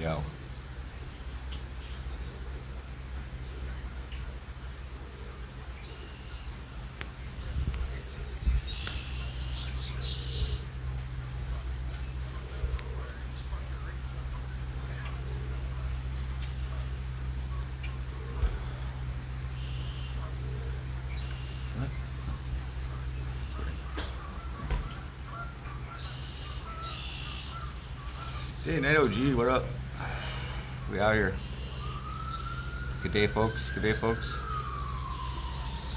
go. Hey, Night OG, what up? We out here. Good day, folks. Good day, folks.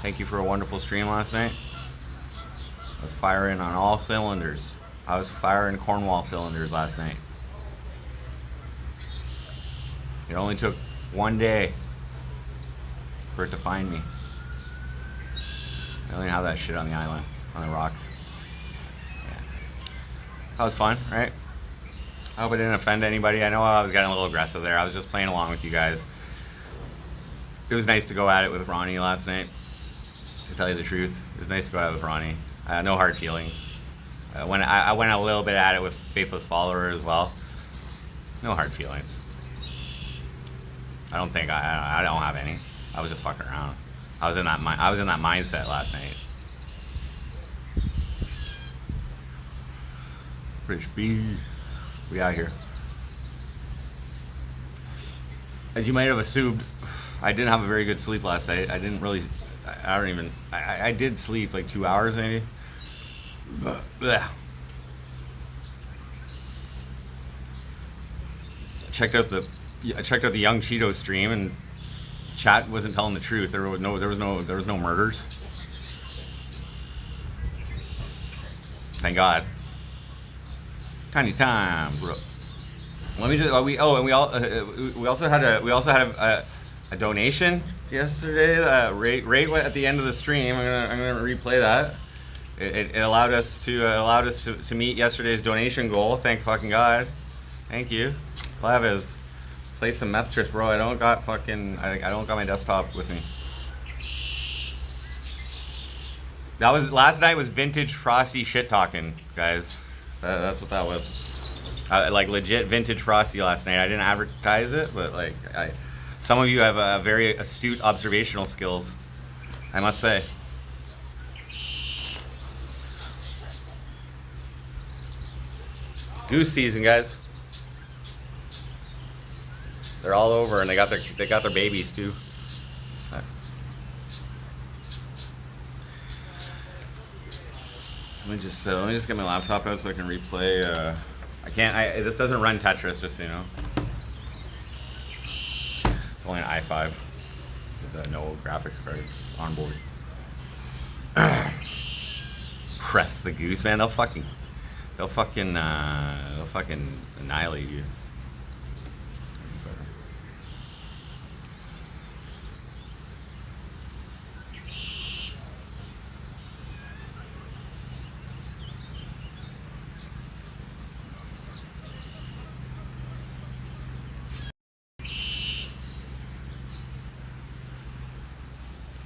Thank you for a wonderful stream last night. I was firing on all cylinders. I was firing Cornwall cylinders last night. It only took one day for it to find me. I don't even have that shit on the island, on the rock. Yeah. That was fun, right? I hope I didn't offend anybody. I know I was getting a little aggressive there. I was just playing along with you guys. It was nice to go at it with Ronnie last night, to tell you the truth. It was nice to go at it with Ronnie. No hard feelings. I went a little bit at it with Faithless Follower as well. No hard feelings. I don't think I don't have any. I was just fucking around. I was in that mindset last night. Rich B. We out here. As you might have assumed, I didn't have a very good sleep last night. I didn't really, I did sleep like 2 hours maybe. Blech. I checked out the Young Cheeto stream, and chat wasn't telling the truth. There was no murders. Thank God. Tiny times. Let me just. We also had a donation yesterday. Right at the end of the stream. I'm gonna replay that. It allowed us to meet yesterday's donation goal. Thank fucking God. Thank you. Clavis, play some meth trips, bro. I don't got my desktop with me. That was last night. Was vintage Frosty shit talking, guys. That's what that was. Like legit vintage Frosty last night. I didn't advertise it, but like some of you have very astute observational skills, I must say. Goose season, guys. They're all over, and they got their babies too. Let me just get my laptop out so I can replay. This doesn't run Tetris, just so you know. It's only an i5 with no graphics card on board. Press the goose, man. They'll fucking annihilate you.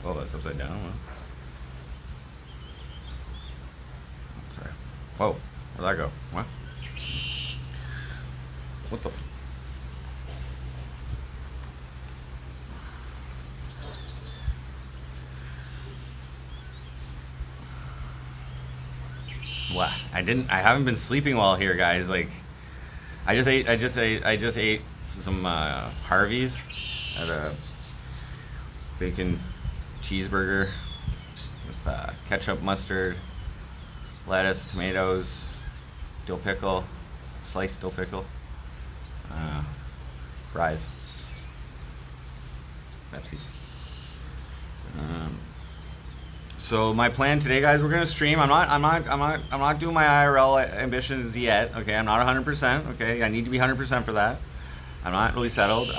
Oh, that's upside down. Well. Sorry. Whoa, where'd that go? What? What the? What? I haven't been sleeping well here, guys. Like, I just ate some Harvey's at a bacon cheeseburger with ketchup, mustard, lettuce, tomatoes, dill pickle, sliced dill pickle, fries, Pepsi. So my plan today, guys, we're gonna stream. I'm not doing my IRL ambitions yet. Okay, I'm not 100%. Okay, I need to be 100% for that. I'm not really settled.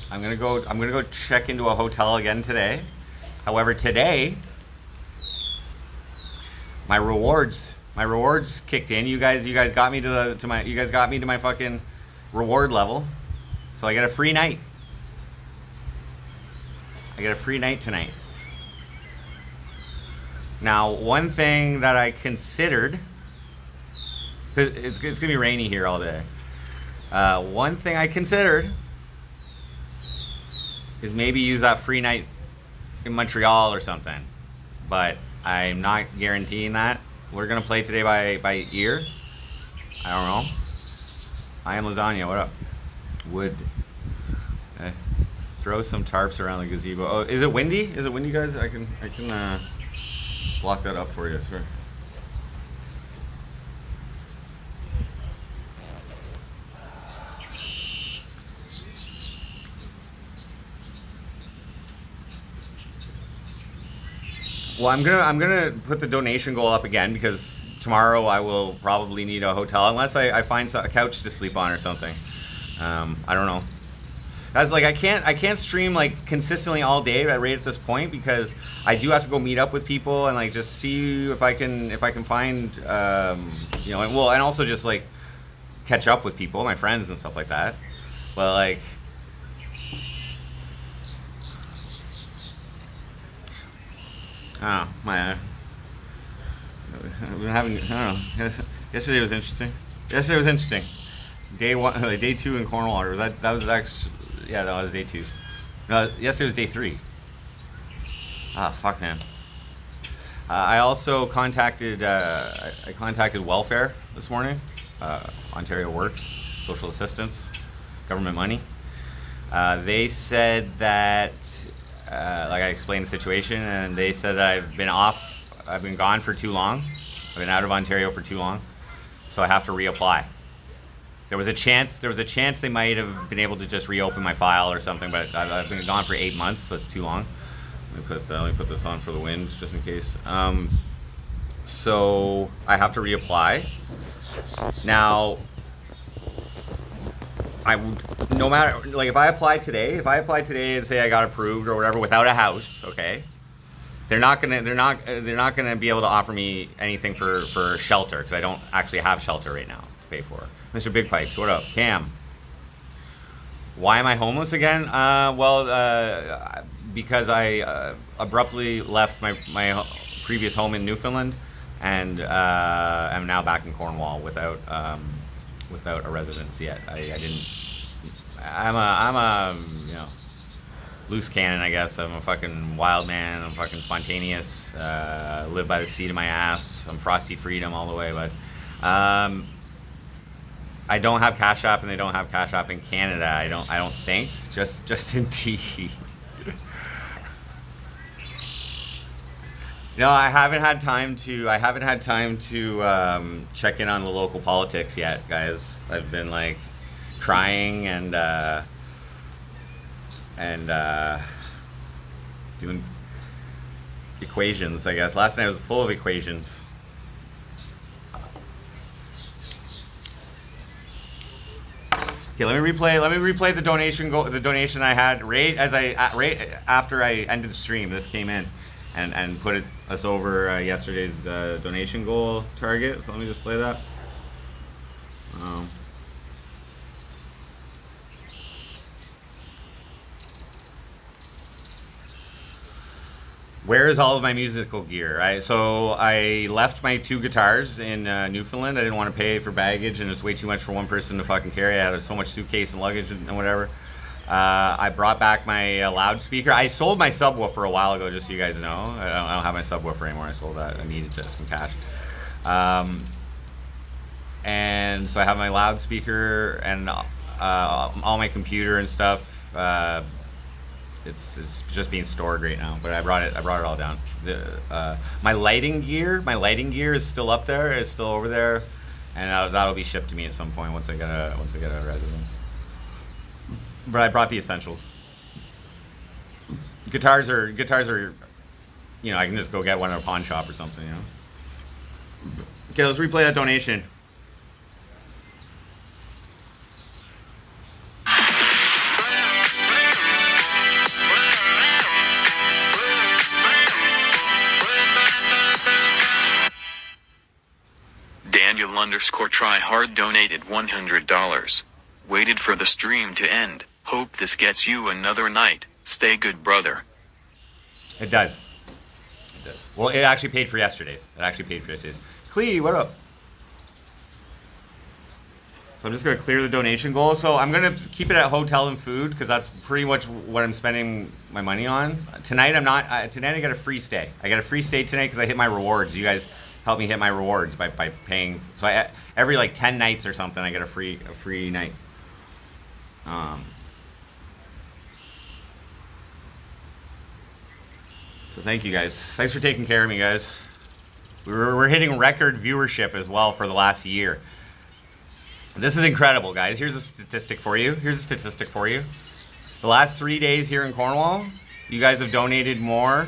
I'm gonna go check into a hotel again today. However, today my rewards kicked in. You guys got me to my fucking reward level. So I get a free night. I get a free night tonight. Now, one thing that I considered, 'cause it's gonna be rainy here all day. One thing I considered is maybe use that free night in Montreal or something, but I'm not guaranteeing that. We're gonna play today by ear. I don't know. I am lasagna. What up? Wood. Throw some tarps around the gazebo. Oh, is it windy? Is it windy, guys? I can block that up for you. Sure. Well, I'm gonna put the donation goal up again because tomorrow I will probably need a hotel unless I find a couch to sleep on or something. I don't know. That's like I can't stream like consistently all day right at this point because I do have to go meet up with people and like just see if I can find you know, and also just like catch up with people, my friends and stuff like that. But like. Oh, I've been having, I don't know. Yesterday was interesting. Day 2 in Cornwall. That was actually, yeah, that was day 2. No, yesterday was day 3. Ah, fuck, man. I also contacted, I contacted welfare this morning. Ontario Works, social assistance, government money. They said that. Like I explained the situation, and they said that I've been gone for too long. I've been out of Ontario for too long, so I have to reapply. There was a chance they might have been able to just reopen my file or something, but I've been gone for 8 months, so that's too long. Let me put this on for the wind, just in case. So I have to reapply. Now, no matter, like if I applied today and say I got approved or whatever without a house, okay, they're not gonna be able to offer me anything for shelter because I don't actually have shelter right now to pay for. Mr. Big Pipes, what up? Cam, why am I homeless again? Because I abruptly left my previous home in Newfoundland and am now back in Cornwall without a residence yet. I didn't. I'm a you know, loose cannon, I guess. I'm a fucking wild man. I'm fucking spontaneous. Live by the seat of my ass. I'm frosty freedom all the way. But I don't have Cash App, and they don't have Cash App in Canada. I don't think. Just in tea. No, I haven't had time to check in on the local politics yet, guys. I've been like crying and doing equations, I guess. Last night was full of equations. Okay, let me replay the donation I had right after I ended the stream. This came in and put us over yesterday's donation goal target. So let me just play that. Where is all of my musical gear? So I left my 2 guitars in Newfoundland. I didn't want to pay for baggage, and it's way too much for one person to fucking carry. I had so much suitcase and luggage and whatever. I brought back my loudspeaker. I sold my subwoofer a while ago, just so you guys know. I don't have my subwoofer anymore. I sold that. I needed just some cash. And so I have my loudspeaker and all my computer and stuff. It's just being stored right now, but I brought it all down. My lighting gear is still up there. It's still over there, and that'll be shipped to me at some point once I get a residence. But I brought the essentials. Guitars are, you know, I can just go get one at a pawn shop or something, you know. Okay, let's replay that donation. Daniel_tryhard donated $100. Waited for the stream to end. Hope this gets you another night. Stay good, brother. It does. Well, it actually paid for yesterday's. Clee, what up? So I'm just gonna clear the donation goal. So I'm gonna keep it at hotel and food because that's pretty much what I'm spending my money on. Tonight I'm not. Tonight I got a free stay. I got a free stay tonight because I hit my rewards. You guys helped me hit my rewards by paying. So every like 10 nights or something I get a free night. So thank you guys. Thanks for taking care of me, guys. We're hitting record viewership as well for the last year. This is incredible, guys. Here's a statistic for you. The last 3 days here in Cornwall, you guys have donated more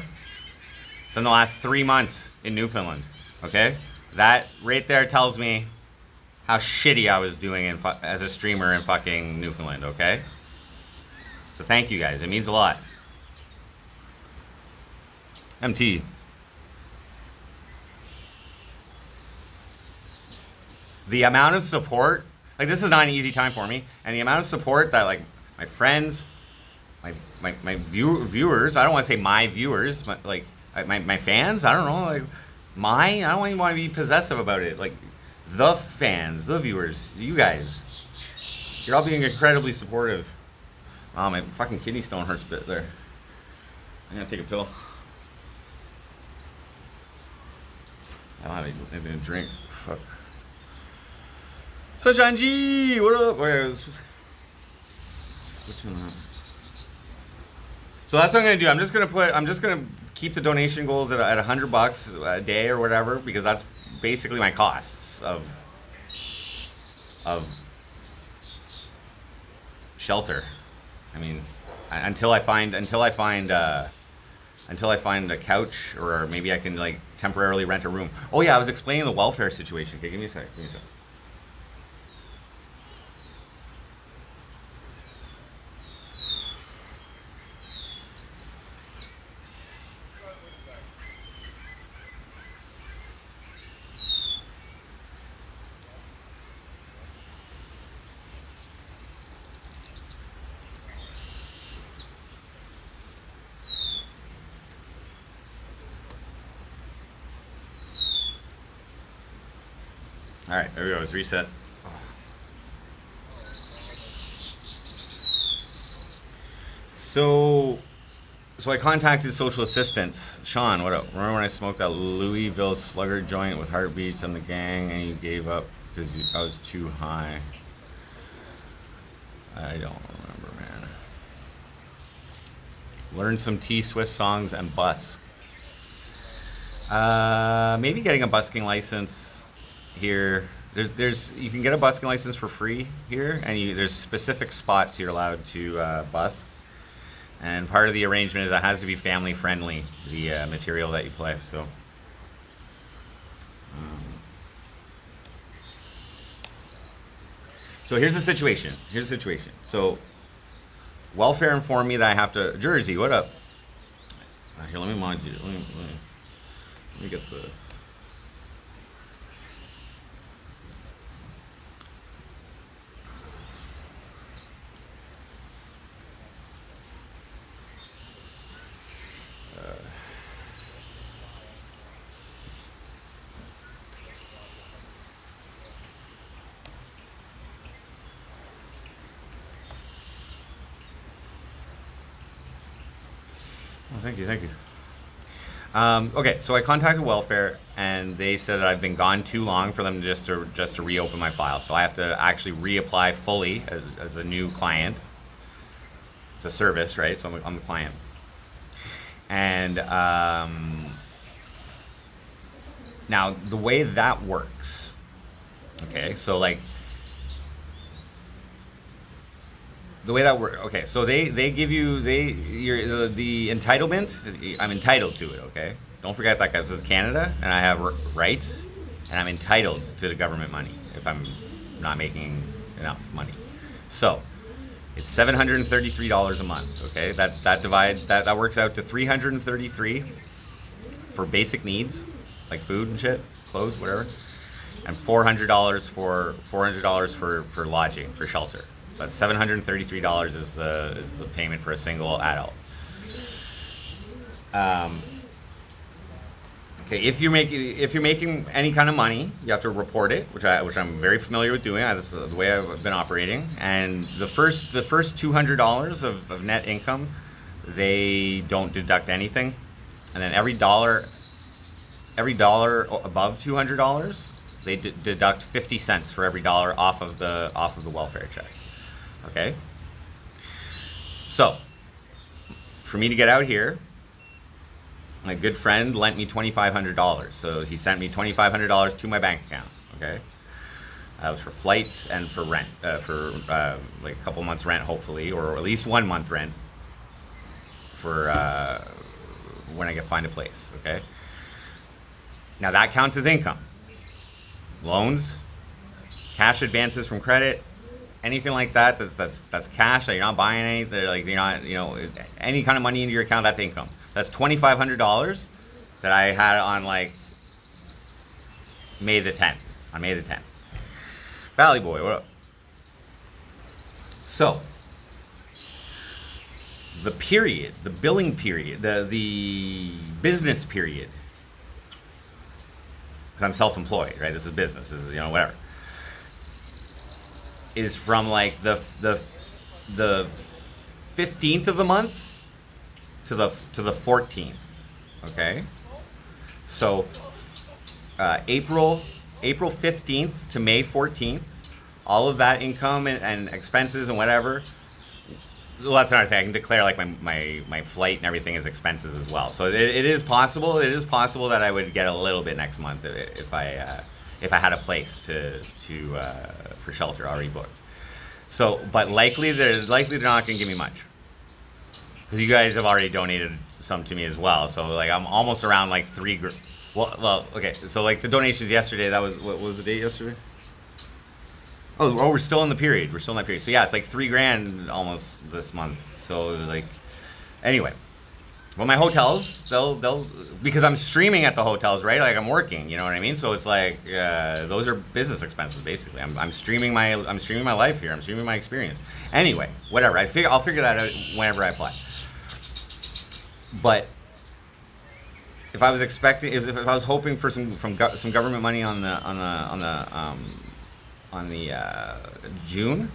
than the last 3 months in Newfoundland. Okay? That right there tells me how shitty I was doing as a streamer in fucking Newfoundland, okay? So thank you guys. It means a lot. MT. The amount of support, like this is not an easy time for me, and the amount of support that like my friends, my viewers, I don't want to say my viewers, but like my fans, I don't know, like I don't even want to be possessive about it, like the fans, the viewers, you guys, you're all being incredibly supportive. Oh, my fucking kidney stone hurts a bit there. I'm gonna take a pill. I don't have anything to drink. Fuck. Sunshine G, what up? Switching that. So that's what I'm gonna do. I'm just gonna keep the donation goals at $100 a day or whatever, because that's basically my costs of shelter. I mean, until I find a couch, or maybe I can like temporarily rent a room. Oh yeah, I was explaining the welfare situation. Okay, give me a sec. All right, there we go. It's reset. So I contacted social assistance. Sean, what up? Remember when I smoked that Louisville Slugger joint with heartbeats and the gang, and you gave up because I was too high? I don't remember, man. Learn some T Swift songs and busk. Maybe getting a busking license. Here, there's you can get a busking license for free here, and there's specific spots you're allowed to busk, and part of the arrangement is it has to be family friendly, the material that you play. So here's the situation. So welfare informed me that I have to. Jersey, what up? Here, let me mod you. Let me get the. Thank you. Okay, so I contacted welfare, and they said that I've been gone too long for them just to reopen my file. So I have to actually reapply fully as a new client. It's a service, right? So I'm the client. And now the way that works, okay, so like. The way that works, okay, so they give you, the entitlement, I'm entitled to it, okay? Don't forget that, guys, this is Canada, and I have rights, and I'm entitled to the government money if I'm not making enough money. So, it's $733 a month, okay? That works out to $333 for basic needs, like food and shit, clothes, whatever, and $400 for lodging, for shelter. So that's $733 is the payment for a single adult. Okay, if you're making any kind of money, you have to report it, which I'm very familiar with doing. That's the way I've been operating. And the first $200 of net income, they don't deduct anything, and then every dollar above $200, they deduct 50 cents for every dollar off of the welfare check. Okay. So, for me to get out here, my good friend lent me $2,500. So he sent me $2,500 to my bank account. Okay, that was for flights and for rent, like a couple months rent, hopefully, or at least 1 month rent for when I find a place. Okay. Now that counts as income. Loans, cash advances from credit, anything like that. That's cash that you're not buying anything. Like you're not, any kind of money into your account. That's income. That's $2,500 that I had on like May the 10th. On May the 10th. Valley Boy, what up? So the period, the billing period, the business period. Because I'm self-employed, right? This is business. This is whatever. Is from like the 15th of the month to the 14th. Okay, so April 15th to May 14th, all of that income and expenses and whatever. Well, that's another thing. I can declare like my flight and everything as expenses as well. So it is possible. It is possible that I would get a little bit next month if I had a place for shelter already booked. So, but likely they're not going to give me much, because you guys have already donated some to me as well. So like I'm almost around like well, okay. So like the donations yesterday, what was the date yesterday? Oh, we're still in the period. We're still in that period. So yeah, it's like $3,000 almost this month. So like, anyway. Well, my hotels, they'll because I'm streaming at the hotels, right? Like I'm working, you know what I mean? So it's like those are business expenses basically. I'm streaming my life here. I'm streaming my experience. Anyway, whatever. I'll figure that out whenever I apply. But if I was expecting, if I was hoping for some government money on the June,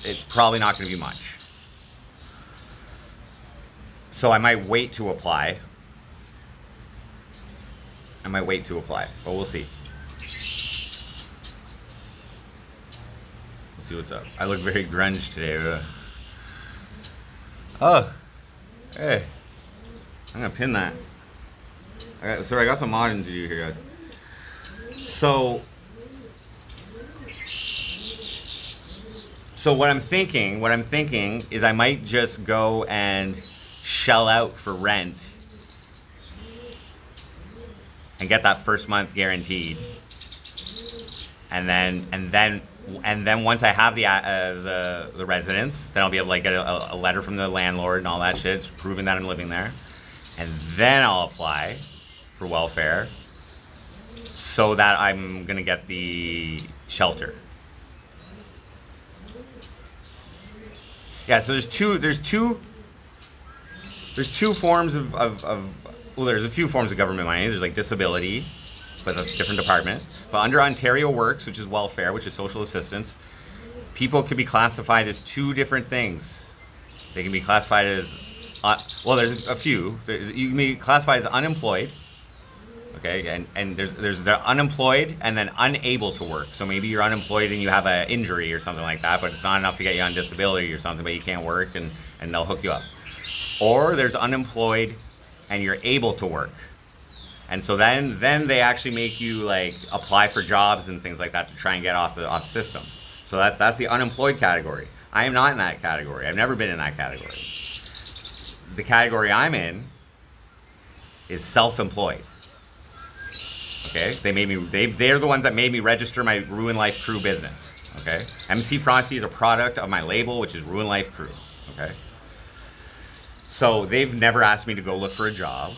it's probably not going to be much. So I might wait to apply. But we'll see. Let's see what's up. I look very grunge today. Oh, hey, I'm gonna pin that. Sorry, I got some modding to do here, guys. So what I'm thinking is I might just go and shell out for rent and get that first month guaranteed, and then once I have the residence, then I'll be able to like get a letter from the landlord and all that shit proving that I'm living there, and then I'll apply for welfare so that I'm gonna get the shelter. Yeah, so there's two forms of well, there's a few forms of government money. There's like disability, but that's a different department. But under Ontario Works, which is welfare, which is social assistance, people can be classified as two different things. They can be classified as, well, there's a few. You can be classified as unemployed, okay, and there's the unemployed and then unable to work. So maybe you're unemployed and you have an injury or something like that, but it's not enough to get you on disability or something, but you can't work and they'll hook you up. Or there's unemployed and you're able to work. And so then they actually make you like apply for jobs and things like that to try and get off the system. So that's the unemployed category. I am not in that category. I've never been in that category. The category I'm in is self-employed. Okay? They're the ones that made me register my Ruin Life Crew business. Okay? MC Frosty is a product of my label, which is Ruin Life Crew. Okay? So they've never asked me to go look for a job.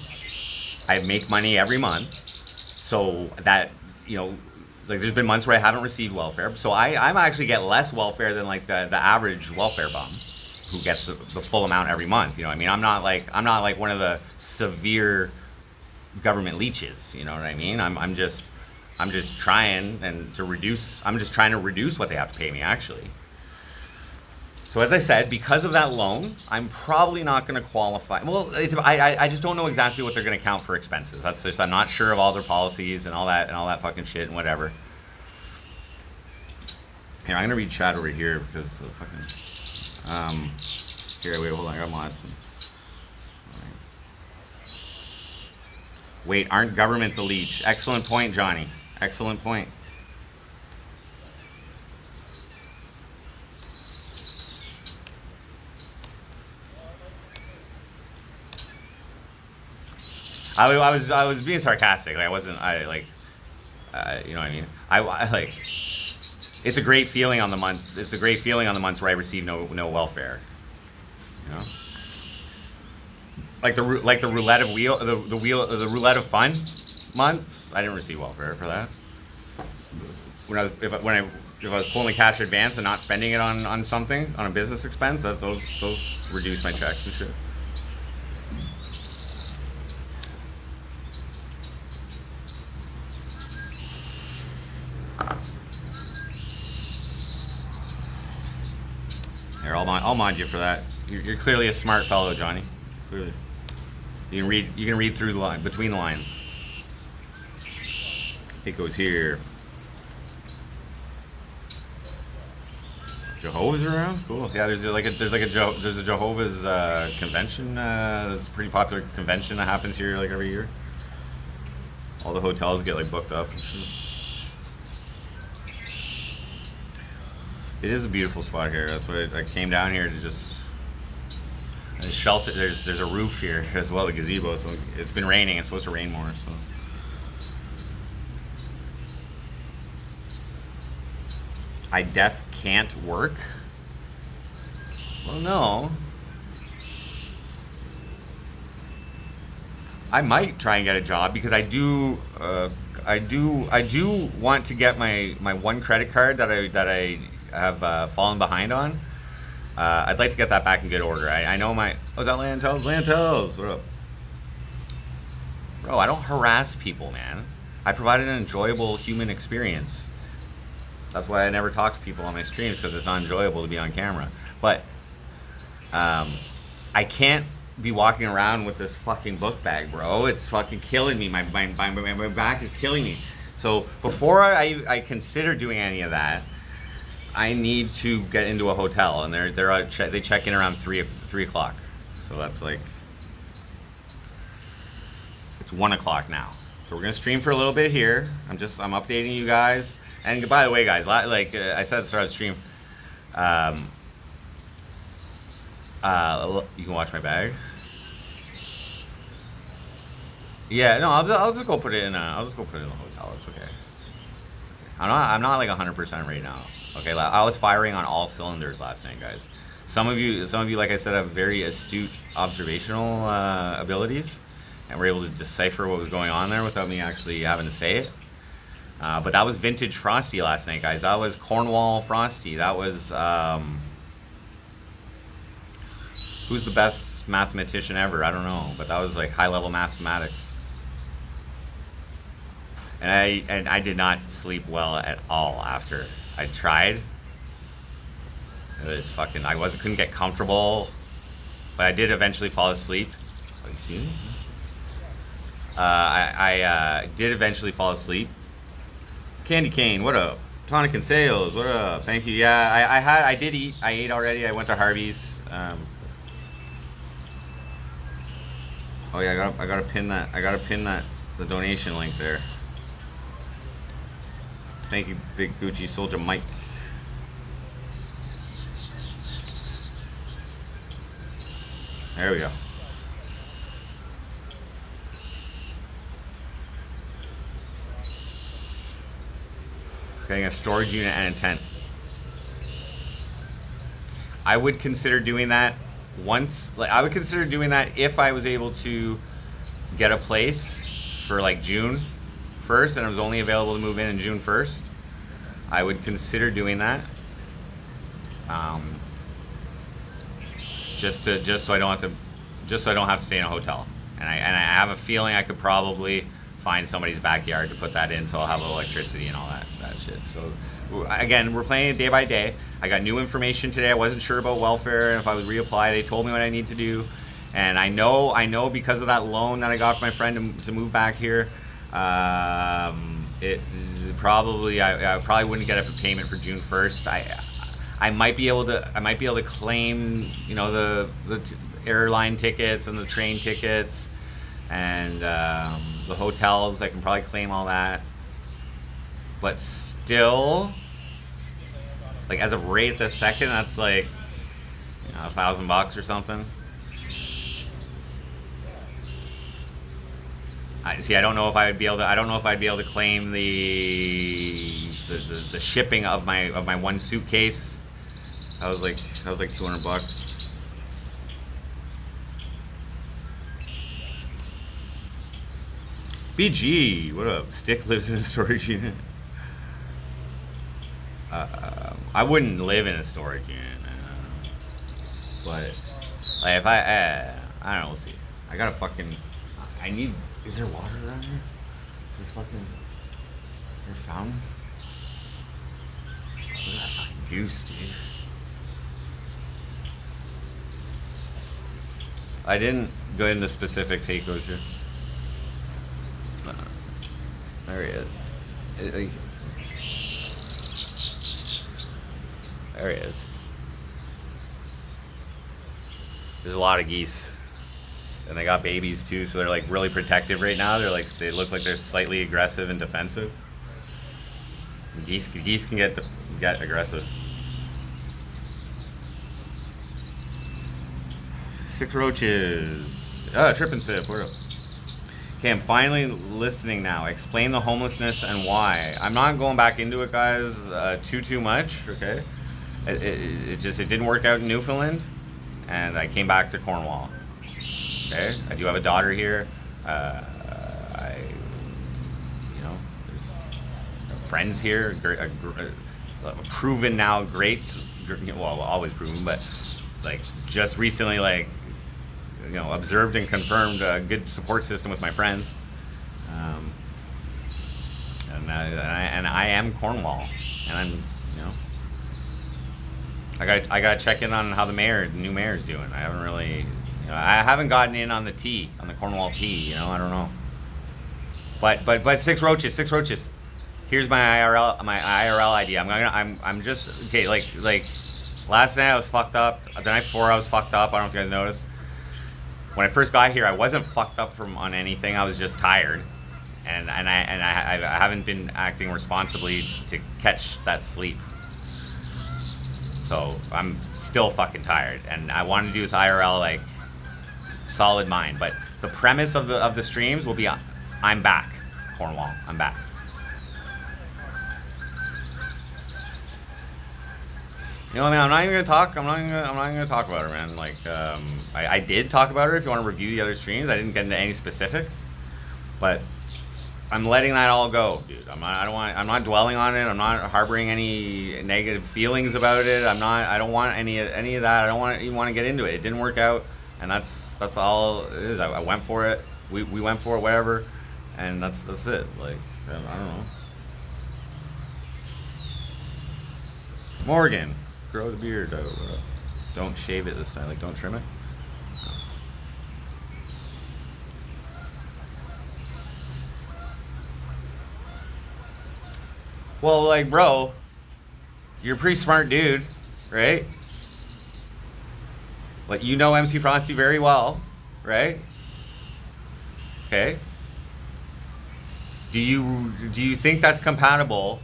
I make money every month, so that, like there's been months where I haven't received welfare. So I actually get less welfare than like the average welfare bum who gets the full amount every month. You know what I mean? I'm not like one of the severe government leeches. You know what I mean? I'm just trying to reduce what they have to pay me, actually. So as I said, because of that loan, I'm probably not going to qualify. Well, I just don't know exactly what they're going to count for expenses. That's just, I'm not sure of all their policies and all that fucking shit and whatever. Here, I'm going to read chat over here because it's fucking... here, wait, hold on, I got mods. Wait, aren't government the leech? Excellent point, Johnny. Excellent point. I was being sarcastic. Like, you know what I mean? I like. It's a great feeling on the months. It's a great feeling on the months where I receive no welfare. You know, like the roulette of wheel, the roulette of fun months. I didn't receive welfare for that. If I was pulling a cash advance and not spending it on something, on a business expense, those reduce my checks and shit. Here, I'll mod you for that. You're clearly a smart fellow, Johnny. Clearly, you can read through the line, between the lines. It goes here. Jehovah's around? Cool. Yeah, there's a Jehovah's convention. There's a pretty popular convention that happens here like every year. All the hotels get like booked up and shit. It is a beautiful spot here. That's why I came down here to just shelter. There's a roof here as well, a gazebo. So it's been raining. It's supposed to rain more. So I can't work. Well, no. I might try and get a job because I do want to get my one credit card that I have fallen behind on. I'd like to get that back in good order. I know my... Oh, is that Lantos? Lantos, what up? Bro, I don't harass people, man. I provide an enjoyable human experience. That's why I never talk to people on my streams, because it's not enjoyable to be on camera. But I can't be walking around with this fucking book bag, bro. It's fucking killing me. My back is killing me. So before I consider doing any of that, I need to get into a hotel, and they check in around 3 o'clock. So that's like, it's 1 o'clock now. So we're gonna stream for a little bit here. I'm updating you guys. And by the way, guys, like I said at the start of the stream, you can watch my bag. Yeah, no, I'll just go put it in a hotel. It's okay. I'm not like 100% right now. Okay, I was firing on all cylinders last night, guys. Some of you, like I said, have very astute observational abilities, and were able to decipher what was going on there without me actually having to say it. But that was vintage Frosty last night, guys. That was Cornwall Frosty. That was who's the best mathematician ever? I don't know, but that was like high-level mathematics. And I did not sleep well at all after. I tried. It was fucking... couldn't get comfortable, but I did eventually fall asleep. Oh, you see me? I did eventually fall asleep. Candy Cane, what up? Tonic and Sales, what up? Thank you. Yeah, I did eat. I ate already. I went to Harvey's. Oh yeah, I gotta pin that. The donation link there. Thank you, Big Gucci Soldier Mike. There we go. Getting a storage unit and a tent. I would consider doing that I would consider doing that if I was able to get a place for like June 1st and it was only available to move in June 1st. I would consider doing that. just so I don't have to stay in a hotel. And I have a feeling I could probably find somebody's backyard to put that in, so I'll have electricity and all that shit. So again, we're playing it day by day. I got new information today. I wasn't sure about welfare and if I would reapply. They told me what I need to do, and I know because of that loan that I got from my friend to move back here. It probably I probably wouldn't get a payment for June 1st. I might be able to claim, you know, the airline tickets and the train tickets and the hotels. I can probably claim all that, but still, like as of right this second, that's like, you know, $1,000 or something. I don't know if I'd be able to claim the shipping of my one suitcase. That was like $200. BG, what up? Stick lives in a storage unit. I wouldn't live in a storage unit, but like if I don't know, we'll see. I gotta fucking. I need. Is there water around here? Is there fucking. Is there a fountain? Look at that fucking goose, dude. I didn't go into specific takeaways here. There he is. There he is. There's a lot of geese. And they got babies too, so they're like really protective right now. They look like they're slightly aggressive and defensive. And geese can get aggressive. 6 roaches. Trip and sip. Where? Okay, I'm finally listening now. Explain the homelessness and why. I'm not going back into it, guys, too much. Okay, it didn't work out in Newfoundland, and I came back to Cornwall. Okay, I do have a daughter here. There's friends here. Proven now, great. Well, always proven, but like just recently, like. You know, observed and confirmed a good support system with my friends, and I am Cornwall, and I'm, you know, I got to check in on how the new mayor's doing. I haven't gotten in on the Cornwall tea. You know, I don't know. But 6 roaches. Here's my IRL idea. I'm just okay. Like last night I was fucked up. The night before I was fucked up. I don't know if you guys noticed. When I first got here, I wasn't fucked up on anything. I was just tired, and I haven't been acting responsibly to catch that sleep. So I'm still fucking tired, and I want to do this IRL like solid mind. But the premise of the streams will be, I'm back, Cornwall. I'm back. You know, I mean, I'm not even gonna talk about her, man. Like, I did talk about her. If you want to review the other streams, I didn't get into any specifics, but I'm letting that all go, dude. I'm not dwelling on it. I'm not harboring any negative feelings about it. I don't want any of that. I don't even want to get into it. It didn't work out, and that's all it is. I went for it. We went for it, whatever, and that's it. Like, I don't know. Morgan. Grow the beard. Don't shave it this time. Like, don't trim it. Well, like, bro, you're a pretty smart dude, right? Like, you know MC Frosty very well, right? Okay. Do you think that's compatible?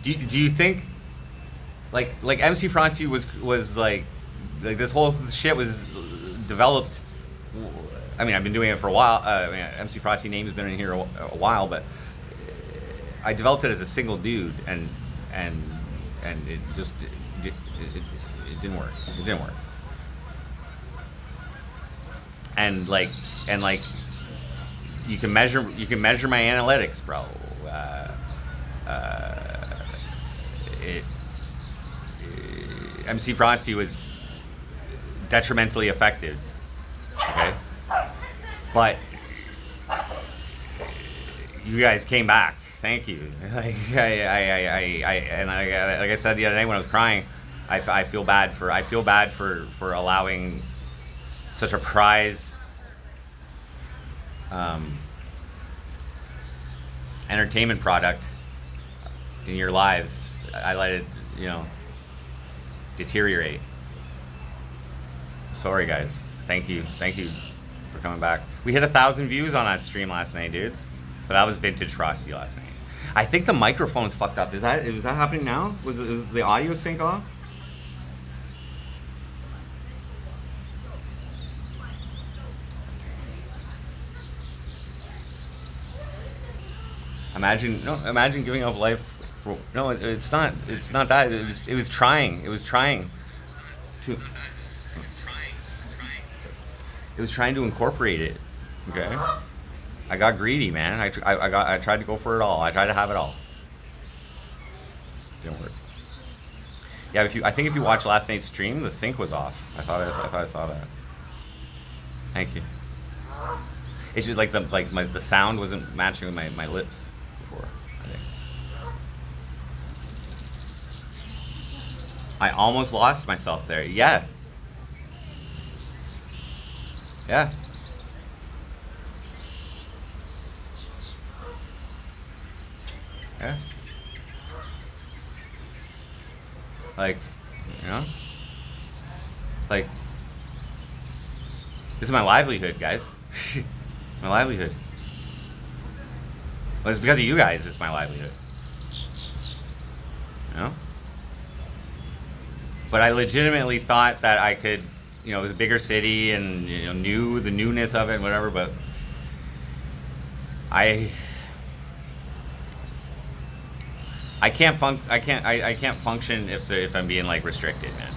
Do you think? Like MC Frosty was like this whole shit was developed. I mean, I've been doing it for a while. MC Frosty name's been in here a while, but I developed it as a single dude, and it just it didn't work. It didn't work. And like you can measure my analytics, bro. MC Frosty was detrimentally affected. Okay, but you guys came back. Thank you. Like I said the other day when I was crying, I feel bad for allowing such a prize entertainment product in your lives. I let it, deteriorate. Sorry, guys. Thank you for coming back. We hit 1,000 views on that stream last night, dudes. But that was vintage Frosty last night. I think the microphone's fucked up. Is that happening now? Is the audio sync off? Imagine giving up life. No, it's not that. It was trying to incorporate it. Okay. I got greedy, man. I tried to go for it all. I tried to have it all. Didn't work. Yeah, I think if you watch last night's stream, the sync was off. I thought I saw that. Thank you. It's just like the sound wasn't matching with my lips before, I think. I almost lost myself there. Yeah. Yeah. Yeah. Like, like, this is my livelihood, guys. My livelihood. Well, it's because of you guys, it's my livelihood. But I legitimately thought that I could, it was a bigger city and, knew the newness of it and whatever, but I can't function if I'm being like restricted, man.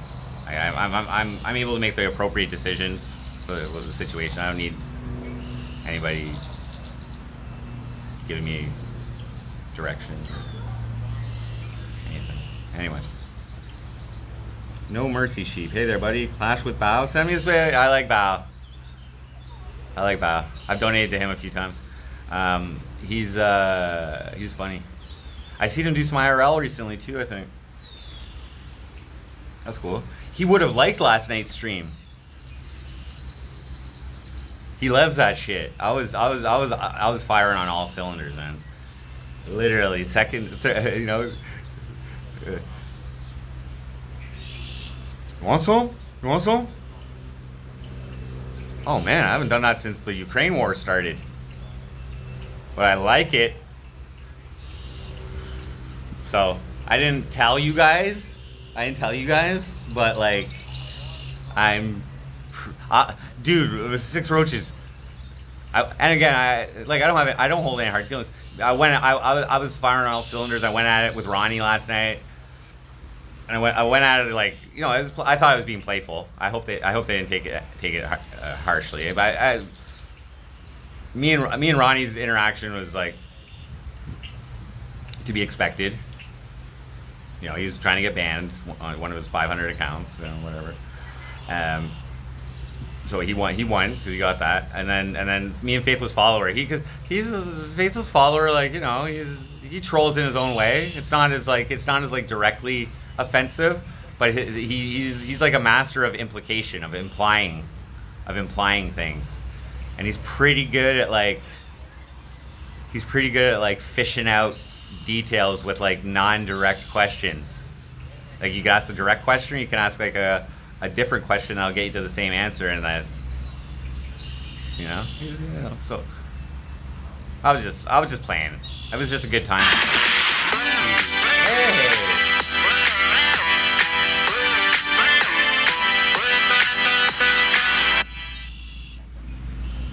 I'm able to make the appropriate decisions for the situation. I don't need anybody giving me direction or anything. Anyway, no mercy sheep. Hey there, buddy. Clash with Bao. Send me this way. I like Bao. I've donated to him a few times. He's funny. I seen him do some IRL recently too, I think. That's cool. He would have liked last night's stream. He loves that shit. I was firing on all cylinders, man. Literally, You want some? You want some? Oh man, I haven't done that since the Ukraine war started. But I like it. So, I didn't tell you guys, but like, dude, it was 6 roaches. And again, I don't hold any hard feelings. I was firing on all cylinders. I went at it with Ronnie last night, and I went at it like, I thought I was being playful. I hope they didn't take it harshly. But me and Ronnie's interaction was like to be expected. He was trying to get banned on one of his 500 accounts, whatever. So he won because he got that, and then me and Faithless Follower. He's a Faithless Follower, like he trolls in his own way. It's not as directly offensive, but he's like a master of implication, of implying things, and he's pretty good at fishing out details with like non-direct questions. Like you can ask a direct question, or you can ask like a different question that'll get you to the same answer, and that so I was just playing. It was just a good time. Hey.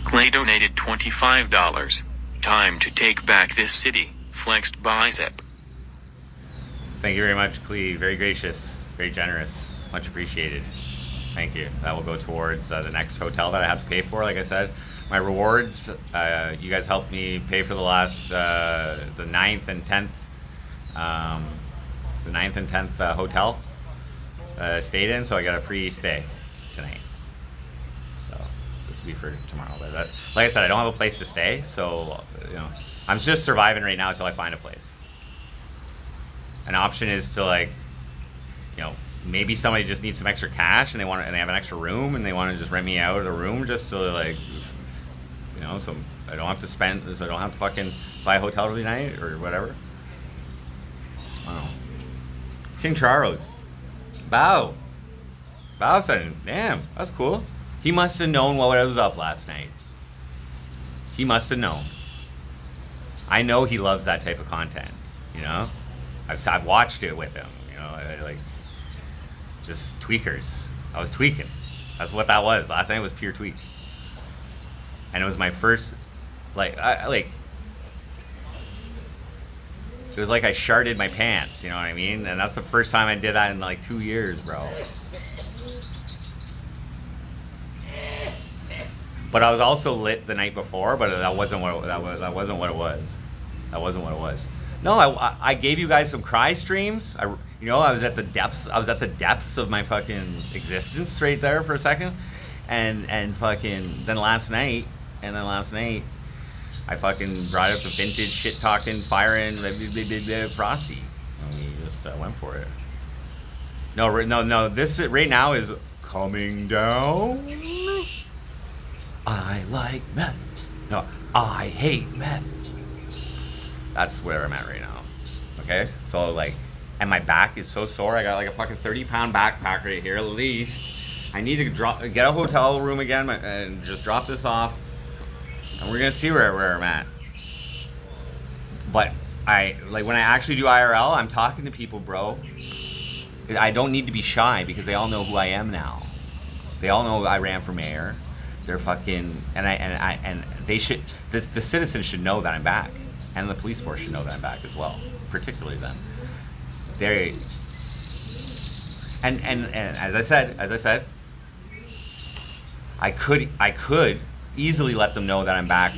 Clay donated $25. Time to take back this city. Flexed bicep. Thank you very much, Clee. Very gracious, very generous. Much appreciated. Thank you. That will go towards the next hotel that I have to pay for. Like I said, my rewards. You guys helped me pay for the last the 9th and 10th, hotel I stayed in, so I got a free stay tonight. to be for tomorrow. But like I said, I don't have a place to stay, so I'm just surviving right now until I find a place. An option is to maybe somebody just needs some extra cash and they have an extra room and they want to just rent me out of the room just to so I don't have to fucking buy a hotel every night or whatever. I don't know. King Charles. Bow said, damn, that's cool. He must have known what was up last night. He must have known. I know he loves that type of content, I've watched it with him, just tweakers. I was tweaking. That's what that was. Last night was pure tweak. And it was my first, it was like I sharted my pants, you know what I mean? And that's the first time I did that in 2 years, bro. But I was also lit the night before, but that wasn't what it was. No, I gave you guys some cry streams. I was at the depths of my fucking existence right there for a second, and fucking then last night, I fucking brought up the vintage shit talking, firing Frosty, and we just went for it. No. This right now is coming down. I like meth. No, I hate meth. That's where I'm at right now. Okay? So and my back is so sore. I got a fucking 30-pound backpack right here at least. I need to get a hotel room again and just drop this off. And we're gonna see where I'm at. But when I actually do IRL, I'm talking to people, bro. I don't need to be shy because they all know who I am now. They all know I ran for mayor. They're fucking and they should. The citizens should know that I'm back, and the police force should know that I'm back as well. Particularly them. And as I said, I could easily let them know that I'm back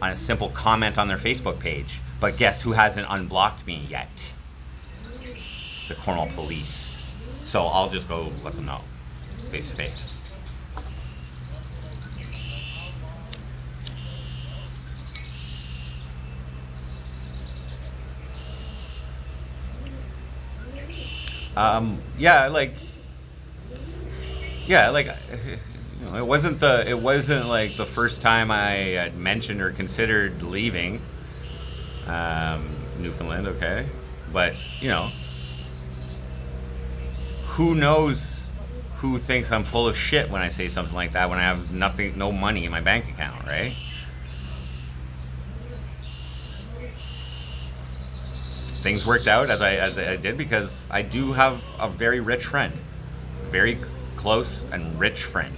on a simple comment on their Facebook page. But guess who hasn't unblocked me yet? The Cornwall police. So I'll just go let them know, face to face. it wasn't the first time I had mentioned or considered leaving Newfoundland, okay? But, who knows who thinks I'm full of shit when I say something like that when I have no money in my bank account, right? Things worked out as I did because I do have a very rich friend, very close and rich friend.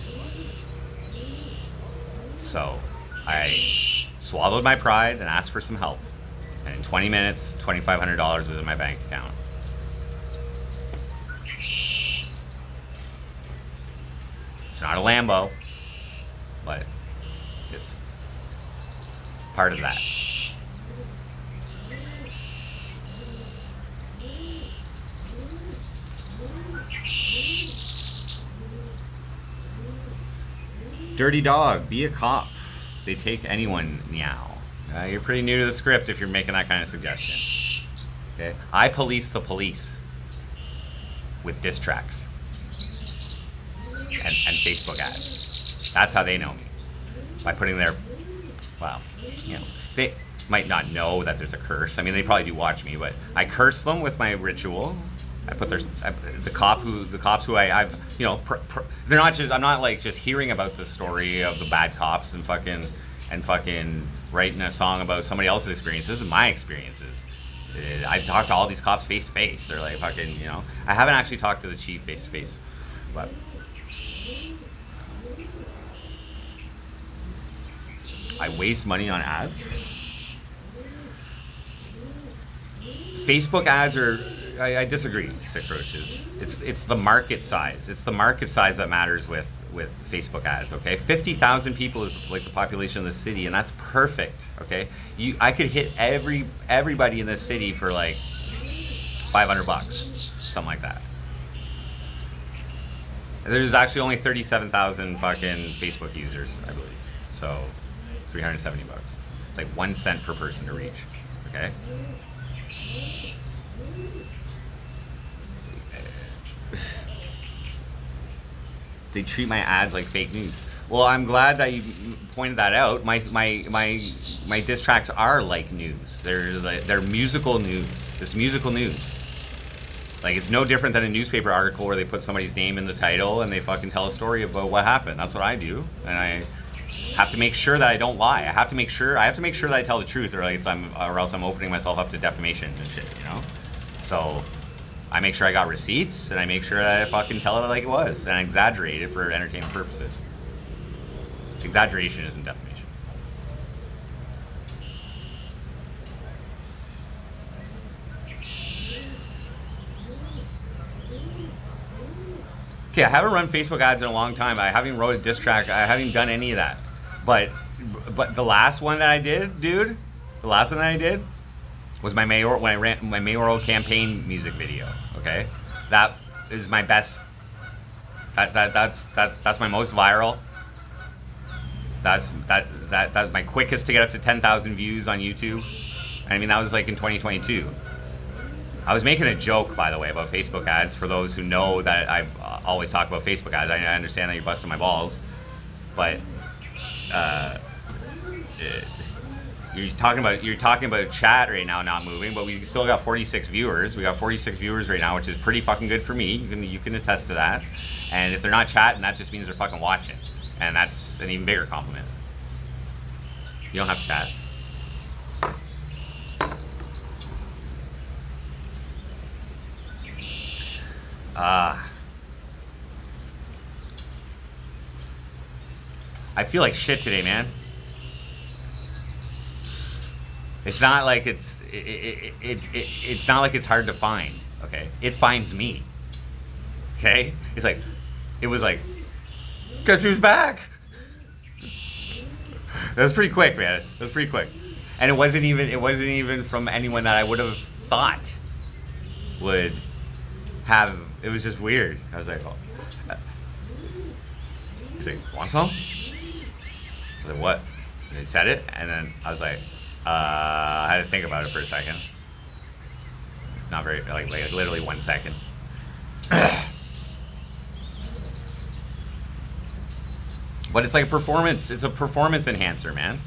So I swallowed my pride and asked for some help. And in 20 minutes, $2,500 was in my bank account. It's not a Lambo, but it's part of that. Dirty dog, be a cop. They take anyone now. You're pretty new to the script if you're making that kind of suggestion. Okay, I police the police with diss tracks and Facebook ads. That's how they know me. By putting their, they might not know that there's a curse. I mean, they probably do watch me, but I curse them with my ritual. I put the cops who I've they're not just, I'm not just hearing about the story of the bad cops and fucking writing a song about somebody else's experience. This is my experiences. I talked to all these cops face to face. They're I haven't actually talked to the chief face to face, but I waste money on ads. Facebook ads are, I disagree, Six Roaches. It's the market size. It's the market size that matters with Facebook ads, okay? 50,000 people is the population of the city, and that's perfect, okay? I could hit everybody in this city for $500, something like that. There's actually only 37,000 fucking Facebook users, I believe. So, $370. It's like 1 cent per person to reach. Okay. They treat my ads like fake news. Well, I'm glad that you pointed that out. My diss tracks are like news. They're musical news. It's musical news. Like, it's no different than a newspaper article where they put somebody's name in the title and they fucking tell a story about what happened. That's what I do, and I have to make sure that I don't lie. I have to make sure that I tell the truth, or else I'm opening myself up to defamation and shit. You know, so I make sure I got receipts, and I make sure that I fucking tell it like it was, and I exaggerate it for entertainment purposes. Exaggeration isn't defamation. Okay, I haven't run Facebook ads in a long time. I haven't wrote a diss track. I haven't done any of that. But the last one that I did, dude, was when I ran my mayoral campaign music video. Okay, that is my best. That's my most viral. That's my quickest to get up to 10,000 views on YouTube. I mean, that was like in 2022. I was making a joke, by the way, about Facebook ads. For those who know that I always talk about Facebook ads, I understand that you're busting my balls, but you're talking about chat right now not moving, but we still got 46 viewers. We got 46 viewers right now, which is pretty fucking good for me. You can attest to that. And if they're not chatting, that just means they're fucking watching, and that's an even bigger compliment. You don't have to chat. I feel like shit today, man. It's not like it's not like it's hard to find. Okay, it finds me. Okay, it was like, guess who's back? That was pretty quick, man. That was pretty quick, and it wasn't even from anyone that I would have thought would have. It was just weird. I was like, oh. He's like, want some? I was like, what? And he said it, and then I was like, I had to think about it for a second. Not very, like literally 1 second. But it's like a performance. It's a performance enhancer, man.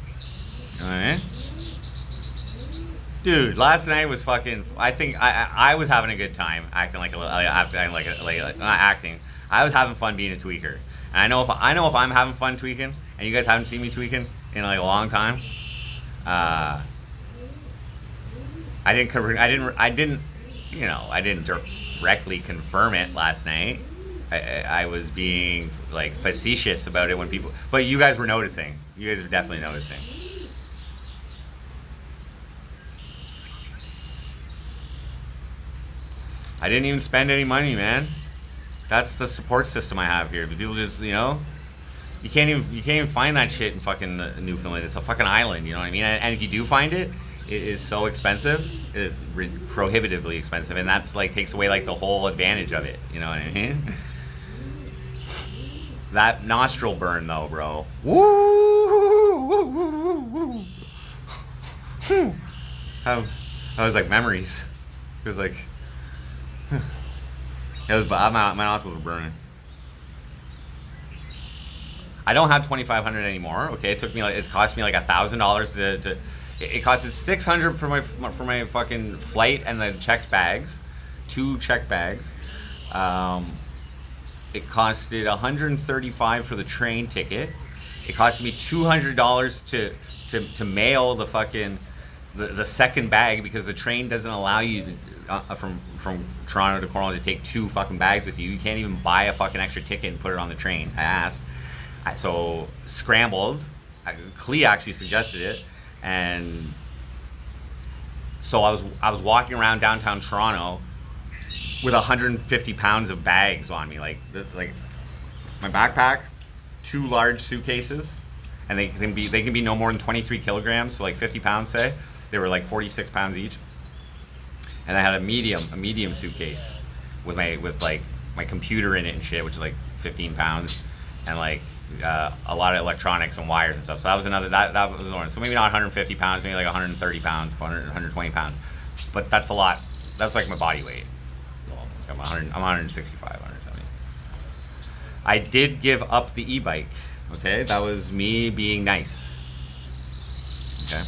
Alright? Dude, last night was fucking. I think I was having a good time acting like not acting. I was having fun being a tweaker, and I know if I'm having fun tweaking, and you guys haven't seen me tweaking in like a long time. I didn't directly confirm it last night. I was being like facetious about it when people, but you guys were noticing. You guys were definitely noticing. I didn't even spend any money, man. That's the support system I have here. But people just, you can't even find that shit in fucking Newfoundland. It's a fucking island, you know what I mean? And if you do find it, it is so expensive. It is prohibitively expensive, and that's like takes away like the whole advantage of it. You know what I mean? That nostril burn though, bro. Woo! That was like memories. It was like. My nostrils were burning. I don't have 2,500 anymore. Okay, it cost me like $1,000 to. It costed $600 for my fucking flight and the checked bags, 2 checked bags. It costed $135 for the train ticket. It costed me $200 to mail the fucking the second bag, because the train doesn't allow you to, from Toronto to Cornwall to take 2 fucking bags with you. You can't even buy a fucking extra ticket and put it on the train. I asked. So scrambled. Clee actually suggested it, and so I was walking around downtown Toronto with 150 pounds of bags on me, like my backpack, 2 large suitcases, and they can be no more than 23 kilograms, so like 50 pounds, say. They were like 46 pounds each. And I had a medium suitcase with my computer in it and shit, which is like 15 pounds, and like a lot of electronics and wires and stuff. So that was another, that was one. So maybe not 150 pounds, maybe like 130 pounds, 120 pounds. But that's a lot. That's like my body weight. I'm 165, 170. I did give up the e-bike. Okay, that was me being nice. Okay,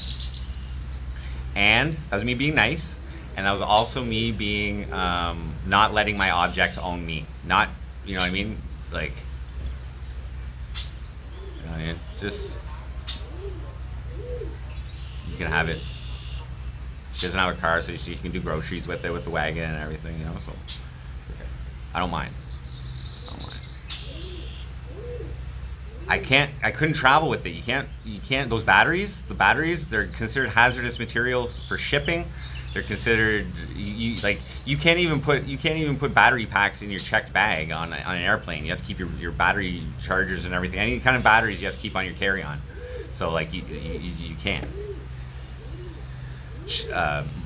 and that was me being nice, and that was also me being not letting my objects own me. Not, you know what I mean? Like, you know what I mean? Just, you can have it. She doesn't have a car, so she can do groceries with it, with the wagon and everything, you know. So, okay. I don't mind. I couldn't travel with it. You can't, those batteries, they're considered hazardous materials for shipping. They're considered, you can't even put battery packs in your checked bag on an airplane. You have to keep your battery chargers and everything. Any kind of batteries you have to keep on your carry-on. So like you can't.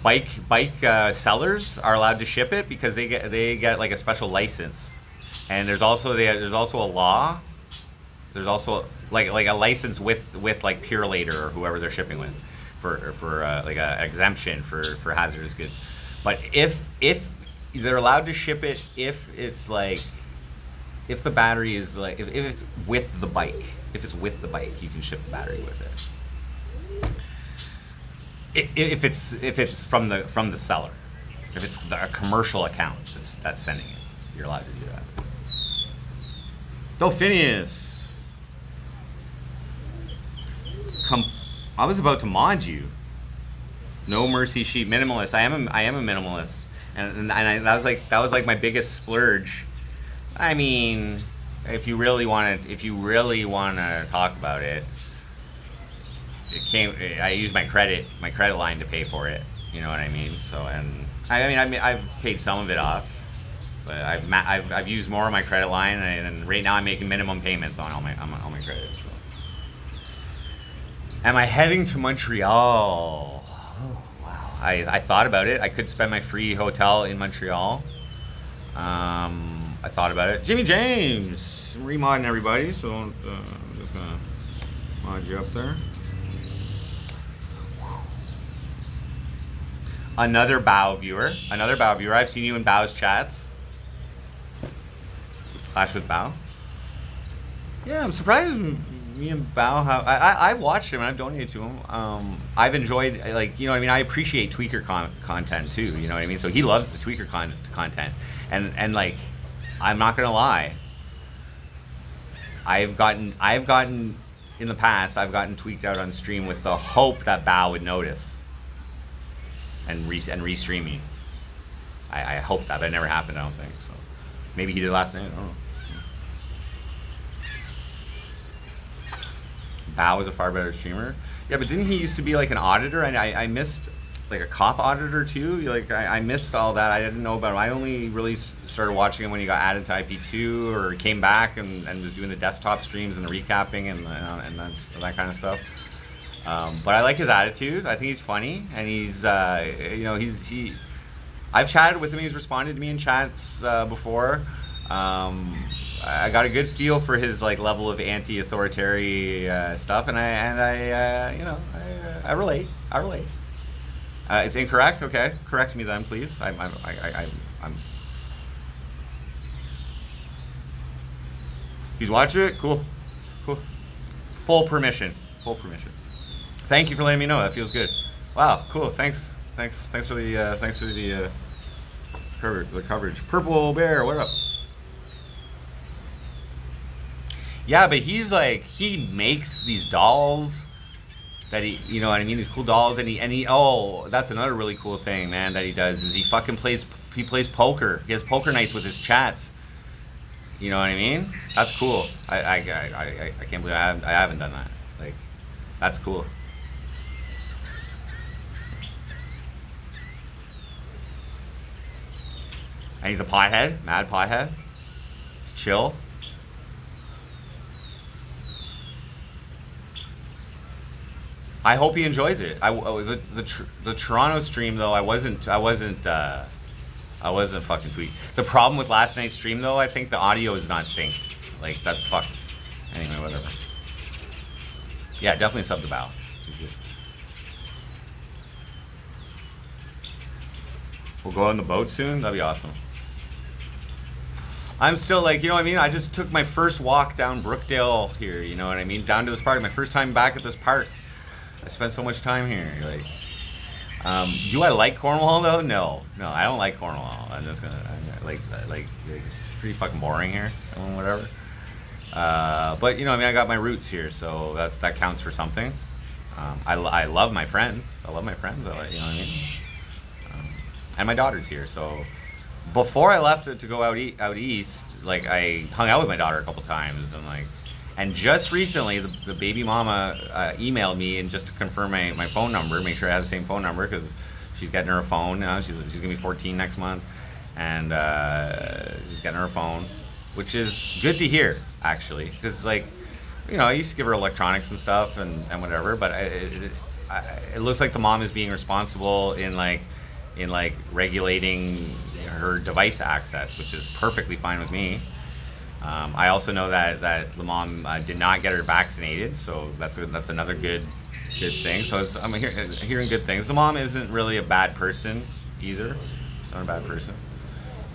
Bike sellers are allowed to ship it because they get like a special license. And there's also a law. There's also like a license with like Purelator or whoever they're shipping with for like a exemption for hazardous goods. But if they're allowed to ship it, if the battery is like, if it's with the bike, you can ship the battery with it. If it's from the seller, if it's a commercial account that's sending it, you're allowed to do that. Dolphinius. I was about to mod you. No mercy sheep minimalist. I am a minimalist, and that was like my biggest splurge. I mean, if you really want to talk about it, I used my credit line to pay for it. You know what I mean? So, and I've paid some of it off, but I've used more of my credit line, and right now I'm making minimum payments on all my credit. So. Am I heading to Montreal? Oh, wow. I thought about it. I could spend my free hotel in Montreal. I thought about it. Jimmy James! I'm remodding everybody, so I'm just going to mod you up there. Another Bao viewer. I've seen you in Bao's chats. Clash with Bao. Yeah, I'm surprised me and Bao have. I've watched him and I've donated to him. I've enjoyed, like, you know what I mean? I appreciate tweaker content too, you know what I mean? So he loves the tweaker content. And like, I'm not gonna lie. I've gotten in the past, I've gotten tweaked out on stream with the hope that Bao would notice and restream me. I hope that, but it never happened, I don't think. So maybe he did last night, I don't know. Bao was a far better streamer. Yeah, but didn't he used to be like an auditor? And I missed, like, a cop auditor too. Like, I missed all that. I didn't know about him. I only really started watching him when he got added to IP2 or came back and was doing the desktop streams and the recapping and that kind of stuff. But I like his attitude. I think he's funny, and he's you know, I've chatted with him. He's responded to me in chats before. I got a good feel for his like level of anti-authoritarian stuff, and I you know, I relate. It's incorrect. Okay, correct me then, please. I'm. He's watching it. Cool. Full permission. Thank you for letting me know. That feels good. Wow. Cool. Thanks for the coverage. Purple Bear, what up? Yeah, but he's like, he makes these dolls that he, you know what I mean, these cool dolls, and he oh, that's another really cool thing, man, that he does, is he fucking plays poker. He has poker nights with his chats. You know what I mean? That's cool. I can't believe I haven't done that. Like, that's cool. And he's a pothead, mad pothead. It's chill. I hope he enjoys it. The Toronto stream though, I wasn't fucking tweaked. The problem with last night's stream though, I think the audio is not synced. Like, that's fucked. Anyway, whatever. Yeah, definitely sub to Bao. We'll go on the boat soon? That'd be awesome. I'm still like, you know what I mean? I just took my first walk down Brookdale here, you know what I mean? Down to this park. My first time back at this park. I spent so much time here. Like, do I like Cornwall though? No, I don't like Cornwall. I'm just gonna like it's pretty fucking boring here. Whatever. But you know, I mean, I got my roots here, so that counts for something. I love my friends. I love my friends. You know what I mean? And my daughter's here, so before I left to go out east, like I hung out with my daughter a couple times, and just recently the baby mama emailed me and just to confirm my phone number, make sure I have the same phone number because she's getting her a phone now. She's gonna be 14 next month, and she's getting her a phone, which is good to hear actually, because like, you know, I used to give her electronics and stuff and whatever, but it looks like the mom is being responsible in regulating her device access, which is perfectly fine with me. I also know that the mom did not get her vaccinated, so that's another good thing. So I'm hearing good things. The mom isn't really a bad person either. She's not a bad person.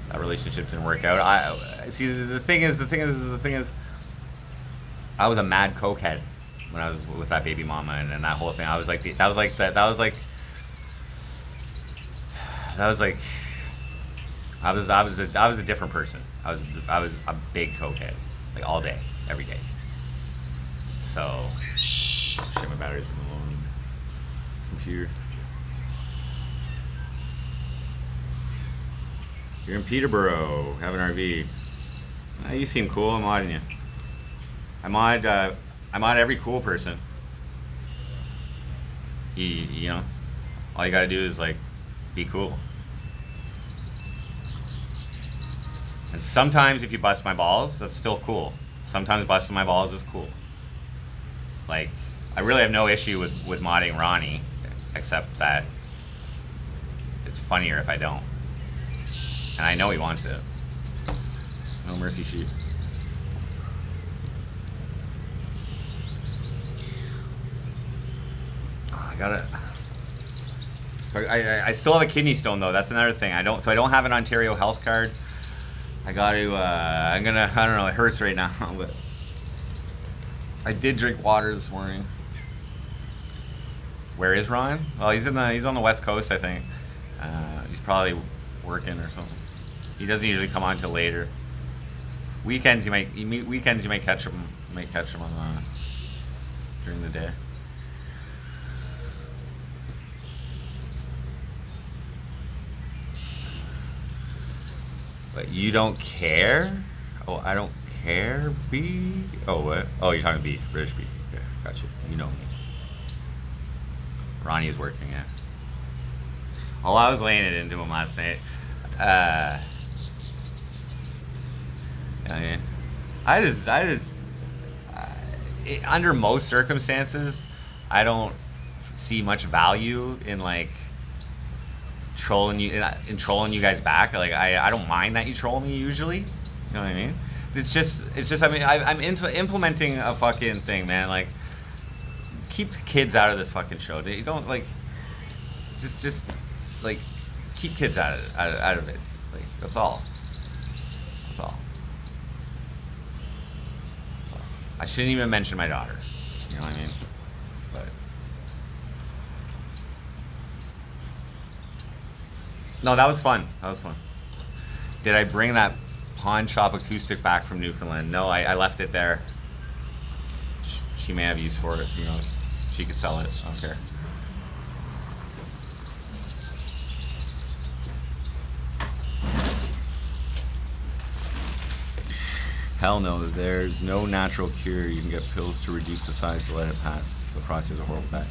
That relationship didn't work out. I see. The thing is, I was a mad cokehead when I was with that baby mama and that whole thing. I was like, that was a different person. I was a big cokehead, like all day, every day. So, shit, my battery's been low on the computer. You're in Peterborough, have an RV. You seem cool. I'm modding you. I mod every cool person. You know, all you gotta do is like be cool. And sometimes if you bust my balls, that's still cool. Sometimes busting my balls is cool. Like, I really have no issue with modding Ronnie, except that it's funnier if I don't. And I know he wants it. No mercy sheep. Oh, I gotta... So I still have a kidney stone though. That's another thing. I don't have an Ontario health card. I got to. I don't know. It hurts right now, but I did drink water this morning. Where is Ron? Well, he's on the West Coast, I think. He's probably working or something. He doesn't usually come on till later. Weekends you might catch him. You might catch him on during the day. But you don't care? Oh, I don't care, B? Oh, what? Oh, you're talking B, British B. Okay, gotcha. You know me. Ronnie is working, yeah. Oh, I was laying it into him last night. Under most circumstances, I don't see much value in like trolling you guys back. Like I don't mind that you troll me usually. You know what I mean? It's just I mean I'm into implementing a fucking thing, man. Like keep the kids out of this fucking show. You don't like just like keep kids out of it. Like that's all. I shouldn't even mention my daughter. You know what I mean? But no, that was fun. Did I bring that pawn shop acoustic back from Newfoundland? No, I left it there. She may have use for it. Who knows? She could sell it. I don't care. Hell no, there's no natural cure. You can get pills to reduce the size to let it pass. The process is a horrible bad.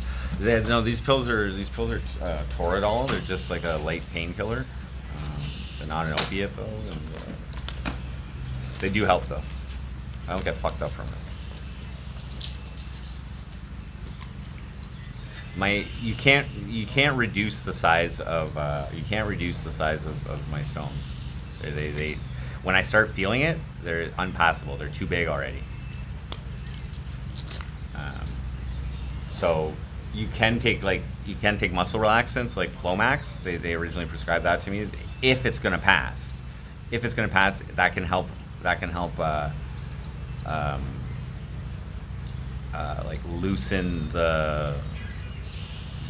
No, these pills are Toradol. They're just like a light painkiller. They're not an opiate though. And, they do help though. I don't get fucked up from it. You can't reduce the size of my stones. when I start feeling it, they're unpassable. They're too big already. So you can take muscle relaxants like Flomax. They originally prescribed that to me if it's gonna pass. If it's gonna pass, that can help. Like loosen the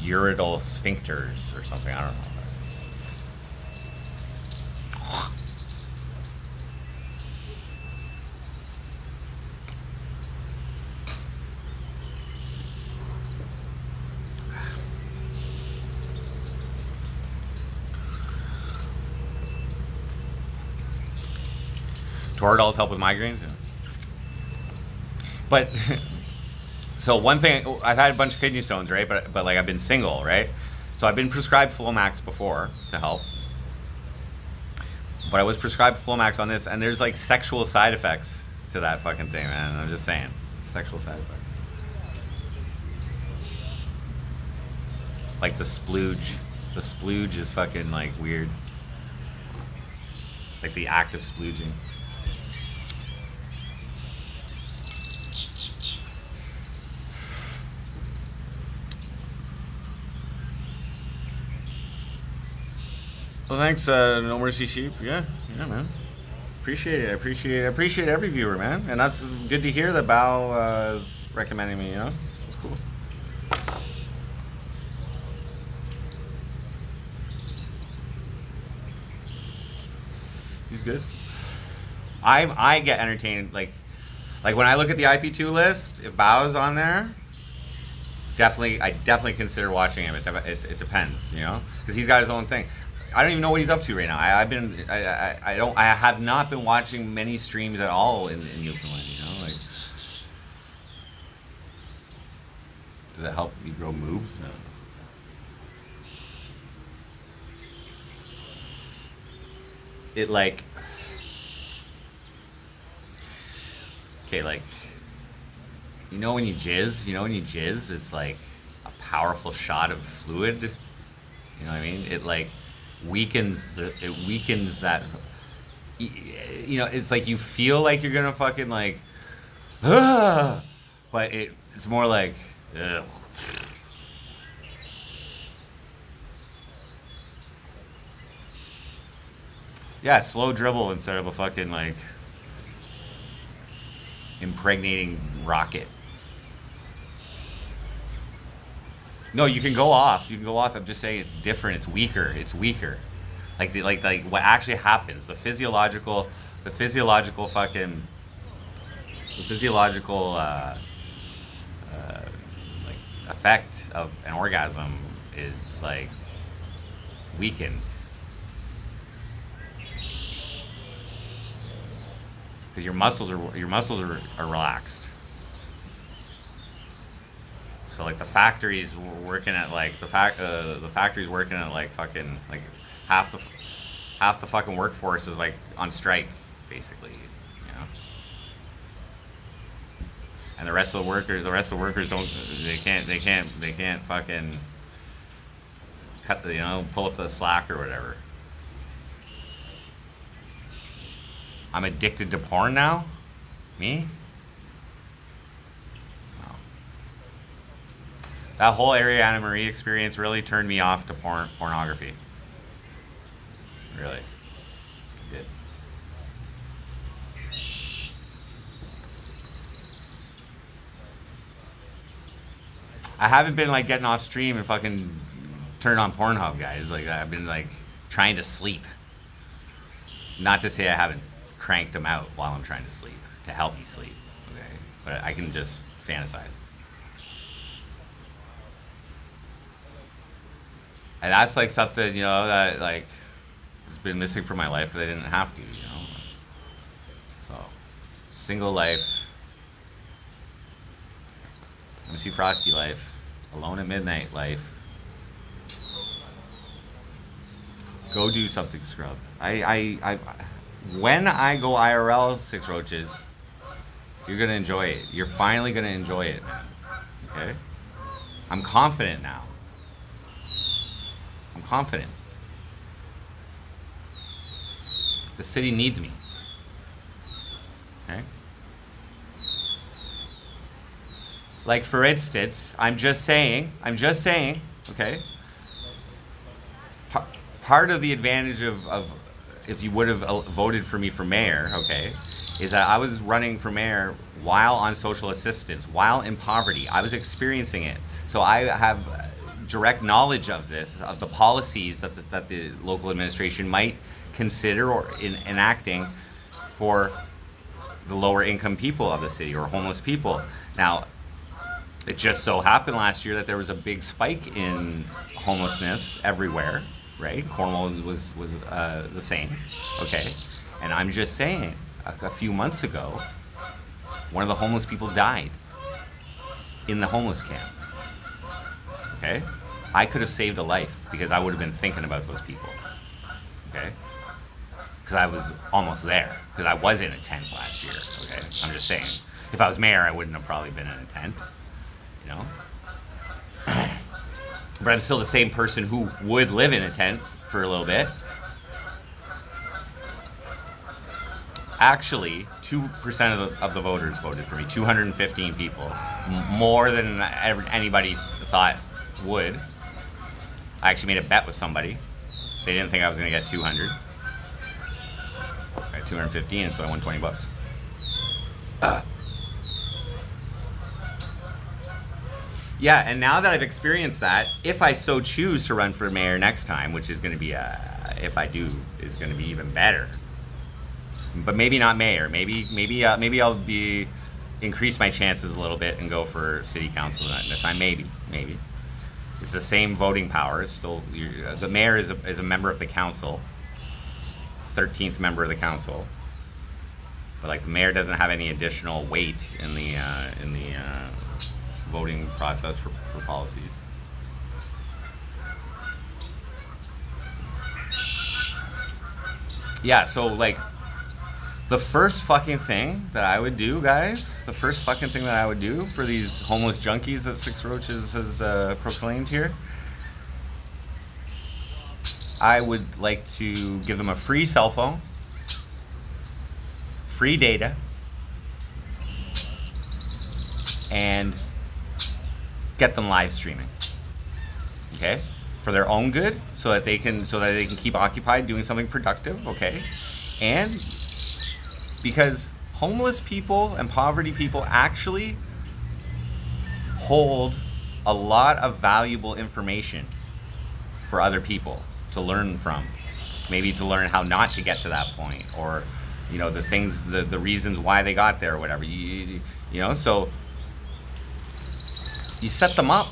ureteral sphincters or something. I don't know. Toradol's help with migraines. Yeah. But so one thing, I've had a bunch of kidney stones, right? But like I've been single, right? So I've been prescribed Flomax before to help. But I was prescribed Flomax on this, and there's like sexual side effects to that fucking thing, man. I'm just saying, sexual side effects. Like the splooge. The splooge is fucking like weird. Like the act of splooging. Well, thanks, No Mercy Sheep. Yeah, man. Appreciate it. I appreciate every viewer, man. And that's good to hear that Bao is recommending me, you know? It's cool. He's good. I get entertained, like when I look at the IP2 list, if Bao's on there, I definitely consider watching him. It depends, you know? Because he's got his own thing. I don't even know what he's up to right now. I have not been watching many streams at all in Newfoundland. You know, like, does it help you grow moves? No. It like, okay, like, you know when you jizz, it's like a powerful shot of fluid. You know what I mean? It like weakens that, you know, it's like you feel like you're gonna fucking like, but it's more like, ugh. Yeah, slow dribble instead of a fucking like impregnating rocket. No, you can go off. I'm just saying it's different. It's weaker. Like what actually happens. The physiological like effect of an orgasm is like weakened. Because your muscles are relaxed. So like the factory's working at like the factory's working at like fucking like half the fucking workforce is like on strike basically, you know. And the rest of the workers don't they can't fucking cut the, you know, pull up the slack or whatever. I'm addicted to porn now? Me? No. That whole Ariana Marie experience really turned me off to pornography. Really. It did. I haven't been like getting off stream and fucking turn on Pornhub, guys. Like I've been like trying to sleep. Not to say I haven't cranked them out while I'm trying to sleep to help me sleep, okay? But I can just fantasize. And that's like something, you know, that like has been missing from my life because I didn't have to, you know. So, single life, MC Frosty life, alone at midnight life. Go do something, scrub. When I go IRL, Six Roaches, you're gonna enjoy it. You're finally gonna enjoy it, man. Okay? I'm confident now. I'm confident. The city needs me. Okay? Like, for instance, I'm just saying, okay? Part of the advantage of if you would have voted for me for mayor, okay, is that I was running for mayor while on social assistance, while in poverty. I was experiencing it. So I have direct knowledge of this, of the policies that the local administration might consider or enacting for the lower income people of the city or homeless people. Now, it just so happened last year that there was a big spike in homelessness everywhere, right? Cornwall was the same, okay? And I'm just saying, a few months ago, one of the homeless people died in the homeless camp, okay? I could have saved a life because I would have been thinking about those people, okay? Because I was almost there, because I was in a tent last year, okay? I'm just saying, if I was mayor, I wouldn't have probably been in a tent, you know? But I'm still the same person who would live in a tent for a little bit. Actually, 2% of the voters voted for me. 215 people, more than anybody thought would. I actually made a bet with somebody. They didn't think I was going to get 200. I got 215, so I won $20. Yeah, and now that I've experienced that, if I so choose to run for mayor next time, which is going to be, if I do, is going to be even better. But maybe not mayor. Maybe I'll increase my chances a little bit and go for city council this time. Maybe. It's the same voting power. It's still the mayor is a member of the council, 13th member of the council. But like the mayor doesn't have any additional weight in the voting process for policies. Yeah, so like the first fucking thing that I would do, guys, the first fucking thing that I would do for these homeless junkies that Six Roaches has proclaimed here, I would like to give them a free cell phone, free data, and get them live streaming, okay, for their own good, so that they can keep occupied doing something productive, okay, and because homeless people and poverty people actually hold a lot of valuable information for other people to learn from, maybe to learn how not to get to that point, or you know, the things, the reasons why they got there or whatever, you know, so you set them up.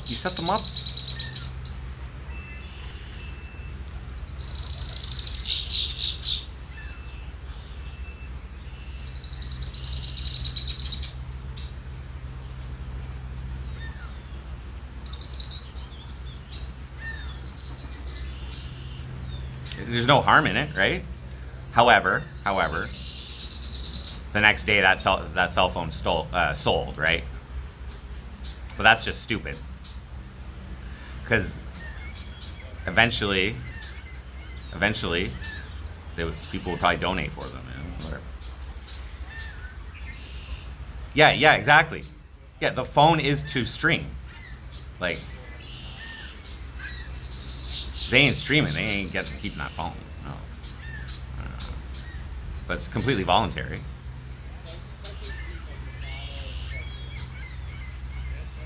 There's no harm in it, right? However, the next day that cell phone sold, right? But that's just stupid. Because eventually, people will probably donate for them, whatever. Yeah, exactly. Yeah, the phone is to stream. Like, they ain't streaming. They ain't keeping that phone. No. But it's completely voluntary.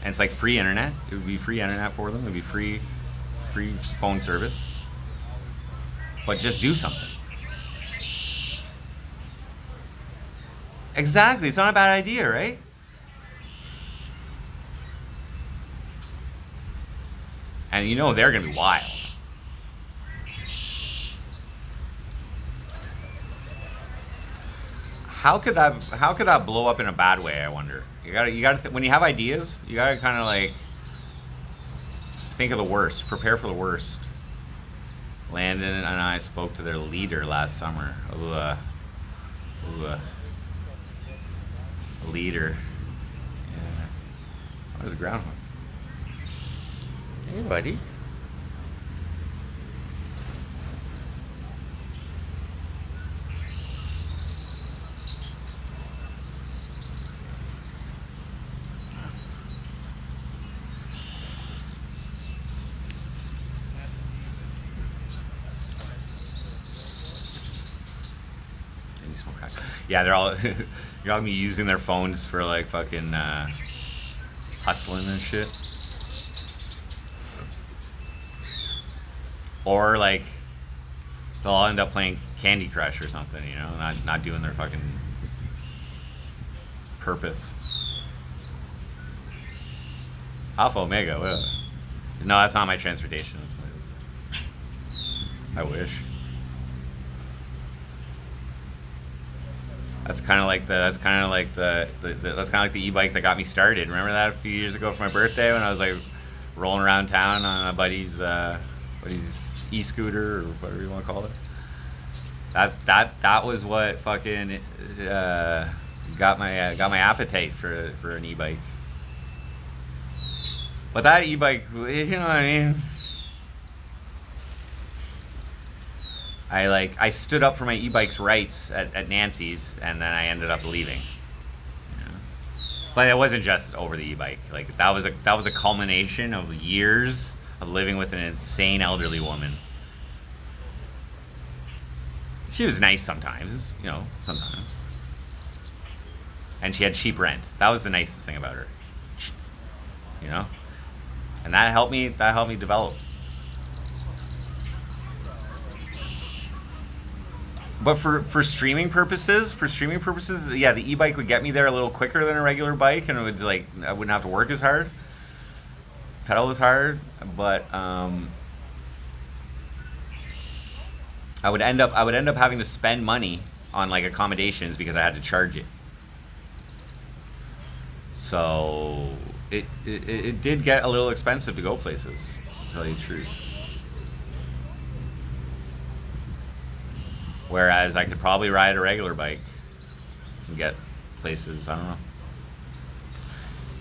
And it's like free internet. It would be free internet for them. It would be free phone service. But just do something. Exactly. It's not a bad idea, right? And you know they're going to be wild. How could that blow up in a bad way, I wonder? You gotta when you have ideas, you gotta kind of like think of the worst, prepare for the worst. Landon and I spoke to their leader last summer. A leader. Yeah. Oh, there's a groundhog. Hey, buddy. smoke crack. Yeah, they're all you're all gonna be using their phones for like fucking hustling and shit. Or like they'll all end up playing Candy Crush or something, you know, not doing their fucking purpose. Alpha Omega, whatever. No, that's not my transportation. I wish. That's kind of like the e-bike that got me started. Remember that a few years ago for my birthday when I was like rolling around town on a buddy's e-scooter or whatever you want to call it. That was what fucking got my appetite for an e-bike. But that e-bike, you know what I mean? I stood up for my e-bike's rights at Nancy's, and then I ended up leaving. You know? But it wasn't just over the e-bike. Like that was a culmination of years of living with an insane elderly woman. She was nice sometimes, you know, sometimes. And she had cheap rent. That was the nicest thing about her. You know? And that helped me develop. But for streaming purposes, yeah, the e-bike would get me there a little quicker than a regular bike, and it would like I wouldn't have to work as hard, pedal as hard, but I would end up having to spend money on like accommodations because I had to charge it. So it did get a little expensive to go places, to tell you the truth. Whereas I could probably ride a regular bike and get places, I don't know.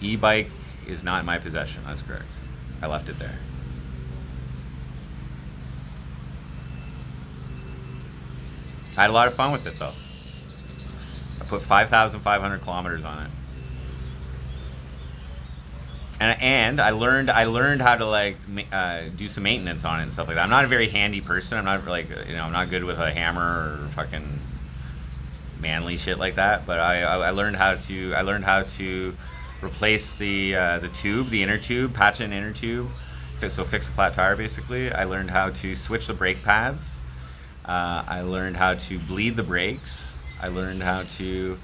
E-bike is not in my possession, that's correct. I left it there. I had a lot of fun with it though. I put 5,500 kilometers on it. And I learned how to like do some maintenance on it and stuff like that. I'm not a very handy person. I'm not like, you know, I'm not good with a hammer or fucking manly shit like that. But I learned how to replace the tube, the inner tube, patch an inner tube, fix a flat tire basically. I learned how to switch the brake pads. I learned how to bleed the brakes. I learned how to.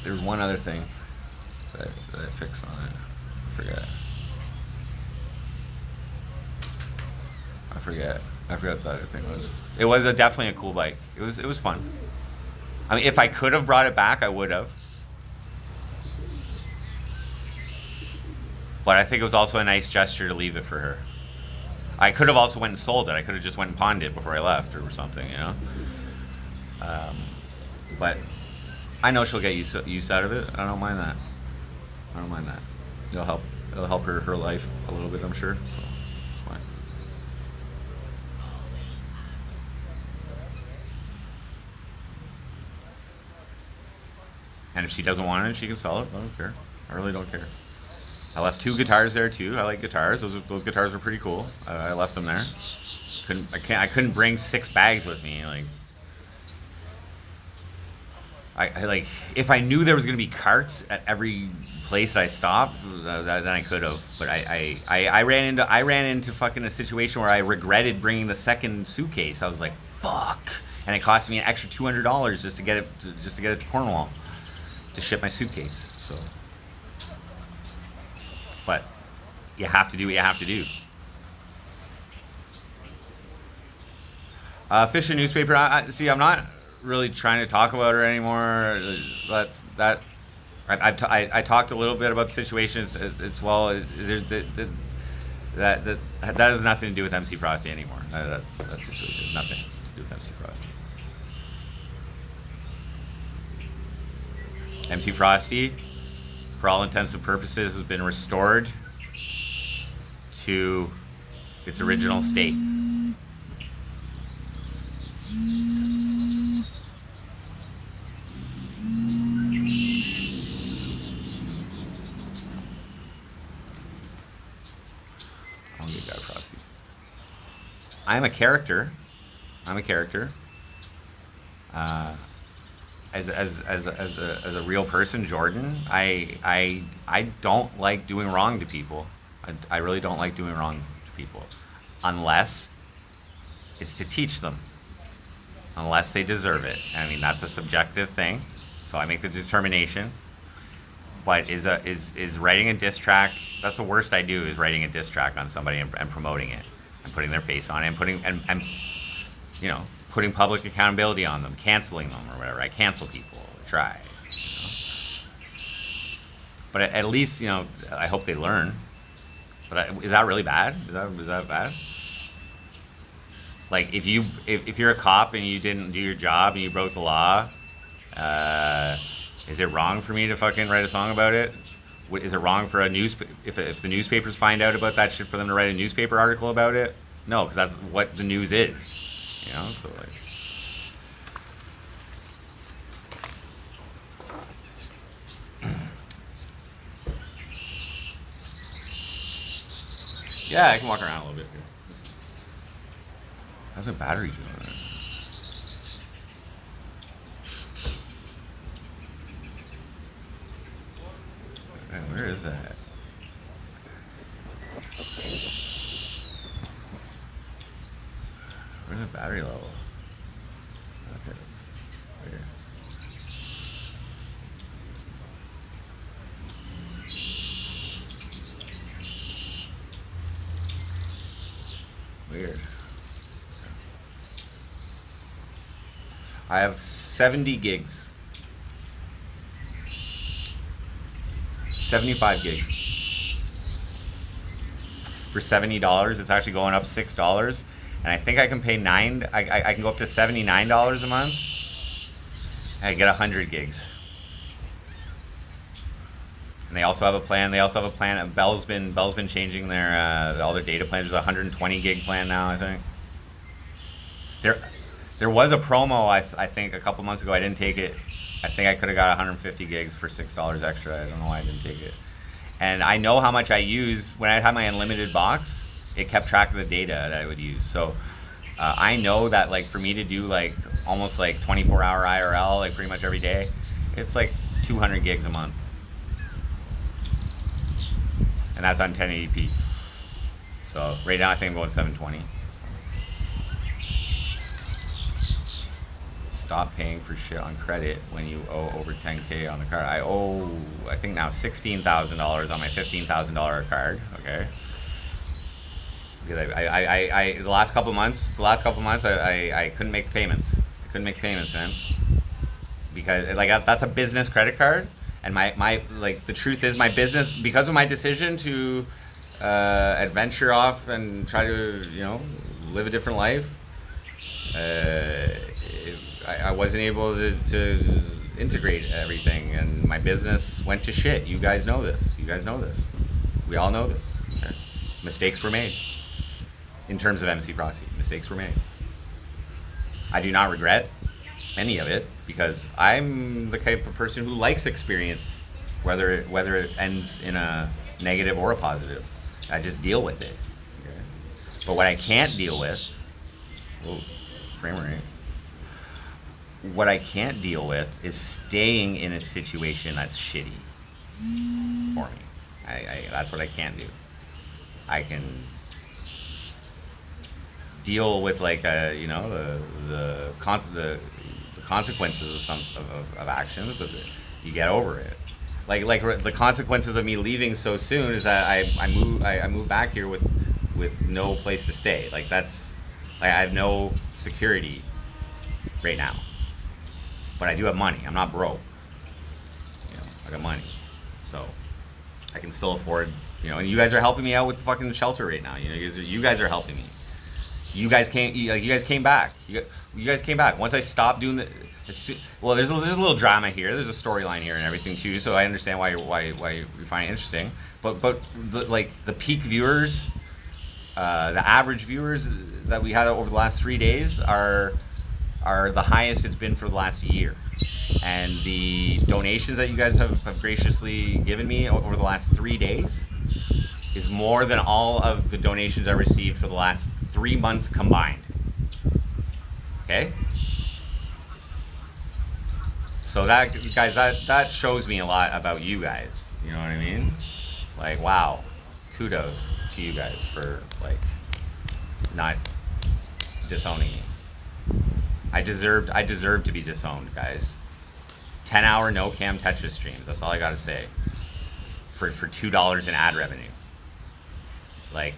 There's one other thing that I fixed on it. I forget what the other thing was. It was definitely a cool bike. It was fun. I mean, if I could have brought it back, I would have. But I think it was also a nice gesture to leave it for her. I could have also went and sold it. I could have just went and pawned it before I left or something, you know. But I know she'll get use out of it. I don't mind that. It'll help her life a little bit, I'm sure. So it's fine. And if she doesn't want it, she can sell it. I don't care. I really don't care. I left 2 guitars there too. I like guitars. Those guitars are pretty cool. I left them there. I couldn't bring 6 bags with me. Like I like if I knew there was gonna be carts at every place I stopped, then I could have. But I ran into fucking a situation where I regretted bringing the second suitcase. I was like, fuck, and it cost me an extra $200 just to get it to Cornwall to ship my suitcase. So, but you have to do what you have to do. Fish and newspaper. See, I'm not really trying to talk about her anymore. I talked a little bit about the situation. It's well, that has nothing to do with MC Frosty anymore. That situation has nothing to do with MC Frosty. MC Frosty, for all intents and purposes, has been restored to its original state. I'm a character. As a real person, Jordan, I don't like doing wrong to people. I really don't like doing wrong to people, unless it's to teach them, unless they deserve it. I mean, that's a subjective thing, so I make the determination. But is writing a diss track? That's the worst I do, is writing a diss track on somebody and promoting it and putting their face on it and putting you know, putting public accountability on them, canceling them or whatever. I cancel people, try. You know? But at least, you know, I hope they learn. But is that really bad? Is that bad? Like, if you're a cop and you didn't do your job and you broke the law, is it wrong for me to fucking write a song about it? Is it wrong for if the newspapers find out about that shit, for them to write a newspaper article about it? No, because that's what the news is. You know, so like, yeah, I can walk around a little bit here. How's my battery doing? Man, where is that? Where's the battery level? Okay, it's here. Weird. I have 70 gigs. 75 gigs. For $70, it's actually going up $6. And I think I can pay I can go up to $79 a month. And I get 100 gigs. And they also have a plan. Bell's been changing their all their data plans. There's a 120 gig plan now, I think. There was a promo, I think, a couple months ago. I didn't take it. I think I could have got 150 gigs for $6 extra. I don't know why I didn't take it. And I know how much I use. When I had my unlimited box, it kept track of the data that I would use. So I know that, like, for me to do like almost like 24-hour IRL, like pretty much every day, it's like 200 gigs a month. And that's on 1080p. So right now I think I'm going 720. Stop paying for shit on credit when you owe over 10K on the card. I owe, I think now, $16,000 on my $15,000 card. Okay. Because the last couple months, I couldn't make the payments. I couldn't make the payments, man. Because like that's a business credit card, and my like the truth is, my business, because of my decision to adventure off and try to, you know, live a different life. I wasn't able to integrate everything, and my business went to shit. You guys know this. We all know this. Okay? Mistakes were made. In terms of MC Proxy, mistakes were made. I do not regret any of it, because I'm the type of person who likes experience, whether it ends in a negative or a positive. I just deal with it. Okay? But what I can't deal with, frame rate. What I can't deal with is staying in a situation that's shitty for me. That's what I can't do. I can deal with, like, you know, the consequences of actions, but you get over it. Like the consequences of me leaving so soon is that I move back here with no place to stay. Like, that's, like, I have no security right now. But I do have money. I'm not broke. You know, I got money. So I can still afford, you know, and you guys are helping me out with the fucking shelter right now. You know, you guys are helping me. You guys came back. You guys came back. Once I stopped doing well, there's a little drama here. There's a storyline here and everything too. So I understand why you find it interesting. But the peak viewers, the average viewers that we had over the last 3 days are the highest it's been for the last year. And the donations that you guys have graciously given me over the last 3 days is more than all of the donations I received for the last 3 months combined. Okay? So that, guys, that shows me a lot about you guys. You know what I mean? Like, wow, kudos to you guys for like not disowning me. I deserved to be disowned, guys. 10-hour no cam Tetris streams. That's all I gotta say. For $2 in ad revenue. Like,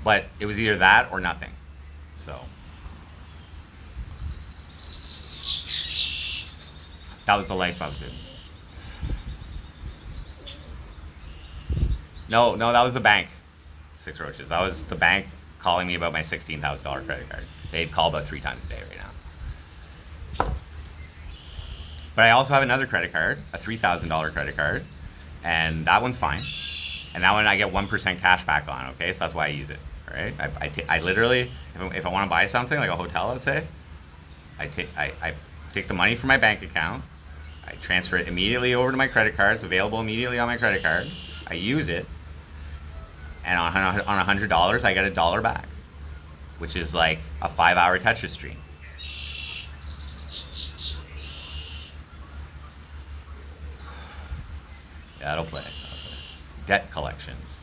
but it was either that or nothing. So that was the life I was in. No, that was the bank. 6 roaches. That was the bank calling me about my $16,000 credit card. They'd call about 3 times a day right now. But I also have another credit card, a $3,000 credit card, and that one's fine. And that one I get 1% cash back on, okay? So that's why I use it, all right? I literally, if I want to buy something, like a hotel, let's say, I take the money from my bank account, I transfer it immediately over to my credit card. It's available immediately on my credit card. I use it, and on $100, I get $1 back, which is like a 5-hour Tetris stream. Yeah, I'll play. Debt collections.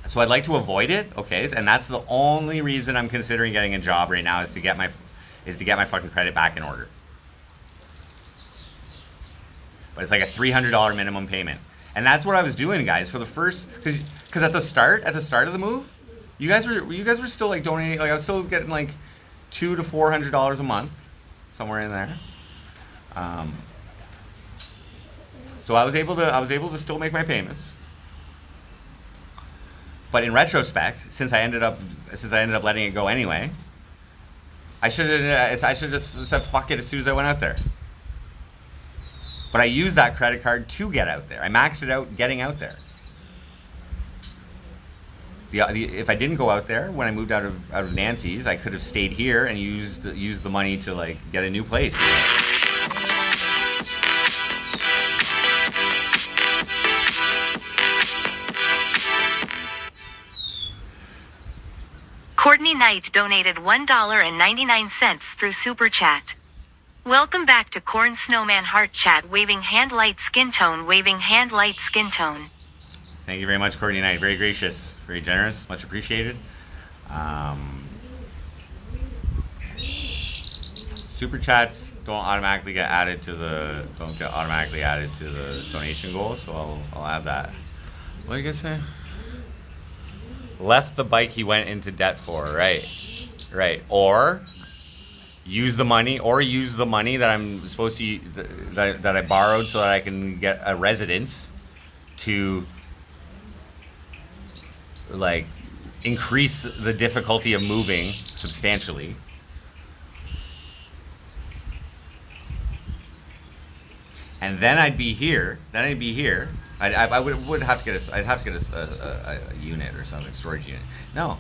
So I'd like to avoid it, okay? And that's the only reason I'm considering getting a job right now is to get my fucking credit back in order. But it's like a $300 minimum payment. And that's what I was doing, guys, for the first, because at the start of the move, you guys were still like donating, like I was still getting like $200 to $400 a month, somewhere in there. So I was able to still make my payments. But in retrospect, since I ended up letting it go anyway, I should have just said fuck it as soon as I went out there. But I used that credit card to get out there. I maxed it out getting out there. If I didn't go out there when I moved out of Nancy's, I could have stayed here and used the money to like get a new place. Courtney Knight donated $1.99 through Super Chat. Welcome back to Corn Snowman Heart Chat, waving hand light skin tone, waving hand light skin tone. Thank you very much, Courtney Knight. Very gracious, very generous, much appreciated. Super chats don't get automatically added to the donation goal, so I'll add that. What did you guys say? Left the bike he went into debt for, right? Or use the money that I'm supposed to that I borrowed so that I can get a residence to like increase the difficulty of moving substantially. And then I'd be here. I would have to get a unit or something, storage unit. No.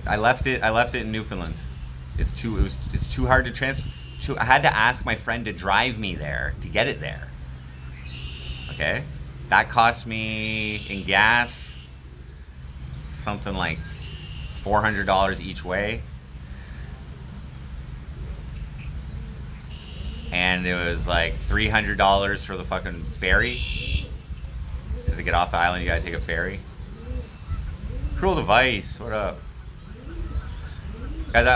I left it in Newfoundland. It's too hard to I had to ask my friend to drive me there to get it there. Okay? That cost me in gas something like $400 each way. And it was like $300 for the fucking ferry. Because to get off the island, you gotta take a ferry. Cruel Device, what up? Guys,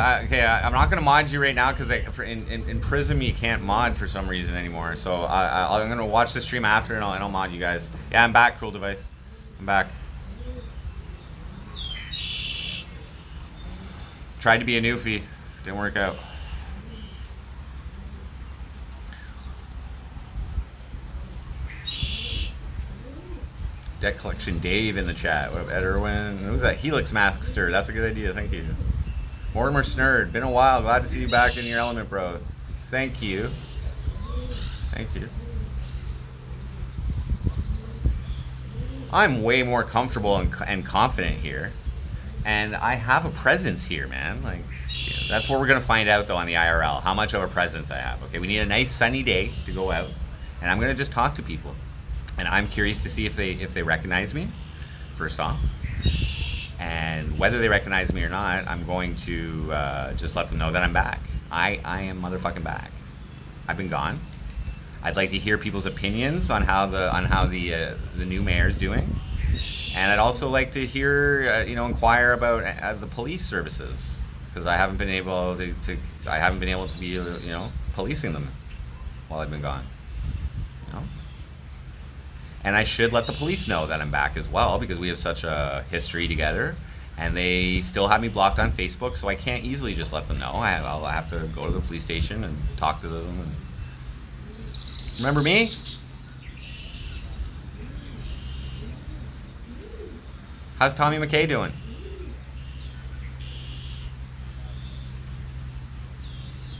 I'm not gonna mod you right now because in Prism you can't mod for some reason anymore. So I'm gonna watch the stream after and I'll mod you guys. Yeah, I'm back, Cruel Device. I'm back. Tried to be a newfie, didn't work out. Debt collection Dave in the chat. What up, Ed Irwin? Who's that? Helix Master. That's a good idea. Thank you. Mortimer Snurd. Been a while. Glad to see you back in your element, bro. Thank you. Thank you. I'm way more comfortable and confident here. And I have a presence here, man. Like, you know, that's what we're going to find out, though, on the IRL. How much of a presence I have. Okay, we need a nice sunny day to go out. And I'm going to just talk to people. And I'm curious to see if they recognize me, first off. And whether they recognize me or not, I'm going to just let them know that I'm back. I am motherfucking back. I've been gone. I'd like to hear people's opinions on how the new mayor's doing, and I'd also like to hear inquire about the police services, because I haven't been able to be policing them while I've been gone. And I should let the police know that I'm back as well, because we have such a history together, and they still have me blocked on Facebook, so I can't easily just let them know. I'll have to go to the police station and talk to them. And remember me? How's Tommy McKay doing?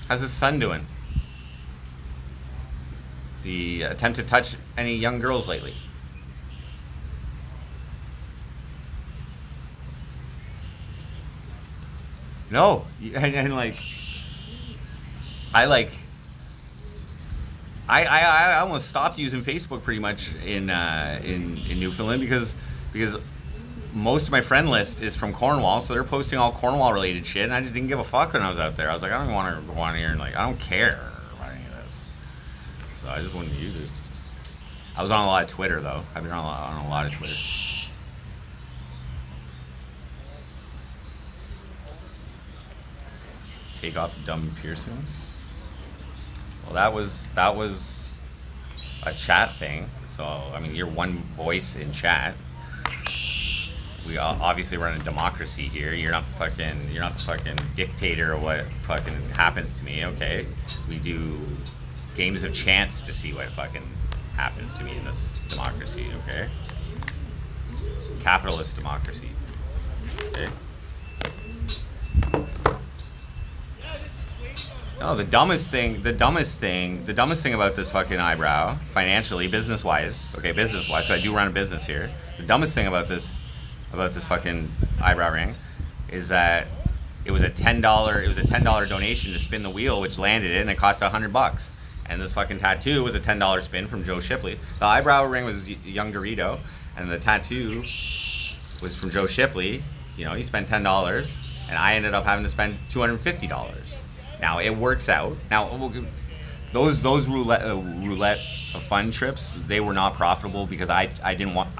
How's his son doing? The attempt to touch any young girls lately? No, and I almost stopped using Facebook pretty much in Newfoundland because most of my friend list is from Cornwall, so they're posting all Cornwall related shit, and I just didn't give a fuck when I was out there. I was like, I don't want to go on here and I don't care about any of this, so I just wouldn't use it. I was on a lot of Twitter though. I've been on a lot of Twitter. Take off the dumb piercings. Well, that was a chat thing. So I mean, you're one voice in chat. We obviously run a democracy here. You're not the fucking dictator of what fucking happens to me. Okay, we do games of chance to see what fucking happens to me in this democracy. Okay, capitalist democracy. Okay. No, the dumbest thing about this fucking eyebrow, financially, business-wise, so I do run a business here. The dumbest thing about this fucking eyebrow ring is that it was a $10 donation to spin the wheel, which landed it, and it cost $100. And this fucking tattoo was a $10 spin from Joe Shipley. The eyebrow ring was Young Dorito, and the tattoo was from Joe Shipley. He spent $10, and I ended up having to spend $250. Now it works out. Now those roulette fun trips, they were not profitable because I didn't want.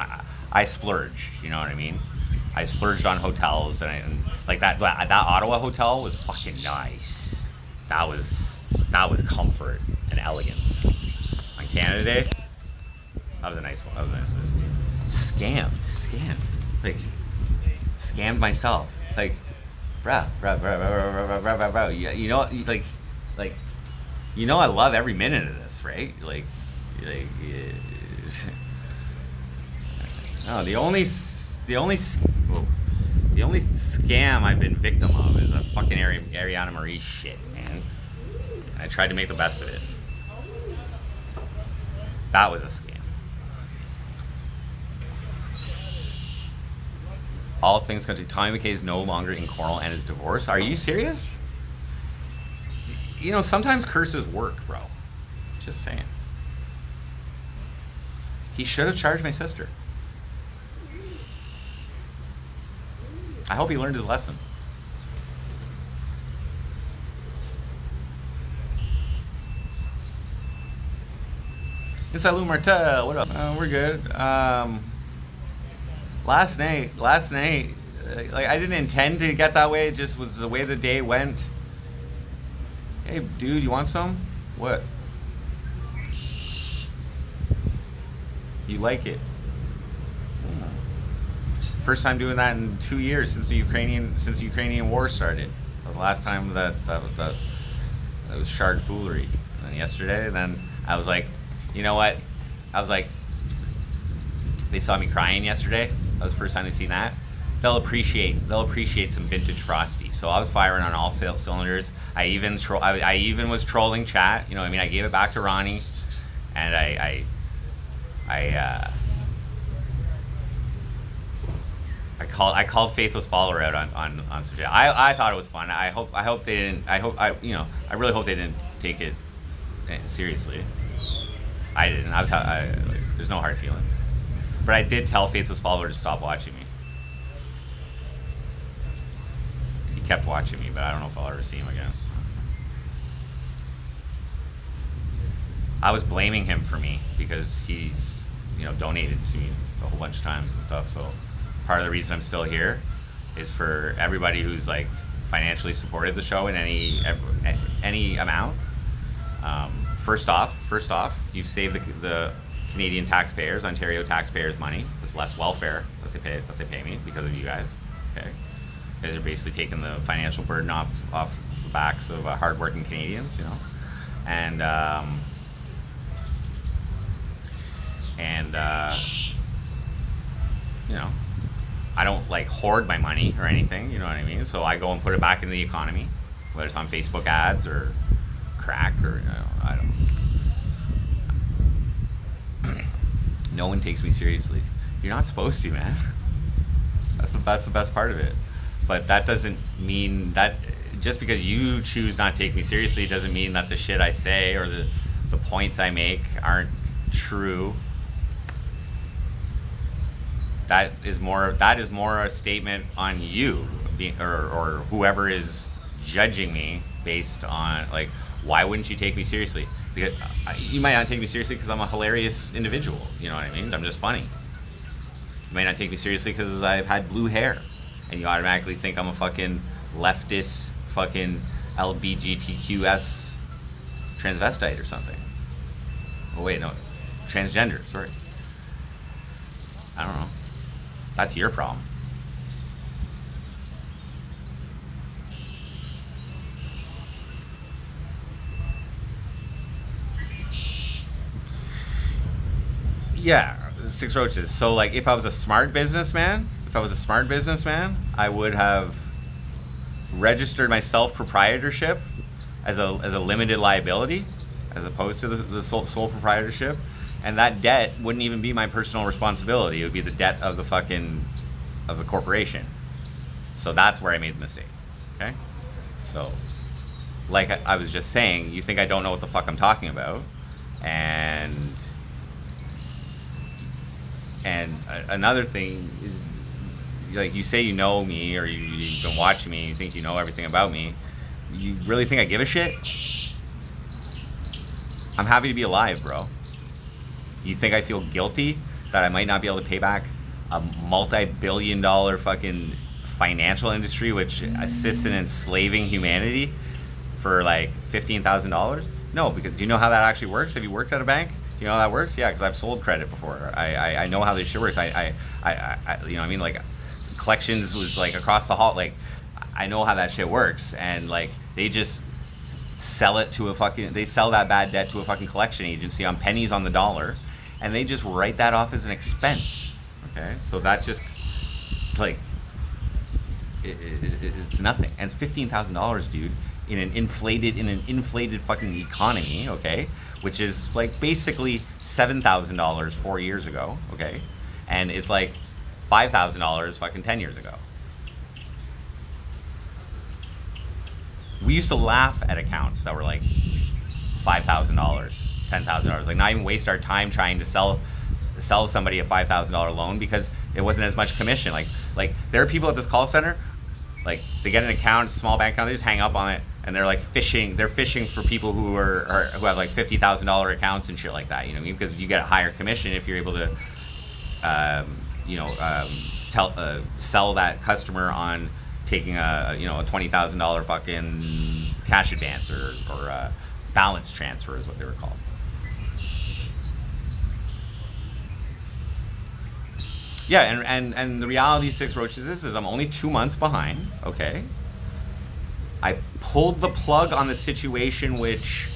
I splurged. You know what I mean? I splurged on hotels, and like that Ottawa hotel was fucking nice. That was comfort and elegance. On Canada Day, that was a nice one. Scammed. Like scammed myself. Like. Bro. I love every minute of this, right? No, the only scam I've been victim of is a fucking Ariana Marie shit, man. I tried to make the best of it. That was a scam. All things considered, Tommy McKay is no longer in Cornwall and is divorced. Are you serious? Sometimes curses work, bro. Just saying. He should have charged my sister. I hope he learned his lesson. It's Lou Martel. What up? We're good. Last night, I didn't intend to get that way. It just was the way the day went. Hey, dude, you want some? What? You like it? First time doing that in 2 years since the Ukrainian war started. That was the last time that was shard foolery. And then yesterday, I was like, you know what? I was like, they saw me crying yesterday. That was the first time they've seen that. They'll appreciate some vintage Frosty. So I was firing on all cylinders. I even was trolling chat. You know what I mean? I gave it back to Ronnie, and I called Faithless Follower out on some shit. I thought it was fun. I really hope they didn't take it seriously. I didn't. There's no hard feelings. But I did tell Faithless Follower to stop watching me. He kept watching me, but I don't know if I'll ever see him again. I was blaming him for me because he's, donated to me a whole bunch of times and stuff. So part of the reason I'm still here is for everybody who's like financially supported the show in any amount. First off, you've saved the Canadian taxpayers, Ontario taxpayers money. There's less welfare that they pay me because of you guys. Okay, you guys are basically taking the financial burden off the backs of hardworking Canadians, and I don't like hoard my money or anything, you know what I mean? So I go and put it back into the economy, whether it's on Facebook ads or crack or I don't. No one takes me seriously. You're not supposed to, man. That's the best part of it. But that doesn't mean that just because you choose not to take me seriously doesn't mean that the shit I say or the points I make aren't true. That is more a statement on you, or whoever is judging me based on like, why wouldn't you take me seriously? Because you might not take me seriously because I'm a hilarious individual. You know what I mean? I'm just funny. You might not take me seriously because I've had blue hair, and you automatically think I'm a fucking leftist, fucking LBGTQS transvestite or something. Oh wait, no, transgender. Sorry. I don't know. That's your problem. Yeah, 6 roaches. So like if I was a smart businessman, I would have registered my self-proprietorship as a limited liability as opposed to the sole proprietorship. And that debt wouldn't even be my personal responsibility. It would be the debt of the corporation. So that's where I made the mistake. Okay? So, like I was just saying, you think I don't know what the fuck I'm talking about. And another thing is, like, you say you know me, or you've been watching me, you think you know everything about me. You really think I give a shit? I'm happy to be alive, bro. You think I feel guilty that I might not be able to pay back a multi-billion-dollar fucking financial industry which assists in enslaving humanity for like $15,000? No, because do you know how that actually works? Have you worked at a bank? Do you know how that works? Yeah, because I've sold credit before. I know how this shit works. I you know what I mean? Like, collections was like across the hall. Like, I know how that shit works. And like, they just sell it to they sell that bad debt to a fucking collection agency on pennies on the dollar. And they just write that off as an expense, okay? So that just, like, it's nothing. And it's $15,000, dude, in an inflated fucking economy, okay? Which is, like, basically $7,000 4 years ago, okay? And it's like $5,000 fucking 10 years ago. We used to laugh at accounts that were like $5,000, $10,000. Like, not even waste our time trying to sell somebody a $5,000 loan because it wasn't as much commission. Like there are people at this call center, like, they get an account, small bank account, they just hang up on it, and they're like fishing. They're fishing for people who who have like $50,000 accounts and shit like that. You know what I mean? Because you get a higher commission if you're able to, sell that customer on taking a $20,000 fucking cash advance or a balance transfer is what they were called. Yeah, and the reality, 6 roaches, is I'm only 2 months behind, okay? I pulled the plug on the situation which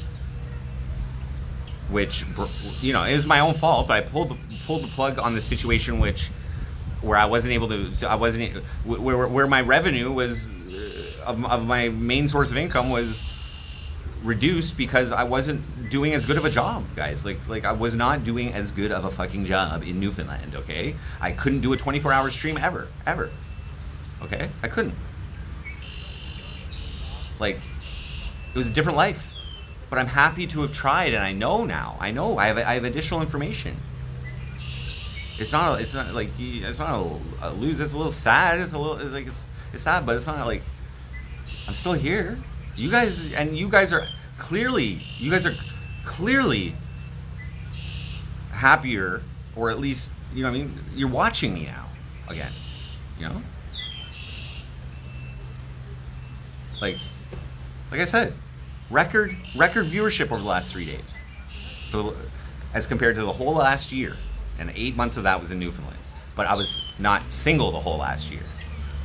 it was my own fault, but I pulled the plug on the situation where I wasn't able to, where my revenue was, of my main source of income was reduced because I wasn't doing as good of a job, guys. Like I was not doing as good of a fucking job in Newfoundland, okay? I couldn't do a 24-hour stream ever. Okay? I couldn't. Like, it was a different life. But I'm happy to have tried, and I know now. I have additional information. It's not a lose. It's a little sad. It's sad, but it's not like I'm still here. You guys are clearly happier, or at least, you know what I mean? You're watching me now again, you know? Like I said, record viewership over the last 3 days, as compared to the whole last year, and 8 months of that was in Newfoundland. But I was not single the whole last year.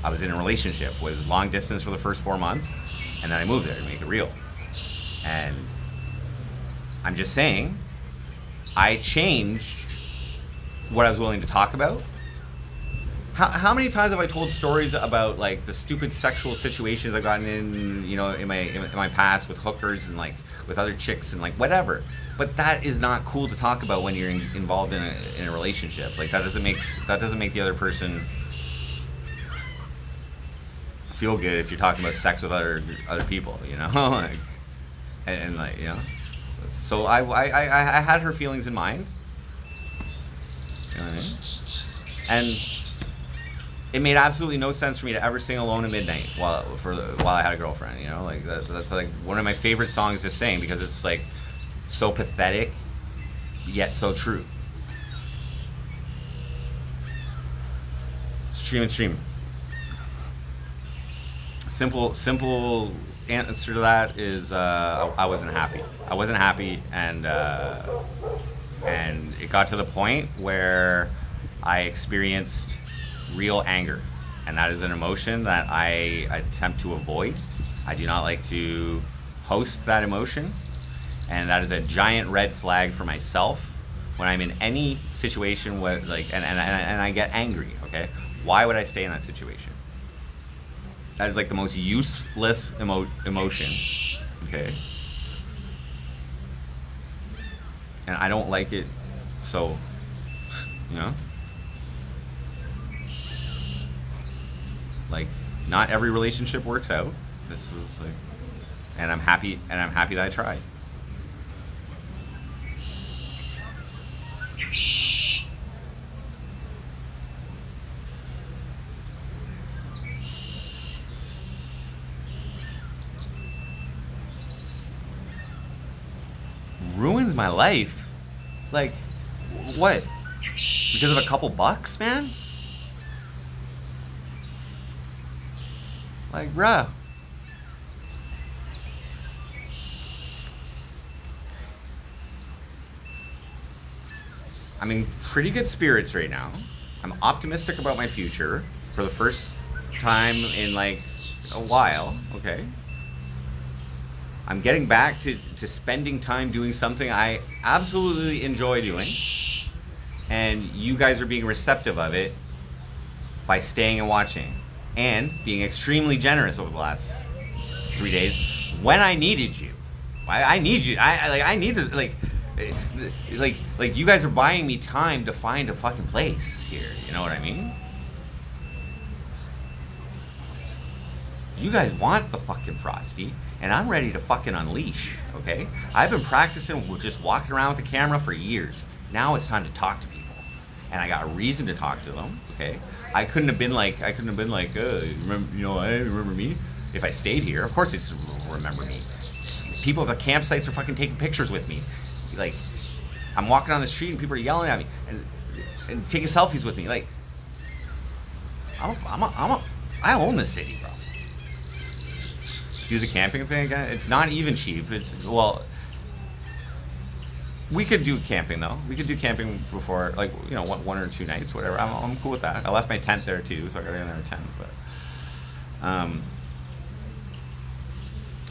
I was in a relationship, was long distance for the first 4 months, and then I moved there to make it real. And I'm just saying, I changed what I was willing to talk about. How many times have I told stories about like the stupid sexual situations I've gotten in, you know, in my past with hookers and like with other chicks and like whatever. But that is not cool to talk about when you're involved in a relationship. Like that doesn't make the other person feel good if you're talking about sex with other people, you know, like, and like, you know. So I had her feelings in mind, you know what I mean? And it made absolutely no sense for me to ever sing Alone at Midnight while I had a girlfriend, you know, like that's like one of my favorite songs to sing because it's like so pathetic yet so true. Stream. Simple answer to that is I wasn't happy. I wasn't happy, and it got to the point where I experienced real anger, and that is an emotion that I attempt to avoid. I do not like to host that emotion, and that is a giant red flag for myself when I'm in any situation where like and I get angry. Okay, why would I stay in that situation? That is like the most useless emotion. Okay, and I don't like it, so you know. Like, not every relationship works out. This is like, and I'm happy that I tried. Ruins my life? Like, what? Because of a couple bucks, man? Like, bruh. I'm in pretty good spirits right now. I'm optimistic about my future for the first time in like a while, okay? I'm getting back to spending time doing something I absolutely enjoy doing. And you guys are being receptive of it by staying and watching. And being extremely generous over the last 3 days when I needed you. I need you. I need this. Like you guys are buying me time to find a fucking place here. You know what I mean? You guys want the fucking Frosty, and I'm ready to fucking unleash. Okay? I've been practicing just walking around with the camera for years. Now it's time to talk to people. And I got a reason to talk to them, okay? I couldn't have been like, remember me? If I stayed here, of course it's remember me. People at the campsites are fucking taking pictures with me. Like, I'm walking on the street and people are yelling at me and taking selfies with me. Like, I own this city, bro. Do the camping thing again? It's not even cheap. We could do camping though. We could do camping before, like, you know, 1 or 2 nights, whatever. I'm cool with that. I left my tent there too, so I gotta get another tent. But,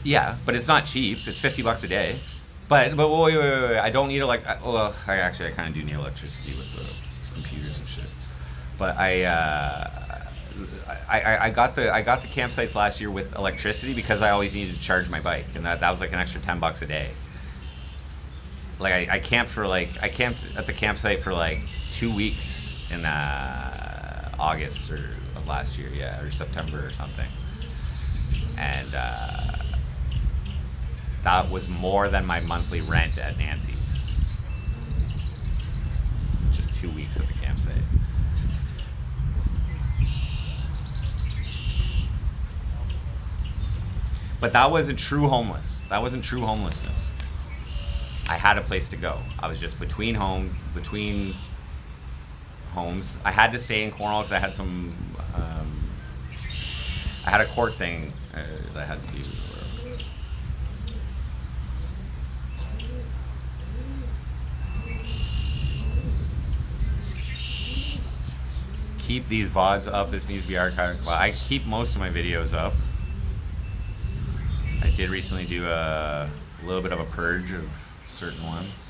yeah, but it's not cheap. It's $50 a day. But wait. I don't need I kind of do need electricity with the computers and shit. But I got the campsites last year with electricity because I always needed to charge my bike, and that was like an extra $10 a day. Like I camped at the campsite for like 2 weeks in August of last year, yeah, or September or something, and that was more than my monthly rent at Nancy's. Just 2 weeks at the campsite. But that wasn't true homeless. That wasn't true homelessness. I had a place to go. I was just between homes. I had to stay in Cornwall because I had some. I had a court thing that I had to do. Keep these VODs up. This needs to be archived. Well, I keep most of my videos up. I did recently do a little bit of a purge of certain ones.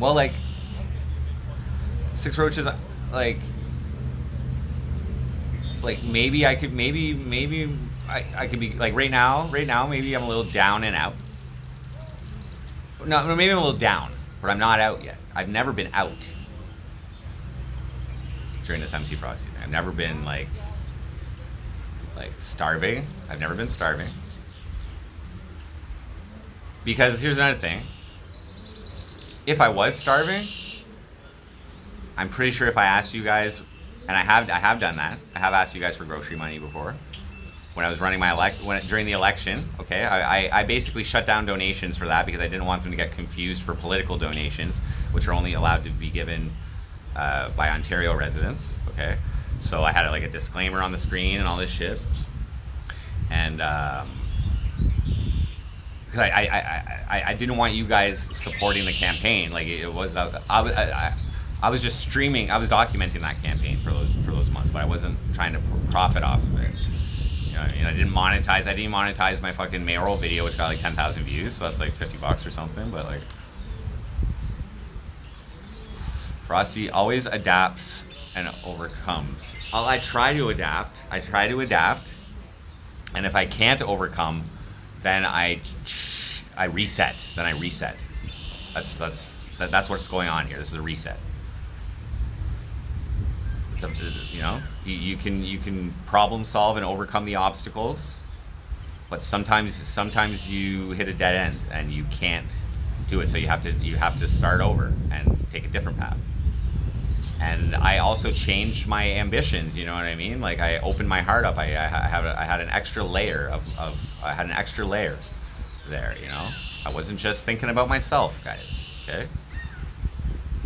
Well, like, Six Roaches, like maybe I could, maybe I could be, like, right now, maybe I'm a little down and out. No, maybe I'm a little down, but I'm not out yet. I've never been out during this MC Pro season. I've never been, like starving. I've never been starving. Because here's another thing. If I was starving, I'm pretty sure if I asked you guys, and I have done that. I have asked you guys for grocery money before. When I was running my during the election, okay, I basically shut down donations for that because I didn't want them to get confused for political donations, which are only allowed to be given by Ontario residents. Okay, so I had like a disclaimer on the screen and all this shit, and. Because I didn't want you guys supporting the campaign. Like it was, I was just streaming. I was documenting that campaign for those months, but I wasn't trying to profit off of it. You know, I didn't monetize. I didn't monetize my fucking mayoral video, which got like 10,000 views. So that's like $50 or something. But like, Frosty always adapts and overcomes. I try to adapt. And if I can't overcome, then I reset. That's what's going on here. This is a reset. It's you can problem solve and overcome the obstacles, but sometimes you hit a dead end and you can't do it. So you have to start over and take a different path. And I also changed my ambitions. You know what I mean? Like I opened my heart up. I had an extra layer there. You know, I wasn't just thinking about myself, guys. Okay,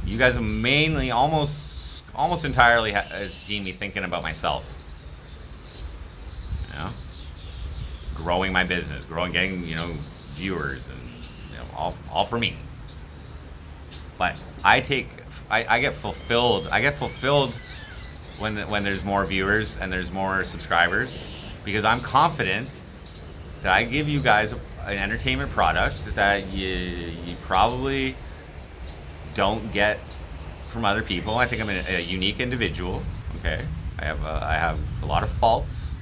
you guys have mainly almost entirely seen me thinking about myself. You know, growing my business, getting viewers, and all for me. But I get fulfilled. I get fulfilled when there's more viewers and there's more subscribers, because I'm confident that I give you guys an entertainment product that you probably don't get from other people. I think I'm a unique individual. Okay, I have a lot of faults,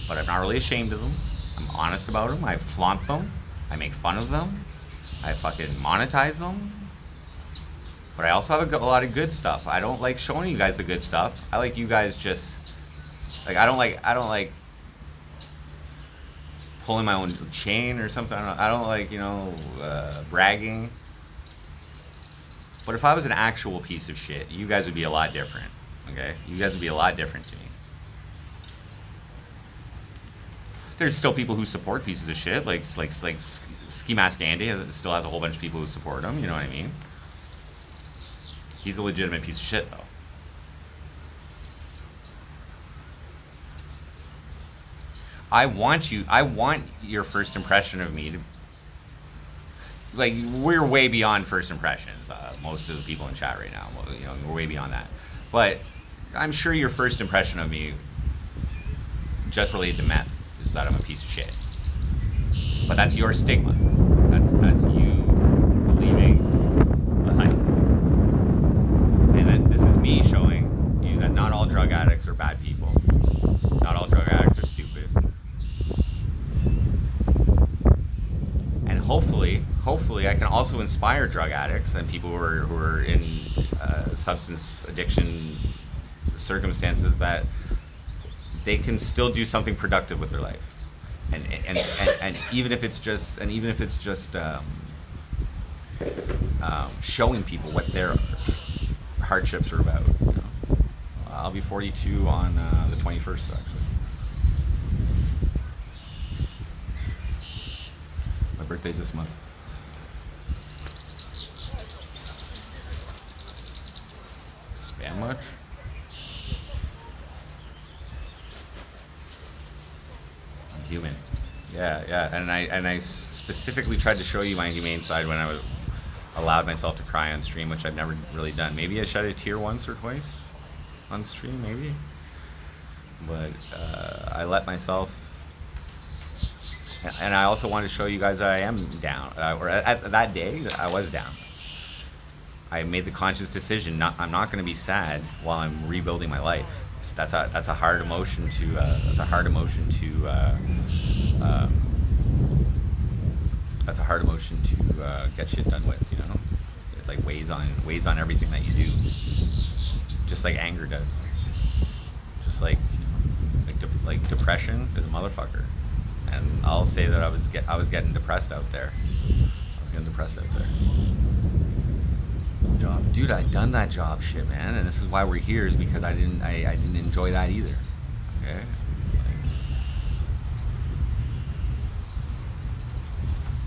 but I'm not really ashamed of them. I'm honest about them. I flaunt them. I make fun of them. I fucking monetize them. But I also have a lot of good stuff. I don't like showing you guys the good stuff. I like you guys just like I don't like pulling my own chain or something. I don't like bragging. But if I was an actual piece of shit, you guys would be a lot different. Okay, you guys would be a lot different to me. There's still people who support pieces of shit, like Ski Mask Andy still has a whole bunch of people who support him. You know what I mean? He's a legitimate piece of shit, though. I want your first impression of me to, like, we're way beyond first impressions. Most of the people in chat right now, we're way beyond that. But I'm sure your first impression of me, just related to meth, is that I'm a piece of shit. But that's your stigma. That's you believing the hype. And this is me showing you that not hopefully, I can also inspire drug addicts and people who are in substance addiction circumstances that they can still do something productive with their life, and even if it's just showing people what their hardships are about. You know? I'll be 42 on the 21st, actually. My birthday's this month. Spam much? I'm human. Yeah, and I specifically tried to show you my humane side when I allowed myself to cry on stream, which I've never really done. Maybe I shed a tear once or twice on stream, maybe. But I let myself. And I also wanted to show you guys that I am down. Or at that day, I was down. I made the conscious decision. I'm not going to be sad while I'm rebuilding my life. So that's a hard emotion to. That's a hard emotion to get shit done with. You know, it like weighs on everything that you do. Just like anger does. Just like depression is a motherfucker. And I'll say that I was getting depressed out there. Job, dude. I'd done that job shit, man, and this is why we're here. Is because I didn't enjoy that either. Okay.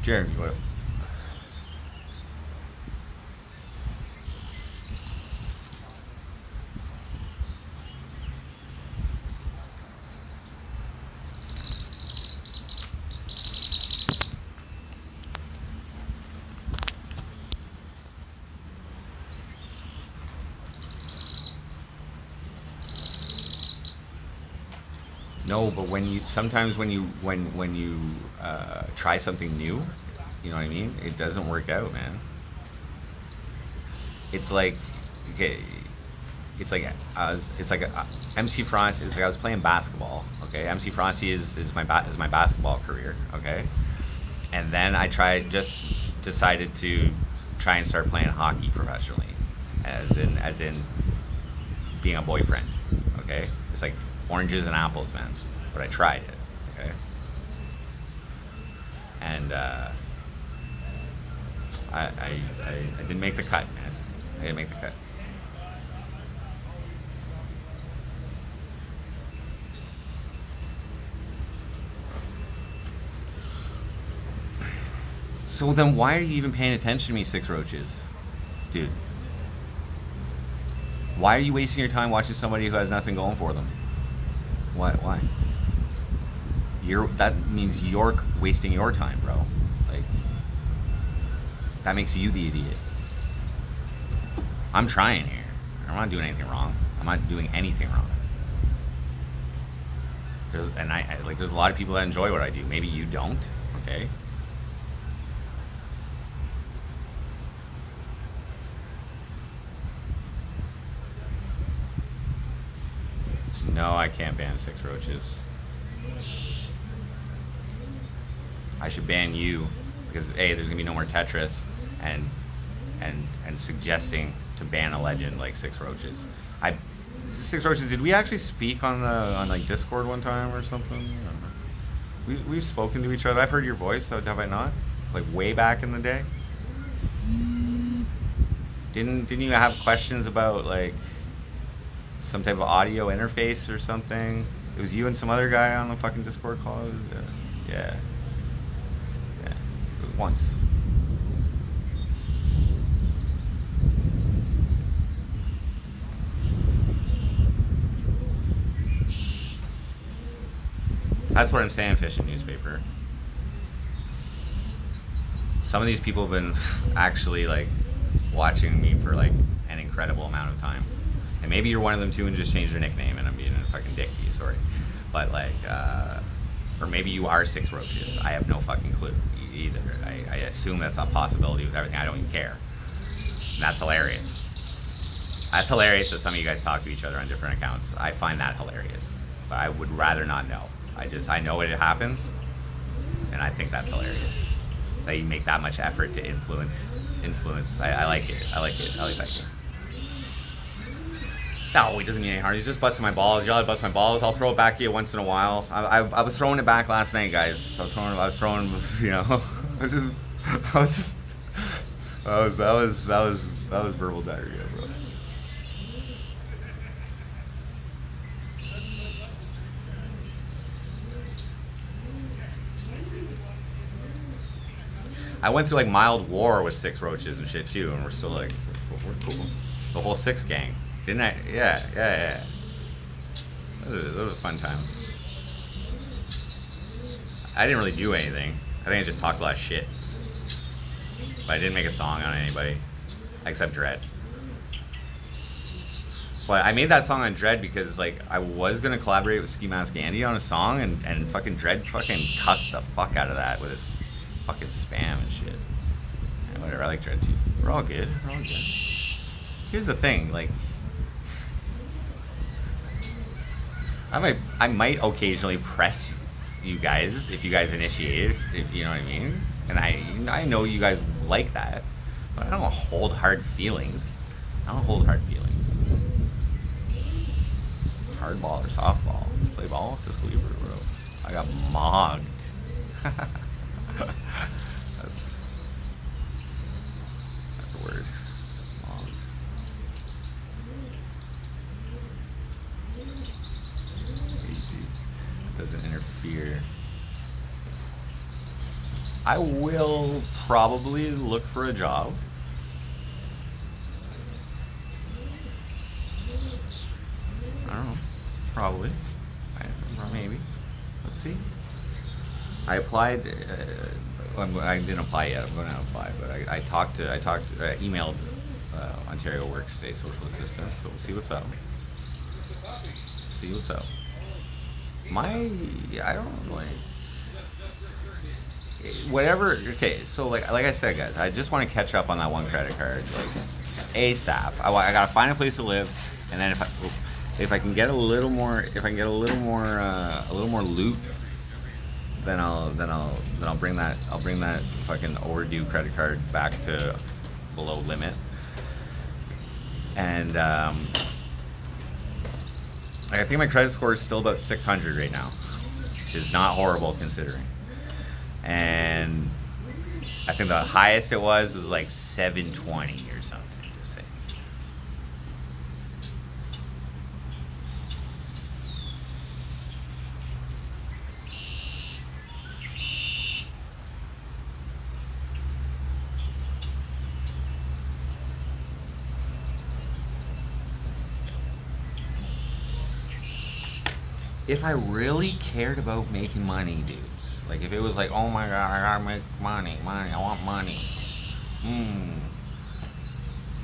Jeremy, what? No, but sometimes when you try something new, you know what I mean? It doesn't work out, man. It's like, okay, MC Frosty. It's like I was playing basketball. Okay, MC Frosty is my basketball career. Okay, and then I decided to try and start playing hockey professionally, as in being a boyfriend. Okay, it's like oranges and apples, man. But I tried it, okay? And I didn't make the cut, man. I didn't make the cut. So then why are you even paying attention to me, Six Roaches? Dude. Why are you wasting your time watching somebody who has nothing going for them? Why? That means you're wasting your time, bro. Like, that makes you the idiot. I'm trying here. I'm not doing anything wrong. I'm not doing anything wrong. There's a lot of people that enjoy what I do. Maybe you don't, okay? No, I can't ban Six Roaches. I should ban you because A, there's gonna be no more Tetris, and suggesting to ban a legend like Six Roaches. Six Roaches, did we actually speak on like Discord one time or something? We've spoken to each other. I've heard your voice, have I not? Like way back in the day. Didn't you have questions about like some type of audio interface or something? It was you and some other guy on the fucking Discord call. Yeah. Once. That's what I'm saying, Fish and Newspaper. Some of these people have been actually like watching me for like an incredible amount of time. And maybe you're one of them too and just changed your nickname and I'm being a fucking dick to you, sorry. But like, or maybe you are Six Roaches. I have no fucking clue either. I assume that's a possibility with everything. I don't even care. And that's hilarious. That's hilarious that some of you guys talk to each other on different accounts. I find that hilarious. But I would rather not know. I know it happens, and I think that's hilarious. that you make that much effort to influence. I like it. I like that game. No, it doesn't mean any harm. He's just busting my balls. Y'all bust my balls. I'll throw it back at you once in a while. I was throwing it back last night, guys. I was throwing, you know, that was verbal diarrhea, bro. I went through like mild war with 6 roaches and shit too, and we're still like, we're cool. The whole 6 gang. Didn't I? Yeah. Those are fun times. I didn't really do anything. I think I just talked a lot of shit. But I didn't make a song on anybody. Except Dread. But I made that song on Dread because like I was gonna collaborate with Ski Mask Andy on a song, and fucking Dread fucking cut the fuck out of that with his fucking spam and shit. Yeah, whatever, I like Dread too. We're all good. Here's the thing, like I might occasionally press you guys if you guys initiate it, if you know what I mean. And I know you guys like that, but I don't hold hard feelings. Hardball or softball. Play ball, Cisco Uber, bro. I got mogged. That's a word. Mogged. Easy. Doesn't interfere. I will probably look for a job. I don't know. Probably. Maybe. Let's see. I applied. I didn't apply yet. I'm going to apply, but I emailed Ontario Works today, social assistance. So we'll see what's up. I don't like. Whatever. Okay, so like I said, guys, I just want to catch up on that one credit card, like ASAP. I gotta find a place to live, and then if I can get a little more loot, then I'll bring that fucking overdue credit card back to below limit, and I think my credit score is still about 600 right now, which is not horrible considering. And I think the highest it was like 720 or something. Just saying. If I really cared about making money, dude. Like if it was like, oh my god, I gotta make money, I want money.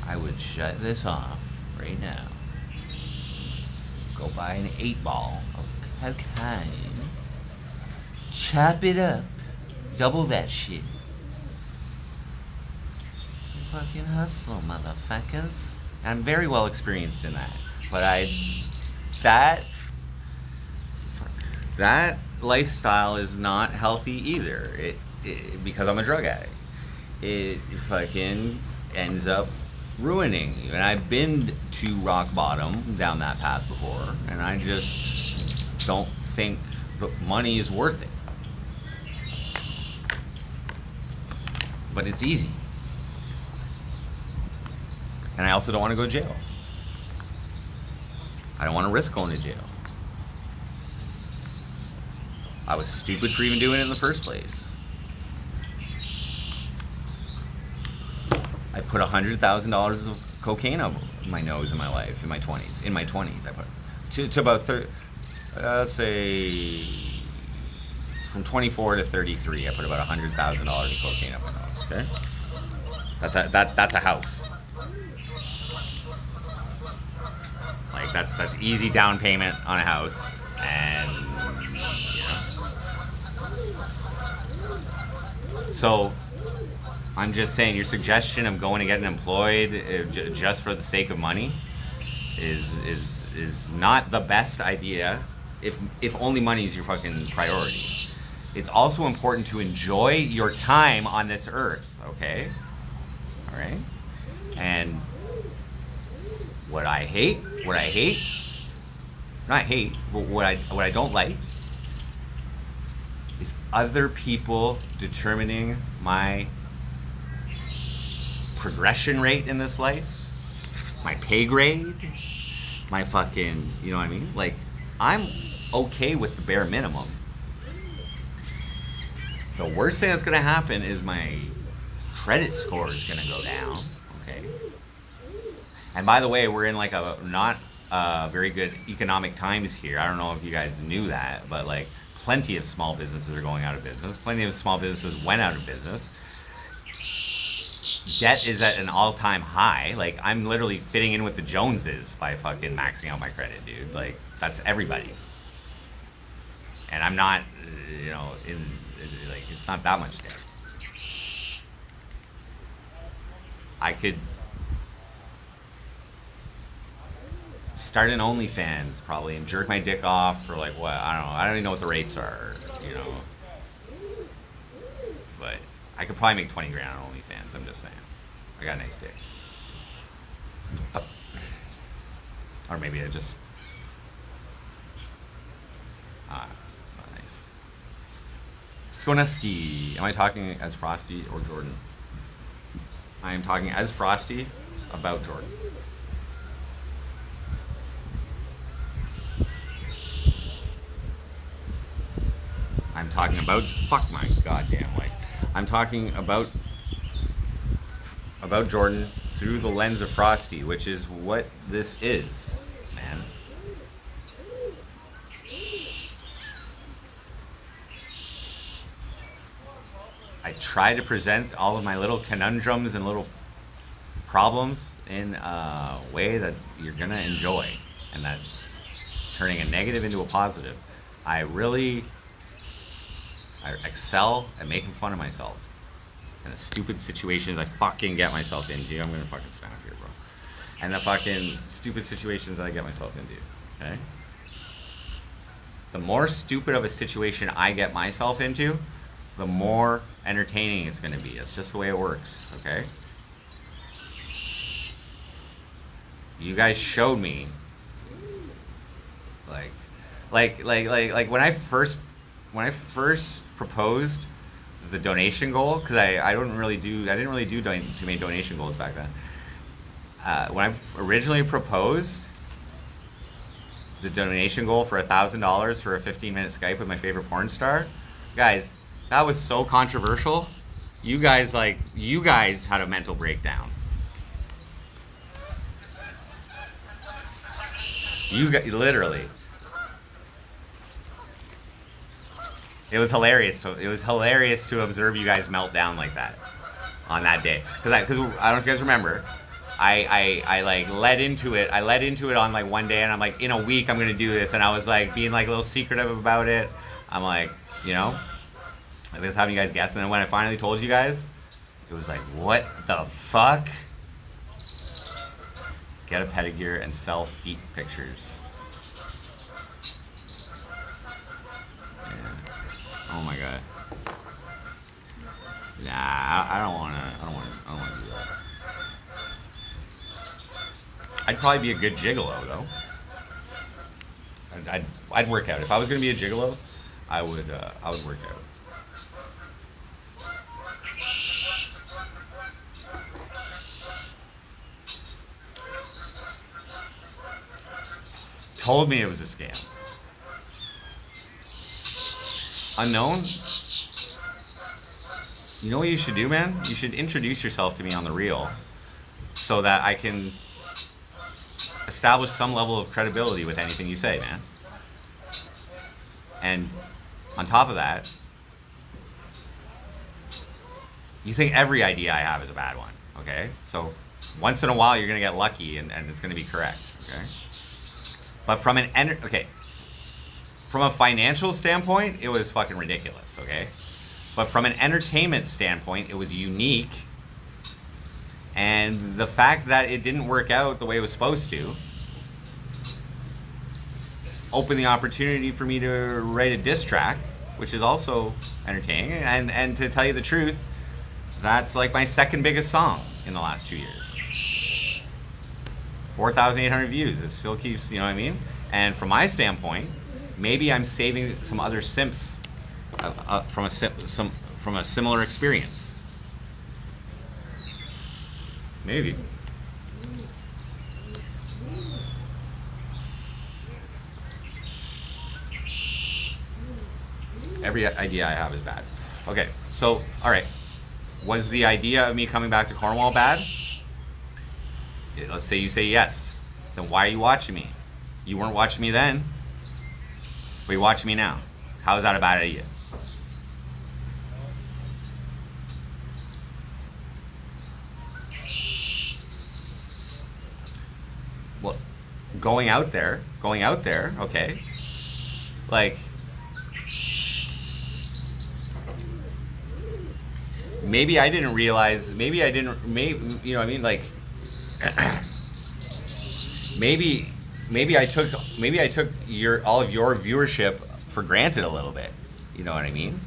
I would shut this off right now. Go buy an 8-ball of cocaine. Chop it up. Double that shit. Fucking hustle, motherfuckers. I'm very well experienced in that. But that lifestyle is not healthy either. It because I'm a drug addict. It fucking ends up ruining you. And I've been to rock bottom down that path before, and I just don't think the money is worth it. But it's easy. And I also don't want to go to jail. I don't want to risk going to jail. I was stupid for even doing it in the first place. I put $100,000 of cocaine up my nose in my life, in my 20s. In my 20s, I put to about 30. Let's say from 24 to 33, I put about $100,000 of cocaine up my nose. Okay, that's a house. Like that's easy down payment on a house, and so I'm just saying your suggestion of going to get employed just for the sake of money is not the best idea if only money is your fucking priority. it's also important to enjoy your time on this earth, okay? All right? And what I hate, not hate, but what I don't like is other people determining my progression rate in this life, my pay grade, my fucking, you know what I mean? Like, I'm okay with the bare minimum. The worst thing that's gonna happen is my credit score is gonna go down, okay? And by the way, we're in like a not very good economic times here. I don't know if you guys knew that, but like plenty of small businesses are going out of business. Plenty of small businesses went out of business. Debt is at an all-time high. Like, I'm literally fitting in with the Joneses by fucking maxing out my credit, dude. Like, that's everybody. And I'm not, you know, like, it's not that much debt. I could start an OnlyFans probably and jerk my dick off for like what? I don't know. I don't even know what the rates are, you know. But I could probably make 20 grand on OnlyFans, I'm just saying. I got a nice dick. Or maybe I just... it's not nice. Skoneski. Am I talking as Frosty or Jordan? I am talking as Frosty about Jordan. I'm talking about... Fuck my goddamn life. I'm talking about Jordan through the lens of Frosty, which is what this is, man. I try to present all of my little conundrums and little problems in a way that you're gonna enjoy, and that's turning a negative into a positive. I excel at making fun of myself and the stupid situations I fucking get myself into. I'm gonna fucking snap here, bro. And the fucking stupid situations that I get myself into, okay? The more stupid of a situation I get myself into, the more entertaining it's gonna be. It's just the way it works, okay? You guys showed me, like when I first proposed the donation goal, because I didn't really do too many donation goals back then. When I originally proposed the donation goal for $1,000 for a 15-minute Skype with my favorite porn star, guys, that was so controversial. You guys had a mental breakdown. You guys, literally. It was hilarious to observe you guys melt down like that on that day. Because I don't know if you guys remember, I like led into it. I led into it on like one day, and I'm like, in a week I'm gonna do this, and I was like being like a little secretive about it. I'm like, you know, I was having you guys guess, and then when I finally told you guys, it was like, what the fuck? Get a pedicure and sell feet pictures. Oh my god. Nah, I don't wanna do that. I'd probably be a good gigolo though. I'd work out. If I was gonna be a gigolo, I would work out. Told me it was a scam. Unknown? You know what you should do, man? You should introduce yourself to me on the reel so that I can establish some level of credibility with anything you say, man. And on top of that, you think every idea I have is a bad one, okay? So once in a while you're gonna get lucky and it's gonna be correct, okay? But from a financial standpoint, it was fucking ridiculous, okay? But from an entertainment standpoint, it was unique. And the fact that it didn't work out the way it was supposed to opened the opportunity for me to write a diss track which is also entertaining. And to tell you the truth, that's like my second biggest song in the last 2 years. 4,800 views. It still keeps, you know what I mean? And from my standpoint, maybe I'm saving some other simps from a similar experience. Maybe. Every idea I have is bad. Okay, so, all right. Was the idea of me coming back to Cornwall bad? Let's say you say yes. Then why are you watching me? You weren't watching me then, but you're watching me now. How is that a bad idea? Well, going out there, okay. Like, maybe I didn't realize, maybe, you know what I mean? Like, maybe I took all of your viewership for granted a little bit. You know what I mean?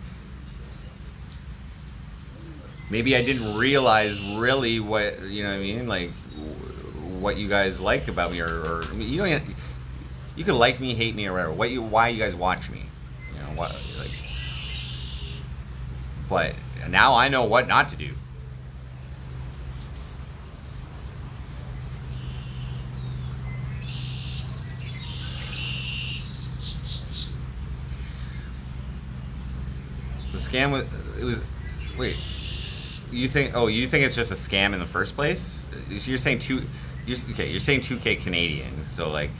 Maybe I didn't realize really what, you know what I mean? Like, what you guys like about me, or I mean, you could like me, hate me, or whatever. Why you guys watch me? You know what? Like, but now I know what not to do. The scam was wait. You think it's just a scam in the first place? You're saying you're saying 2K Canadian. So like,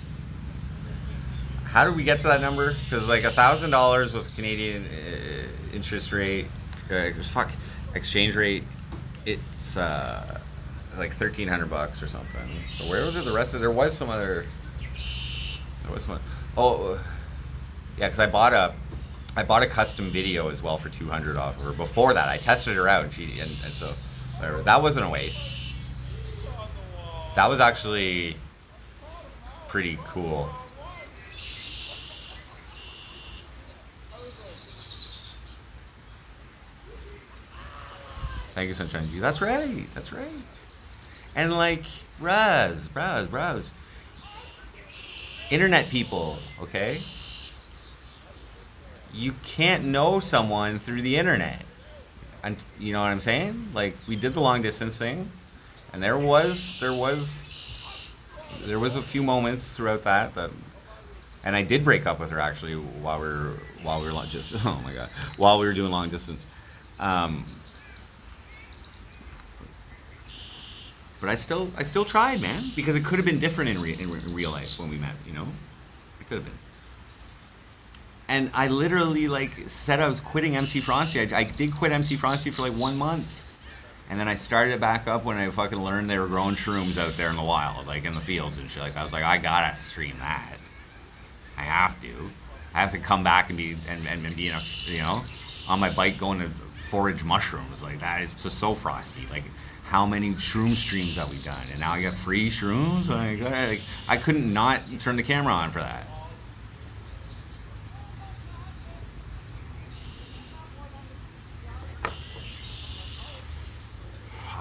how do we get to that number? Because like $1,000 with Canadian interest rate, exchange rate, it's like $1,300 or something. So where was the rest of? There was some. Oh, yeah, because I bought a custom video as well for $200 off of her. Before that, I tested her out, and so whatever. That wasn't a waste. That was actually pretty cool. Thank you, Sunshine G. That's right. And like, browse. Internet people, okay? You can't know someone through the internet. And you know what I'm saying? Like, we did the long distance thing, and there was a few moments throughout that, and I did break up with her actually while we were just oh my god, while we were doing long distance. But I still tried, man, because it could have been different in real life when we met. You know, it could have been. And I literally like said I was quitting MC Frosty. I did quit MC Frosty for like 1 month. And then I started it back up when I fucking learned they were growing shrooms out there in the wild, like in the fields and shit. Like, I was like, I gotta stream that. I have to come back and be in a, you know, on my bike going to forage mushrooms. Like, that is just so Frosty. Like, how many shroom streams have we done? And now I got free shrooms. Like, I couldn't not turn the camera on for that.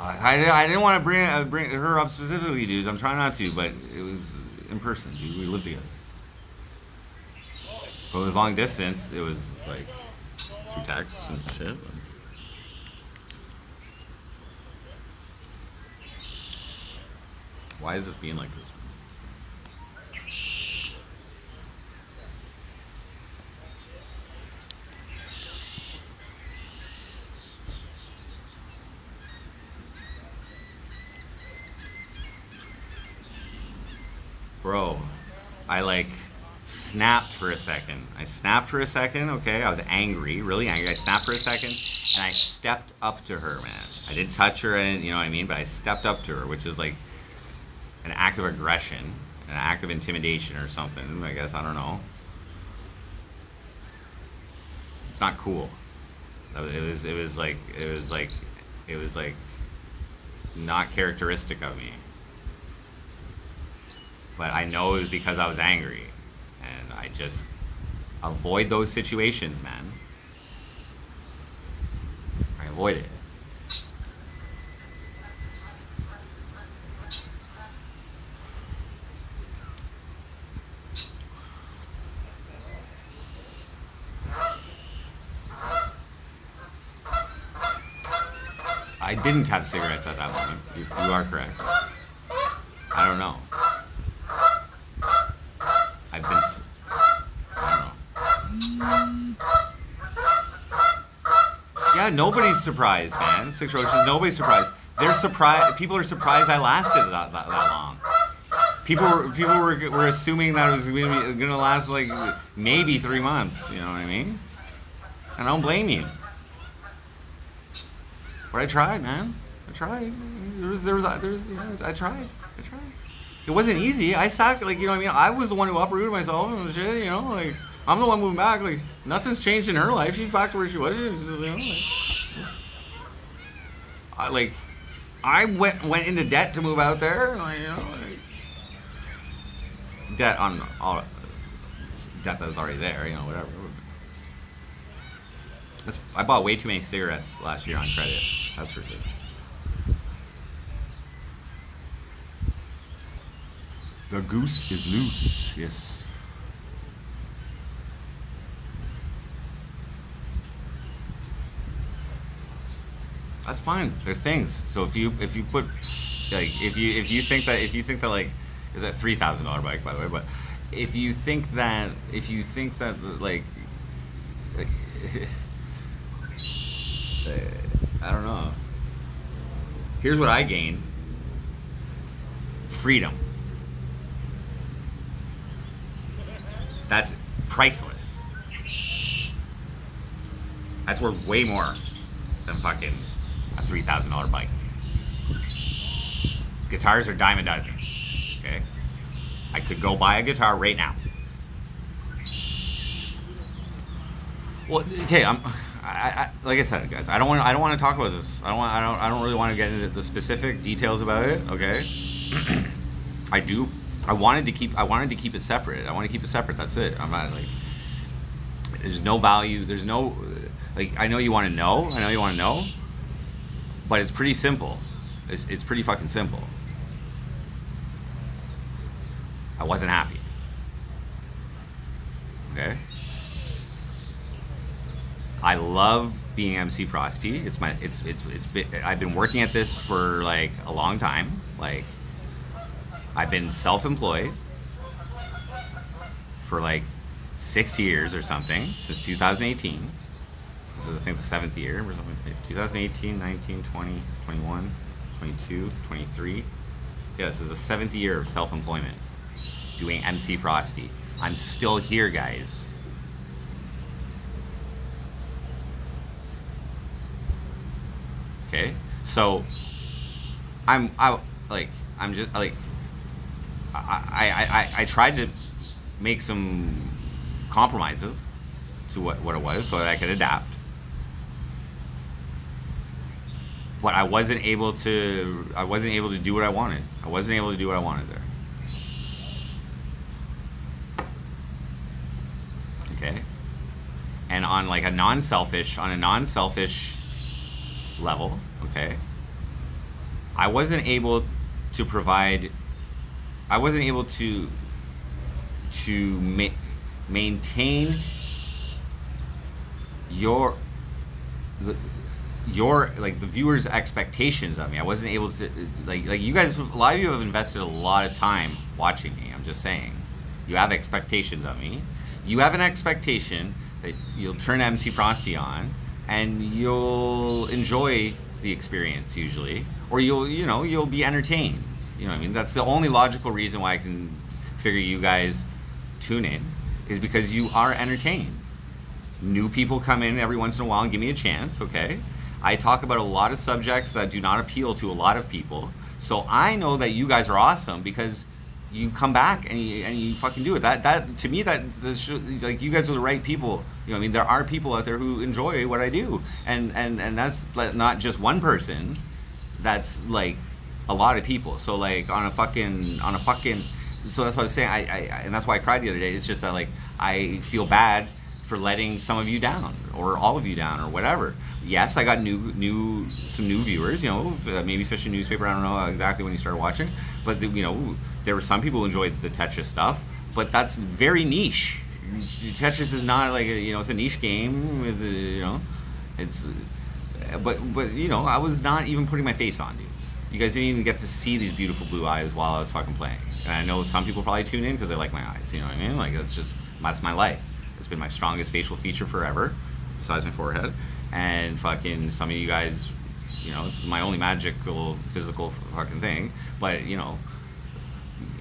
I didn't want to bring her up specifically, dudes. I'm trying not to, but it was in person, dude. We lived together. But it was long distance. It was like through texts and shit. Why is this being like this? Bro, I like snapped for a second. Okay? I was angry, really angry. I snapped for a second, and I stepped up to her, man. I didn't touch her, you know what I mean? But I stepped up to her, which is like an act of aggression, an act of intimidation or something, I guess. I don't know. It's not cool. It was like not characteristic of me. But I know it was because I was angry, and I just avoid those situations, man. avoid it. I didn't have cigarettes at that moment. You are correct. I don't know. I've been. I don't know. Yeah, nobody's surprised, man. 6 roaches, nobody's surprised. They're surprised. People are surprised I lasted that long. People were assuming that it was gonna last like maybe 3 months. You know what I mean? And I don't blame you. But I tried, man. I tried. I tried. It wasn't easy. I suck. Like, you know what I mean? I was the one who uprooted myself and shit, you know? Like, I'm the one moving back. Like, nothing's changed in her life. She's back to where she was. She's, you know, I went into debt to move out there. Like, you know, like, debt on all debt that was already there, you know, whatever. I bought way too many cigarettes last year on credit. That's for sure. The goose is loose. Yes. That's fine. They're things. So if you put like if you think that like is that $3,000 bike, by the way, but if you think that like I don't know. Here's what I gained. Freedom. That's priceless. That's worth way more than fucking a $3,000 bike. Guitars are dime a dozen. Okay? I could go buy a guitar right now. Well, okay, I like I said, guys, I don't want to talk about this. I don't really want to get into the specific details about it. Okay, I wanted to keep it separate. I want to keep it separate. That's it. I'm not like. There's no value. There's no like. I know you want to know. But it's pretty simple. It's pretty fucking simple. I wasn't happy. Okay. I love being MC Frosty. I've been working at this for like a long time. Like I've been self-employed for like 6 years or something since 2018. This is I think the 7th year or something. 2018, 19, 20, 21, 22, 23. Yeah, this is the 7th year of self-employment doing MC Frosty. I'm still here, guys. Okay, so I tried to make some compromises to what it was so that I could adapt, but I wasn't able to do what I wanted. I wasn't able to do what I wanted there. Okay, and on a non-selfish level, okay, I wasn't able to maintain the viewers' expectations of me. I wasn't able to like you guys. A lot of you have invested a lot of time watching me. I'm just saying, you have expectations of me. You have an expectation that you'll turn MC Frosty on and you'll enjoy the experience usually, or you'll be entertained. You know what I mean? That's the only logical reason why I can figure you guys tune in, is because you are entertained. New people come in every once in a while and give me a chance, okay? I talk about a lot of subjects that do not appeal to a lot of people, so I know that you guys are awesome because you come back and you fucking do it. That to me, like, you guys are the right people. You know what I mean? There are people out there who enjoy what I do, and that's not just one person. That's like a lot of people. So like on a fucking. So that's what I was saying. I and that's why I cried the other day. It's just that like I feel bad for letting some of you down or all of you down or whatever. Yes, I got some new viewers, you know, maybe Fish and Newspaper, I don't know exactly when you started watching, but you know, there were some people who enjoyed the Tetris stuff, but that's very niche. Tetris is not like you know, it's a niche game with you know, it's but you know, I was not even putting my face on, dudes. You guys didn't even get to see these beautiful blue eyes while I was fucking playing. And I know some people probably tune in because they like my eyes, you know what I mean? Like that's my life. It's been my strongest facial feature forever, besides my forehead. And fucking some of you guys, you know, it's my only magical physical fucking thing. But you know,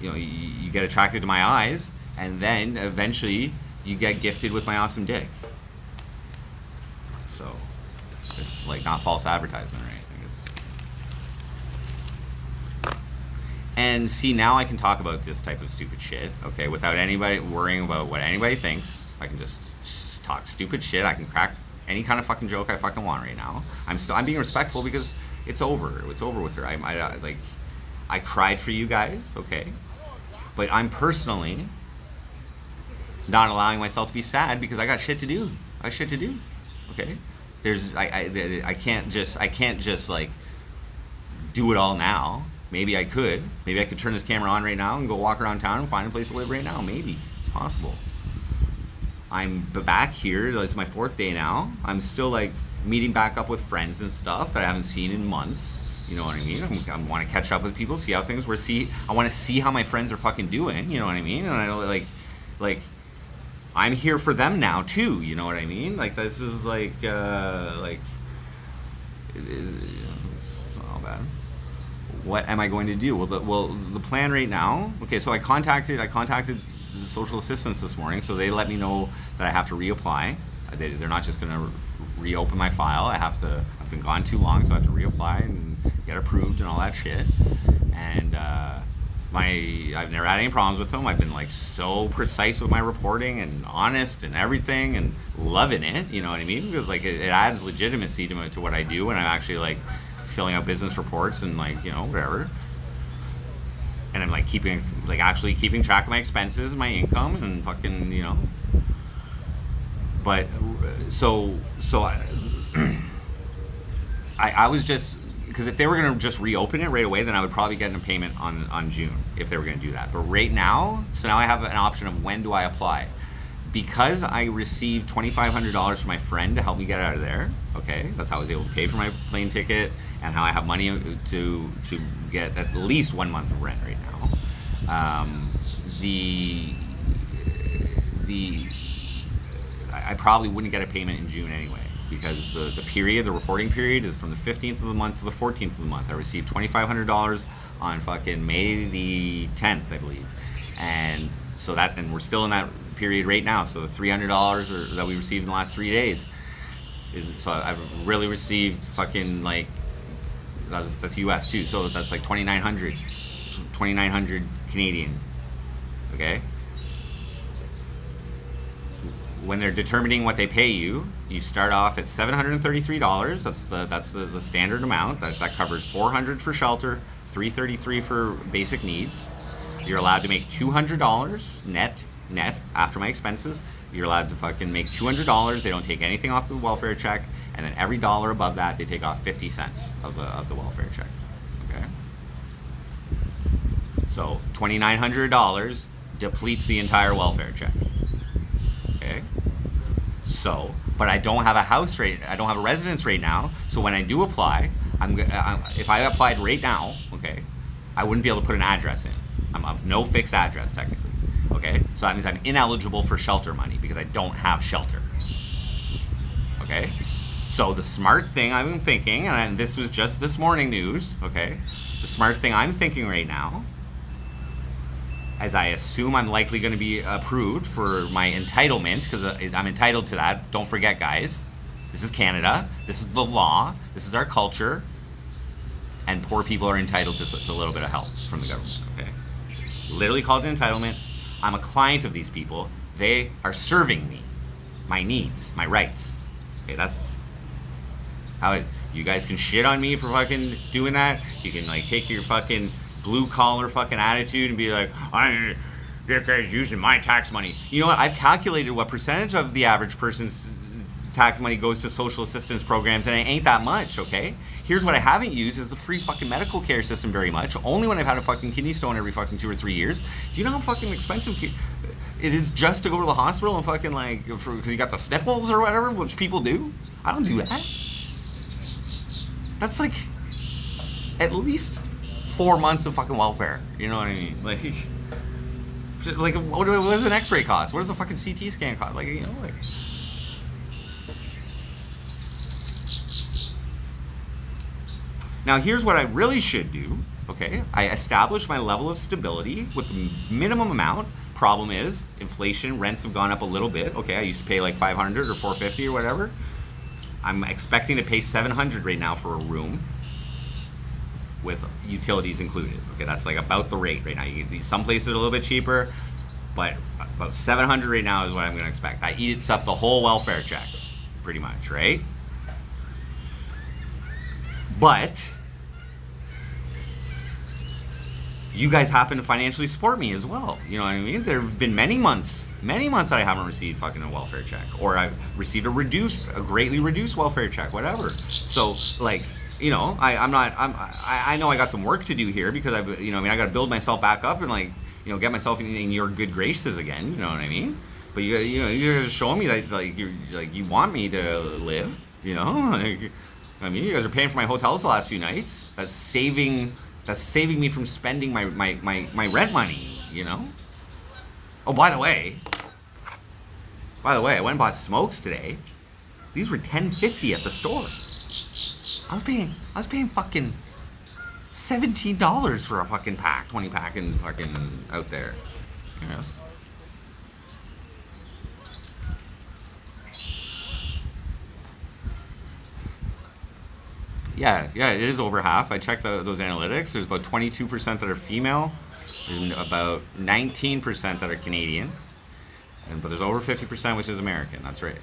you get attracted to my eyes, and then eventually you get gifted with my awesome dick. So it's like not false advertisement or anything. And see, now I can talk about this type of stupid shit, okay, without anybody worrying about what anybody thinks. I can just talk stupid shit. I can crack any kind of fucking joke I fucking want right now. I'm being respectful because it's over. It's over with her. I cried for you guys, okay, but I'm personally not allowing myself to be sad because I got shit to do. I got shit to do, okay. I can't just like do it all now. Maybe I could. Maybe I could turn this camera on right now and go walk around town and find a place to live right now. Maybe. It's possible. I'm back here. It's my 4th day now. I'm still like meeting back up with friends and stuff that I haven't seen in months. You know what I mean? I want to catch up with people, see how things were. I want to see how my friends are fucking doing. You know what I mean? And I like I'm here for them now too. You know what I mean? Like this is like it's not all bad. What am I going to do? Well, the plan right now. Okay, so I contacted the social assistance this morning, so they let me know that I have to reapply. They're not just going to reopen my file. I've been gone too long, so I have to reapply and get approved and all that shit. And I've never had any problems with them. I've been like so precise with my reporting and honest and everything, and loving it. You know what I mean? Because like it adds legitimacy to what I do, and I'm actually like filling out business reports and like, you know, whatever. And I'm like actually keeping track of my expenses and my income and fucking, you know. But so I was just, because if they were gonna just reopen it right away, then I would probably get a payment on June if they were gonna do that. But right now, so now I have an option of when do I apply. Because I received $2,500 from my friend to help me get out of there, okay? That's how I was able to pay for my plane ticket and how I have money to get at least 1 month of rent right now. I probably wouldn't get a payment in June anyway, because the reporting period is from the 15th of the month to the 14th of the month. I received $2,500 on fucking May the 10th, I believe. And so and we're still in that period right now. So the $300 that we received in the last 3 days so I've really received fucking like, that's US too. So that's like 2,900 Canadian. Okay. When they're determining what they pay you, you start off at $733. That's the standard amount. That covers $400 for shelter, $333 for basic needs. You're allowed to make $200 net after my expenses. You're allowed to fucking make $200. They don't take anything off the welfare check, and then every dollar above that, they take off 50 cents of the welfare check. Okay. So $2,900 depletes the entire welfare check. Okay. So, but I don't have I don't have a residence right now. So when I do apply, if I applied right now, okay, I wouldn't be able to put an address in. I'm of no fixed address technically. Okay, so that means I'm ineligible for shelter money because I don't have shelter. Okay, so the smart thing I'm thinking, and this was just this morning news, okay, the smart thing I'm thinking right now, as I assume I'm likely going to be approved for my entitlement, because I'm entitled to that. Don't forget, guys, this is Canada, this is the law, this is our culture, and poor people are entitled to a little bit of help from the government, okay? It's literally called an entitlement. I'm a client of these people. They are serving me, my needs, my rights. Okay, that's how it is. You guys can shit on me for fucking doing that. You can like take your fucking blue collar fucking attitude and be like, This guy's using my tax money. You know what? I've calculated what percentage of the average person's tax money goes to social assistance programs, and it ain't that much, okay? Here's what I haven't used is the free fucking medical care system very much. Only when I've had a fucking kidney stone every fucking 2 or 3 years. Do you know how fucking expensive it is just to go to the hospital and fucking like, because you got the sniffles or whatever, which people do? I don't do that. That's like at least 4 months of fucking welfare. You know what I mean? Like what does an X-ray cost? What does a fucking CT scan cost? Like, you know, like. Now here's what I really should do. Okay, I establish my level of stability with the minimum amount. Problem is, inflation, rents have gone up a little bit. Okay, I used to pay like $500 or $450 or whatever. I'm expecting to pay $700 right now for a room with utilities included. Okay, that's like about the rate right now. Some places are a little bit cheaper, but about $700 right now is what I'm going to expect. That eats up the whole welfare check, pretty much, right? But you guys happen to financially support me as well. You know what I mean? There have been many months that I haven't received fucking a welfare check, or I've received a greatly reduced welfare check, whatever. So like, you know, I know I got some work to do here because I got to build myself back up and like, you know, get myself in your good graces again. You know what I mean? But you're showing me that like you want me to live. You know, like, I mean, you guys are paying for my hotels the last few nights. That's saving me from spending my rent money. You know. Oh, by the way, I went and bought smokes today. These were $10.50 at the store. I was paying fucking $17 for a fucking pack, 20 pack, and fucking out there. You know? Yeah, it is over half. I checked those analytics. There's about 22% that are female. There's about 19% that are Canadian. But there's over 50% which is American. That's right.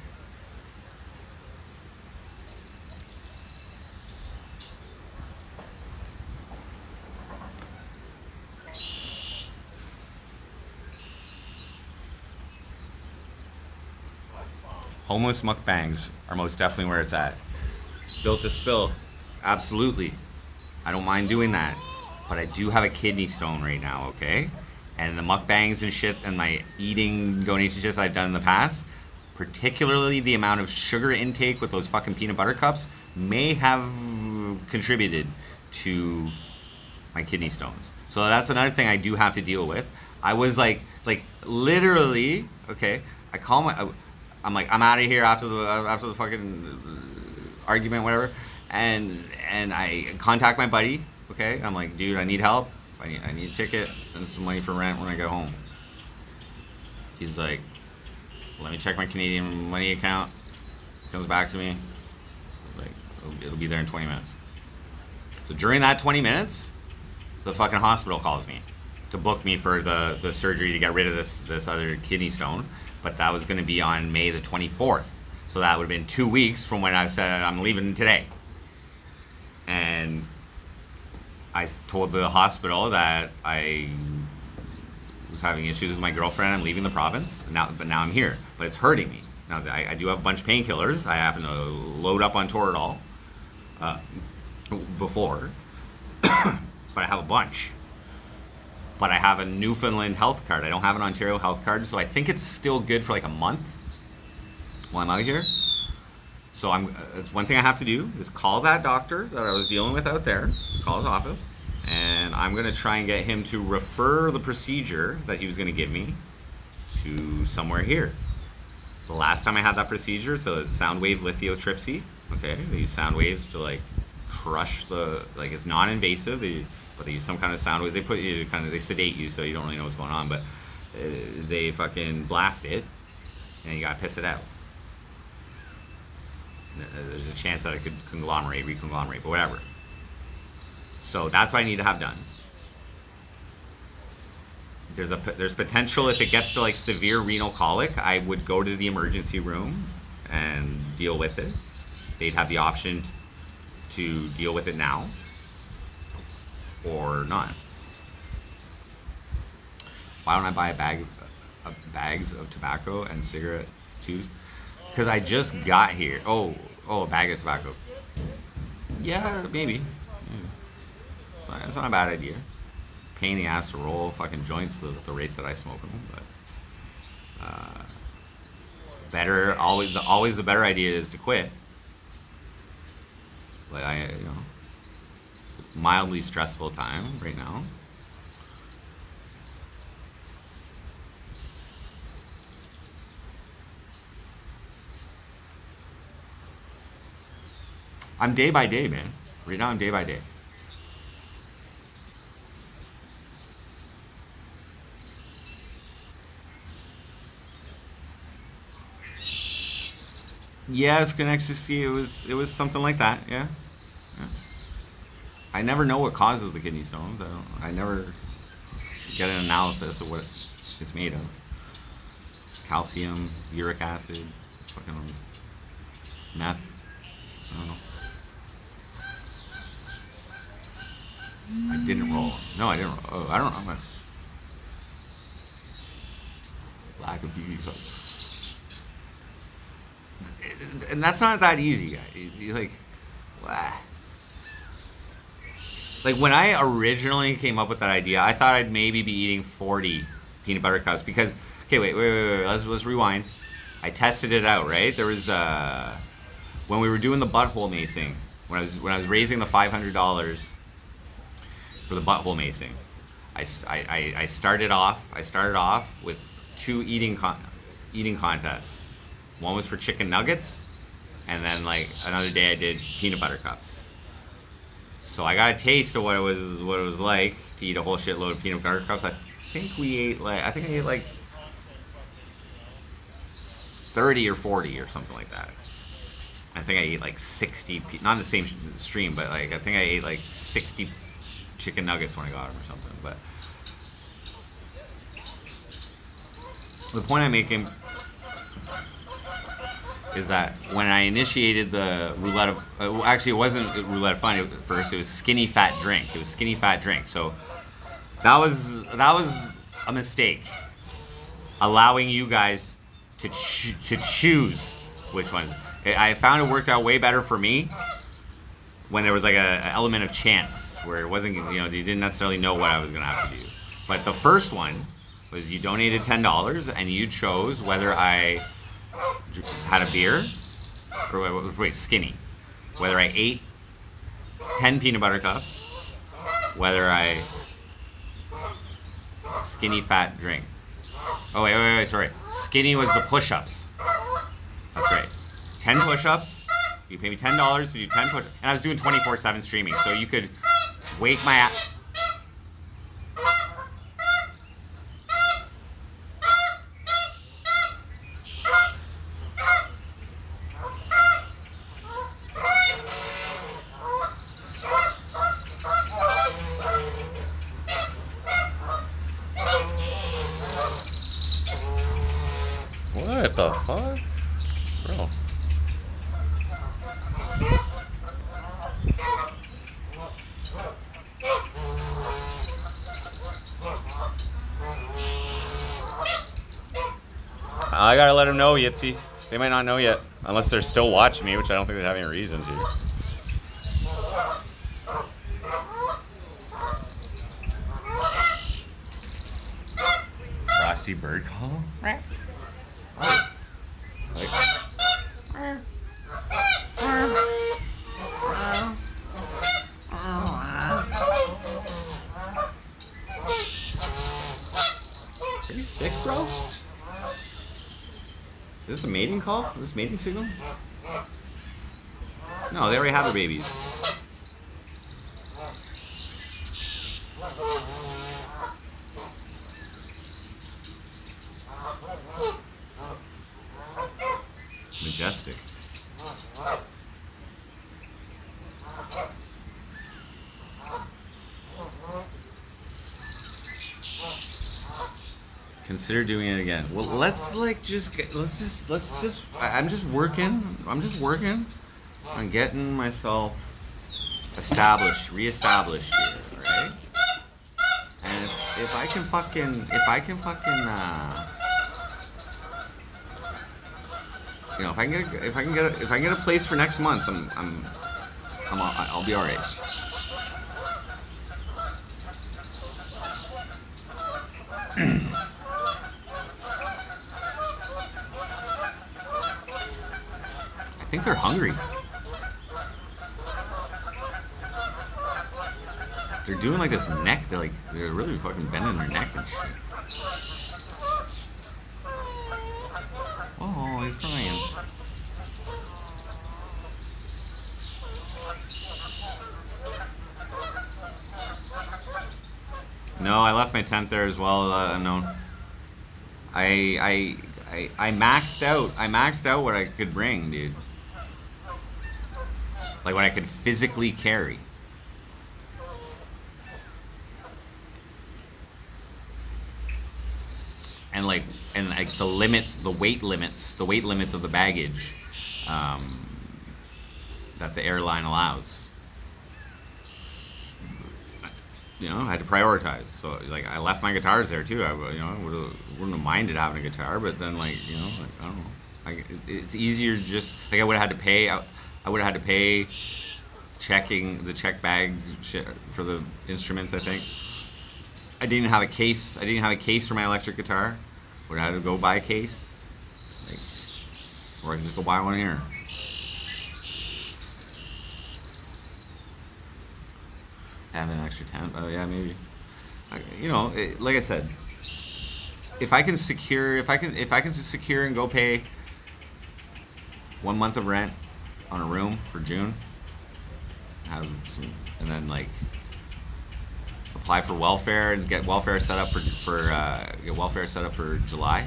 Homeless mukbangs are most definitely where it's at. Built to spill. Absolutely. I don't mind doing that. But I do have a kidney stone right now, okay? And the mukbangs and shit and my eating donation shit I've done in the past, particularly the amount of sugar intake with those fucking peanut butter cups, may have contributed to my kidney stones. So that's another thing I do have to deal with. I was like literally, okay, I'm like, I'm out of here after the fucking argument, whatever, and I contact my buddy, okay, I'm like, dude, I need help, I need a ticket and some money for rent when I get home. He's like, let me check my Canadian money account. Comes back to me, like, it'll be there in 20 minutes. So during that 20 minutes, the fucking hospital calls me to book me for the surgery to get rid of this other kidney stone. But that was going to be on May the 24th. So that would have been 2 weeks from when I said I'm leaving today. And I told the hospital that I was having issues with my girlfriend. I'm leaving the province. But now I'm here. But it's hurting me. Now, I do have a bunch of painkillers. I happen to load up on Toradol before. But I have a bunch. But I have a Newfoundland health card. I don't have an Ontario health card, so I think it's still good for like a month while I'm out here. So it's one thing I have to do is call that doctor that I was dealing with out there, call his office, and I'm going to try and get him to refer the procedure that he was going to give me to somewhere here. The last time I had that procedure, so it's sound wave lithotripsy. Okay, they use sound waves to like crush it's non-invasive. But they use some kind of sound waves. They put you they sedate you so you don't really know what's going on, but they fucking blast it and you gotta piss it out. There's a chance that it could reconglomerate, but whatever. So that's what I need to have done. There's potential if it gets to like severe renal colic, I would go to the emergency room and deal with it. They'd have the option to deal with it now or not. Why don't I buy a bag of bags of tobacco and cigarette tubes? Because I just got here. Oh, a bag of tobacco. Yeah, maybe. It's not a bad idea. Pain in the ass to roll fucking joints at the rate that I smoke them, but better always the better idea is to quit. Like mildly stressful time right now. I'm day by day, man. Right now I'm day by day. Yeah, skin ecstasy. It was something like that. Yeah. I never know what causes the kidney stones. I never get an analysis of what it's made of. Just calcium, uric acid, fucking meth. I don't know. I didn't roll. No, I didn't roll. Oh, I don't know. Lack of beauty cups. And that's not that easy, guys. You like, like when I originally came up with that idea, I thought I'd maybe be eating 40 peanut butter cups because. Okay, wait. Let's rewind. I tested it out, right? There was when we were doing the butthole macing, when I was raising the $500 for the butthole macing, I started off with 2 eating contests. One was for chicken nuggets, and then like another day I did peanut butter cups. So I got a taste of what it was like to eat a whole shitload of peanut butter cups. I think I ate like 30 or 40 or something like that. I think I ate like 60, not in the same stream, but like I think I ate like 60 chicken nuggets when I got them or something. But the point I'm making is that when I initiated the roulette of, actually it wasn't roulette of fun at first, it was skinny fat drink. So that was a mistake. Allowing you guys to choose which one. I found it worked out way better for me when there was like an element of chance where it wasn't, you didn't necessarily know what I was going to have to do. But the first one was you donated $10 and you chose whether I had a beer or wait, skinny, whether I ate 10 peanut butter cups, whether I skinny fat drink. Oh wait, sorry. Skinny was the push-ups. That's right. 10 push-ups. You pay me $10 to do 10 push-ups, and I was doing 24/7 streaming, so you could wake my ass. What the fuck? Bro. I gotta let them know, Yitzy. They might not know yet. Unless they're still watching me, which I don't think they have any reason to. Frosty bird call? Are you sick, bro? Is this a mating call? Is this a mating signal? No, they already have their babies. Majestic. Consider doing it again. Well, I'm just working on getting myself reestablished here, alright? And if I can fucking you know, if I can get a place for next month, I'll be all right. I think they're hungry. They're doing like this neck. They're really fucking bending their neck and shit. Oh, he's crying. No, I left my tent there as well. Unknown. I maxed out. I maxed out what I could bring, dude. Like what I could physically carry. And like the limits, the weight limits of the baggage that the airline allows. You know, I had to prioritize. So like I left my guitars there too. I wouldn't have minded having a guitar, but then like I don't know. It's easier just like I would have had to pay. I would have had to pay checking the check bag for the instruments. I think I didn't have a case. I didn't have a case for my electric guitar. Would have had to go buy a case, like, or I can just go buy one here. Have an extra tent. Oh yeah, maybe. Like I said, if I can secure and go pay 1 month of rent on a room for June, have some, and then like apply for welfare and get welfare set up for July.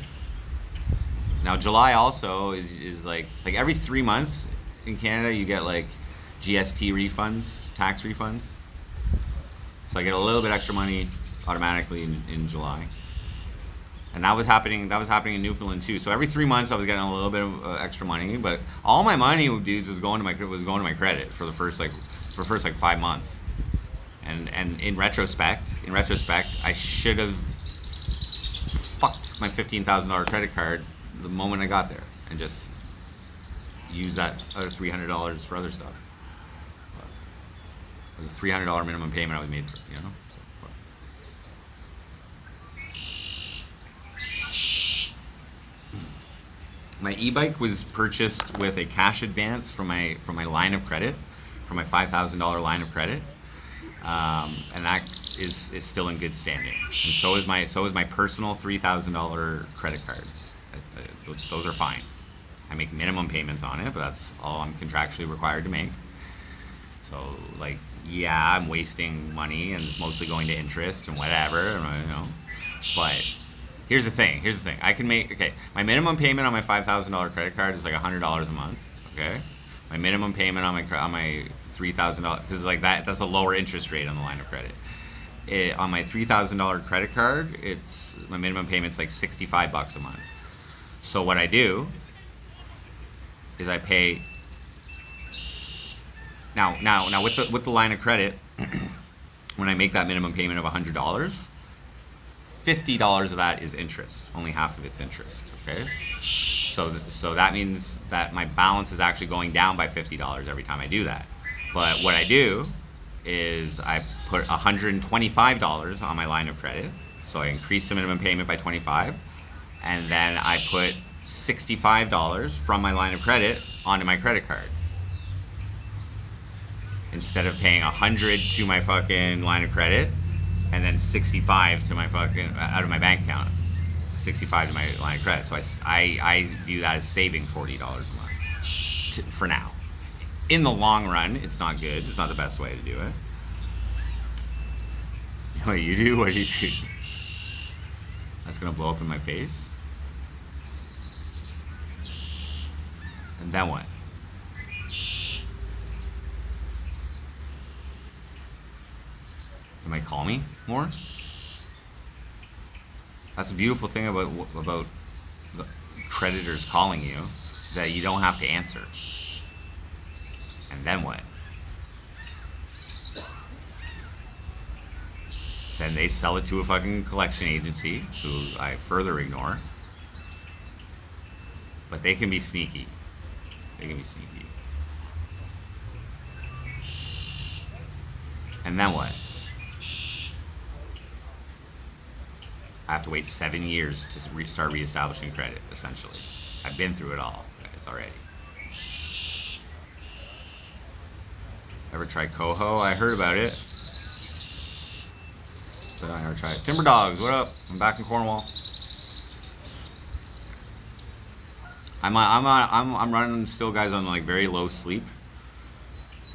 Now July also is like every 3 months in Canada you get like GST refunds, tax refunds. So I get a little bit extra money automatically in July. And that was happening in Newfoundland too. So every 3 months I was getting a little bit of extra money, but all my money, dudes, was going to my credit for the first 5 months. And in retrospect, I should have fucked my $15,000 credit card the moment I got there and just used that other $300 for other stuff. It was a $300 minimum payment I was made for, you know. So, my e-bike was purchased with a cash advance from my line of credit, from my $5,000 line of credit. And that is still in good standing, and so is my personal $3,000 credit card. Those are fine. I make minimum payments on it, but that's all I'm contractually required to make. So like, yeah, I'm wasting money and it's mostly going to interest and whatever, you know. But here's the thing. I can make my minimum payment on my $5,000 credit card is like $100 a month. Okay, my minimum payment on my $3,000, because like that's a lower interest rate on the line of credit. On my $3,000 credit card, my minimum payment's like $65 a month. So what I do is I pay now with the line of credit. When I make that minimum payment of $100, $50 of that is interest. Only half of it's interest. Okay. So that means that my balance is actually going down by $50 every time I do that. But what I do is I put $125 on my line of credit. So I increase the minimum payment by $25, and then I put $65 from my line of credit onto my credit card. Instead of paying $100 to my fucking line of credit, and then $65 to my fucking out of my bank account, $65 to my line of credit. So I view that as saving $40 a month for now. In the long run, it's not good. It's not the best way to do it. What do you do? What do you do? That's gonna blow up in my face. And then what? They might call me more. That's the beautiful thing about the creditors calling you, is that you don't have to answer. And then what? Then they sell it to a fucking collection agency, who I further ignore. But they can be sneaky. They can be sneaky. And then what? I have to wait 7 years to start reestablishing credit, essentially. I've been through it all, guys, already. Ever try Coho? I heard about it, but I never tried it. Timber Dogs, what up? I'm back in Cornwall. I'm running still, guys, on like very low sleep.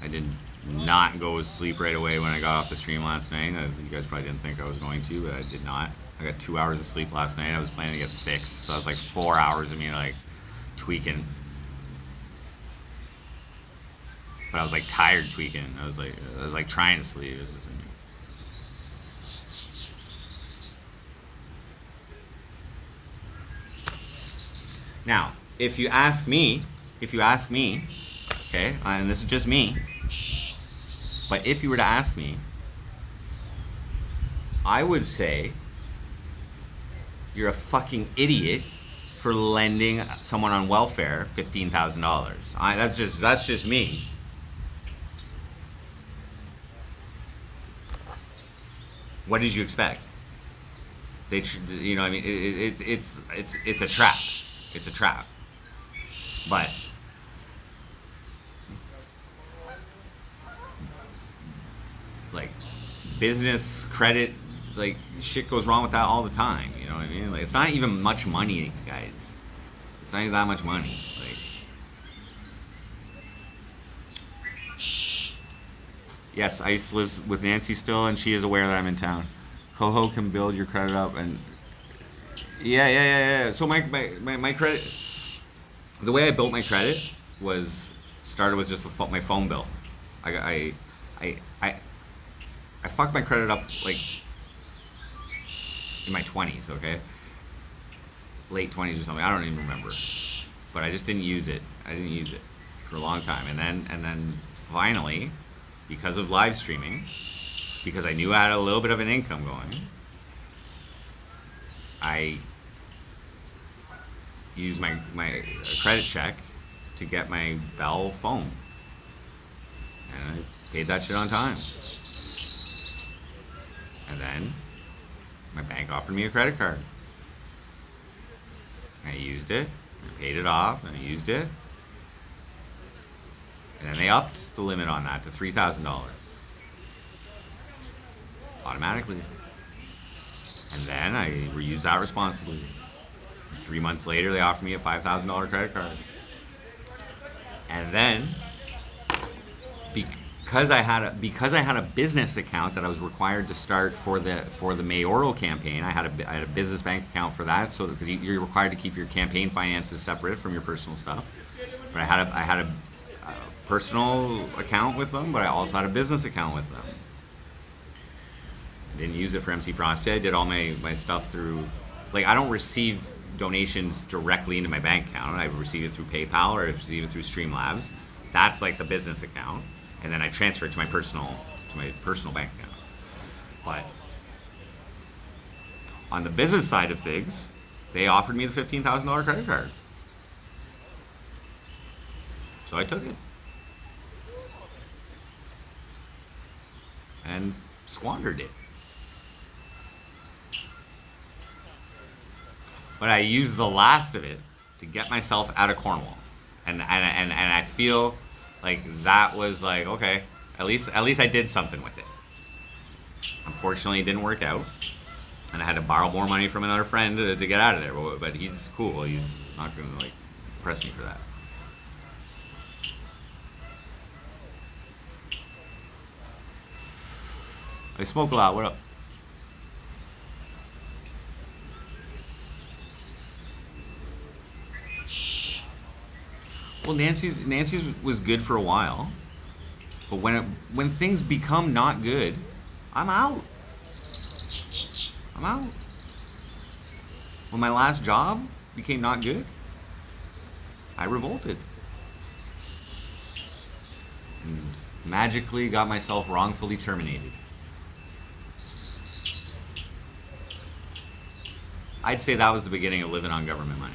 I did not go to sleep right away when I got off the stream last night. You guys probably didn't think I was going to, but I did not. I got 2 hours of sleep last night. I was planning to get 6, so I was like 4 hours of me like tweaking. But I was like tired tweaking. I was like trying to sleep. It was just, now, if you ask me, okay, and this is just me, but if you were to ask me, I would say you're a fucking idiot for lending someone on welfare $15,000. That's just me. What did you expect? You know, I mean, it's a trap. It's a trap. But like business credit, like shit goes wrong with that all the time. You know what I mean? Like it's not even much money, guys. It's not even that much money. Like, yes, I used to live with Nancy still, and she is aware that I'm in town. Coho can build your credit up, and yeah. So my credit, the way I built my credit started with just my phone bill. I fucked my credit up like in my 20s, okay? Late 20s or something. I don't even remember. But I just didn't use it. I didn't use it for a long time. And then finally, because of live streaming, because I knew I had a little bit of an income going, I used my credit check to get my Bell phone. And I paid that shit on time. And then my bank offered me a credit card. I used it, I paid it off, and I used it. And then they upped the limit on that to $3,000. Automatically. And then I reused that responsibly. And 3 months later, they offered me a $5,000 credit card. And then, because I had a business account that I was required to start for the mayoral campaign, I had a business bank account for that. So because you're required to keep your campaign finances separate from your personal stuff. But I had a personal account with them, but I also had a business account with them. I didn't use it for MC Frosty. I did all my stuff through, like, I don't receive donations directly into my bank account. I receive it through PayPal or I receive it through Streamlabs. That's like the business account. And then I transfer it to my personal bank account. But on the business side of things, they offered me the $15,000 credit card. So I took it. And squandered it. But I used the last of it to get myself out of Cornwall. And I feel like that was like, okay, at least I did something with it. Unfortunately, it didn't work out. And I had to borrow more money from another friend to get out of there. But he's cool. He's not going to like press me for that. I smoke a lot. What up? Well, Nancy's was good for a while, but when things become not good, I'm out. When my last job became not good, I revolted. And magically got myself wrongfully terminated. I'd say that was the beginning of living on government money.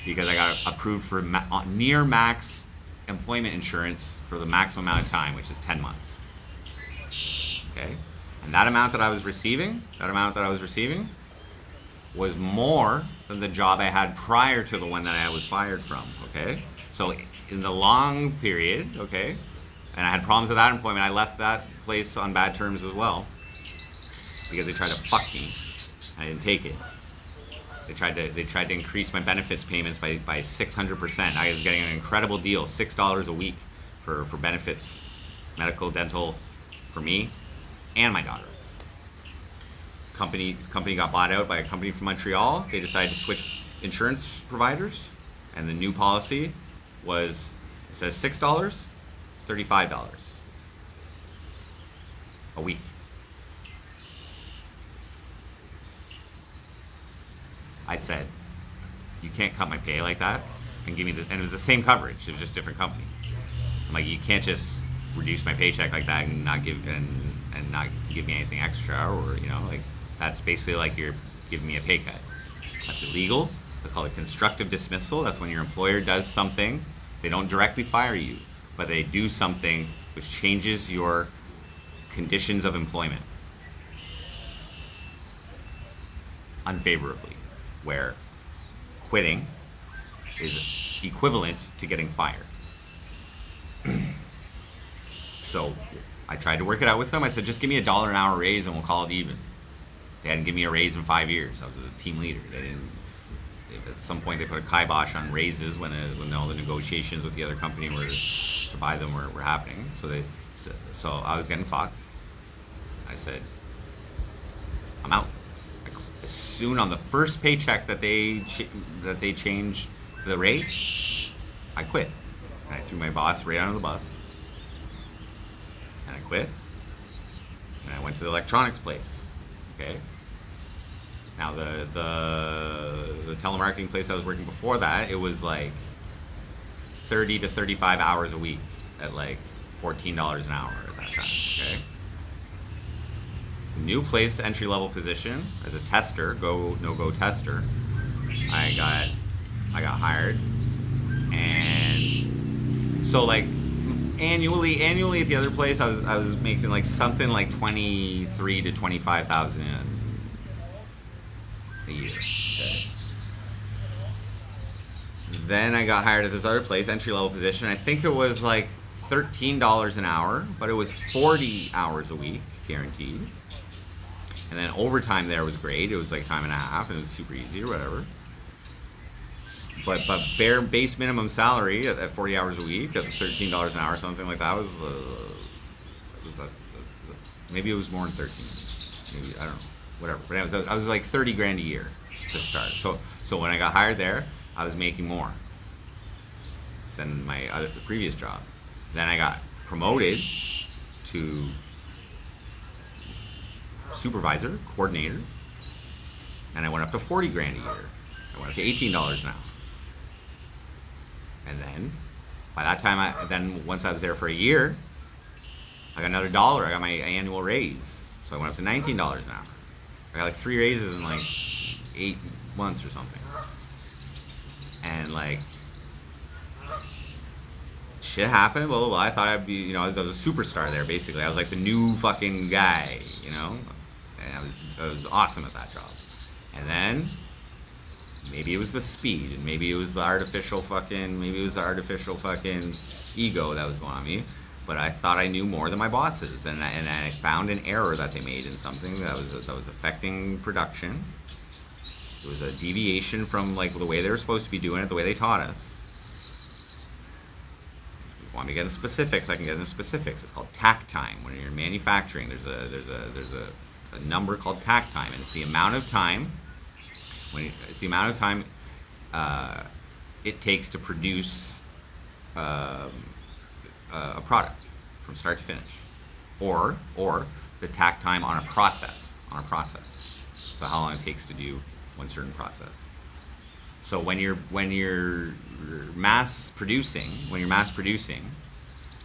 Because I got approved for near max employment insurance for the maximum amount of time, which is 10 months. Okay? And that amount that I was receiving, was more than the job I had prior to the one that I was fired from. Okay? So in the long period, okay, and I had problems with that employment, I left that place on bad terms as well. Because they tried to fuck me. I didn't take it. They tried to increase my benefits payments by 600%. I was getting an incredible deal, $6 a week for benefits, medical, dental, for me and my daughter. Company got bought out by a company from Montreal. They decided to switch insurance providers, and the new policy was, instead of $6, $35 a week. I said, you can't cut my pay like that and give me and it was the same coverage, it was just different company. I'm like, you can't just reduce my paycheck like that and not give me anything extra, or like, that's basically like you're giving me a pay cut. That's illegal. That's called a constructive dismissal. That's when your employer does something, they don't directly fire you, but they do something which changes your conditions of employment unfavorably, where quitting is equivalent to getting fired. So I tried to work it out with them. I said, just give me $1 an hour raise and we'll call it even. They hadn't given me a raise in 5 years. I was a team leader. At some point they put a kibosh on raises when all the negotiations with the other company to buy them were happening. So I was getting fucked. I said, I'm out. As soon on the first paycheck that they changed the rate, I quit. And I threw my boss right under the bus. And I quit. And I went to the electronics place. Okay. Now the telemarketing place I was working before that, it was like 30 to 35 hours a week at like $14 an hour at that time. Okay. New place, entry level position as a tester, no-go tester. I got hired, and so like annually at the other place, I was making like something like 23 to 25,000 a year. Okay. Then I got hired at this other place, entry level position. I think it was like $13 an hour, but it was 40 hours a week guaranteed. And then overtime there was great. It was like time and a half, and it was super easy or whatever. But bare base minimum salary at 40 hours a week at $13 an hour, something like that, was maybe it was more than 13. Maybe, I don't know, whatever. But anyways, I was like 30 grand a year to start. So when I got hired there, I was making more than my previous job. Then I got promoted to supervisor, coordinator, and I went up to 40 grand a year. I went up to $18 an hour. And then, by that time, once I was there for a year, I got another $1. I got my annual raise. So I went up to $19 an hour. I got like 3 raises in like 8 months or something. And like, shit happened, blah, blah, blah. I thought I'd be, I was a superstar there, basically. I was like the new fucking guy, And I was awesome at that job. And then, maybe it was the speed, and maybe it was the artificial fucking ego that was going on me. But I thought I knew more than my bosses, and I found an error that they made in something that was affecting production. It was a deviation from like the way they were supposed to be doing it, the way they taught us. If you want me to get into specifics, I can get into specifics. It's called tack time. When you're in manufacturing, there's a number called tack time, and it's the amount of time it takes to produce a product from start to finish, or the tack time on a process. So how long it takes to do one certain process. So when you're mass producing,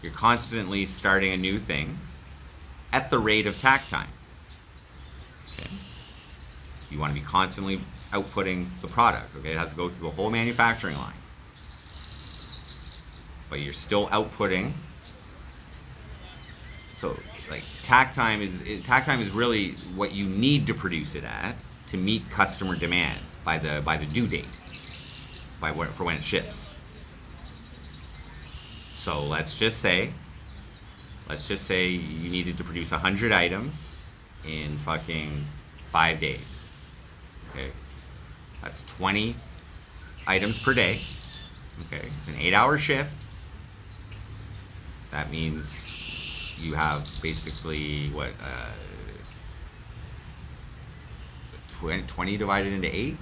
you're constantly starting a new thing at the rate of tack time. Okay. You want to be constantly outputting the product. Okay, it has to go through the whole manufacturing line, but you're still outputting. So like tack time is really what you need to produce it at to meet customer demand by the due date, for when it ships. So let's just say you needed to produce 100 items in fucking 5 days. Okay, that's 20 items per day. Okay, it's an 8-hour shift. That means you have basically what 20 divided into 8,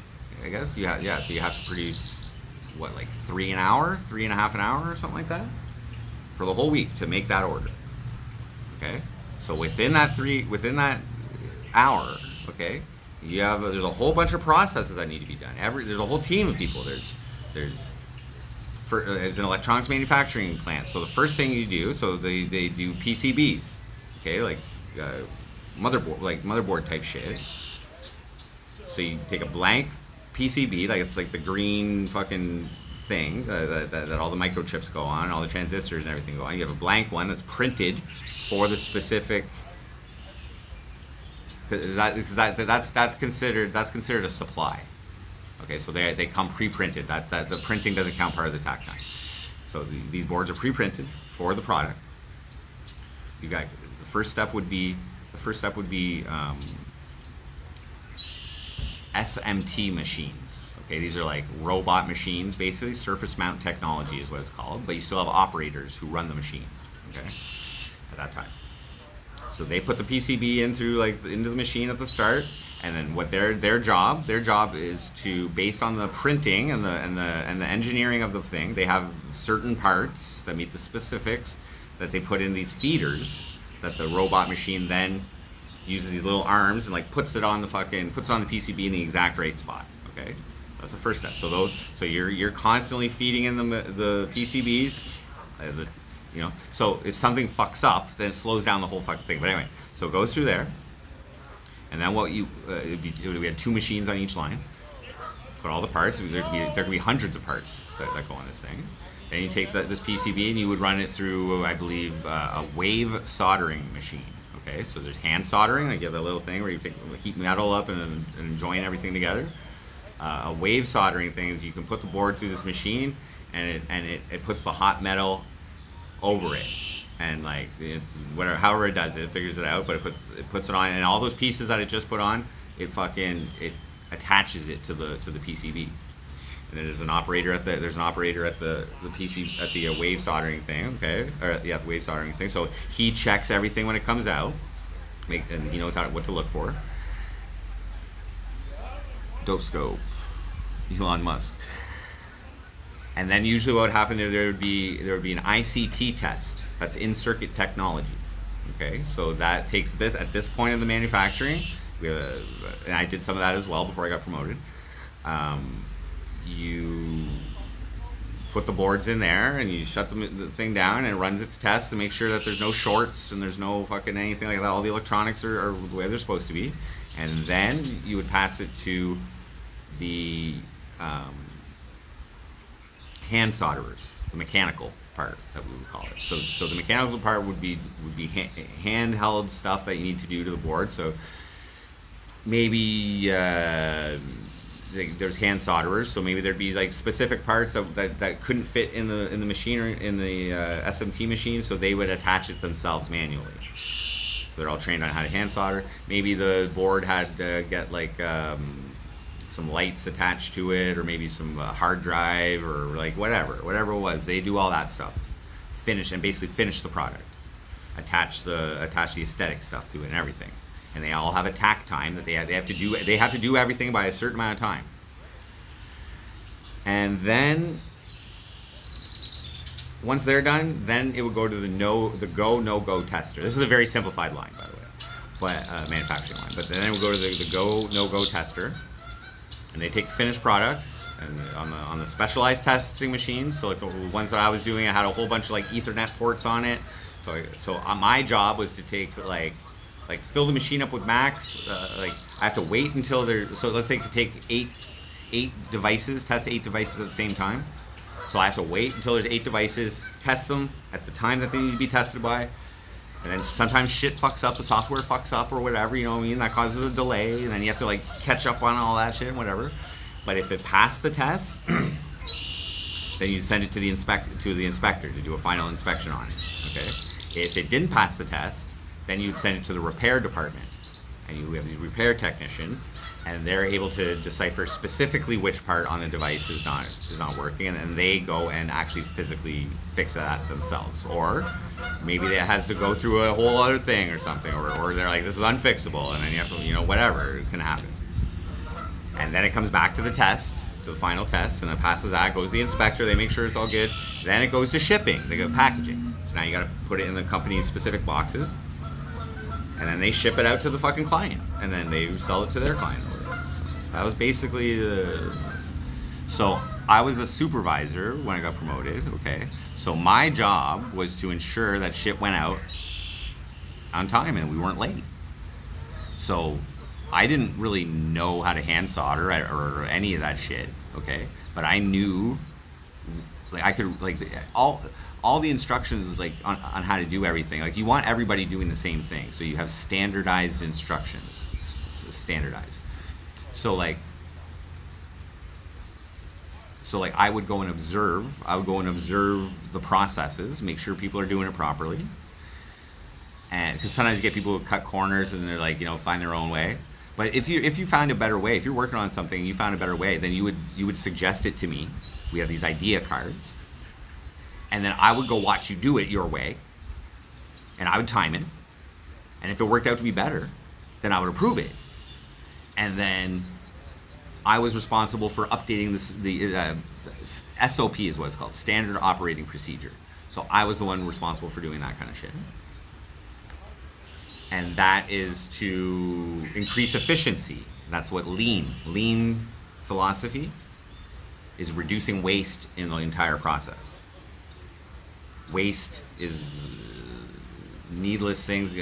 I guess. So you have to produce what, like 3.5 an hour or something like that for the whole week to make that order. Okay, so within that hour, okay, there's a whole bunch of processes that need to be done. There's a whole team of people. There's an electronics manufacturing plant. So the first thing you do, so they do PCBs, okay, like motherboard type shit. So you take a blank PCB, like it's like the green fucking thing that all the microchips go on, all the transistors and everything go on. You have a blank one that's printed for the specific. That's considered a supply. Okay, so they come pre-printed. That the printing doesn't count part of the tack time. So these boards are pre-printed for the product. You got the first step would be SMT machines. Okay, these are like robot machines, basically surface mount technology is what it's called. But you still have operators who run the machines. Okay, at that time. So they put the PCB into the machine at the start. And then what their job is to, based on the printing and the engineering of the thing, they have certain parts that meet the specifics that they put in these feeders that the robot machine then uses these little arms and like puts it on the PCB in the exact right spot. Okay, that's the first step. So you're constantly feeding in the PCBs, So if something fucks up, then it slows down the whole fucking thing. But anyway, so it goes through there. And then we had 2 machines on each line. Put all the parts. There could be hundreds of parts that go on this thing. Then you take this PCB and you would run it through, I believe, a wave soldering machine. Okay, so there's hand soldering. Like you have that little thing where you heat metal up and join everything together. A wave soldering thing is you can put the board through this machine and it puts the hot metal over it. And like it's whatever, however it does it, figures it out. But it puts it on, and all those pieces that it just put on, it attaches it to the PCB. And there's an operator at the PC at the wave soldering thing. Okay, the wave soldering thing. So he checks everything when it comes out, and he knows what to look for. Dope scope, Elon Musk. And then usually what would happen there would be an ICT test. That's in-circuit technology. Okay, so that takes this at this point in the manufacturing. And I did some of that as well before I got promoted. You put the boards in there and you shut the thing down, and it runs its tests to make sure that there's no shorts and there's no fucking anything like that. All the electronics are the way they're supposed to be. And then you would pass it to the hand solderers, the mechanical part that we would call it. So the mechanical part would be handheld stuff that you need to do to the board. So maybe there's hand solderers. So maybe there'd be like specific parts that couldn't fit in the machine or in the SMT machine. So they would attach it themselves manually. So they're all trained on how to hand solder. Maybe the board had to get like some lights attached to it, or maybe some hard drive, or like whatever it was. They do all that stuff, basically finish the product, attach the aesthetic stuff to it and everything. And they all have a tack time that they have to do everything by a certain amount of time. And then once they're done, then it would go to the go no go tester. This is a very simplified line, by the way, but manufacturing line. But then it would go to the go no go tester. And they take the finished product, and on the specialized testing machines. So like the ones that I was doing, I had a whole bunch of like Ethernet ports on it. So my job was to take like like fill the machine up with max. Like I have to wait until they're, so let's say to take eight devices, test 8 devices at the same time. So I have to wait until there's 8 devices, test them at the time that they need to be tested by. And then sometimes shit fucks up, the software fucks up or whatever, you know what I mean? That causes a delay, and then you have to like catch up on all that shit and whatever. But if it passed the test, then you send it to the inspector to do a final inspection on it. Okay. If it didn't pass the test, then you'd send it to the repair department, and you have these repair technicians, and they're able to decipher specifically which part on the device is not working, and then they go and actually physically fix that themselves. Or maybe it has to go through a whole other thing or something, or they're like, this is unfixable, and then you have to, you know, whatever, it can happen. And then it comes back to the test, to the final test, and it passes that, goes to the inspector, they make sure it's all good. Then it goes to shipping, they go packaging. So now you gotta put it in the company's specific boxes, and then they ship it out to the fucking client, and then they sell it to their client. That was basically the... So I was a supervisor when I got promoted, okay? So my job was to ensure that shit went out on time and we weren't late. So I didn't really know how to hand solder or any of that shit, okay? But I knew, like, I could, like, all the instructions, like, on how to do everything. Like, you want everybody doing the same thing. So you have standardized instructions, standardized. So like I would go and observe the processes, make sure people are doing it properly. And because sometimes you get people who cut corners and they're like, you know, find their own way. But if you found a better way, if you're working on something and you found a better way, then you would suggest it to me. We have these idea cards. And then I would go watch you do it your way. And I would time it. And if it worked out to be better, then I would approve it. And then I was responsible for updating the SOP is what it's called, Standard Operating Procedure. So I was the one responsible for doing that kind of shit. And that is to increase efficiency. That's what lean philosophy is, reducing waste in the entire process. Waste is needless things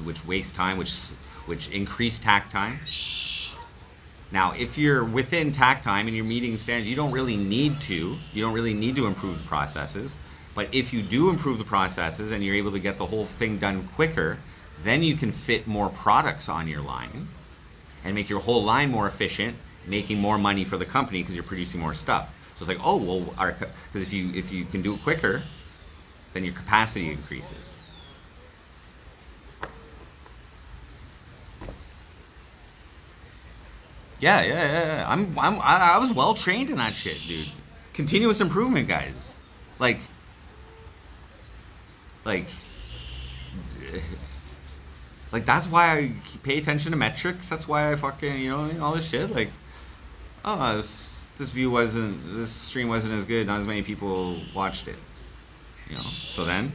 which waste time, which increase tack time. Now, if you're within tack time and you're meeting standards, you don't really need to improve the processes. But if you do improve the processes and you're able to get the whole thing done quicker, then you can fit more products on your line and make your whole line more efficient, making more money for the company because you're producing more stuff. So it's like, oh, well, because if you can do it quicker, then your capacity increases. Yeah. I was well trained in that shit, dude. Continuous improvement, guys. Like that's why I pay attention to metrics. That's why I fucking, you know, all this shit. Like, oh, this stream wasn't as good. Not as many people watched it. You know. So then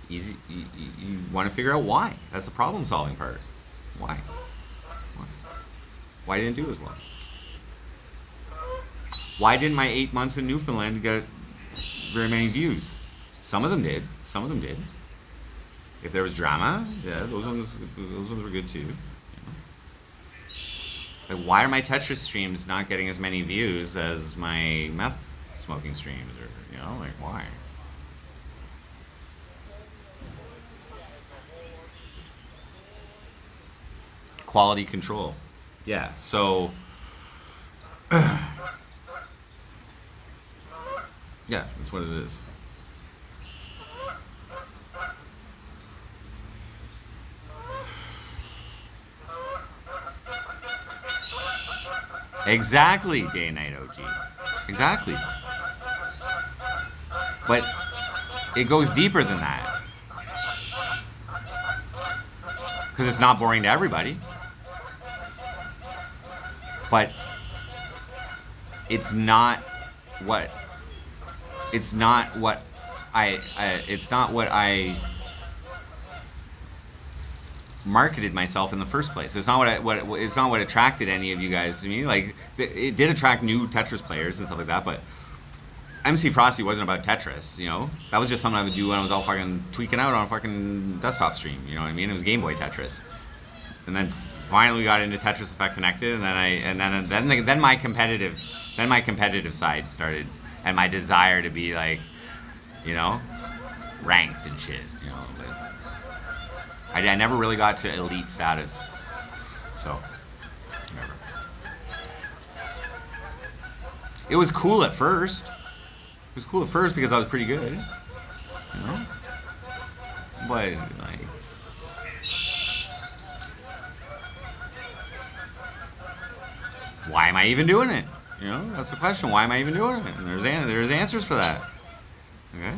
easy. You want to figure out why. That's the problem-solving part. Why? Why didn't it do as well? Why didn't my 8 months in Newfoundland get very many views? Some of them did. If there was drama, yeah, those ones were good too. You know? Like, why are my Tetris streams not getting as many views as my meth smoking streams? Or, you know, like, why? Quality control. Yeah, so yeah, that's what it is. Exactly, Day and Night OG. Exactly. But it goes deeper than that. Because it's not boring to everybody. But it's not what I marketed myself in the first place. It's not what attracted any of you guys to me. Like, it did attract new Tetris players and stuff like that, but MC Frosty wasn't about Tetris, you know? That was just something I would do when I was all fucking tweaking out on a fucking desktop stream, you know what I mean? It was Game Boy Tetris. And then finally we got into Tetris Effect Connected, and then my competitive side started, and my desire to be like, you know, ranked and shit, you know. But I never really got to elite status, so whatever. It was cool at first. It was cool at first because I was pretty good, you know. But like, why am I even doing it? You know, that's the question. Why am I even doing it? And there's answers for that. Okay.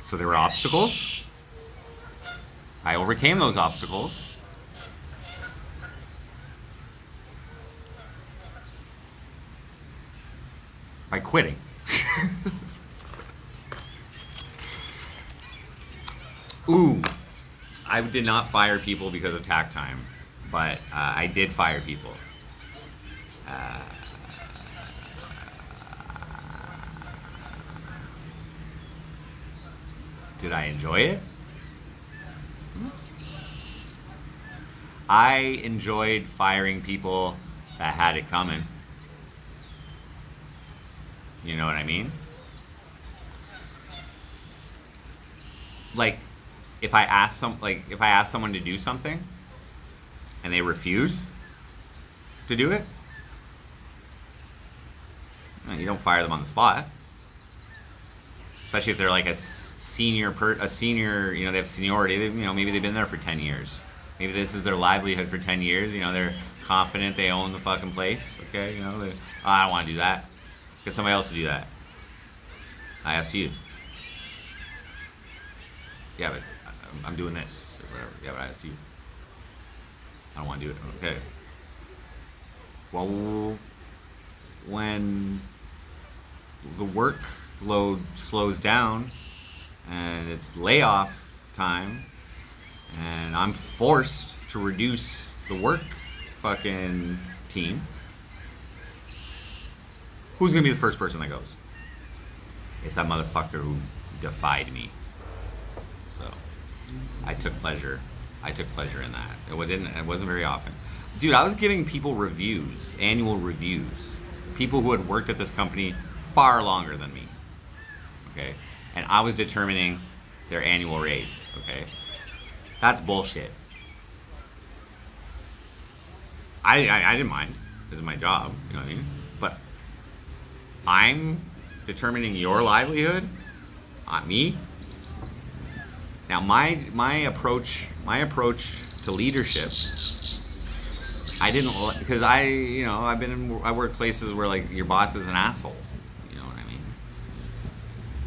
So there were obstacles. I overcame those obstacles. By quitting. Ooh, I did not fire people because of tack time, but I did fire people. Did I enjoy it? I enjoyed firing people that had it coming. You know what I mean? Like, if I ask someone to do something and they refuse to do it, you don't fire them on the spot. Especially if they're like a senior, you know, they have seniority. You know, maybe they've been there for 10 years. Maybe this is their livelihood for 10 years. You know, they're confident they own the fucking place. Okay, you know, I don't want to do that. Get somebody else to do that. I asked you. Yeah, but I'm doing this or whatever. Yeah, but I asked you. I don't want to do it. Okay. Well, when the workload slows down and it's layoff time and I'm forced to reduce the work fucking team, who's gonna be the first person that goes? It's that motherfucker who defied me. So I took pleasure in that. It wasn't very often. Dude, I was giving people reviews, annual reviews. People who had worked at this company far longer than me. Okay? And I was determining their annual raise. Okay? That's bullshit. I didn't mind. This is my job. You know what I mean? But I'm determining your livelihood, not me. Now my approach to leadership, I didn't, because I work places where like your boss is an asshole. You know what I mean?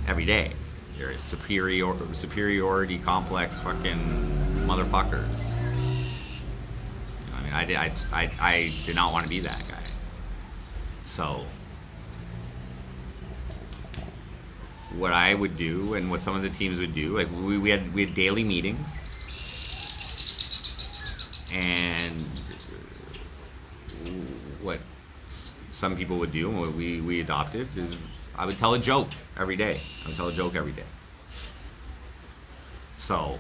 Every day, you're a superiority complex fucking motherfuckers. You know what I mean? I did not want to be that guy. So what I would do and what some of the teams would do, like we had daily meetings, and what some people would do and what we adopted is I would tell a joke every day. So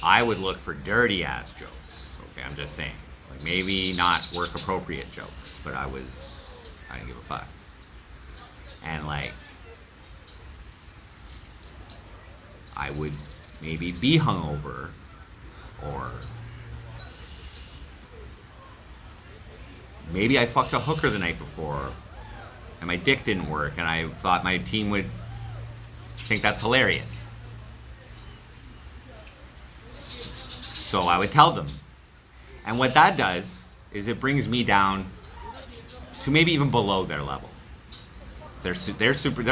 I would look for dirty ass jokes. Okay, I'm just saying, like maybe not work appropriate jokes, but I didn't give a fuck. And like, I would maybe be hungover, or maybe I fucked a hooker the night before and my dick didn't work and I thought my team would think that's hilarious. So I would tell them. And what that does is it brings me down to maybe even below their level. Their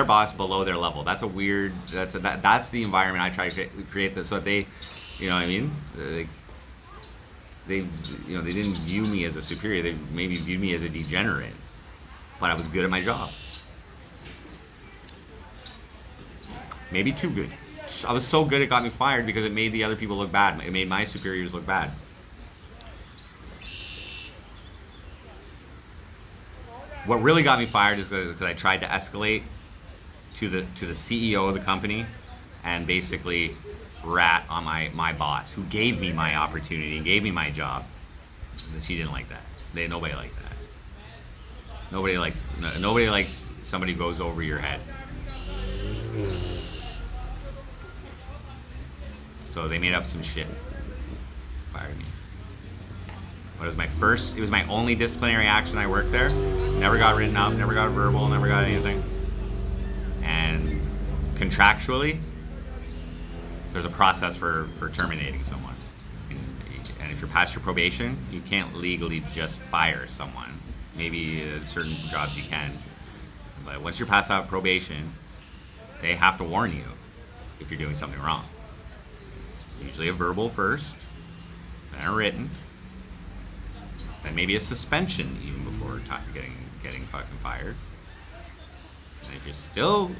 boss below their level. That's the environment I try to create this, so that they, you know what I mean? They didn't view me as a superior. They maybe viewed me as a degenerate, but I was good at my job. Maybe too good. so good it got me fired because it made the other people look bad. It made my superiors look bad. What really got me fired is because I tried to escalate to the CEO of the company and basically rat on my boss who gave me my opportunity and gave me my job. She didn't like that. Nobody liked that. Nobody likes somebody who goes over your head. So they made up some shit. Fired me. But it was my only disciplinary action. I worked there. Never got written up, never got a verbal, never got anything. And contractually, there's a process for terminating someone. And if you're past your probation, you can't legally just fire someone. Maybe certain jobs you can. But once you're past out probation, they have to warn you if you're doing something wrong. It's usually a verbal first, then a written, then maybe a suspension even before getting fucking fired. And if you're still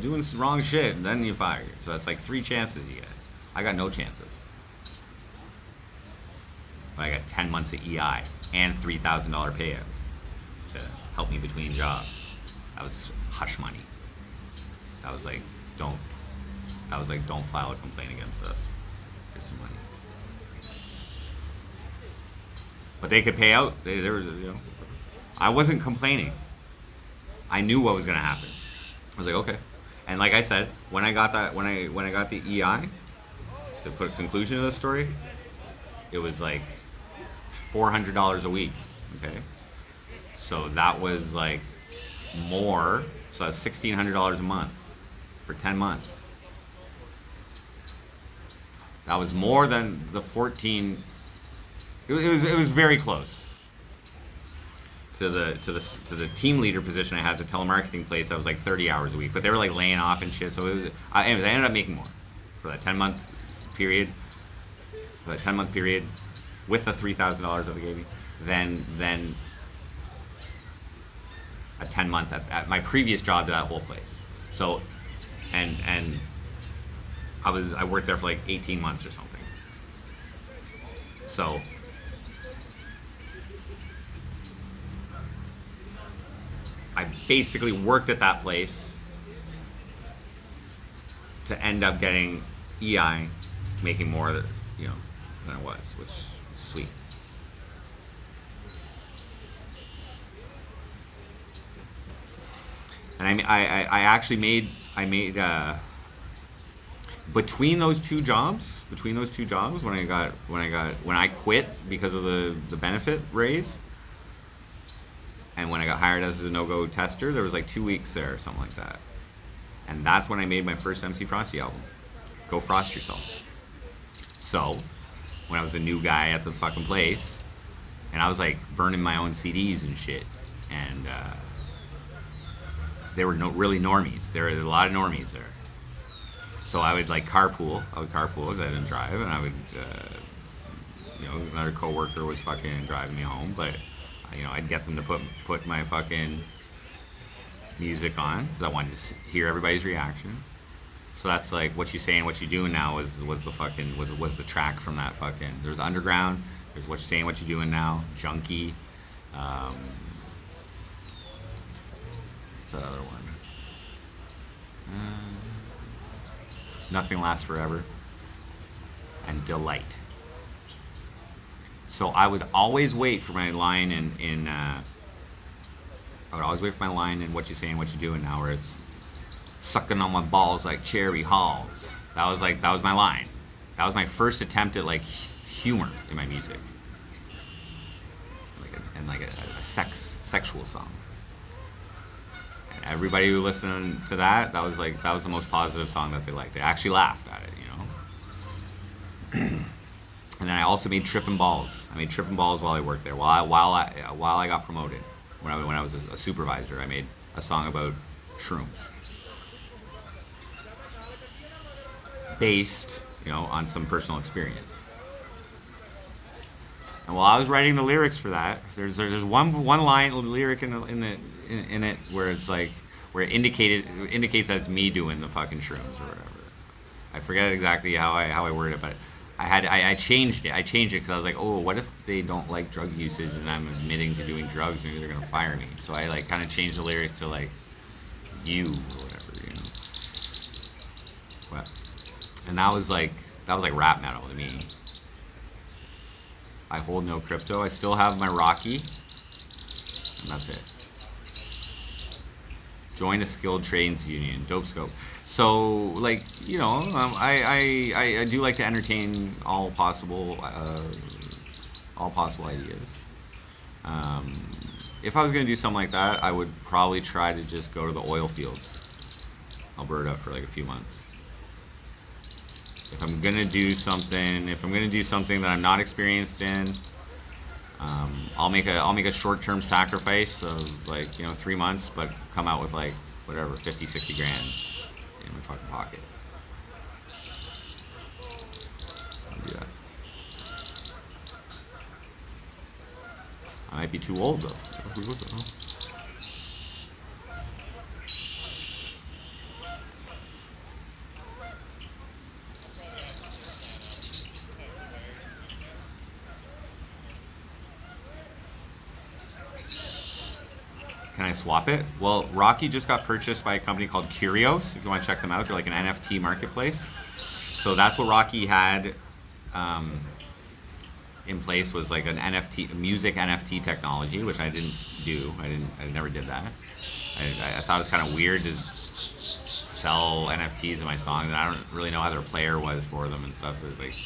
doing some wrong shit, then you fire you. So that's like 3 chances you get. I got no chances. But I got 10 months of EI and $3,000 payout to help me between jobs. That was hush money. That was like, don't file a complaint against us. Here's some money. But they could pay out. I wasn't complaining. I knew what was gonna happen. I was like, okay. And like I said, when I got the EI, to put a conclusion to the story, it was like $400 a week. Okay. So that was like more. So that's $1,600 a month for 10 months. That was more than the 14. It was very close to the team leader position I had, the telemarketing place. That was like 30 hours a week, but they were like laying off and shit. So anyways, I ended up making more for that 10-month period. For that 10-month period, with the $3,000 that they gave me, then a 10-month at my previous job to that whole place. So, and I worked there for like 18 months or something. So I basically worked at that place to end up getting EI, making more than it was, which is sweet. And I actually made between those two jobs when I quit because of the benefit raise, and when I got hired as a no-go tester, there was like 2 weeks there or something like that. And that's when I made my first MC Frosty album, Go Frost Yourself. So when I was a new guy at the fucking place, and I was like burning my own CDs and shit, and they were really normies. There were a lot of normies there. So I would like carpool. Because I didn't drive, and I would, another coworker was fucking driving me home, but I'd get them to put my fucking music on because I wanted to hear everybody's reaction. So that's like What You Saying, What You Doing Now was the track from that fucking. There's Underground. There's What You Saying, What You Doing Now. Junkie. What's that other one? Nothing Lasts Forever. And Delight. So I would always wait for my line in What You Saying, What You Doing Now, where it's sucking on my balls like cherry halls. That was my line. That was my first attempt at like humor in my music, like a sexual song. And everybody who listened to that was the most positive song that they liked. They actually laughed at it, And then I also made Trippin' Balls. I made Trippin' Balls while I worked there. While I got promoted, when I was a supervisor, I made a song about shrooms, based, on some personal experience. And while I was writing the lyrics for that, there's one lyric in it where it's like where it indicates that it's me doing the fucking shrooms or whatever. I forget exactly how I worded it, but I changed it. I changed it because I was like, oh, what if they don't like drug usage and I'm admitting to doing drugs? Maybe they're gonna fire me. So I like kind of changed the lyrics to like you or whatever, you know. But, and that was like rap metal to me. I hold no crypto. I still have my Rocky, and that's it. Join a skilled trades union. Dope scope. So, like, you know, I do like to entertain all possible ideas. If I was gonna do something like that, I would probably try to just go to the oil fields, Alberta, for like a few months. If I'm gonna do something that I'm not experienced in, I'll make a short-term sacrifice of like, you know, 3 months, but come out with like whatever 50, 60 grand in my fucking pocket. I'll do that. I might be too old though. Who knows, huh? Can I swap it? Well, Rocky just got purchased by a company called Curios. If you want to check them out, they're like an NFT marketplace. So that's what Rocky had in place, was like an NFT, music NFT technology, which I didn't do. I never did that. I thought it was kind of weird to sell NFTs in my songs, and I don't really know how their player was for them and stuff. It was like,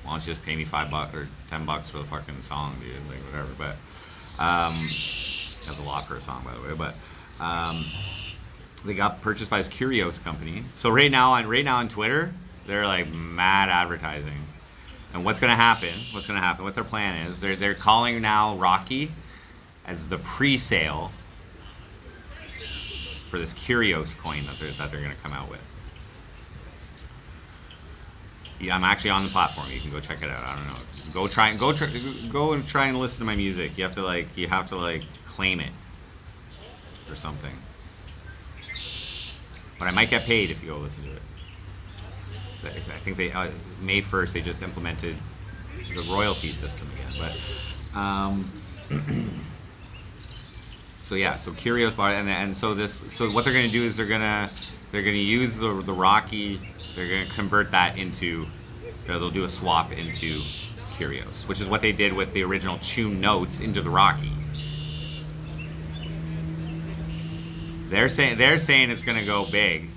why don't you just pay me $5 or $10 for the fucking song, dude? Like whatever. But that's a lot for a song, by the way. But they got purchased by this Curios company. So right now on Twitter, they're like mad advertising. And what's gonna happen? What their plan is? They're calling now Rocky as the pre-sale for this Curios coin that they're gonna come out with. Yeah, I'm actually on the platform. You can go check it out. I don't know. Go and try and listen to my music. You have to like claim it or something. But I might get paid if you go listen to it. So I think they May 1st they just implemented the royalty system again. But so yeah, so Curios bought it, and so what they're going to do is they're going to use the Rocky. They're going to convert that into, they'll do a swap into Curios, which is what they did with the original Tune Notes into the Rocky. They're saying it's gonna go big.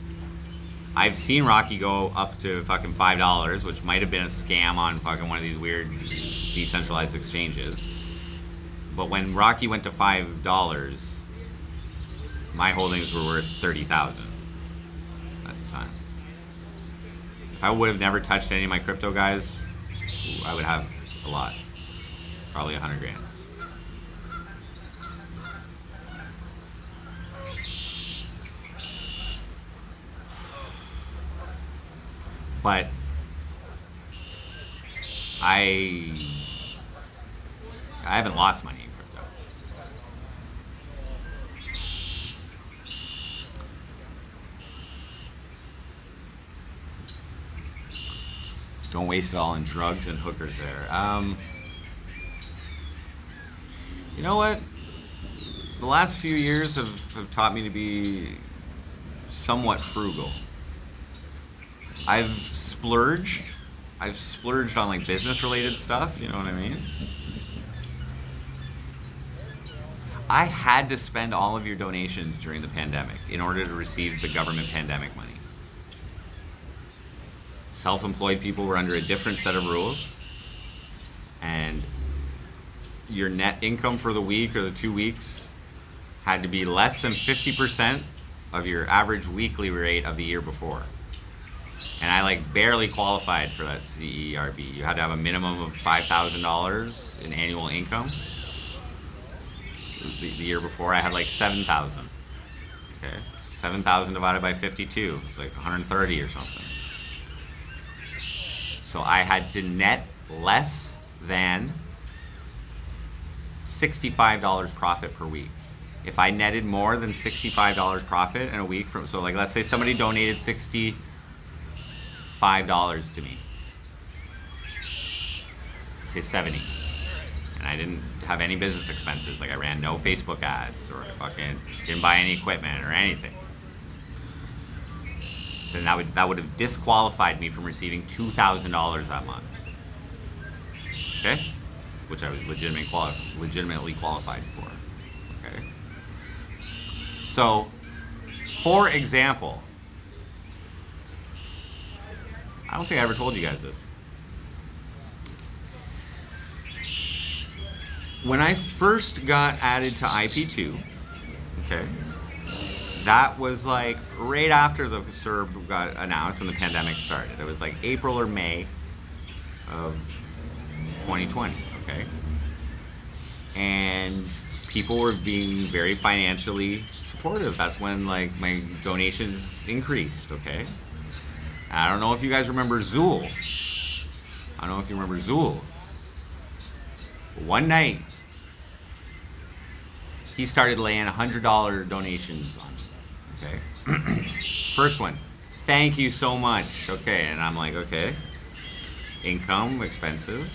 I've seen Rocky go up to fucking $5, which might have been a scam on fucking one of these weird decentralized exchanges. But when Rocky went to $5, my holdings were worth $30,000 at the time. If I would have never touched any of my crypto, guys, I would have a lot, probably 100 grand. But I haven't lost money in crypto. Don't waste it all on drugs and hookers there. You know what? The last few years have taught me to be somewhat frugal. I've splurged on like business related stuff, you know what I mean? I had to spend all of your donations during the pandemic in order to receive the government pandemic money. Self-employed people were under a different set of rules, and your net income for the week or the 2 weeks had to be less than 50% of your average weekly rate of the year before. And I like barely qualified for that CERB. You had to have a minimum of $5,000 in annual income. The year before I had like 7,000. Okay, 7,000 divided by 52. It's like 130 or something. So I had to net less than $65 profit per week. If I netted more than $65 profit in a week, so like let's say somebody donated $65 $5 to me. Say 70. And I didn't have any business expenses. Like I ran no Facebook ads or fucking didn't buy any equipment or anything. Then that would have disqualified me from receiving $2,000 that month. Okay? Which I was legitimately qualified for. Okay? So, for example, I don't think I ever told you guys this. When I first got added to IP2, okay, that was like right after the CERB got announced and the pandemic started. It was like April or May of 2020, okay? And people were being very financially supportive. That's when like my donations increased, okay? And I don't know if you guys remember Zool. I don't know if you remember Zool. But one night, he started laying $100 donations on me, okay? First one, thank you so much, okay? And I'm like, okay, income, expenses.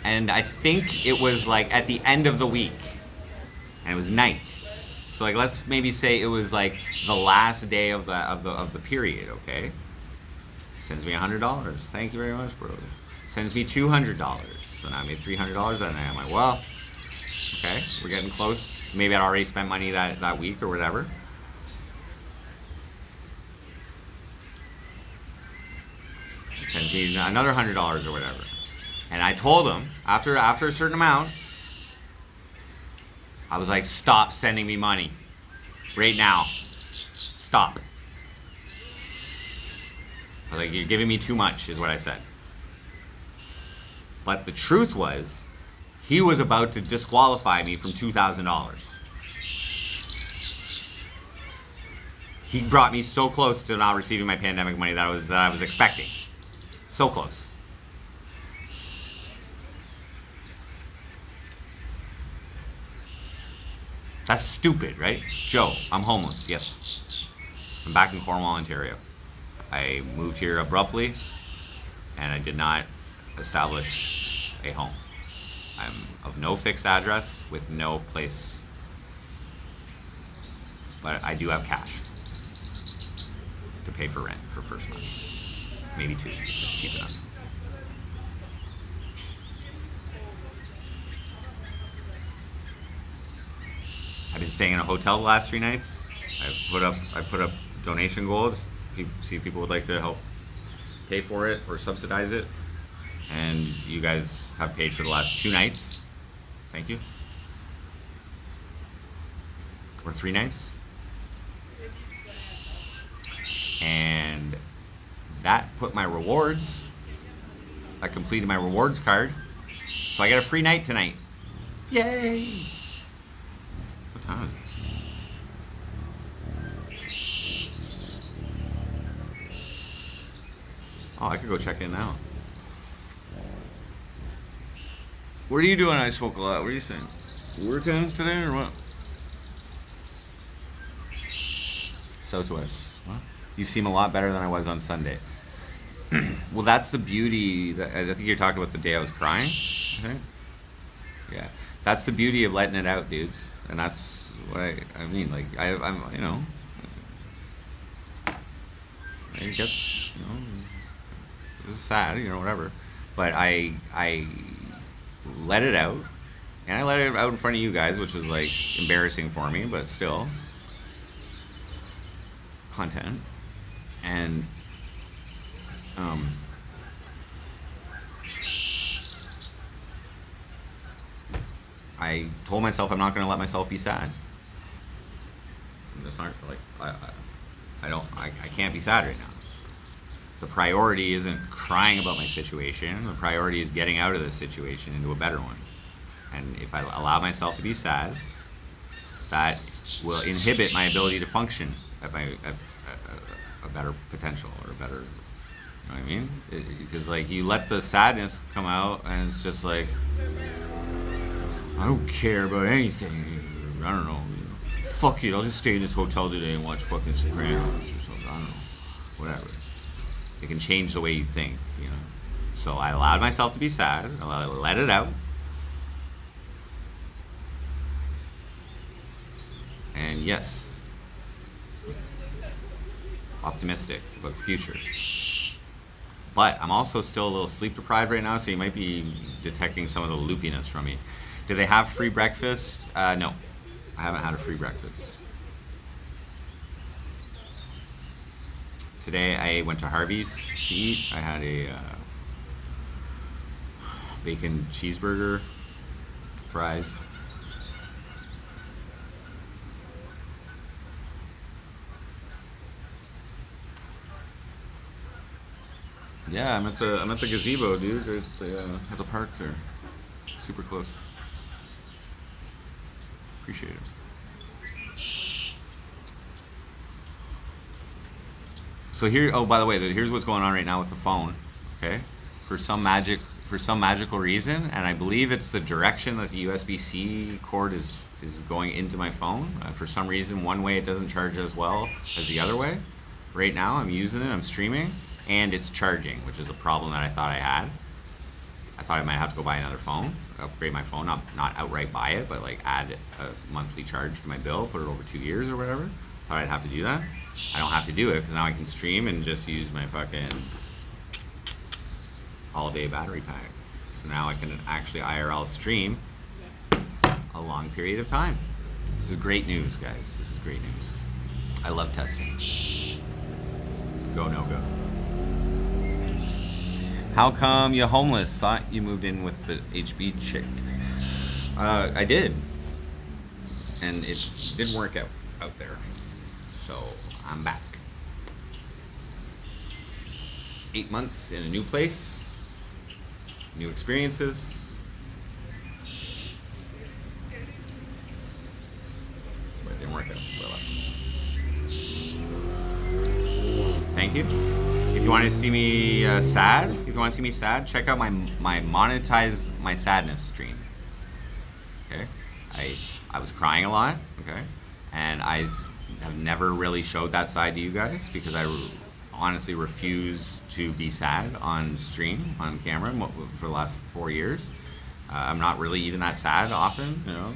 And I think it was like at the end of the week, and it was night. So like, let's maybe say it was like the last day of the period, okay? Sends me $100. Thank you very much, bro. Sends me $200. So now I made $300 that night. I'm like, well, okay, we're getting close. Maybe I'd already spent money that week or whatever. He sends me another $100 or whatever. And I told him, after a certain amount, I was like, stop sending me money. Right now. Stop. I was like, you're giving me too much, is what I said. But the truth was, he was about to disqualify me from $2,000. He brought me so close to not receiving my pandemic money that I was expecting. So close. That's stupid, right? Joe, I'm homeless, yes. I'm back in Cornwall, Ontario. I moved here abruptly, and I did not establish a home. I'm of no fixed address with no place, but I do have cash to pay for rent for first month. Maybe 2, it's cheap enough. I've been staying in a hotel the last 3 nights. I put up donation goals. See if people would like to help pay for it or subsidize it. And you guys have paid for the last 2 nights. Thank you. Or 3 nights. And that put my rewards. I completed my rewards card. So I got a free night tonight. Yay! What time is it? Oh, I could go check in now. What are you doing? I smoke a lot. What are you saying? Working today or what? Southwest. What? You seem a lot better than I was on Sunday. Well, that's the beauty. I think you're talking about the day I was crying. I think. Yeah, that's the beauty of letting it out, dudes. And that's what I mean. Like I'm, you know, I get, you know, it was sad, you know, whatever. But I let it out, and I let it out in front of you guys, which was like embarrassing for me, but still content. And I told myself I'm not going to let myself be sad. I'm just not like I can't be sad right now. The priority isn't crying about my situation. The priority is getting out of this situation into a better one. And if I allow myself to be sad, that will inhibit my ability to function at a better potential or a better, you know what I mean? Because like you let the sadness come out and it's just like, I don't care about anything. I don't know. Fuck it, I'll just stay in this hotel today and watch fucking Sopranos or something. I don't know. Whatever. It can change the way you think, you know. So I allowed myself to be sad. I let it out. And yes, optimistic about the future. But I'm also still a little sleep deprived right now, so you might be detecting some of the loopiness from me. Do they have free breakfast? No, I haven't had a free breakfast. Today I went to Harvey's to eat. I had a bacon cheeseburger, fries. Yeah, I'm at the Gazebo, dude. At the park there, super close. Appreciate it. So here, oh, by the way, here's what's going on right now with the phone. Okay, for some magical reason, and I believe it's the direction that the USB-C cord is going into my phone. For some reason, one way it doesn't charge as well as the other way. Right now, I'm using it. I'm streaming. And it's charging, which is a problem that I thought I had. I thought I might have to go buy another phone, upgrade my phone, not outright buy it, but like add a monthly charge to my bill, put it over 2 years or whatever. Thought I'd have to do that. I don't have to do it because now I can stream and just use my fucking all-day battery pack. So now I can actually IRL stream a long period of time. This is great news, guys. This is great news. I love testing. Go, no go. How come you homeless? Thought you moved in with the HB chick. I did. And it didn't work out there. So I'm back. 8 months in a new place. New experiences. But it didn't work out, so I left. Thank you. If you want to see me sad, check out my monetize my sadness stream. Okay, I was crying a lot. Okay, and I have never really showed that side to you guys because I honestly refuse to be sad on stream, on camera for the last 4 years. I'm not really even that sad often, you know,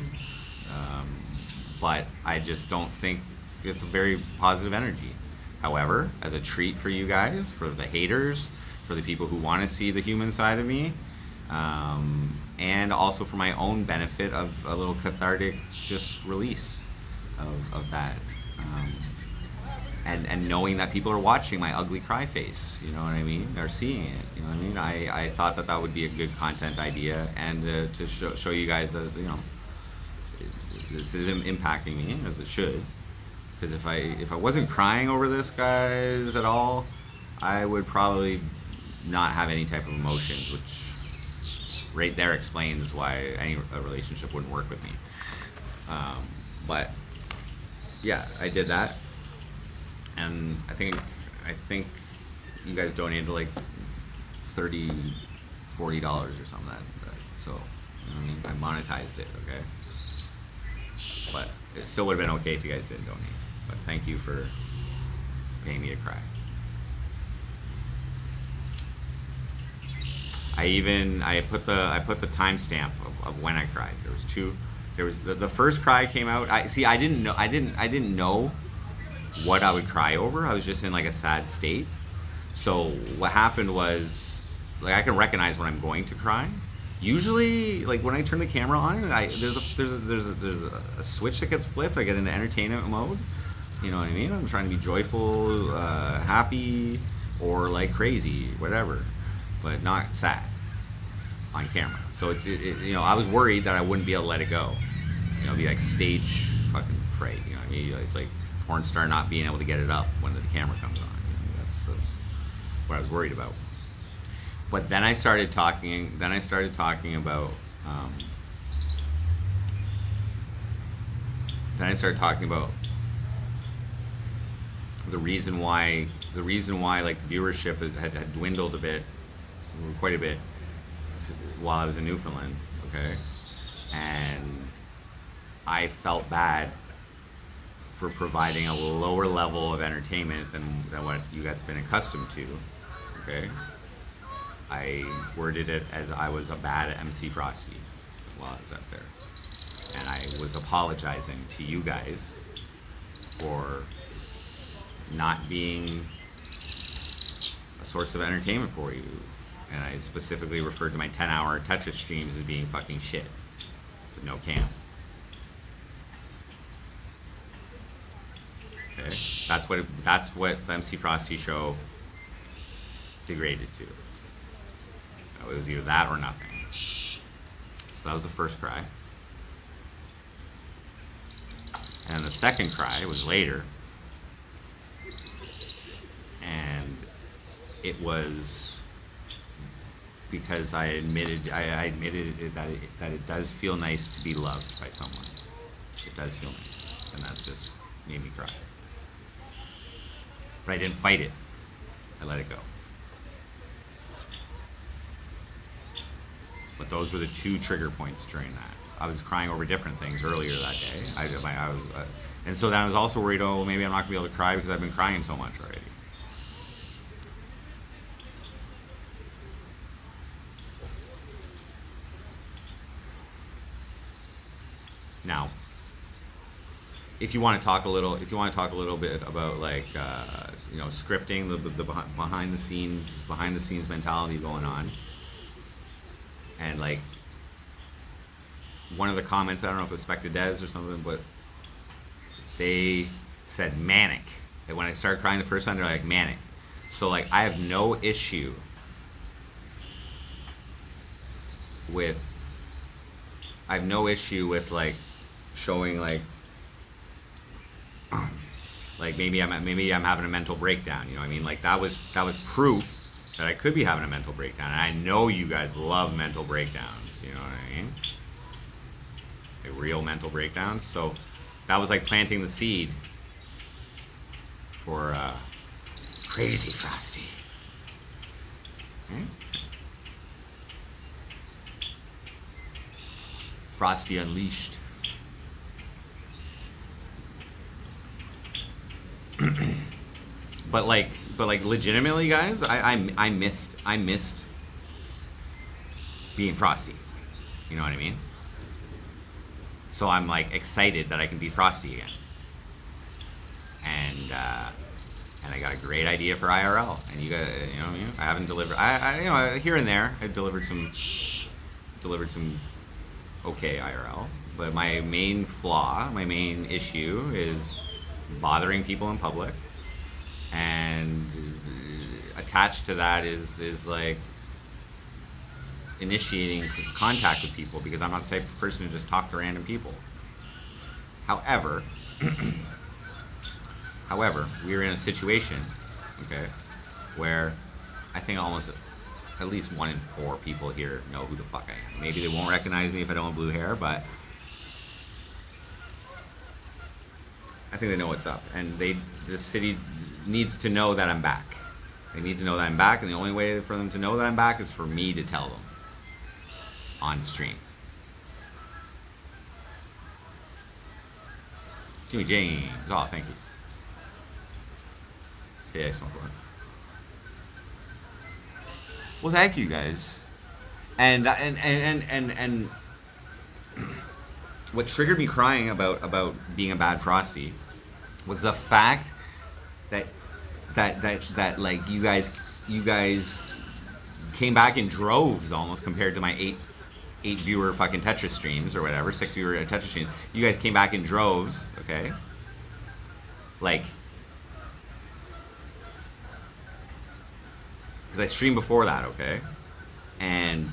but I just don't think it's a very positive energy. However, as a treat for you guys, for the haters, for the people who want to see the human side of me, and also for my own benefit of a little cathartic just release of that. And knowing that people are watching my ugly cry face, you know what I mean? They're seeing it, you know what I mean? I thought that would be a good content idea, and to show you guys that, you know, this is impacting me, as it should. Because if I wasn't crying over this, guys, at all, I would probably not have any type of emotions, which right there explains why a relationship wouldn't work with me. But yeah, I did that, and I think you guys donated like $30, $40 or something. So, you know what I mean? I monetized it, okay? But it still would have been okay if you guys didn't donate. But thank you for paying me to cry. I put the timestamp of when I cried. There was two. There was the first cry came out. I didn't know what I would cry over. I was just in like a sad state. So what happened was, like, I can recognize when I'm going to cry. Usually, like, when I turn the camera on, there's a switch that gets flipped. I get into entertainment mode. You know what I mean? I'm trying to be joyful, happy, or like crazy, whatever, but not sad on camera. So it's you know, I was worried that I wouldn't be able to let it go. You know, be like stage fucking fright. You know what I mean? It's like porn star not being able to get it up when the camera comes on. You know, that's what I was worried about. But then I started talking. Then I started talking about. The reason why like the viewership had dwindled quite a bit while I was in Newfoundland, okay, and I felt bad for providing a lower level of entertainment than what you guys have been accustomed to, okay, I worded it as I was a bad MC Frosty while I was out there. And I was apologizing to you guys for not being a source of entertainment for you. And I specifically referred to my 10-hour Tetris streams as being fucking shit. With no cam. Okay? That's what the MC Frosty show degraded to. It was either that or nothing. So that was the first cry. And the second cry was later. And it was because I admitted that it does feel nice to be loved by someone. It does feel nice. And that just made me cry. But I didn't fight it. I let it go. But those were the two trigger points during that. I was crying over different things earlier that day. And so then I was also worried, oh, maybe I'm not going to be able to cry because I've been crying so much already. Now, if you want to talk a little bit about like scripting, the behind the scenes mentality going on. And like one of the comments, I don't know if it was Spectre Des or something, but they said manic. And when I started crying the first time, they're like manic. So like I have no issue with like showing like maybe I'm having a mental breakdown. You know what I mean? Like that was proof that I could be having a mental breakdown. And I know you guys love mental breakdowns, you know what I mean? Like real mental breakdowns. So that was like planting the seed for Crazy Frosty. Okay? Frosty Unleashed. But like legitimately, guys, I missed being Frosty. You know what I mean? So I'm like excited that I can be Frosty again. And I got a great idea for IRL. And you got, you know what I mean? I haven't delivered. I here and there I've delivered some okay IRL. But my main flaw, my main issue is bothering people in public. And attached to that is like initiating contact with people, because I'm not the type of person to just talk to random people. However, we are in a situation, okay, where I think almost at least 1 in 4 people here know who the fuck I am. Maybe they won't recognize me if I don't have blue hair, but I think they know what's up. And the city needs to know that I'm back. They need to know that I'm back, and the only way for them to know that I'm back is for me to tell them on stream. Jimmy James, oh, thank you. Yeah, I smoke one. Well, thank you guys. And what triggered me crying about being a bad Frosty was the fact that like you guys came back in droves almost compared to my 8 viewer fucking Tetris streams or whatever, 6 viewer Tetris streams. You guys came back in droves, okay? Like, because I streamed before that, okay? And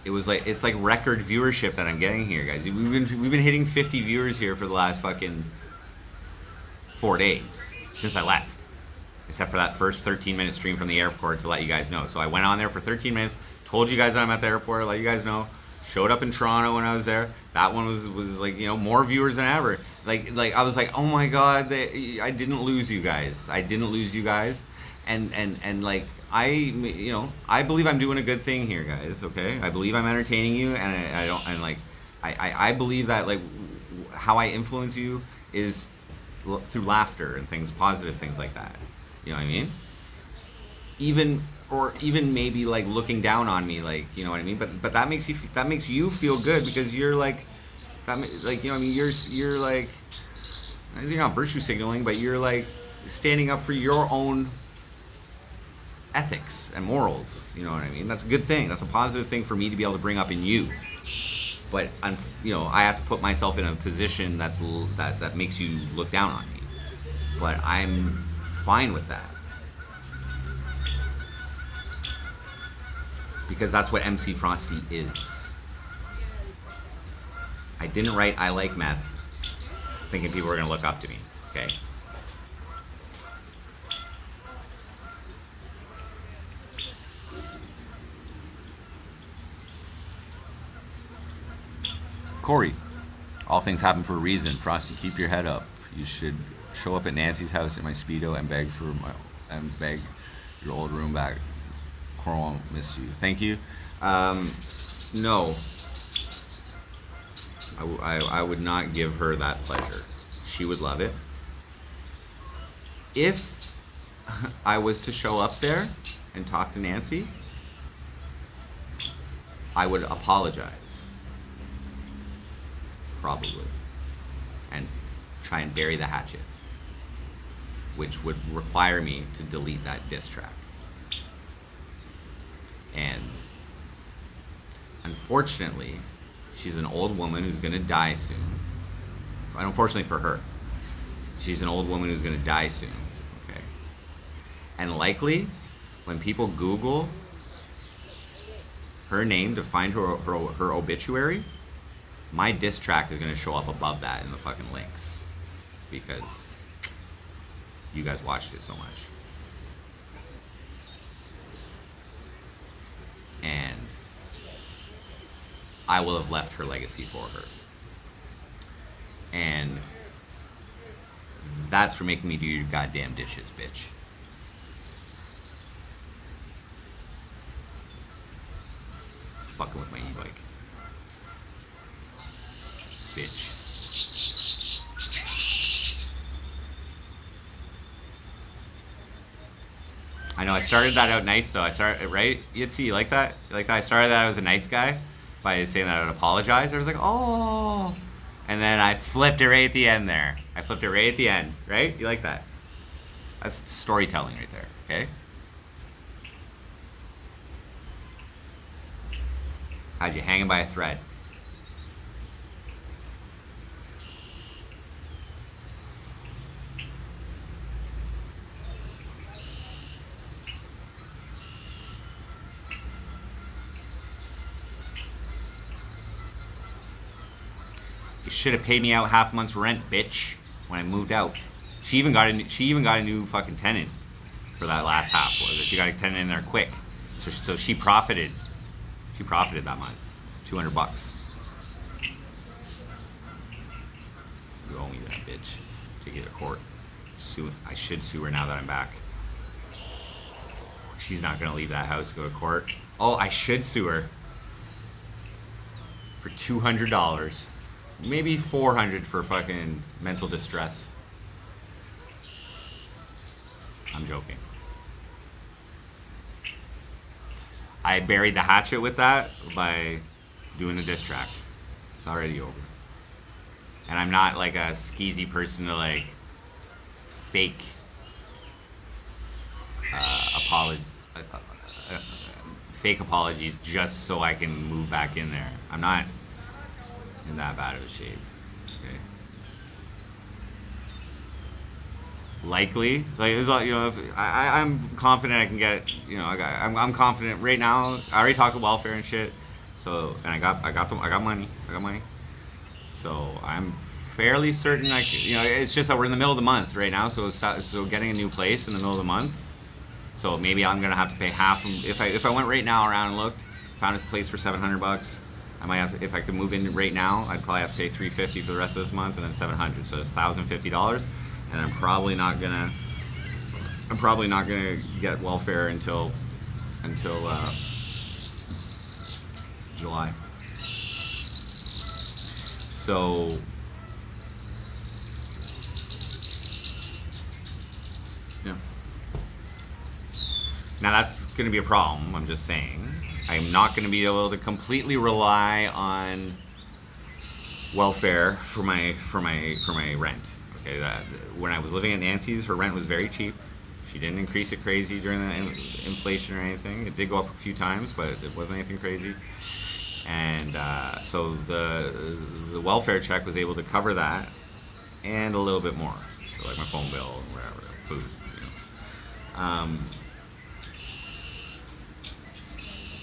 it's like record viewership that I'm getting here, guys. We've been hitting 50 viewers here for the last fucking 4 days since I left, except for that first 13-minute stream from the airport to let you guys know. So I went on there for 13 minutes, told you guys that I'm at the airport, let you guys know. Showed up in Toronto when I was there. That one was like, you know, more viewers than ever. Like I was like, oh my god, I didn't lose you guys. And like I believe I'm doing a good thing here, guys. Okay, I believe I'm entertaining you, and I believe that like how I influence you is through laughter and things, positive things like that. You know what I mean? even maybe like looking down on me, like, you know what I mean. But that makes you feel good because you're like like, you know what I mean. You're like, you're not virtue signaling, but you're like standing up for your own ethics and morals. You know what I mean. That's a good thing. That's a positive thing for me to be able to bring up in you. But you know, I have to put myself in a position that makes you look down on me. But I'm fine with that. Because that's what MC Frosty is. I didn't write I like meth thinking people were going to look up to me, okay? Corey, all things happen for a reason. Frosty, keep your head up. You should show up at Nancy's house in my Speedo and beg your old room back. Cornwall missed you. Thank you. No. I would not give her that pleasure. She would love it. If I was to show up there and talk to Nancy, I would apologize. Probably. And try and bury the hatchet. Which would require me to delete that diss track. And unfortunately, she's an old woman who's going to die soon. And unfortunately for her, she's an old woman who's going to die soon. Okay. And likely, when people Google her name to find her obituary, my diss track is going to show up above that in the fucking links. Because you guys watched it so much. And I will have left her legacy for her. And that's for making me do your goddamn dishes, bitch. Fucking with my e-bike. Bitch. I know I started that out nice though. I started right. Yitzy, you like that? You like that? I started that I was a nice guy by saying that I would apologize. I was like, oh, and then I flipped it right at the end there. I flipped it right at the end, right? You like that? That's storytelling right there. Okay. How'd you hanging by a thread? You should have paid me out half a month's rent, bitch, when I moved out. She even got a new fucking tenant for that last half. She got a tenant in there quick, so she profited. She profited that month, $200. You owe me that, bitch. Take you to court. I should sue her now that I'm back. She's not gonna leave that house to go to court. Oh, I should sue her for $200. Maybe $400 for fucking mental distress. I'm joking. I buried the hatchet with that by doing the diss track. It's already over. And I'm not like a skeezy person to like fake fake apologies just so I can move back in there. I'm not in that bad of a shape. Okay. Likely, like it was, you know, I'm confident I can get, you know, I'm confident right now. I already talked to welfare and shit, so and I got money. So I'm fairly certain I can, you know, it's just that we're in the middle of the month right now, so getting a new place in the middle of the month. So maybe I'm gonna have to pay half. If I went right now around and looked, found a place for $700. I might have to, if I could move in right now, I'd probably have to pay $350 for the rest of this month, and then $700. So it's $1,050, and I'm probably not gonna get welfare until July. So yeah. Now that's going to be a problem. I'm just saying. I'm not going to be able to completely rely on welfare for my rent. Okay, that when I was living at Nancy's, her rent was very cheap. She didn't increase it crazy during the inflation or anything. It did go up a few times, but it wasn't anything crazy. And so the welfare check was able to cover that and a little bit more. So like my phone bill, whatever, food. You know.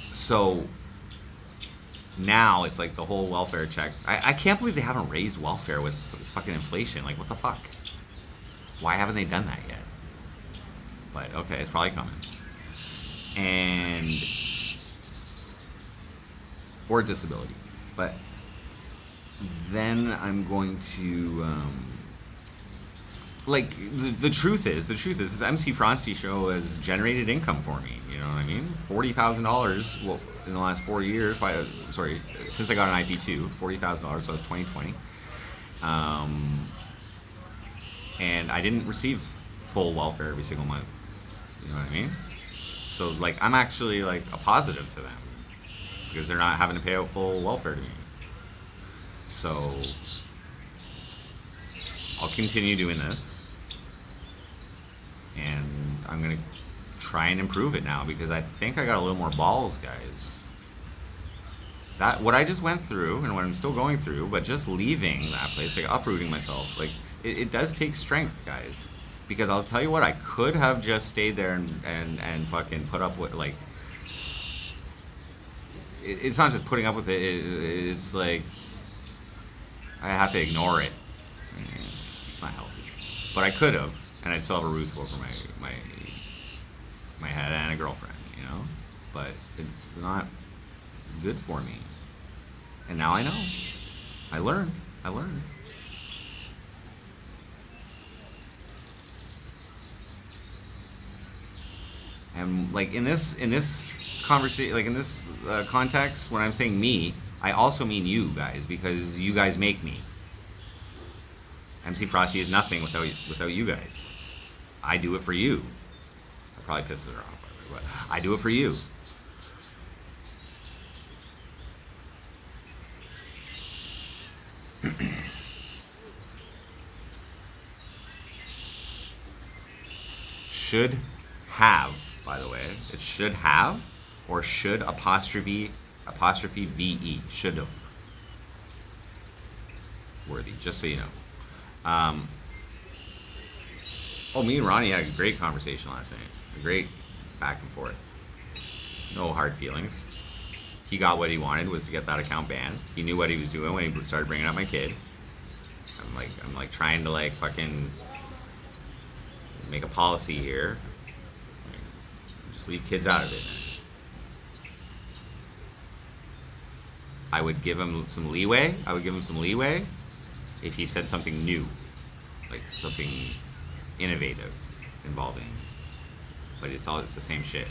So now it's like the whole welfare check. I can't believe they haven't raised welfare with this fucking inflation. Like, what the fuck? Why haven't they done that yet? But okay, it's probably coming. And or disability. But then I'm going to like the truth is this MC Frosty show has generated income for me. You know what I mean? $40,000 in the last 4 years. Since I got an IP2, $40,000. So it was 2020. And I didn't receive full welfare every single month. You know what I mean? So like I'm actually like a positive to them because they're not having to pay out full welfare to me. So I'll continue doing this, and I'm gonna try and improve it now because I think I got a little more balls, guys. That what I just went through and what I'm still going through, but just leaving that place, like uprooting myself, like it does take strength, guys. Because I'll tell you what, I could have just stayed there and fucking put up with, like, it's not just putting up with it, it's like I have to ignore it. It's not healthy. But I could have, and I'd still have a roof over my head and a girlfriend, you know? But it's not good for me. And now I know. I learned. And like in this conversation, like in this context, when I'm saying me, I also mean you guys because you guys make me. MC Frosty is nothing without you guys. I do it for you. I probably pissed her off, but I do it for you. Should have, by the way, it should have, or should apostrophe VE, should have. Worthy, just so you know. Me and Ronnie had a great conversation last night. A great back and forth. No hard feelings. He got what he wanted, was to get that account banned. He knew what he was doing when he started bringing up my kid. I'm like trying to like fucking make a policy here. Just leave kids out of it. I would give him some leeway. If he said something new, like something innovative involving. But it's the same shit.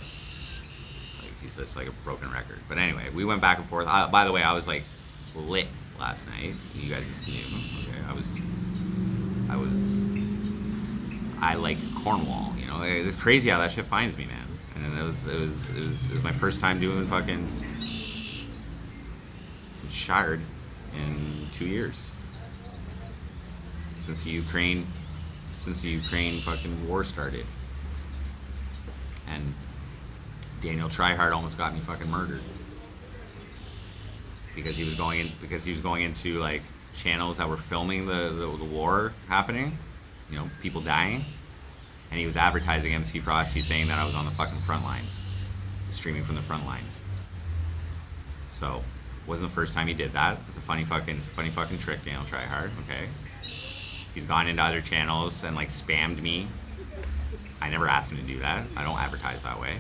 Like he's just like a broken record. But anyway, we went back and forth. By the way, I was like lit last night. You guys just knew. Okay, I like Cornwall. You know, it's crazy how that shit finds me, man. And it was my first time doing fucking some shard in 2 years since the Ukraine fucking war started. And Daniel Tryhard almost got me fucking murdered because he was going into like channels that were filming the war happening, you know, people dying, and he was advertising MC Frosty, saying that I was on the fucking front lines, streaming from the front lines. So wasn't the first time he did that. It's a funny fucking trick, Daniel Tryhard. Okay, he's gone into other channels and like spammed me. I never asked him to do that. I don't advertise that way.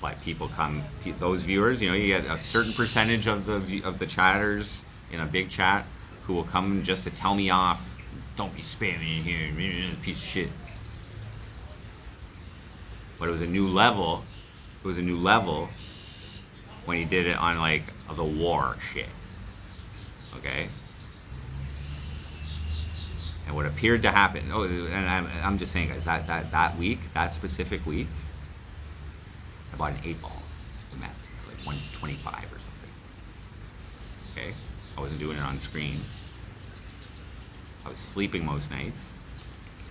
But people come, those viewers, you know, you get a certain percentage of the chatters in a big chat who will come just to tell me off. Don't be spamming in here, piece of shit. But it was a new level. It was a new level when he did it on like the war shit. Okay. And what appeared to happen, and I'm just saying, guys, that week, that specific week, I bought an 8-ball of meth for like 125 or something. Okay? I wasn't doing it on screen. I was sleeping most nights.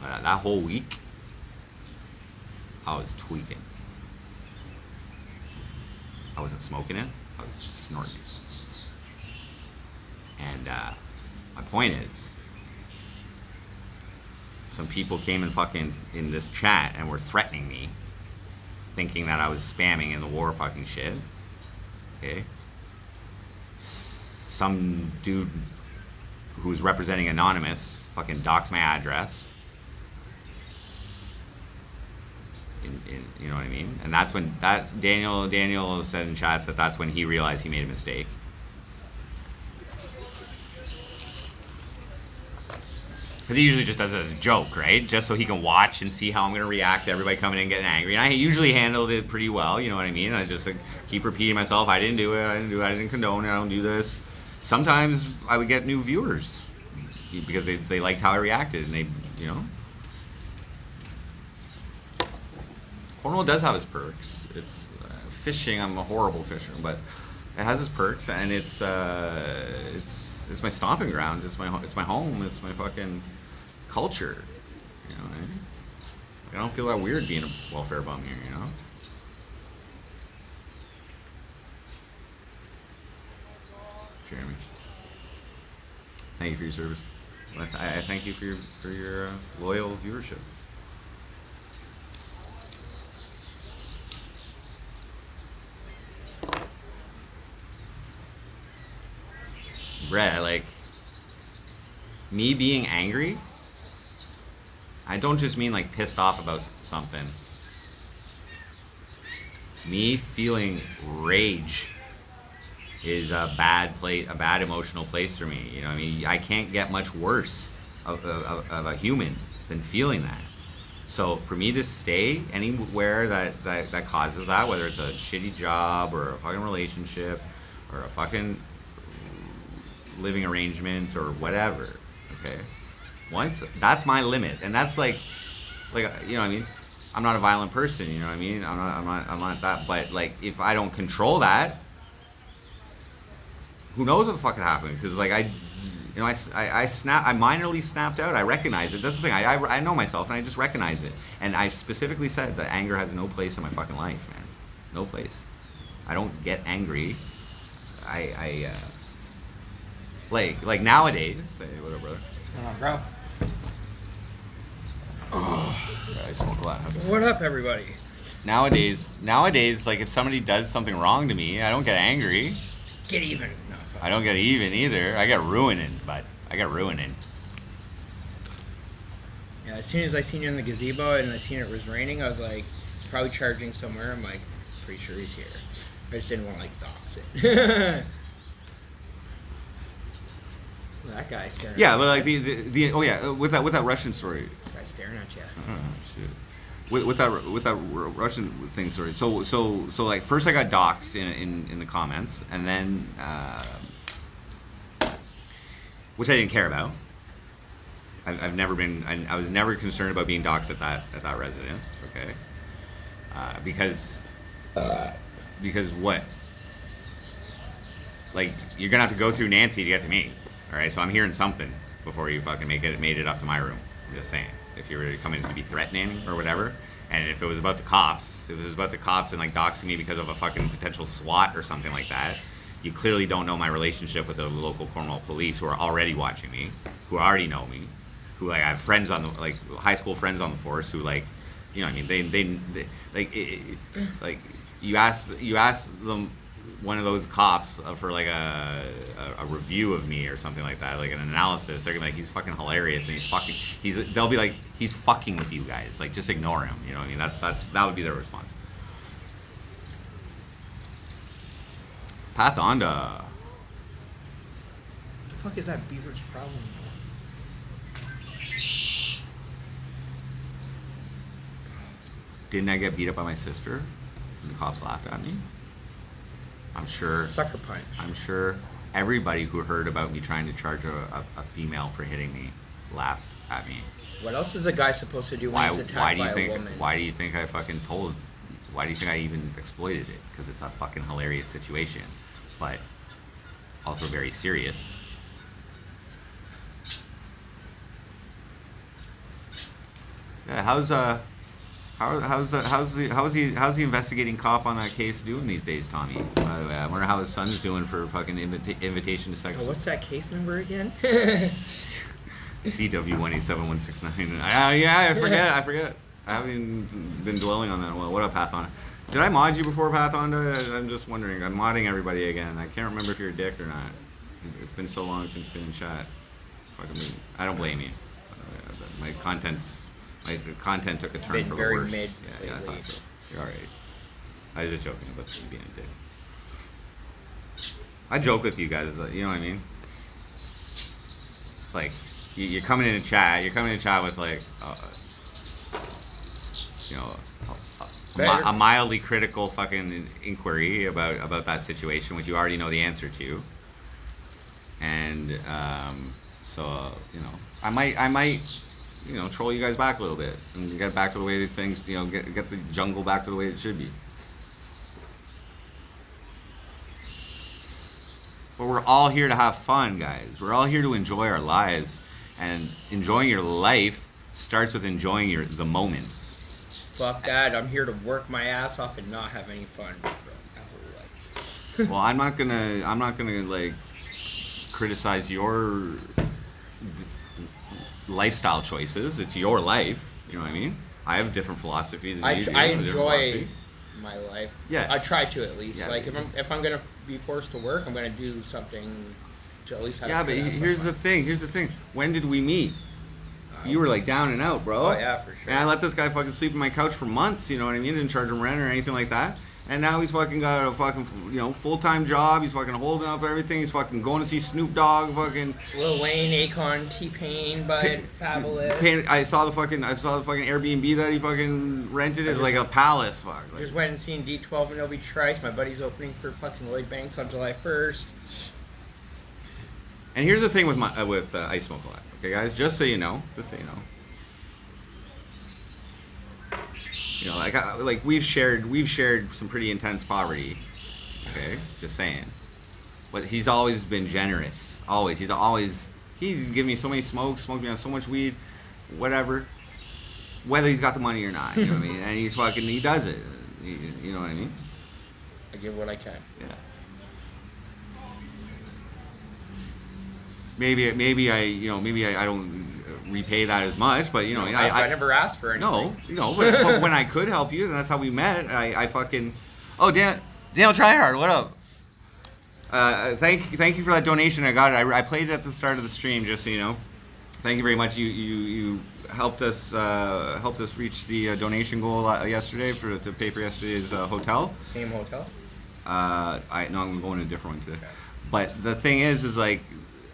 That whole week, I was tweaking. I wasn't smoking it, I was snorting. And my point is, some people came and fucking in this chat and were threatening me, thinking that I was spamming in the war fucking shit. Okay? Some dude who's representing Anonymous fucking doxed my address. You know what I mean? And that's Daniel said in chat that that's when he realized he made a mistake. Because he usually just does it as a joke, right? Just so he can watch and see how I'm going to react to everybody coming in and getting angry. And I usually handled it pretty well, you know what I mean? I just keep repeating myself, I didn't do it, I didn't condone it, I don't do this. Sometimes I would get new viewers because they liked how I reacted and they, you know. Cornwall does have its perks. It's fishing, I'm a horrible fisher, but it has its perks, and it's my stomping ground. It's my home. It's my fucking culture. You know what I mean? I don't feel that weird being a welfare bum here. You know. Jeremy, thank you for your service. I thank you for your loyal viewership. Brett, like, me being angry, I don't just mean like pissed off about something. Me feeling rage is a bad emotional place for me. You know what I mean? I can't get much worse of a human than feeling that. So for me to stay anywhere that causes that, whether it's a shitty job or a fucking relationship or a fucking living arrangement or whatever, okay? Once that's my limit, and that's like you know what I mean? I'm not a violent person, you know what I mean? I'm not that, but like if I don't control that, who knows what the fuck could happen? Because like I minorly snapped out. I recognize it. That's the thing. I know myself, and I just recognize it. And I specifically said that anger has no place in my fucking life, man. No place. I don't get angry. Like nowadays. Hey, what up, brother? What's going on, bro? I smoke a lot. What up, everybody? Nowadays, like if somebody does something wrong to me, I don't get angry. Get even. No, I don't get even either. I get ruining, but I get ruining. Yeah, as soon as I seen you in the gazebo and I seen it was raining, I was like, he's probably charging somewhere. I'm like, pretty sure he's here. I just didn't want to like dox it. That guy staring. Yeah, but like the with that Russian story. This guy's staring at you. Oh shit. With that Russian thing story. So like first I got doxxed in the comments, and then which I didn't care about. I've never been. I was never concerned about being doxxed at that residence. Okay. Because what? Like you're gonna have to go through Nancy to get to me. All right, so I'm hearing something before you fucking made it up to my room. I'm just saying, if you were to come in to be threatening or whatever, and if it was about the cops, and like doxing me because of a fucking potential SWAT or something like that, you clearly don't know my relationship with the local Cornwall police who are already watching me, who already know me, who like I have friends on the like high school friends on the force who like, you know what I mean, they like you ask them. One of those cops for like a review of me or something like that, like an analysis, they're gonna be like, he's fucking hilarious and they'll be like, he's fucking with you guys, like just ignore him, you know what I mean? That would be their response. Pathonda. What the fuck is that beaver's problem? Didn't I get beat up by my sister? And the cops laughed at me? I'm sure. Sucker punch. I'm sure everybody who heard about me trying to charge a female for hitting me laughed at me. What else is a guy supposed to do when he's attacked by a woman? Why do you think I fucking told why do you think I even exploited it? Because it's a fucking hilarious situation, but also very serious. Yeah, how's the investigating cop on that case doing these days, Tommy? By the way, I wonder how his son's doing for fucking invitation to sex. Oh, what's that case number again? CW187169. Yeah, I forget. I haven't even been dwelling on that. Well, what up, Pathonda? Did I mod you before, Pathonda? I'm just wondering. I'm modding everybody again. I can't remember if you're a dick or not. It's been so long since you've been in chat. Fucking, I don't blame you. My content took a turn for the worse. Mid Yeah, I thought so. You're alright. I was just joking about you being a dick. I joke with you guys, you know what I mean? Like, you're coming in a chat. You're coming in a chat with like, you know, a mildly critical fucking inquiry about that situation, which you already know the answer to. And so you know, I might. You know, troll you guys back a little bit and get back to the way things, you know, get the jungle back to the way it should be. But we're all here to have fun, guys. We're all here to enjoy our lives, and enjoying your life starts with enjoying the moment. Fuck that! I'm here to work my ass off and not have any fun, bro. Well, I'm not gonna like criticize your lifestyle choices. It's your life. You know what I mean? I have a different philosophy than you do. I enjoy my life. Yeah. I try to at least. Yeah, like if I'm gonna be forced to work, I'm gonna do something to at least have. Yeah, but here's the thing. When did we meet? You were like down and out, bro. Oh yeah, for sure. And I let this guy fucking sleep on my couch for months. You know what I mean? Didn't charge him rent or anything like that. And now he's fucking got a fucking, you know, full-time job. He's fucking holding up everything. He's fucking going to see Snoop Dogg. Fucking Lil Wayne, Akon, T-Pain, Bud, Fabulous. I saw the fucking Airbnb that he fucking rented. It's like a palace. Fuck. Like, Just went and seen D12 and Obi Trice. My buddy's opening for fucking Lloyd Banks on July 1st. and here's the thing with I Smoke a Lot. Okay, guys, just so you know. You know, like we've shared some pretty intense poverty. Okay, just saying. But he's always been generous. Always. He's given me so many smoked me on so much weed, whatever. Whether he's got the money or not, you know what I mean? And he does it. You know what I mean? I give what I can. Yeah. Maybe I don't repay that as much, but you know, I never asked for anything. No, you know, but when I could help you, and that's how we met. I fucking. Oh, Daniel Tryhard, what up? Thank you for that donation. I got it. I played it at the start of the stream, just so you know. Thank you very much. You helped us reach the donation goal yesterday to pay for yesterday's hotel. Same hotel? I'm going to a different one today. Okay. But the thing is like.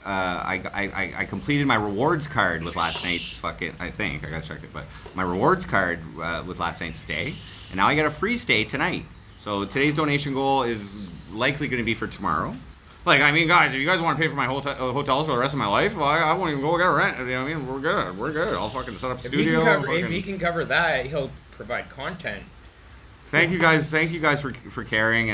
I completed my rewards card with last night's fucking. I think I gotta check it, but my rewards card with last night's stay, and now I get a free stay tonight. So today's donation goal is likely going to be for tomorrow. Like, I mean, guys, if you guys want to pay for my hotels for the rest of my life, well, I won't even go get rent. You know what I mean? We're good. I'll fucking set up a studio. If he can cover that, he'll provide content. Thank you guys for caring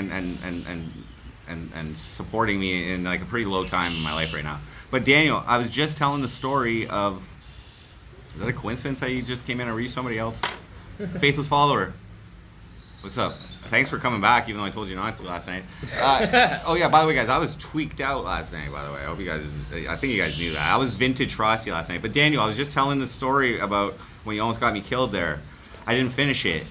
and supporting me in like a pretty low time in my life right now. But Daniel, I was just telling the story of. Is that a coincidence that you just came in, or were you somebody else? Faithless follower. What's up? Thanks for coming back, even though I told you not to last night. Oh yeah, by the way, guys, I was tweaked out last night. By the way, I think you guys knew that. I was vintage frosty last night. But Daniel, I was just telling the story about when you almost got me killed there. I didn't finish it.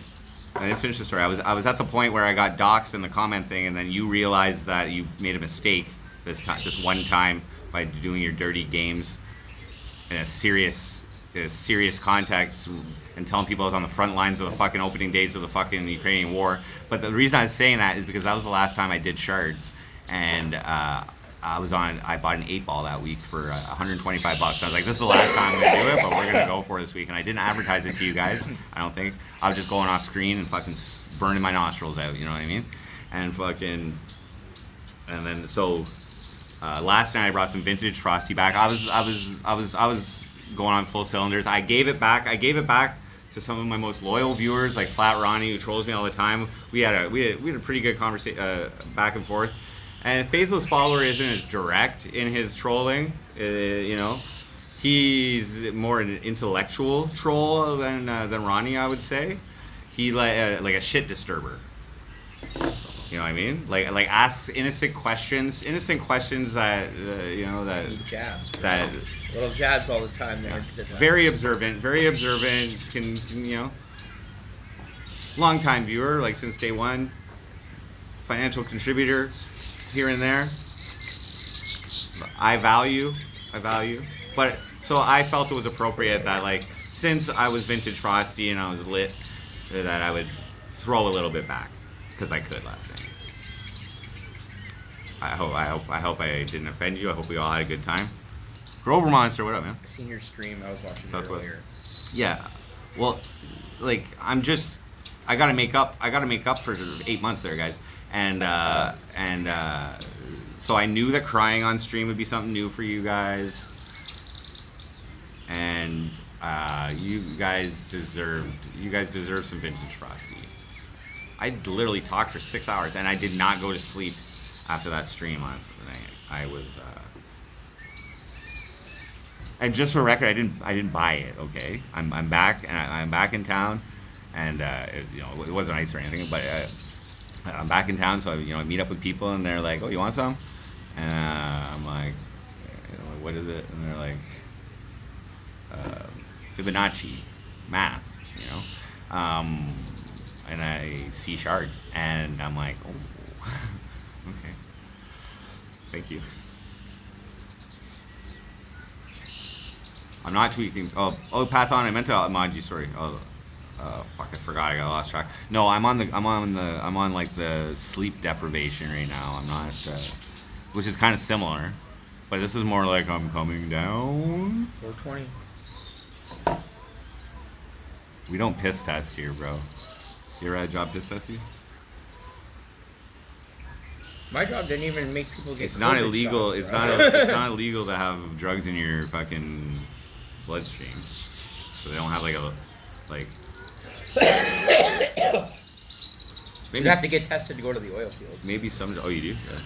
I didn't finish the story. I was at the point where I got doxxed in the comment thing, and then you realized that you made a mistake this one time by doing your dirty games in a serious context and telling people I was on the front lines of the fucking opening days of the fucking Ukrainian war. But the reason I was saying that is because that was the last time I did shards, and I bought an 8-ball that week for $125. I was like, this is the last time I'm gonna do it, but we're gonna go for it this week. And I didn't advertise it to you guys. I don't think. I was just going off screen and fucking burning my nostrils out. You know what I mean? And then last night I brought some vintage frosty back. I was going on full cylinders. I gave it back to some of my most loyal viewers, like Flat Ronnie, who trolls me all the time. We had a pretty good conversation back and forth. And Faithless Follower isn't as direct in his trolling. You know, he's more an intellectual troll than Ronnie, I would say. He like a shit disturber. You know what I mean? Like asks innocent questions that you know that jabs. That little jabs all the time. Yeah. Very observant. Can you know? Long time viewer, like since day one. Financial contributor here and there. I value. But so I felt it was appropriate that like since I was vintage Frosty and I was lit, that I would throw a little bit back because I could last night. I hope I didn't offend you. I hope we all had a good time. Grover Monster, what up, man? I seen your stream. I was watching it Southwest. earlier. Yeah, well, like I gotta make up for 8 months there, guys, and so I knew that crying on stream would be something new for you guys, and you guys deserve some vintage Frosty. I literally talked for 6 hours, and I did not go to sleep after that stream last night. I was. And just for record, I didn't buy it. Okay, I'm back, and I'm back in town, and you know it wasn't ice or anything, but I'm back in town, so I meet up with people, and they're like, "Oh, you want some?" And I'm like, you know, "What is it?" And they're like, "Fibonacci math," you know, and I see shards, and I'm like, "Oh, okay, thank you." I'm not tweaking. Oh, Pathon, I meant to mod you. Sorry. Oh, fuck, I forgot. I got lost track. No, I'm on like the sleep deprivation right now. I'm not, which is kind of similar, but this is more like I'm coming down. 420. We don't piss test here, bro. You ever had a job piss test you? My job didn't even make people get. It's not COVID illegal. shots, It's bro. it's not illegal to have drugs in your fucking bloodstream. So they don't have like a You have to get tested to go to the oil fields. Maybe some. Oh, you do. Yeah.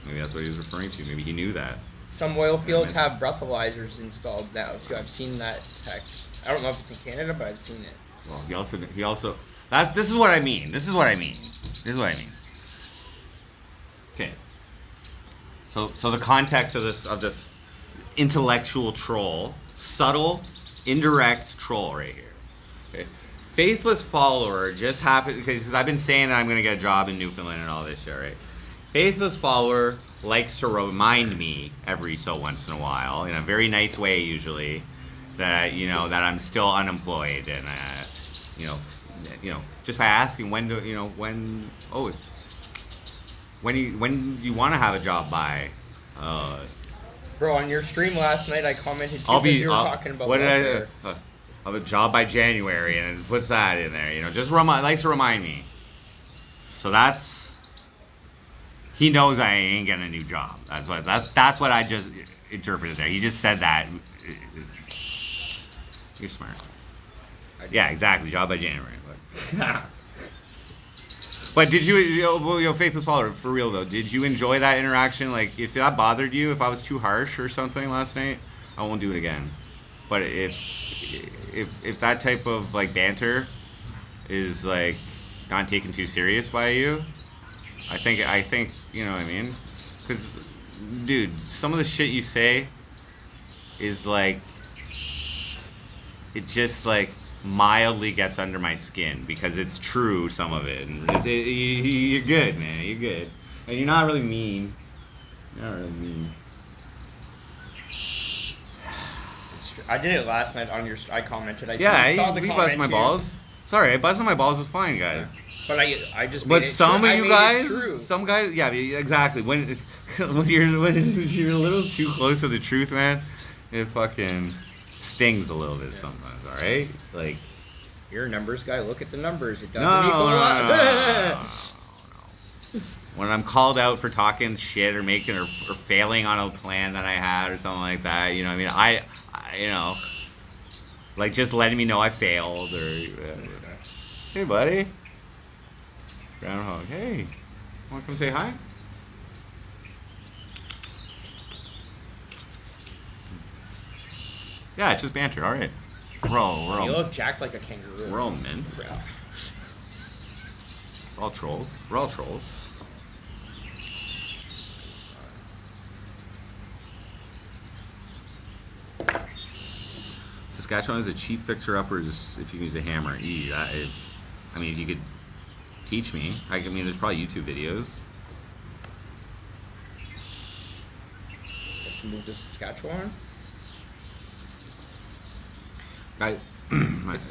Maybe that's what he was referring to. Maybe he knew that. Some oil fields have breathalyzers installed now too. I've seen that tech. I don't know if it's in Canada, but I've seen it. Well, he also. This is what I mean. Okay. So the context of this intellectual troll, subtle, indirect troll right here. Okay. Faithless Follower just happened because I've been saying that I'm gonna get a job in Newfoundland and all this shit, right? Faithless Follower likes to remind me every so once in a while, in a very nice way usually, that that I'm still unemployed, and just by asking when you want to have a job by. Bro, on your stream last night, I commented too because you were talking about what did I have a job by January, and it puts that in there. Just likes to remind me. So he knows I ain't getting a new job. That's what I just interpreted there. He just said that. You're smart. Yeah, exactly. Job by January. But did you, Faithless Follower, for real though, did you enjoy that interaction? Like, if that bothered you, if I was too harsh or something last night, I won't do it again. But if that type of like banter is like not taken too serious by you, I think you know what I mean? Because, dude, some of the shit you say is like, it just like mildly gets under my skin because it's true, some of it. And you're good, man. You're good. And you're not really mean. It's true. I did it last night on your. I commented. You bust my balls. Sorry, busting my balls is fine, guys. But I just. But some of you guys, some guys, yeah, exactly. When you're a little too close to the truth, man, it fucking stings a little bit sometimes. All right, like. You're a numbers guy. Look at the numbers. It doesn't equal up. No. When I'm called out for talking shit or making or failing on a plan that I had or something like that, I mean, Like just letting me know I failed or. Hey, buddy. Groundhog. Hey, want to come say hi? Yeah, it's just banter. All right. We're You all look jacked like a kangaroo. we're all men. Yeah. We're all trolls. We're all trolls. Saskatchewan is a cheap fixer-uppers if you can use a hammer. That is, I mean, if you could teach me. I mean, there's probably YouTube videos. To move to Saskatchewan?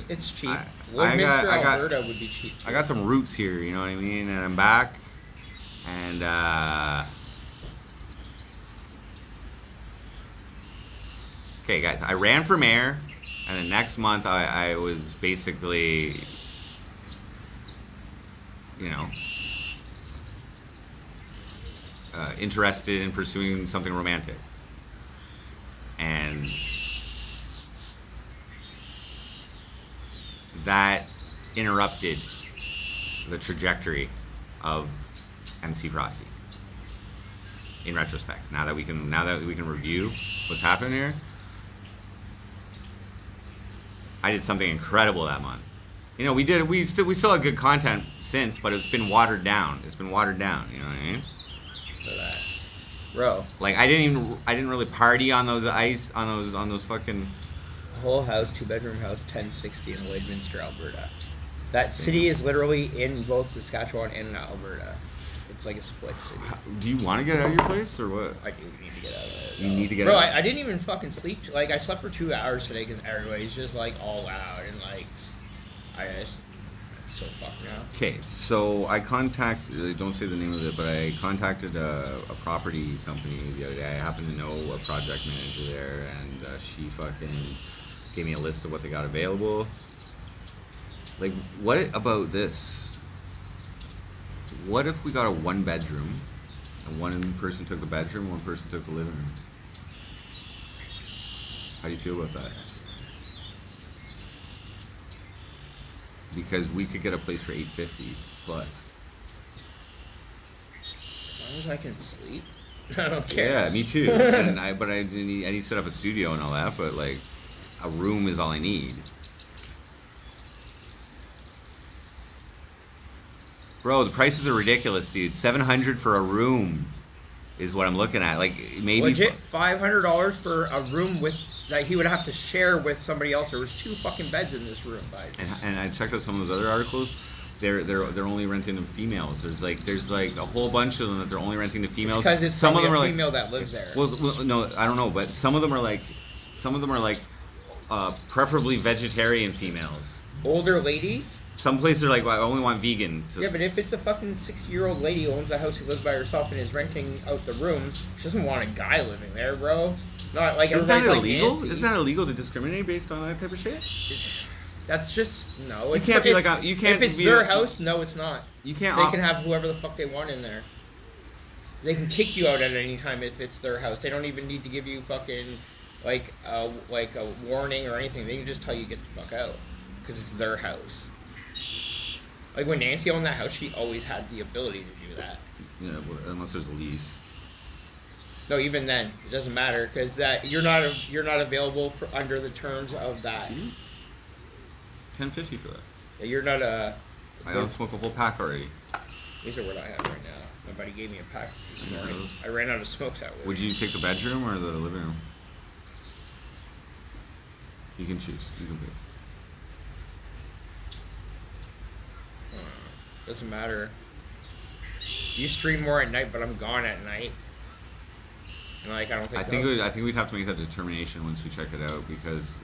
It's cheap. Woodminster, Alberta would be cheap too. I got some roots here, you know what I mean? And I'm back. And, okay, guys, I ran for mayor. And the next month, I was basically, you know, interested in pursuing something romantic. And that interrupted the trajectory of MC Frosty. In retrospect, now that we can review what's happened here, I did something incredible that month. You know, we still had good content since, but it's been watered down. It's been watered down. You know what I mean? For that, bro. Like I didn't really party on those fucking. Whole house, 2-bedroom house, 1060 in Lloydminster, Alberta. That city is literally in both Saskatchewan and Alberta. It's like a split city. Do you want to get out of your place or what? I do need to get out of it. You need to get Bro, out. I didn't even fucking sleep. Like, I slept for 2 hours today because everybody's just, like, all loud and, like, it's so fucked now. Okay, so I contacted, don't say the name of it, but I contacted a property company the other day. I happen to know a project manager there, and she fucking gave me a list of what they got available. Like, what about this? What if we got a 1-bedroom, and one person took the bedroom, one person took the living room? How do you feel about that? Because we could get a place for $850 plus. As long as I can sleep, I don't care. Yeah, me too. I need to set up a studio and all that, but like, a room is all I need. Bro, the prices are ridiculous, dude. $700 for a room is what I'm looking at. Like maybe legit $500 for a room with that he would have to share with somebody else. There was 2 fucking beds in this room, by and I checked out some of those other articles. They're only renting to females. There's like a whole bunch of them that they're only renting to females. Because it's some of them a are female like, that lives there. Well, no, I don't know, but some of them are like preferably vegetarian females. Older ladies. Some places are like, well, I only want vegan. Yeah, but if it's a fucking 60-year-old lady who owns a house who lives by herself and is renting out the rooms, she doesn't want a guy living there, bro. Not like Isn't that everybody's illegal? like Nancy. Isn't that illegal to discriminate based on that type of shit? That's just no. You can't be like you can't. If it's be their like, house, no, it's not. You can't. They can have whoever the fuck they want in there. They can kick you out at any time if it's their house. They don't even need to give you fucking like a warning or anything. They can just tell you get the fuck out because it's their house. Like when Nancy owned that house, she always had the ability to do that. Yeah, unless there's a lease. No, even then, it doesn't matter because that you're not available for under the terms of that. See? $10.50 for that. Yeah, you're not a. I don't smoke a whole pack already. These are what I have right now. My buddy gave me a pack this morning. I ran out of smokes out with. Would you take the bedroom or the living room? You can choose. You can pick. Doesn't matter. You stream more at night, but I'm gone at night. And like I don't think. I think we'd have to make that determination once we check it out because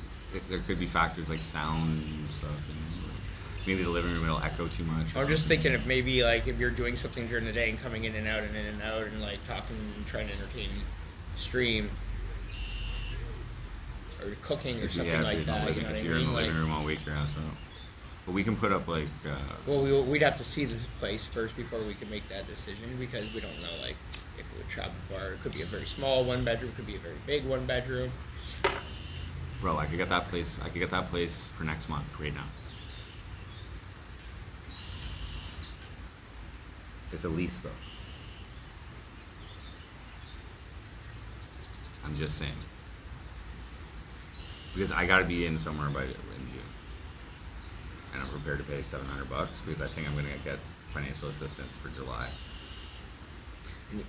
there could be factors like sound and stuff, and maybe the living room will echo too much. I'm just thinking of maybe like if you're doing something during the day and coming in and out and like talking and trying to entertain, stream, or cooking or something like that. You know what I if you're in the mean? living room, I'll wake your ass up. But we can put up like. Well, we'd have to see this place first before we can make that decision because we don't know like if it would travel far. It could be a very small 1-bedroom, it could be a very big 1-bedroom. Bro, I could get that place. I could get that place for next month right now. It's a lease though. I'm just saying. Because I gotta be in somewhere in June, and I'm prepared to pay $700 because I think I'm gonna get financial assistance for July.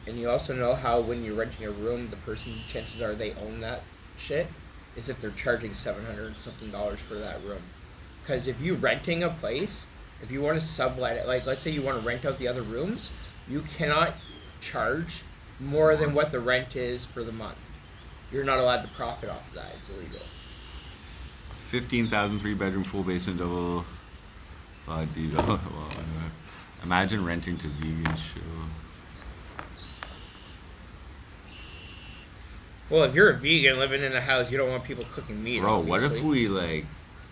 And you also know how when you're renting a room, the person, chances are they own that shit, is if they're charging $700 something for that room. Because if you're renting a place, if you want to sublet it, like let's say you want to rent out the other rooms, you cannot charge more than what the rent is for the month. You're not allowed to profit off of that. It's illegal. 15,000, 3-bedroom, full basement, double. Imagine renting to vegan show. Well, if you're a vegan living in a house, you don't want people cooking meat. Bro, what if obviously. we like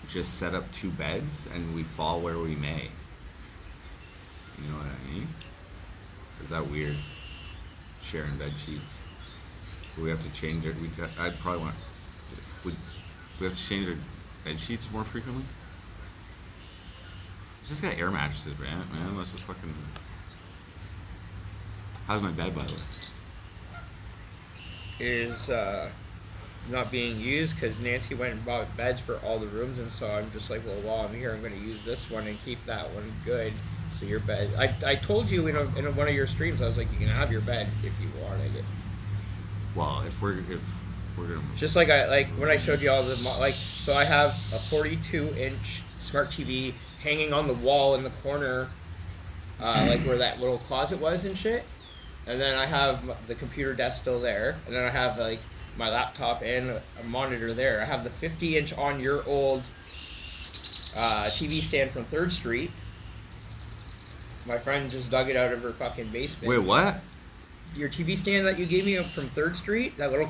just set up 2 beds and we fall where we may? You know what I mean? Is that weird? Sharing bed sheets. We have to change it. I'd probably want. Would we have to change our bed sheets more frequently? Let's just get air mattresses, man. Let's just fucking. How's my bed, by the way? Is not being used because Nancy went and bought beds for all the rooms, and so I'm just like, well, while I'm here, I'm going to use this one and keep that one good. So your bed, I told you in one of your streams, I was like, you can have your bed if you wanted it. Well, if we're gonna Just like when I showed you all the so I have a 42-inch smart TV hanging on the wall in the corner, like where that little closet was and shit. And then I have the computer desk still there, and then I have like my laptop and a monitor there. I have the 50-inch on your old TV stand from 3rd Street. My friend just dug it out of her fucking basement. Wait, what? Your TV stand that you gave me from 3rd Street, that little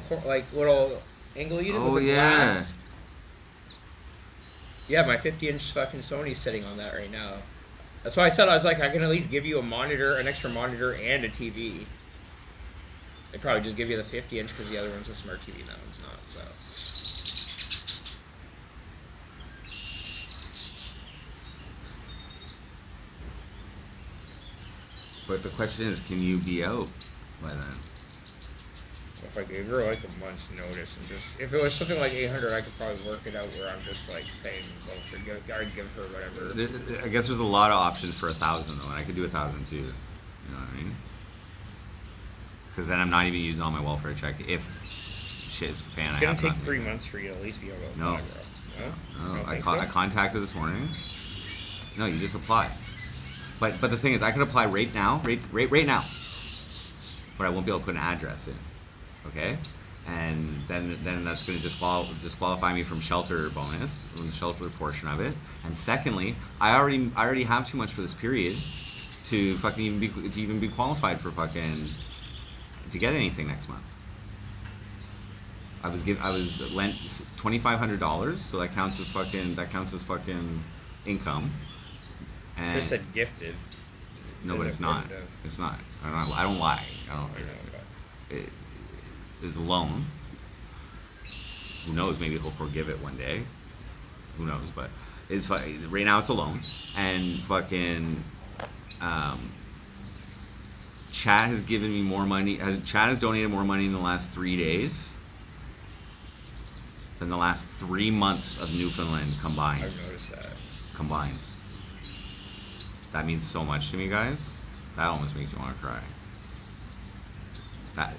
little angle unit Oh, with the yeah. glass. Yeah, my 50-inch fucking Sony's sitting on that right now. That's why I said I was like, I can at least give you a monitor, an extra monitor, and a TV. They'd probably just give you the 50-inch because the other one's a smart TV and that one's not. So. But the question is, can you be out by then? If I gave her like a month's notice and just, if it was something like 800, I could probably work it out where I'm just like paying both or I'd give her whatever. I guess there's a lot of options for 1,000 though, and I could do 1,000 too. You know what I mean? Because then I'm not even using all my welfare check. If shit is the fan, It's gonna take 3 months for you to at least be able to apply, bro. No? No, I I contacted this morning. No, you just apply. But the thing is, I can apply right now, right now. But I won't be able to put an address in. Okay, and then that's going to disqualify me from shelter bonus, from the shelter portion of it. And secondly, I already have too much for this period to fucking even be qualified for fucking to get anything next month. I was lent $2,500, so that counts as fucking income. And just said gifted. no, but it's not. It's not. I don't lie. It is a loan. Who knows? Maybe he'll forgive it one day. Who knows? But it's right now it's a loan, and fucking Chad has given me more money. Chad has donated more money in the last 3 days than the last 3 months of Newfoundland combined. I've noticed that. Combined. That means so much to me, guys. That almost makes me want to cry. That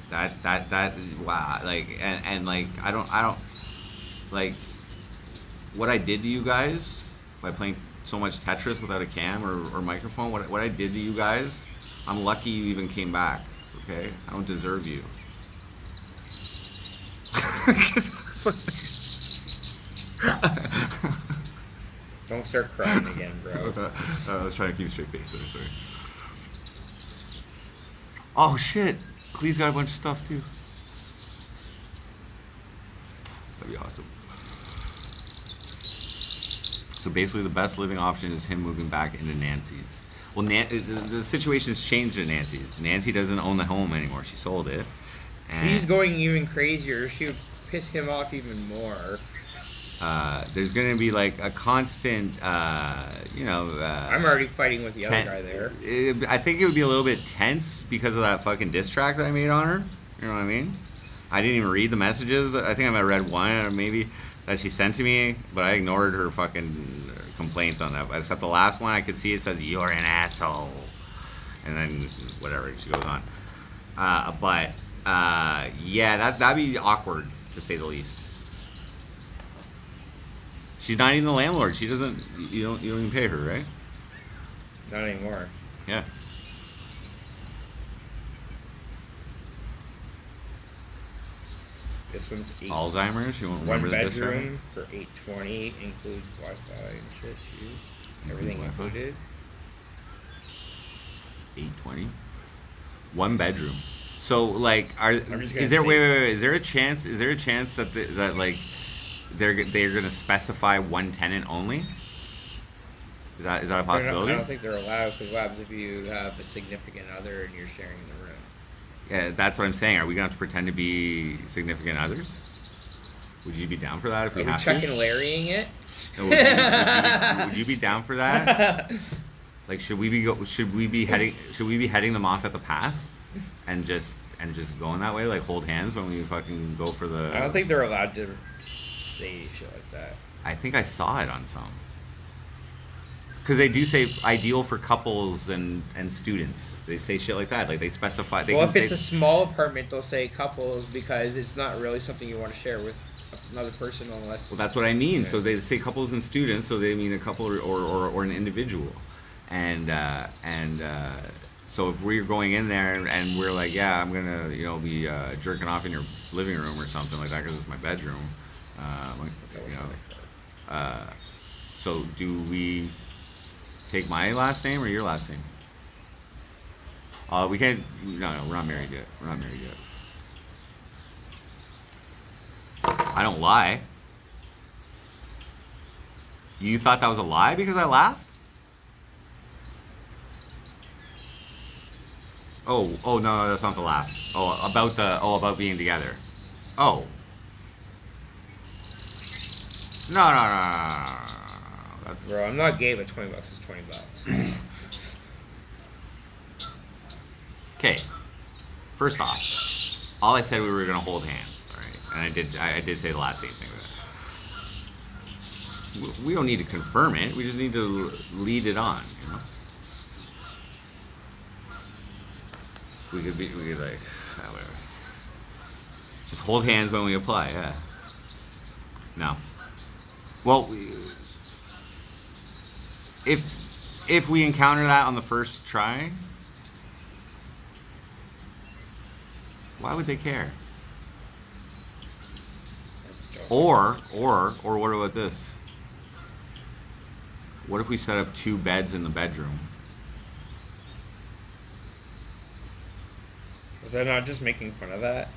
wow, like and like I don't like what I did to you guys by playing so much Tetris without a cam or microphone. What I did to you guys, I'm lucky you even came back. Okay, I don't deserve you. Don't start crying again, bro. I was trying to keep a straight face. Sorry. Oh shit! Clee's got a bunch of stuff too. That'd be awesome. So basically, the best living option is him moving back into Nancy's. Well, the situation's changed at Nancy's. Nancy doesn't own the home anymore. She sold it. And She's going even crazier. She would piss him off even more. there's going to be like a constant, I'm already fighting with the other guy there. I think it would be a little bit tense because of that fucking diss track that I made on her. You know what I mean? I didn't even read the messages. I think I might have read one or maybe that she sent to me, but I ignored her fucking complaints on that. Except the last one, I could see it says, "You're an asshole." And then whatever, she goes on. Yeah, that'd be awkward, to say the least. She's not even the landlord. She doesn't. You don't even pay her, right? Not anymore. Yeah. This one's Alzheimer's. You won't one remember the diss track? bedroom for $820, includes Wi-Fi and shit too. Everything Wi-Fi? included. $820. One bedroom. So like, just gonna is there say- wait? Is there a chance? Is there a chance that that like they're gonna specify one tenant only? Is that a possibility? I don't think they're allowed, because what happens if you have a significant other and you're sharing the room? Yeah, that's what I'm saying. Are we gonna have to pretend to be significant others? Would you be down for that if we Are we have Chuck to? and Larrying it? No, would you be down for that? Like, should we be heading them off at the pass, and just going that way, like hold hands when we fucking go for the? I don't think they're allowed to say shit like that. I think I saw it on some. Because they do say ideal for couples and students. They say shit like that. Like they specify. Well, if it's a small apartment, they'll say couples, because it's not really something you want to share with another person unless. Well, that's what I mean. Yeah. So they say couples and students. So they mean a couple or an individual. And so if we're going in there and we're like, yeah, I'm gonna be jerking off in your living room or something like that because it's my bedroom. So do we take my last name or your last name? We can't. No, we're not married yet. We're not married yet. I don't lie. You thought that was a lie because I laughed? Oh no, that's not the laugh. About being together. Oh. No. That's... Bro, I'm not gay, but $20 is $20. Okay. First off, all I said we were gonna hold hands, all right? And I did say the last thing. We don't need to confirm it. We just need to lead it on, you know. We could like, whatever. Just hold hands when we apply, yeah. No. Well, if we encounter that on the first try, why would they care? Or what about this? What if we set up 2 beds in the bedroom? Was I not just making fun of that?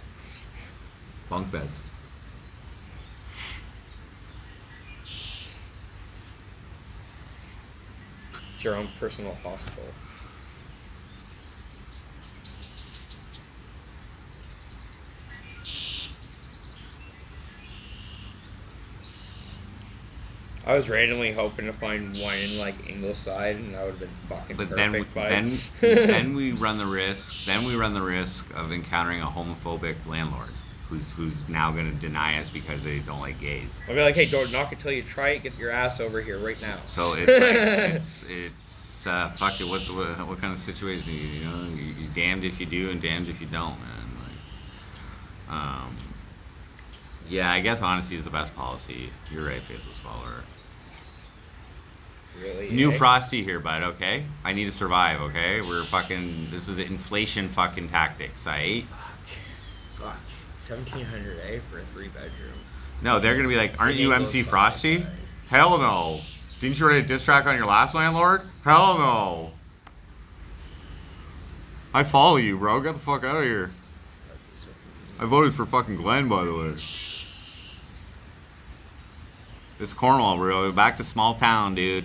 Bunk beds. It's your own personal hostel. I was randomly hoping to find one in like Ingleside, and that would have been fucking But perfect. then we run the risk. Then we run the risk of encountering a homophobic landlord who's now going to deny us because they don't like gays. I'll be like, hey, don't knock it till you try it. Get your ass over here right now. So it's like, it's fuck it. What kind of situation? You damned if you do and damned if you don't, man. Like, yeah, I guess honesty is the best policy. You're right, faithless follower. Really? It's new Frosty here, bud, okay? I need to survive, okay? This is the inflation fucking tactics, right? Fuck. $1,700 for a 3-bedroom. No, they're gonna be like, aren't you MC Ingleside. Frosty? Hell no. Didn't you write a diss track on your last landlord? Hell no. I follow you, bro. Get the fuck out of here. I voted for fucking Glenn, by the way. This is Cornwall, bro. Back to small town, dude.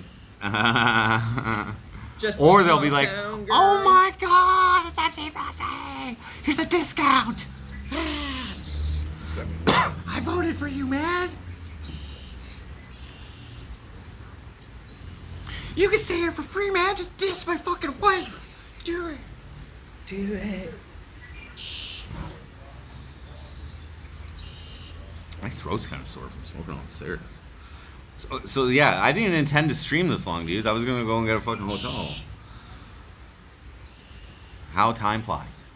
Just Or a they'll be small like, town oh girl." my god, it's MC Frosty! Here's a discount! I voted for you, man! You can stay here for free, man. Just diss my fucking wife. Do it. Do it. My throat's kind of sore from smoking all the cigarettes. So yeah, I didn't intend to stream this long, dudes. I was gonna go and get a fucking hotel. How time flies.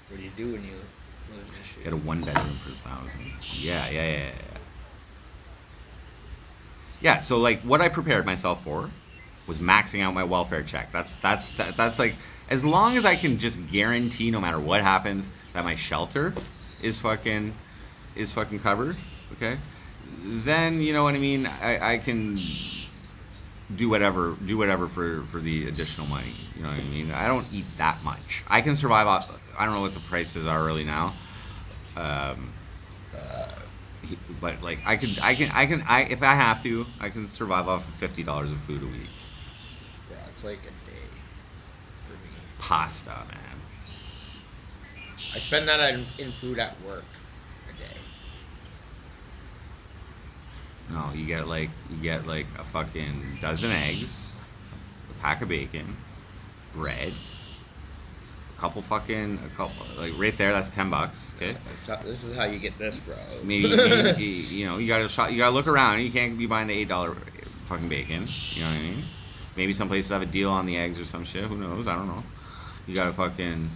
What do you do when you live in this shit? Get a 1-bedroom for $1,000. Yeah. Yeah, so like what I prepared myself for was maxing out my welfare check. That's like, as long as I can just guarantee no matter what happens that my shelter is fucking covered, okay? Then you know what I mean, I can do whatever for the additional money. You know what I mean? I don't eat that much. I can survive off, I don't know what the prices are really now. But like I if I have to, I can survive off of $50 of food a week. Yeah, it's like a day for me. Pasta, man. I spend that in food at work a day. No, you get like a fucking dozen eggs, a pack of bacon, bread, a couple like right there. That's $10. Okay. This is how you get this, bro. Maybe you know you gotta look around. You can't be buying the $8 fucking bacon. You know what I mean? Maybe some places have a deal on the eggs or some shit. Who knows? I don't know. You gotta fucking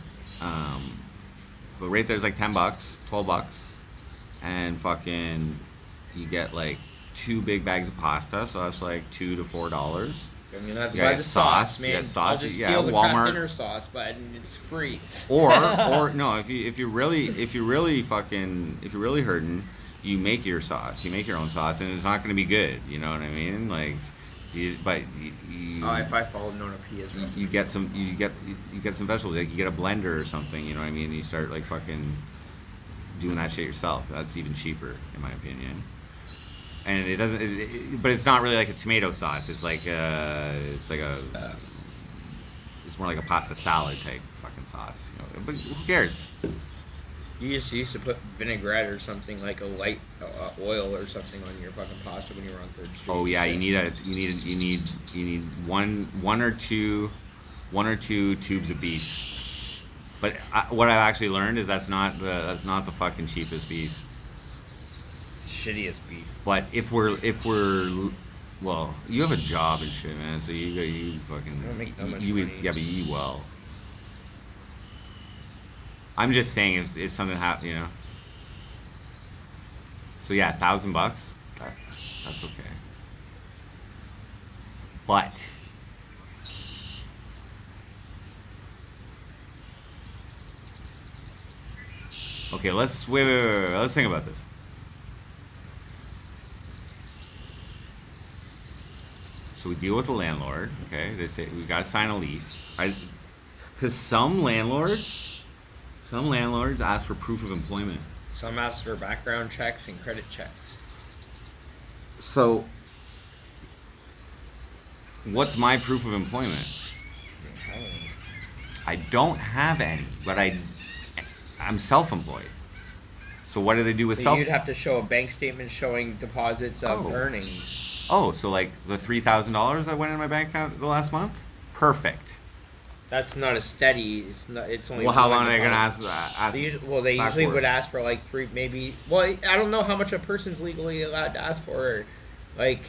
but right there's like $10, $12, and fucking you get like 2 big bags of pasta, so that's like $2 to $4. I mean, I You buy got the sauce, sauce, you man. got sauce, I'll just yeah, steal the Walmart. Kraft dinner sauce, but it's free. Or no, if you're really hurting, you make your sauce. You make your own sauce, and it's not going to be good. You know what I mean? Like, if I follow Nona Pia's recipe. you get some vegetables. Like you get a blender or something. You know what I mean? And you start like fucking doing that shit yourself. That's even cheaper, in my opinion. And it doesn't, but it's not really like a tomato sauce. It's like it's more like a pasta salad type fucking sauce. You know? But who cares? You just used to put vinaigrette or something, like a light oil or something on your fucking pasta when you were on 3rd Street. Oh yeah, you need one or two tubes of beef. But what I've actually learned is that's not the fucking cheapest beef. It's the shittiest beef. But if we're well, you have a job and shit, man. So you fucking I don't make that much you money. yeah, but you eat well. I'm just saying if something happens, you know. So yeah, $1,000. That's okay. But okay, let's wait. Let's think about this. So we deal with the landlord. Okay, they say we got to sign a lease. Because some landlords ask for proof of employment. Some ask for background checks and credit checks. So, what's my proof of employment? I don't have any, but I'm self-employed. So what do they do with So you'd have to show a bank statement showing deposits of earnings. Oh, so like the $3,000 I went in my bank account the last month? Perfect. That's not a steady. It's not. It's only. Well, how one long are they going to deposit. ask? They usually would ask for like 3, maybe. Well, I don't know how much a person's legally allowed to ask for. Like,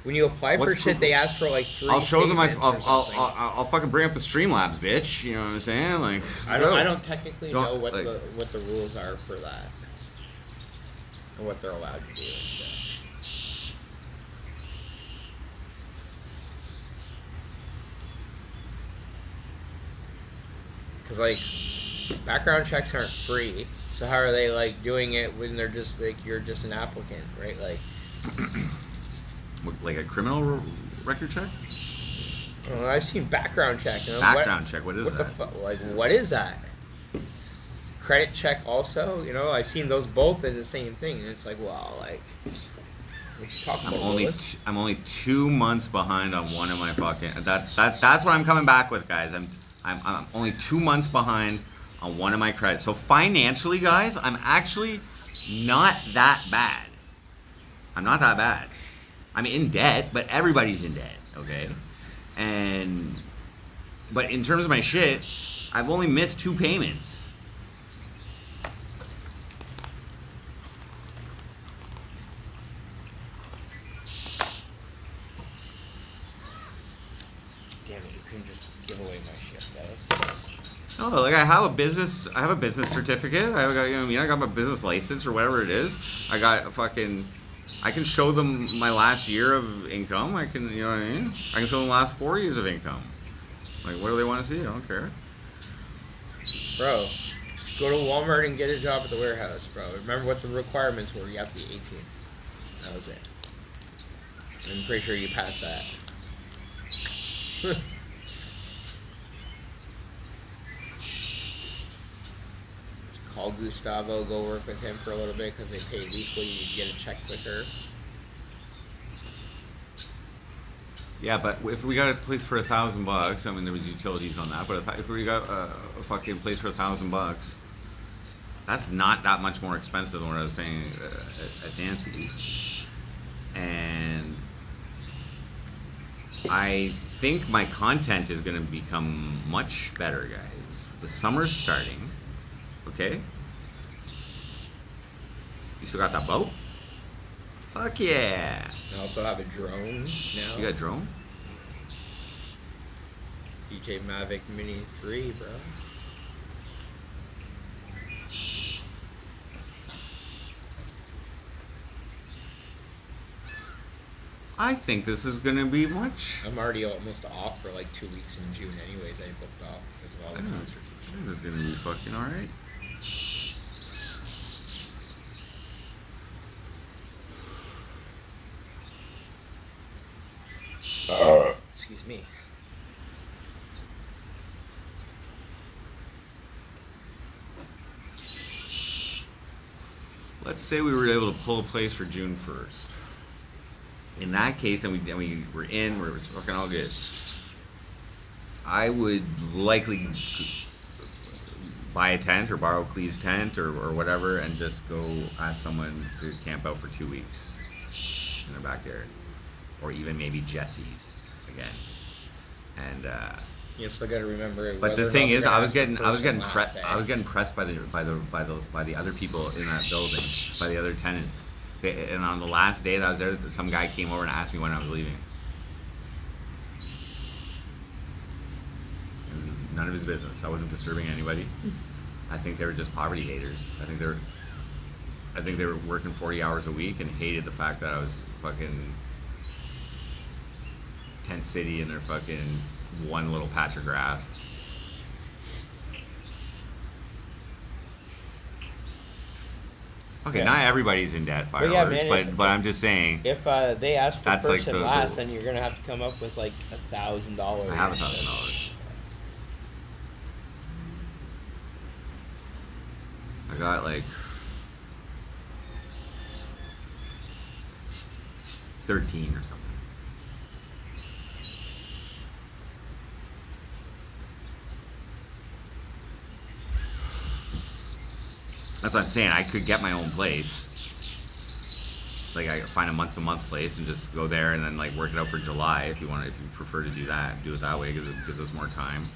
when you apply for shit, they ask for like 3. I'll show them I'll fucking bring up the Streamlabs, bitch. You know what I'm saying? Like, I don't technically know what the rules are for that, or what they're allowed to do and shit. Because, like, background checks aren't free. So how are they, like, doing it when they're just, like, you're just an applicant, right? Like... Like a criminal record check? I don't know, I've seen background check. You know? Background check, what is that? Like, what is that? Credit check also? You know, I've seen those both as the same thing. And it's like, well, like... What you talking about, I'm only 2 months behind on one of my fucking... That's what I'm coming back with, guys. I'm only 2 months behind on one of my credits. So financially, guys, I'm actually not that bad. I'm not that bad. I'm in debt, but everybody's in debt, okay? But in terms of my shit, I've only missed 2 payments. Damn it, you couldn't just give away my shit, though. Oh, like I have a business certificate. I got, you know what I mean? I got my business license or whatever it is. I got a fucking, I can show them my last year of income. I can, you know what I mean? I can show them the last 4 years of income. Like, what do they want to see? I don't care. Bro, just go to Walmart and get a job at the warehouse, bro. Remember what the requirements were. You have to be 18. That was it. I'm pretty sure you passed that. Call Gustavo, go work with him for a little bit because they pay weekly. You get a check quicker. Yeah, but if we got a place for $1,000, I mean, there was utilities on that, but if we got a fucking place for $1,000, that's not that much more expensive than what I was paying at Nancy's. And I think my content is going to become much better, guys. The summer's starting, okay? You still got that boat? Fuck yeah! I also have a drone now. You got a drone? DJ Mavic Mini 3, bro. I think this is gonna be much. I'm already almost off for like 2 weeks in June anyways. I booked off because of all the concerts and I shit. think it's gonna be fucking alright. Excuse me. Let's say we were able to pull a place for June 1st. In that case, and we were in, where it was fucking all good, I would likely buy a tent or borrow Clee's tent or whatever and just go ask someone to camp out for 2 weeks in their backyard. Or even maybe Jesse's again. And You still got to remember. but the whether or thing not is, they're I gonna was ask getting for I was first getting and pre- last day. I was getting pressed by the other people in that building, by the other tenants. And on the last day that I was there, some guy came over and asked me when I was leaving. It was none of his business. I wasn't disturbing anybody. I think they were just poverty haters. I think they were working 40 hours a week and hated the fact that I was fucking tent city in their fucking one little patch of grass. Okay, Yeah. not everybody's in debt, But yeah, fireworks, man, but I'm just saying. If they ask for That's first like and the- last, then you're gonna have to come up with like $1,000. I have $1,000. I got like 13 or something. That's what I'm saying. I could get my own place. Like I could find a month-to-month place and just go there and then like work it out for July if you want. If you prefer to do that, do it that way because it gives us more time.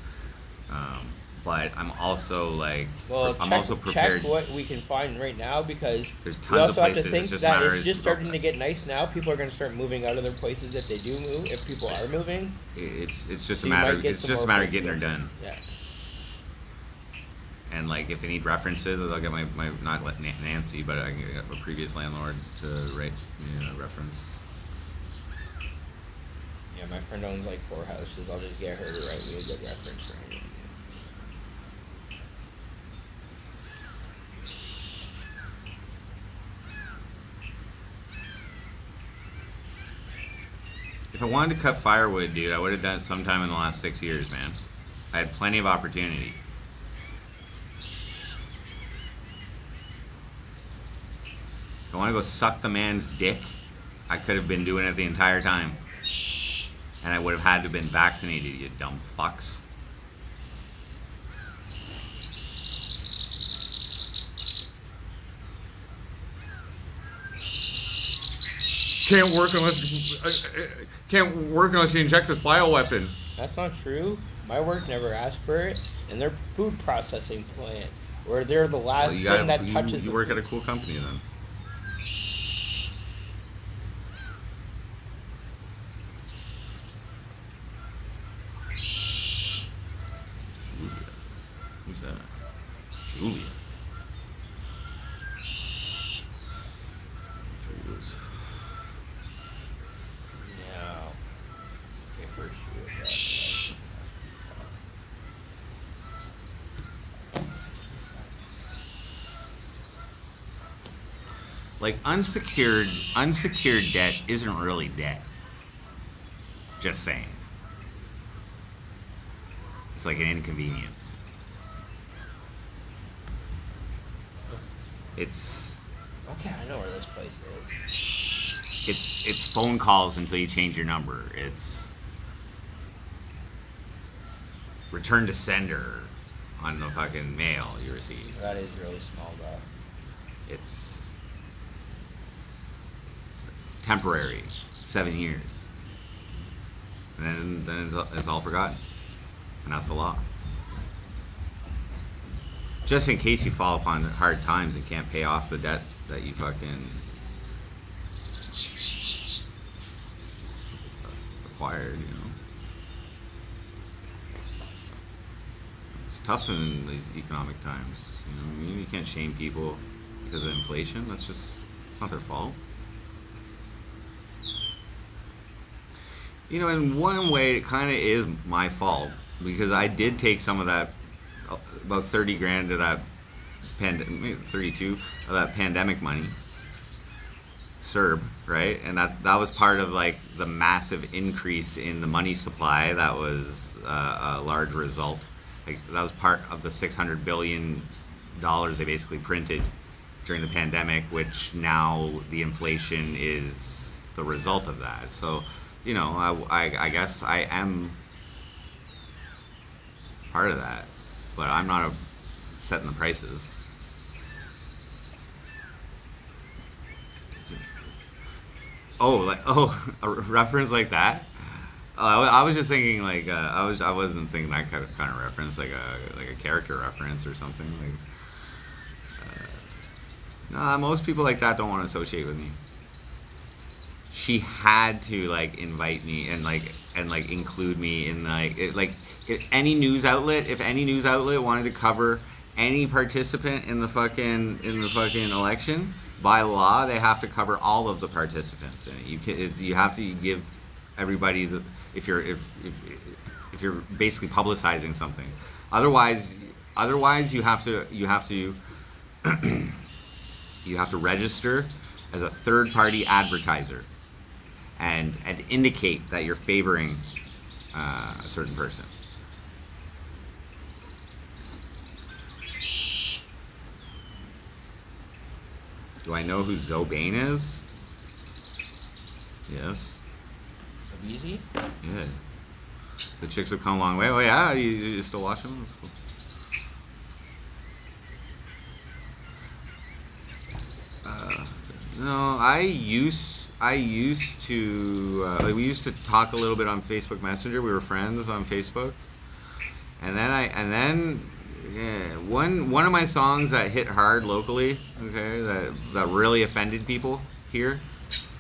But I'm also like, Well, I'm also prepared. check what we can find right now because There's we tons also of have to places. think It's just that matters it's just starting to get nice now. People are going to start moving out of their places if they do move. If people are moving, It's just So a you matter. might get It's some just a more matter of places getting her open. done. yeah. And like if they need references, I'll get my not let Nancy, but I can get a previous landlord to write me a reference. Yeah, my friend owns like 4 houses. I'll just get her to write me a good reference for him. If I wanted to cut firewood, dude, I would have done it sometime in the last 6 years, man. I had plenty of opportunity. If I want to go suck the man's dick, I could have been doing it the entire time. And I would have had to have been vaccinated, you dumb fucks. can't work unless you inject this bioweapon. That's not true. My work never asked for it, and they're food processing plant, where they're the last thing that touches. You work at a cool company then. Who's that? Julia. No. Okay, first you would, Like unsecured debt isn't really debt. Just saying. It's like an inconvenience. It's Okay, I know where this place is. it's phone calls until you change your number. It's return to sender on the fucking mail you receive. That is really small, though. It's temporary, 7 years, and then it's all forgotten, and that's the law. Just in case you fall upon hard times and can't pay off the debt that you fucking acquired, you know. It's tough in these economic times. You know, I mean, you can't shame people because of inflation. It's not their fault. You know, in one way, it kind of is my fault because I did take some of that, about 30 grand of that, 32 of that pandemic money, CERB, right? And that was part of like the massive increase in the money supply. That was a large result. Like that was part of the $600 billion they basically printed during the pandemic, which now the inflation is the result of that. So, you know, I guess I am part of that, but I'm not setting the prices. A reference like that? I was just thinking like I wasn't thinking that kind of reference, like a character reference or something. Nah, most people like that don't want to associate with me. She had to like invite me and include me in if any news outlet wanted to cover any participant in the fucking election, by law they have to cover all of the participants. And you have to give everybody if you're basically publicizing something. Otherwise you have to you have to register as a third-party advertiser and indicate that you're favoring a certain person. Do I know who Zobain is? Yes. So easy? Yeah. The chicks have come a long way. Oh yeah, you still watch them? That's cool. No, I used to we used to talk a little bit on Facebook Messenger. We were friends on Facebook, and then one of my songs that hit hard locally, okay, that really offended people here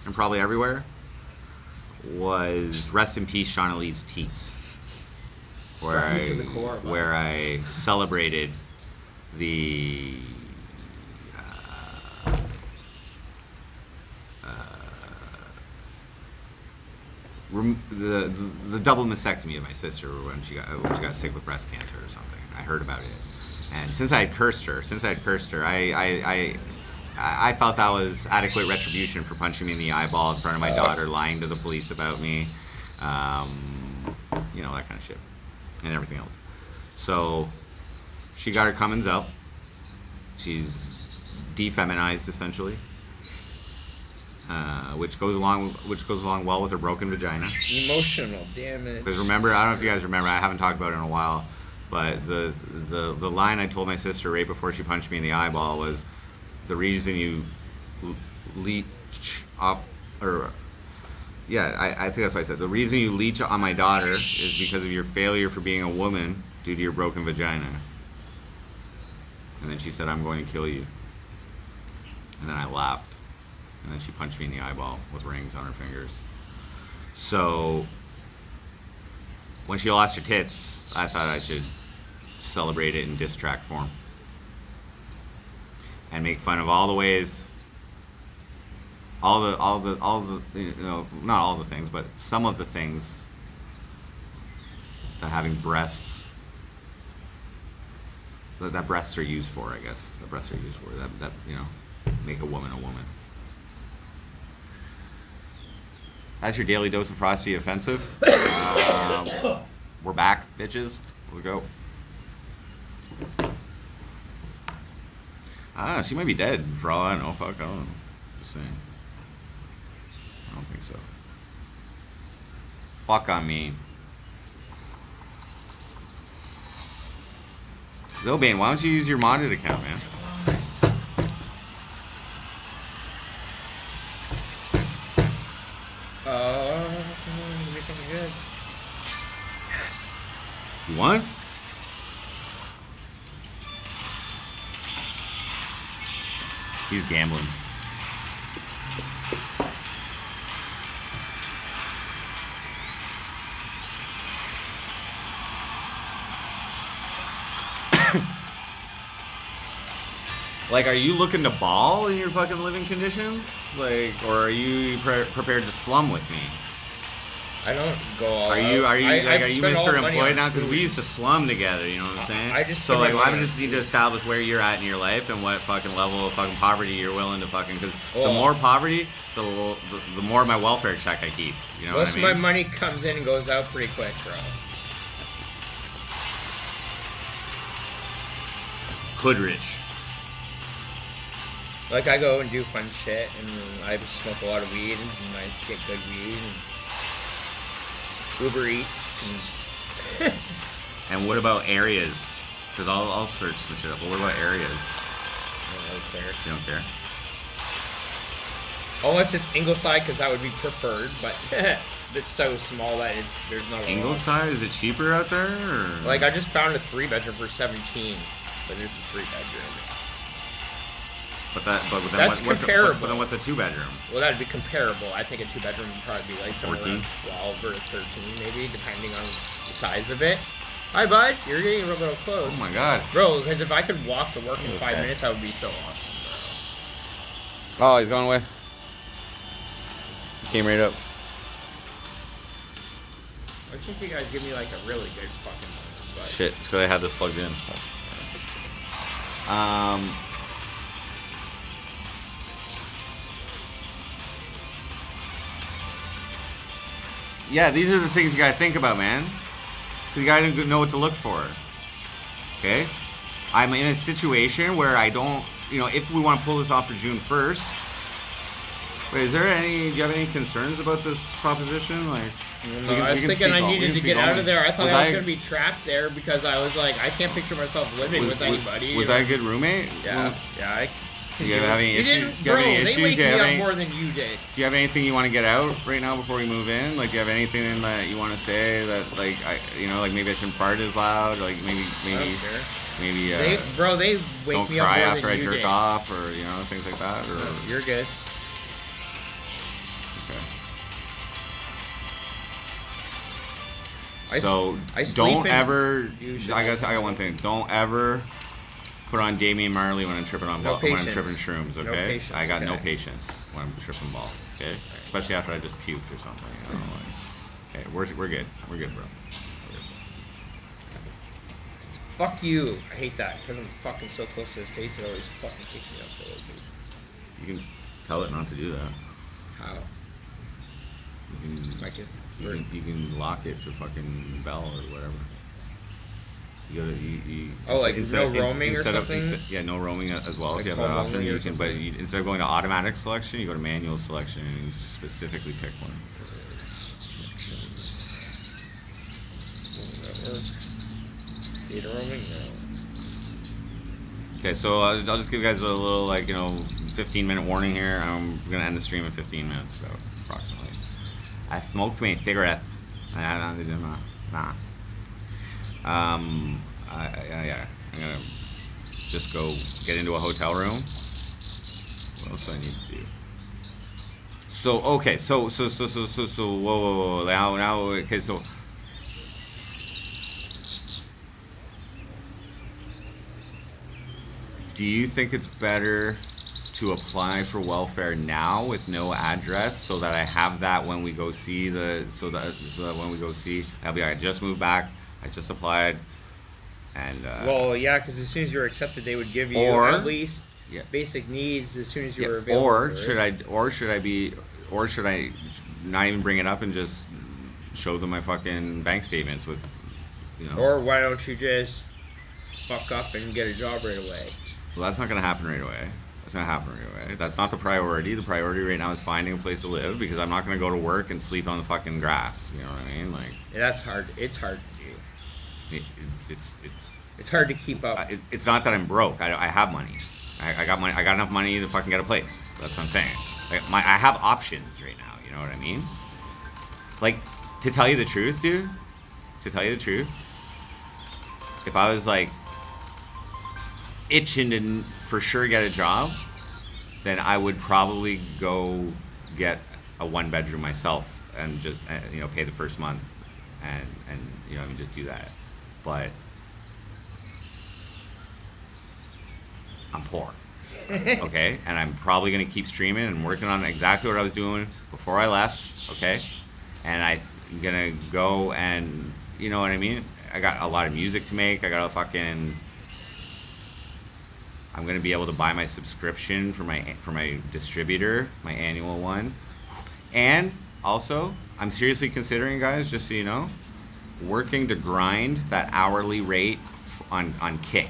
and probably everywhere, was "Rest in Peace, Shauna Lee's Teats," where I celebrated the the double mastectomy of my sister when she got sick with breast cancer or something. I heard about it, and since I had cursed her, I felt that was adequate retribution for punching me in the eyeball in front of my daughter, lying to the police about me, you know, that kind of shit, and everything else. So she got her comings out. She's defeminized essentially. Which goes along well with her broken vagina. Emotional damage. Because remember, I don't know if you guys remember, I haven't talked about it in a while, but the line I told my sister right before she punched me in the eyeball was, the reason you leech up or yeah, I think that's what I said. The reason you leech on my daughter is because of your failure for being a woman due to your broken vagina. And then she said, I'm going to kill you. And then I laughed. And then she punched me in the eyeball with rings on her fingers. So, when she lost her tits, I thought I should celebrate it in diss track form. And make fun of all the ways, all the, you know, not all the things, but some of the things that having breasts, that breasts are used for, I guess. That breasts are used for, that you know, make a woman a woman. That's your daily dose of Frosty Offensive. We're back, bitches. Let's go. She might be dead for all I know. Fuck, I don't know. Just saying. I don't think so. Fuck on me. Zobane, why don't you use your modded account, man? Give me something good. Yes. You won? He's gambling. Like, are you looking to ball in your fucking living conditions? Like, or are you prepared to slum with me? I don't go all Are out. you spend all Mr. the money Employed on now? Because food. we used to slum together, you know what I'm saying? I just so spend like, my I money just on need to food. establish where you're at in your life and what fucking level of fucking poverty you're willing to fucking. Because the Well, more poverty, the more my welfare check I keep. You know Most what I mean? of my money comes in and goes out pretty quick, bro. Hood rich. Like, I go and do fun shit, and I smoke a lot of weed, and I get good weed, and Uber Eats, and... And what about areas? Because I'll search some shit up. But what about areas? I don't really care. You don't care? Unless it's Ingleside, because that would be preferred, but it's so small that there's not a lot. Ingleside? Is it cheaper out there? Or? Like, I just found a 3-bedroom for 17, but it's a 3-bedroom. But then That's comparable. But then what's a 2-bedroom? Well, that'd be comparable. I think a 2-bedroom would probably be like somewhere 14? around 12 or 13, maybe, depending on the size of it. Hi, bud. You're getting a little close. Oh my god. Bro, because if I could walk to work in 5 Okay. minutes, that would be so awesome, Oh, he's going away. He came right up. bro. Why can't you guys give me like a really good fucking one? But Shit, it's because I had this plugged in. Yeah, these are the things you gotta think about, man. 'Cause you gotta know what to look for. Okay? I'm in a situation where I don't, you know, if we want to pull this off for June 1st. Wait, do you have any concerns about this proposition? Like, No, I was thinking I needed to get out of there. I thought Was I was going to be trapped there because I was like, I can't picture myself living with anybody. Was I a good roommate? Yeah, yeah. Do you have any You issues? didn't, Do you have bro, any they issues? wake Do you me have up any? more than you did. Do you have anything you want to get out right now before we move in? Like, do you have anything in that you want to say that, like, like maybe I shouldn't fart as loud? Like, maybe, I don't care. maybe. They wake Don't me up cry more after I than you jerk did. off, or things like that. Or No, you're good. okay. I So sleep don't in- ever. You should I got one thing. Don't ever put on Damian Marley when I'm tripping on No when I'm patience. tripping shrooms. No Okay, patience, I got no okay. patience when I'm tripping balls. Okay, especially after I just puked or something. I don't know. Okay, we're good. We're good, bro. Fuck you. I hate that because I'm fucking so close to the States. It always fucking kicks me up the low key. You can tell it not to do that. How? You can lock it to fucking Bell or whatever. You gotta Oh, like no roaming or something? Yeah, no roaming as well. Like If you have that call option, only or you can. But instead of going to automatic selection, you go to manual selection and you specifically pick one. Network. Data roaming? No. Okay, so I'll just give you guys a little 15-minute warning here. I'm gonna end the stream in 15 minutes, about approximately. I smoked my cigarette. Nah. Yeah. I'm gonna just go get into a hotel room. What else do I need to do? So okay, so whoa, now okay, so do you think it's better to apply for welfare now with no address so that I have that when we go see so that when we go see, I'll be like, I just moved back, I just applied, and well, yeah, because as soon as you're accepted, they would give you at least basic needs as soon as you were available. Or should I not even bring it up and just show them my fucking bank statements with, you know? Or why don't you just fuck up and get a job right away? Well, that's not gonna happen right away. That's not the priority. The priority right now is finding a place to live, because I'm not gonna go to work and sleep on the fucking grass. You know what I mean? Like, yeah, that's hard. It's hard to do. It's hard to keep up. It's not that I'm broke. I have money. I got money. I got enough money to fucking get a place. That's what I'm saying. Like, I have options right now. You know what I mean? Like, to tell you the truth, dude. If I was like itching to for sure get a job, then I would probably go get a 1-bedroom myself and just pay the first month and just do that. But I'm poor, okay, and I'm probably gonna keep streaming and working on exactly what I was doing before I left, okay, and I'm gonna go and you know what I mean. I got a lot of music to make. I'm gonna be able to buy my subscription for my distributor, my annual one, and also I'm seriously considering, guys, just so you know, working to grind that hourly rate on Kick.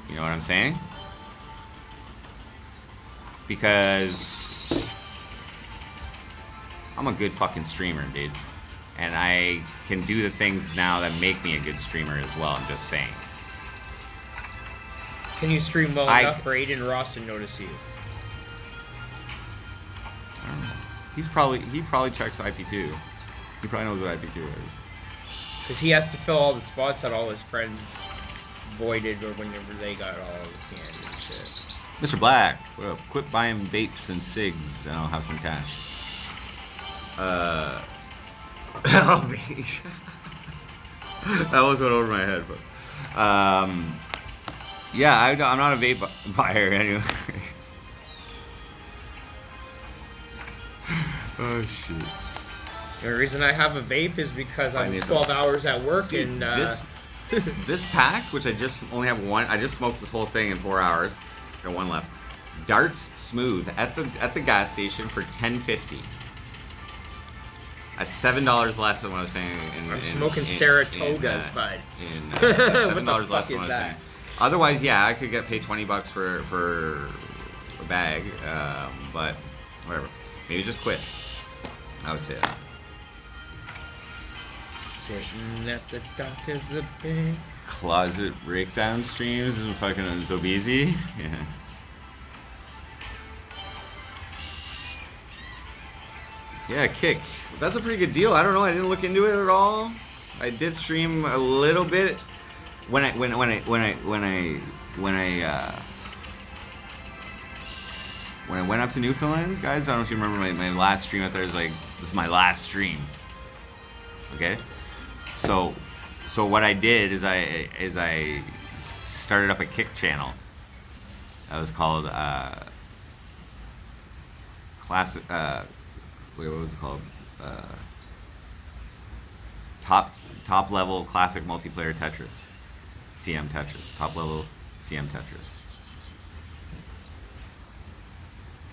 You know what I'm saying? Because I'm a good fucking streamer, dude. And I can do the things now that make me a good streamer as well, I'm just saying. Can you stream well enough for Aiden Ross to notice you? I don't know. He probably checks IP2. He probably knows what IP2 is. Because he has to fill all the spots that all his friends voided or whenever they got all the candy and shit. Mr. Black, well, quit buying vapes and cigs and I'll have some cash. That was went over my head, but yeah, I'm not a vape buyer anyway. Oh shit. The reason I have a vape is because I'm 12 hours at work. Dude, and this pack, which I just only have one, I just smoked this whole thing in 4 hours. Got one left. Darts Smooth at the gas station for $10.50. That's $7 less than what I was paying. I'm smoking Saratogas, bud. $7 less than what I was paying. Otherwise, yeah, I could get paid $20 for a bag, but whatever. Maybe just quit. I would say that. Sitting at the dock of the bay. Closet breakdown streams and fucking Zobeezy. Yeah. Yeah, Kick. That's a pretty good deal. I don't know. I didn't look into it at all. I did stream a little bit when I went up to Newfoundland, guys. I don't know if you remember my last stream out there. Was like, this is my last stream. Okay. So what I did is I started up a Kick channel. That was called classic. Wait, what was it called? Top level classic multiplayer Tetris, CM Tetris. Top level CM Tetris.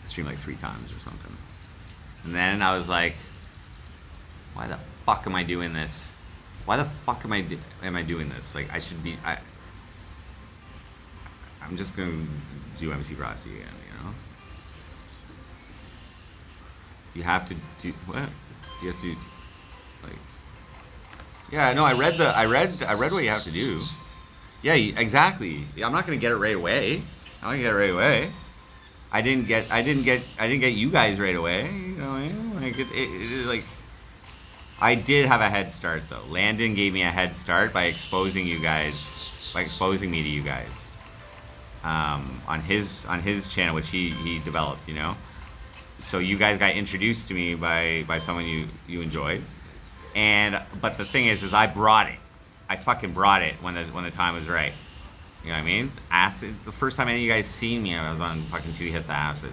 I streamed like 3 times or something, and then I was like, why the fuck am I doing this? Why the fuck am I doing this? Like, I should be. I'm just gonna do MC Rossi again, you know. You have to do what? You have to, like. Yeah, no. I read what you have to do. Yeah, exactly. I'm not gonna get it right away. I'm not gonna get it right away. I didn't get you guys right away. You know, like I did have a head start though. Landon gave me a head start by exposing you guys, by exposing me to you guys, on his channel, which he developed. You know, so you guys got introduced to me by someone you enjoyed, but the thing is I brought it. I fucking brought it when the time was right. You know what I mean? Acid. The first time any of you guys seen me, I was on fucking 2 hits of acid.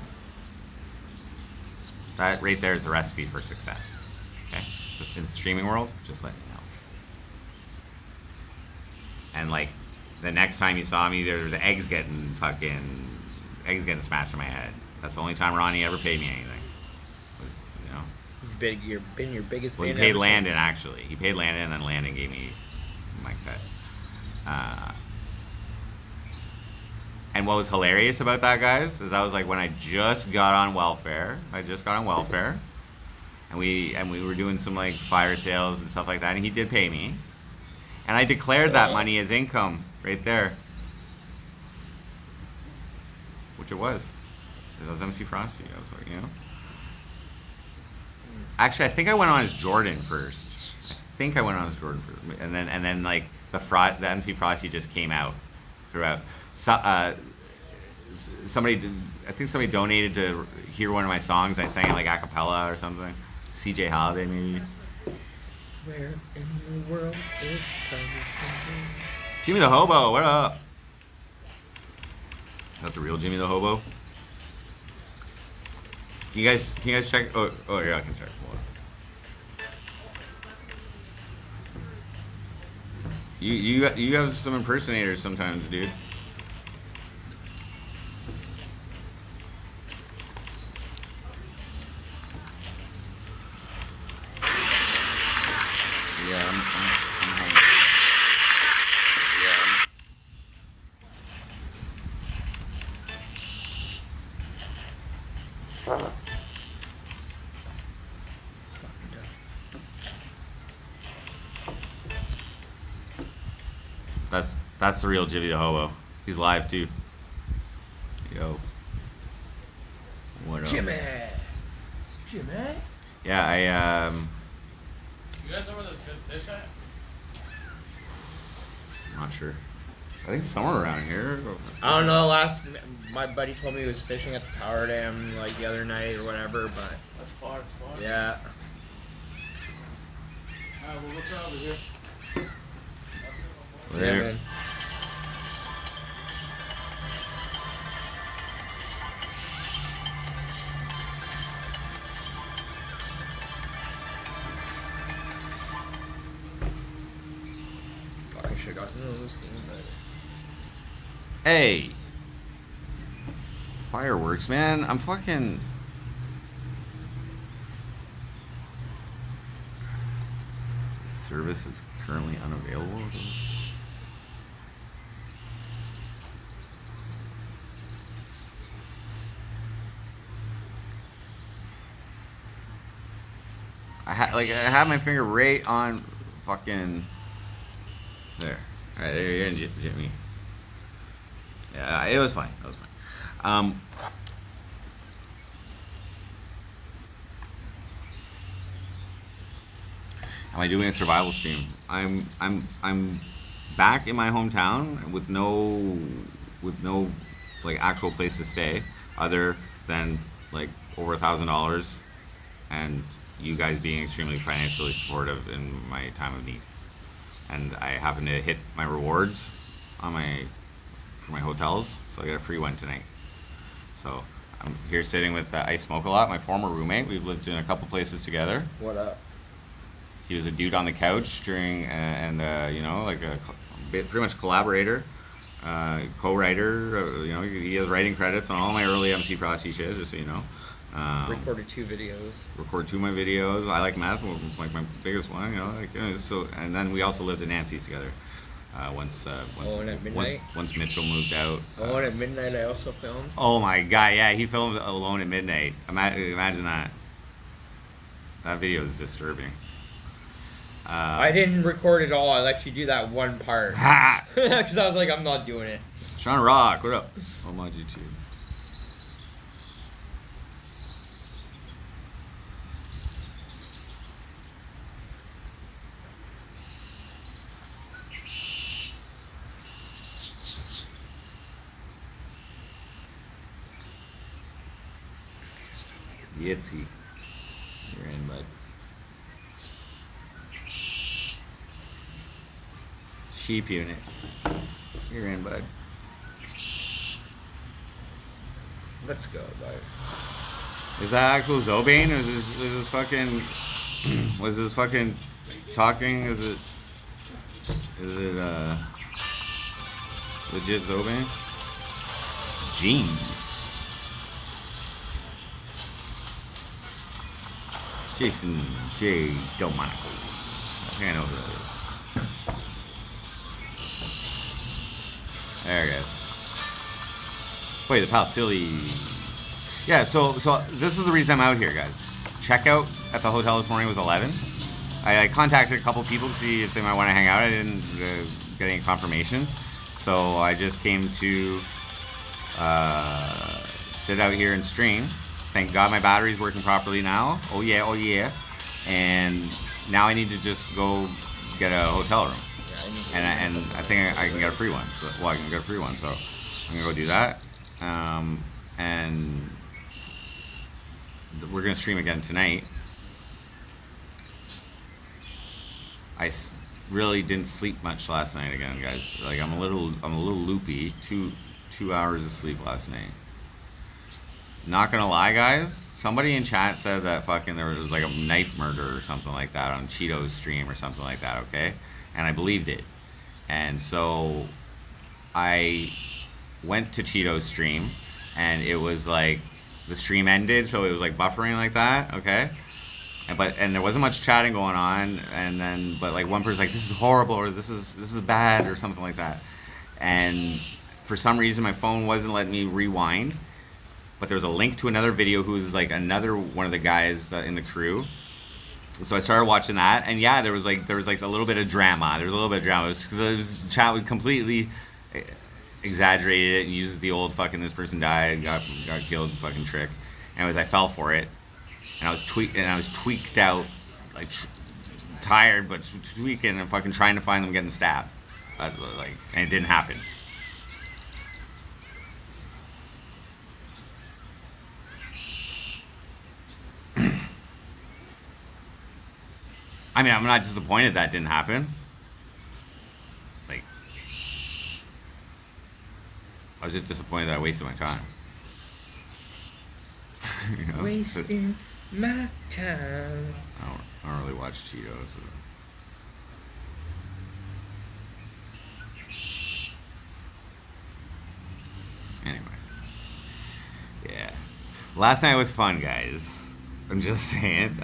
That right there is the recipe for success. Okay? In the streaming world, just let you know. And like, the next time you saw me, there was eggs getting smashed in my head. That's the only time Ronnie ever paid me anything. You know? He's been your biggest fan. Well, he paid Landon actually. He paid Landon, and then Landon gave me my cut. And what was hilarious about that, guys, is that was like when I just got on welfare. And we were doing some like fire sales and stuff like that, and he did pay me. And I declared that money as income right there. Which it was. It was MC Frosty. I was like, you know. Actually, I think I went on as Jordan first. And then like the MC Frosty just came out throughout. I think somebody donated to hear one of my songs. I sang it like a cappella or something. CJ Holiday maybe. Where in the world is coming? Jimmy the Hobo, what up? Is that the real Jimmy the Hobo? Can you guys check? Oh yeah, I can check. Hold on. You have some impersonators sometimes, dude. Yeah, I'm That's the real Jimmy the Hobo. He's live too. Yo. What up? Jimmy. Yeah, You guys know where there's good fish at? I'm not sure. I think somewhere around here. I don't know. My buddy told me he was fishing at the power dam like the other night or whatever, but That's far, it's far. yeah. Alright, we'll look over here. There. Yeah, man. Fuck, I should've gotten those things, but Hey. Fireworks, man. I'm fucking... Service is currently unavailable. I have my finger right on fucking there. All right, there you go, Jimmy. Yeah, it was fine. It was fine. Am I doing a survival stream? I'm back in my hometown with no like actual place to stay other than like over $1,000 and you guys being extremely financially supportive in my time of need. And I happen to hit my rewards on for my hotels, so I got a free one tonight. So I'm here sitting with I Smoke a Lot, my former roommate. We've lived in a couple places together. what up? He was a dude on the couch during, you know, like pretty much collaborator, co-writer. You know, he has writing credits on all my early MC Frosty shit, just so you know. Recorded 2 videos. Record 2 of my videos. I Like Math was like my biggest one, you know. Like, so, and then we also lived in Nancy's together. Once at midnight? once Mitchell moved out. Alone at Midnight I also filmed. Oh my god, yeah, he filmed Alone at Midnight. Imagine that. That video is disturbing. I didn't record it all. I let you do that one part. Ha! Because I was like, I'm not doing it. Sean Rock, what up? I'm on YouTube. Yitsy. You're in, bud. Sheep unit. You're in, bud. Let's go, bud. Is that actual Zobane? Or is this fucking... Was this fucking talking? Is it legit Zobane? Jeans. Jason J. Delmonico. I think I know who that is. There it goes. Wait, the pal silly. Yeah, so this is the reason I'm out here, guys. Checkout at the hotel this morning was 11. I contacted a couple people to see if they might want to hang out. I didn't get any confirmations, so I just came to sit out here and stream. Thank God my battery's working properly now. Oh yeah, oh yeah. And now I need to just go get a hotel room. And I think I can get a free one. So, well, I can get a free one, so I'm gonna go do that. And we're gonna stream again tonight. I really didn't sleep much last night again, guys. Like I'm a little loopy. Two hours of sleep last night. Not gonna lie, guys. Somebody in chat said that fucking there was like a knife murder or something like that on Cheeto's stream or something like that. Okay, and I believed it. And so I went to Cheeto's stream, and it was like the stream ended, so it was like buffering like that. Okay, and there wasn't much chatting going on. And then, but like one person's like, "This is horrible," or "This is bad," or something like that. And for some reason, my phone wasn't letting me rewind. But there was a link to another video who's like another one of the guys in the crew. So I started watching that, and yeah, there was like a little bit of drama. There was a little bit of drama because chat would completely exaggerated it and used the old fucking this person died, got killed fucking trick. Anyways, I fell for it, and I was tweaked out, like tired but tweaking and fucking trying to find them getting stabbed, and it didn't happen. I mean, I'm not disappointed that didn't happen. Like, I was just disappointed that I wasted my time. You know? Wasting my time. I don't really watch Cheetos. So. Anyway. Yeah. Last night was fun, guys. I'm just saying.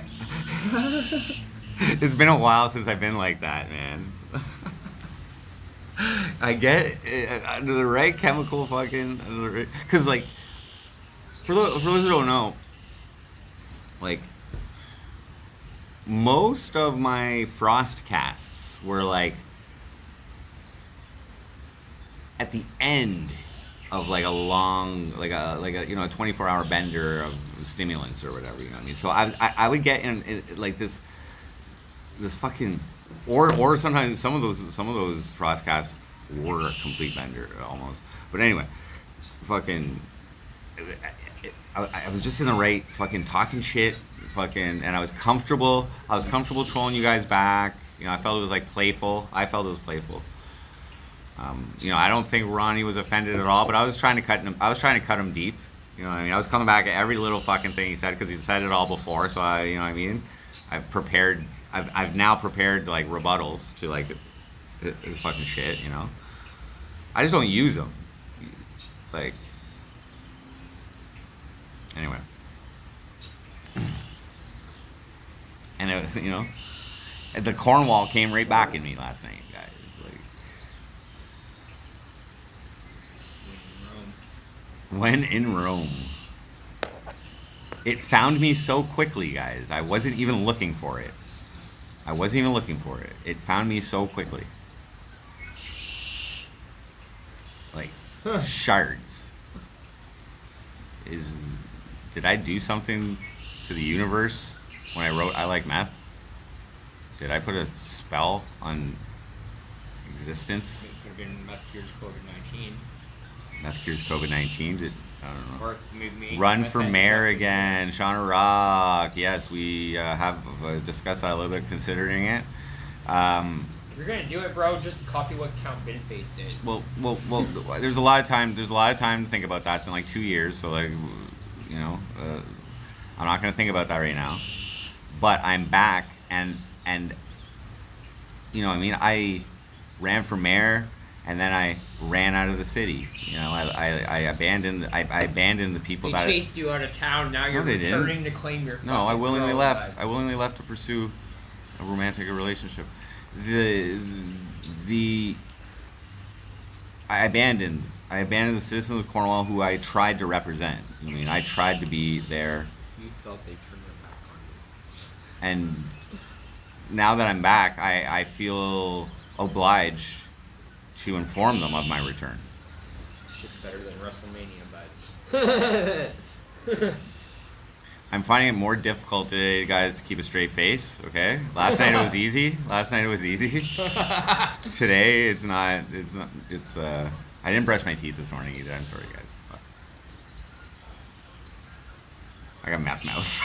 It's been a while since I've been like that, man. I get it, under the right chemical fucking... Because, like, for those who don't know, like, most of my frost casts were, like, at the end of, like, a long, like a you know, a 24-hour bender of stimulants or whatever, you know what I mean? So I would get in like, this fucking, or sometimes some of those frost casts were a complete bender almost. But anyway, fucking, I was just in the right fucking talking shit, fucking, and I was comfortable trolling you guys back. You know, I felt it was like playful. You know, I don't think Ronnie was offended at all, but I was trying to cut him deep. You know what I mean? I was coming back at every little fucking thing he said because he said it all before. So you know what I mean? I've now prepared like rebuttals to like his fucking shit. You know, I just don't use them. Like, anyway, and it was, you know, the Cornwall came right back in me last night, guys. Like, when in Rome. It found me so quickly, guys. I wasn't even looking for it. I wasn't even looking for it. It found me so quickly. Like, shards. Did I do something to the universe when I wrote I like meth? Did I put a spell on existence? It could have been meth cures COVID-19. Meth cures COVID-19? I don't know. Or maybe Run meth for had mayor something- again, Shauna Rock. Yes, we have discussed that a little bit, considering it. If you're gonna do it, bro, just copy what Count Binface did. Well. There's a lot of time. There's a lot of time to think about that. It's in like 2 years, so like, I'm not gonna think about that right now. But I'm back, and you know, I mean, I ran for mayor, and then I ran out of the city. You know, I abandoned the people They that chased you out of town. Now you're they didn't. returning to claim your. No, I fucking willingly throne left. back. I willingly left to pursue a romantic relationship. I abandoned the citizens of Cornwall who I tried to represent. I mean, I tried to be there, You felt they turned their back on you. and now that I'm back, I feel obliged to inform them of my return. Shit's better than WrestleMania, bud. I'm finding it more difficult today, guys, to keep a straight face. Okay, last night it was easy. Today it's not. I didn't brush my teeth this morning either. I'm sorry, guys. Fuck. I got meth mouth.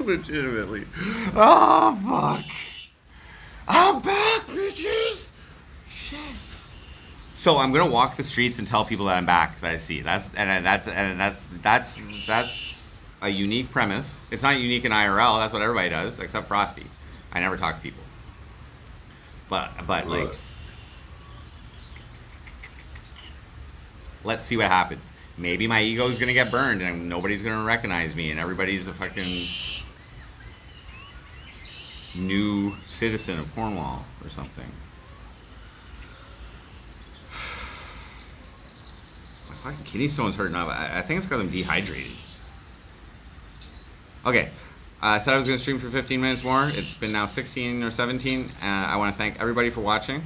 Legitimately. Oh fuck! I'm back, bitches. Shit. So I'm gonna walk the streets and tell people that I'm back, that I see. That's a unique premise. It's not unique in IRL. That's what everybody does, except Frosty. I never talk to people. But like, let's see what happens. Maybe my ego is gonna get burned and nobody's gonna recognize me, and everybody's a fucking new citizen of Cornwall or something. My fucking kidney stone's hurting up. I think it's because I'm dehydrated. Okay. I said I was going to stream for 15 minutes more. It's been now 16 or 17. I want to thank everybody for watching.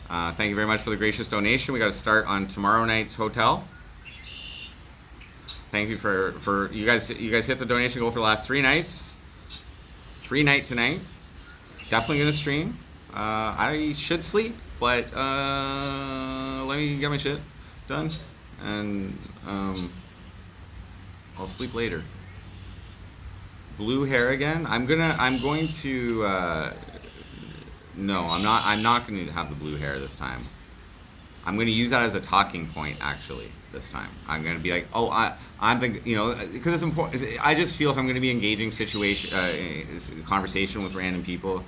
Thank you very much for the gracious donation. We got to start on tomorrow night's hotel. Thank you for you guys. You guys hit the donation goal for the last 3 nights. Free night tonight. Definitely going to stream. I should sleep, but let me get my shit done, and I'll sleep later. Blue hair again? I'm going to no, I'm not going to have the blue hair this time. I'm going to use that as a talking point, actually, this time. I'm going to be like, oh, I'm thinking, you know, because it's important. I just feel if I'm going to be engaging conversation with random people,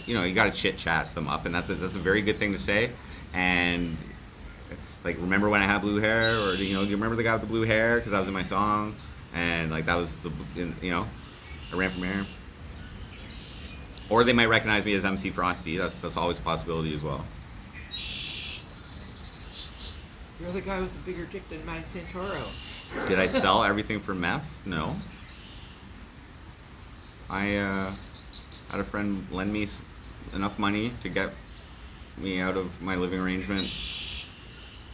you know, you got to chit chat them up, and that's a very good thing to say. And like, remember when I had blue hair, or you know, do you remember the guy with the blue hair? Because that was in my song. And like that was you know, I ran for mayor. Or they might recognize me as MC Frosty. That's always a possibility as well. You're the guy with the bigger dick than Matt Santoro. Did I sell everything for meth? No. I had a friend lend me enough money to get me out of my living arrangement,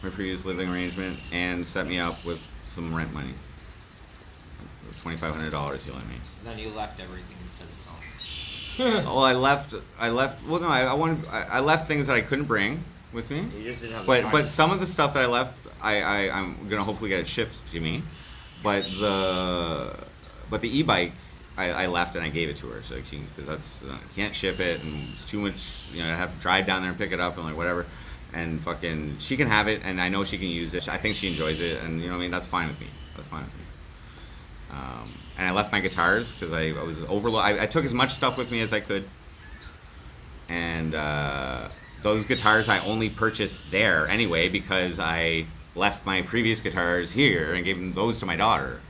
my previous living arrangement, and set me up with some rent money. $2,500 you lent me. And then you left everything instead of selling. Well, I left. Well, no, I left things that I couldn't bring with me. You just didn't have the time. But some of the stuff that I left, I'm gonna hopefully get it shipped to me. But the e-bike, I left and I gave it to her, so because that's I can't ship it and it's too much. You know, I have to drive down there and pick it up and like whatever. And fucking, she can have it, and I know she can use it. I think she enjoys it, and you know what I mean. That's fine with me. That's fine with me. And I left my guitars because I was I took as much stuff with me as I could. And those guitars I only purchased there anyway because I left my previous guitars here and gave those to my daughter.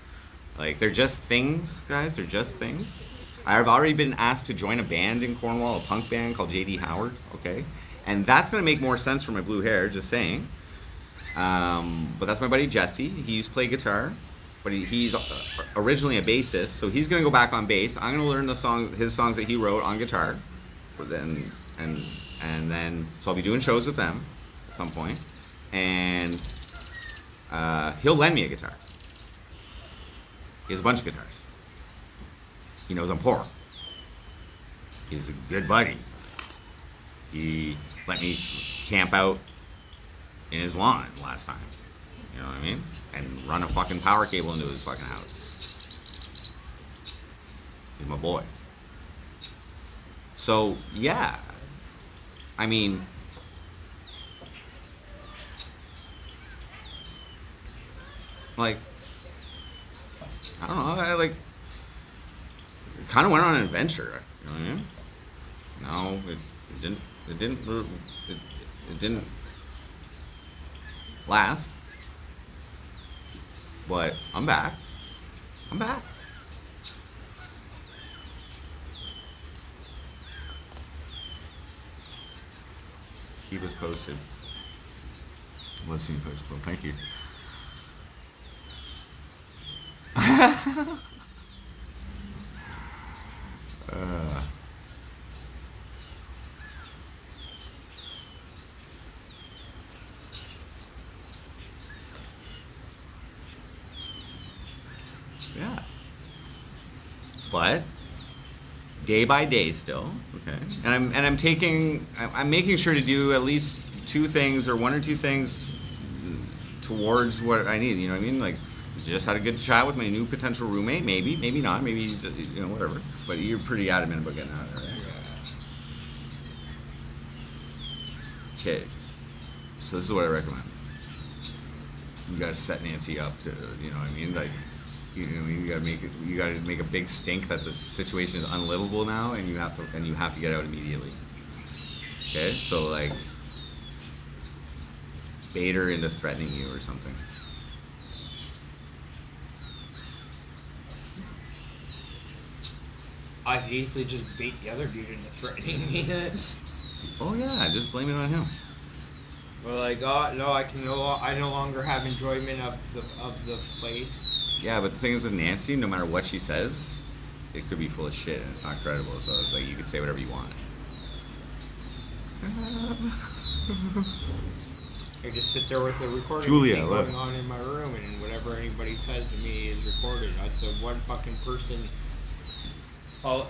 Like, they're just things, guys. They're just things. I've already been asked to join a band in Cornwall, a punk band called J.D. Howard, okay? And that's going to make more sense for my blue hair, just saying. But that's my buddy Jesse. He used to play guitar. but he's originally a bassist, so he's gonna go back on bass. I'm gonna learn his songs that he wrote on guitar, and then so I'll be doing shows with them at some point, and he'll lend me a guitar. He has a bunch of guitars. He knows I'm poor. He's a good buddy. He let me camp out in his lawn last time. You know what I mean? And run a fucking power cable into his fucking house. He's my boy. So, yeah. I mean, like, I don't know, I like kind of went on an adventure, you know what I mean? No, it didn't last. But I'm back. Keep us posted. Listening posted. Well, thank you. Yeah. But day by day still, okay. And I'm making sure to do at least 2 things or 1 or 2 things towards what I need. You know what I mean? Like, just had a good chat with my new potential roommate. Maybe not. Maybe you know, whatever. But you're pretty adamant about getting out of there, right? Okay. So this is what I recommend. You gotta set Nancy up to, you know what I mean? Like, you know, you gotta make a big stink that the situation is unlivable now, and you have to get out immediately. Okay, so like, bait her into threatening you or something. I could easily just bait the other dude into threatening me. Oh yeah, just blame it on him. Well, like, oh no, I no longer have enjoyment of the place. Yeah, but the thing is with Nancy, no matter what she says, it could be full of shit and it's not credible. So it's like you can say whatever you want. I just sit there with the recording Julia, thing look. going on in my room, and whatever anybody says to me is recorded. That's one fucking person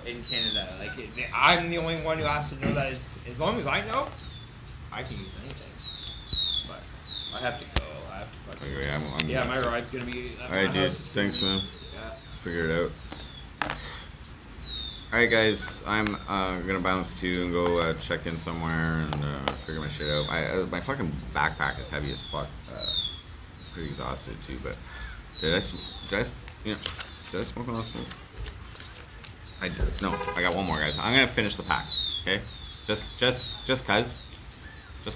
in Canada. Like, I'm the only one who has to know that. As long as I know, I can use anything. But I have to go. I have to fucking. Okay, Yeah, my ride's gonna be. Alright, dude. Thanks, man. Yeah. Figure it out. Alright, guys. I'm gonna bounce too and go check in somewhere and figure my shit out. My fucking backpack is heavy as fuck. Pretty exhausted too, but did I smoke a lot of smoke? I did. No, I got one more, guys. I'm gonna finish the pack. Okay? Just cuz. I'm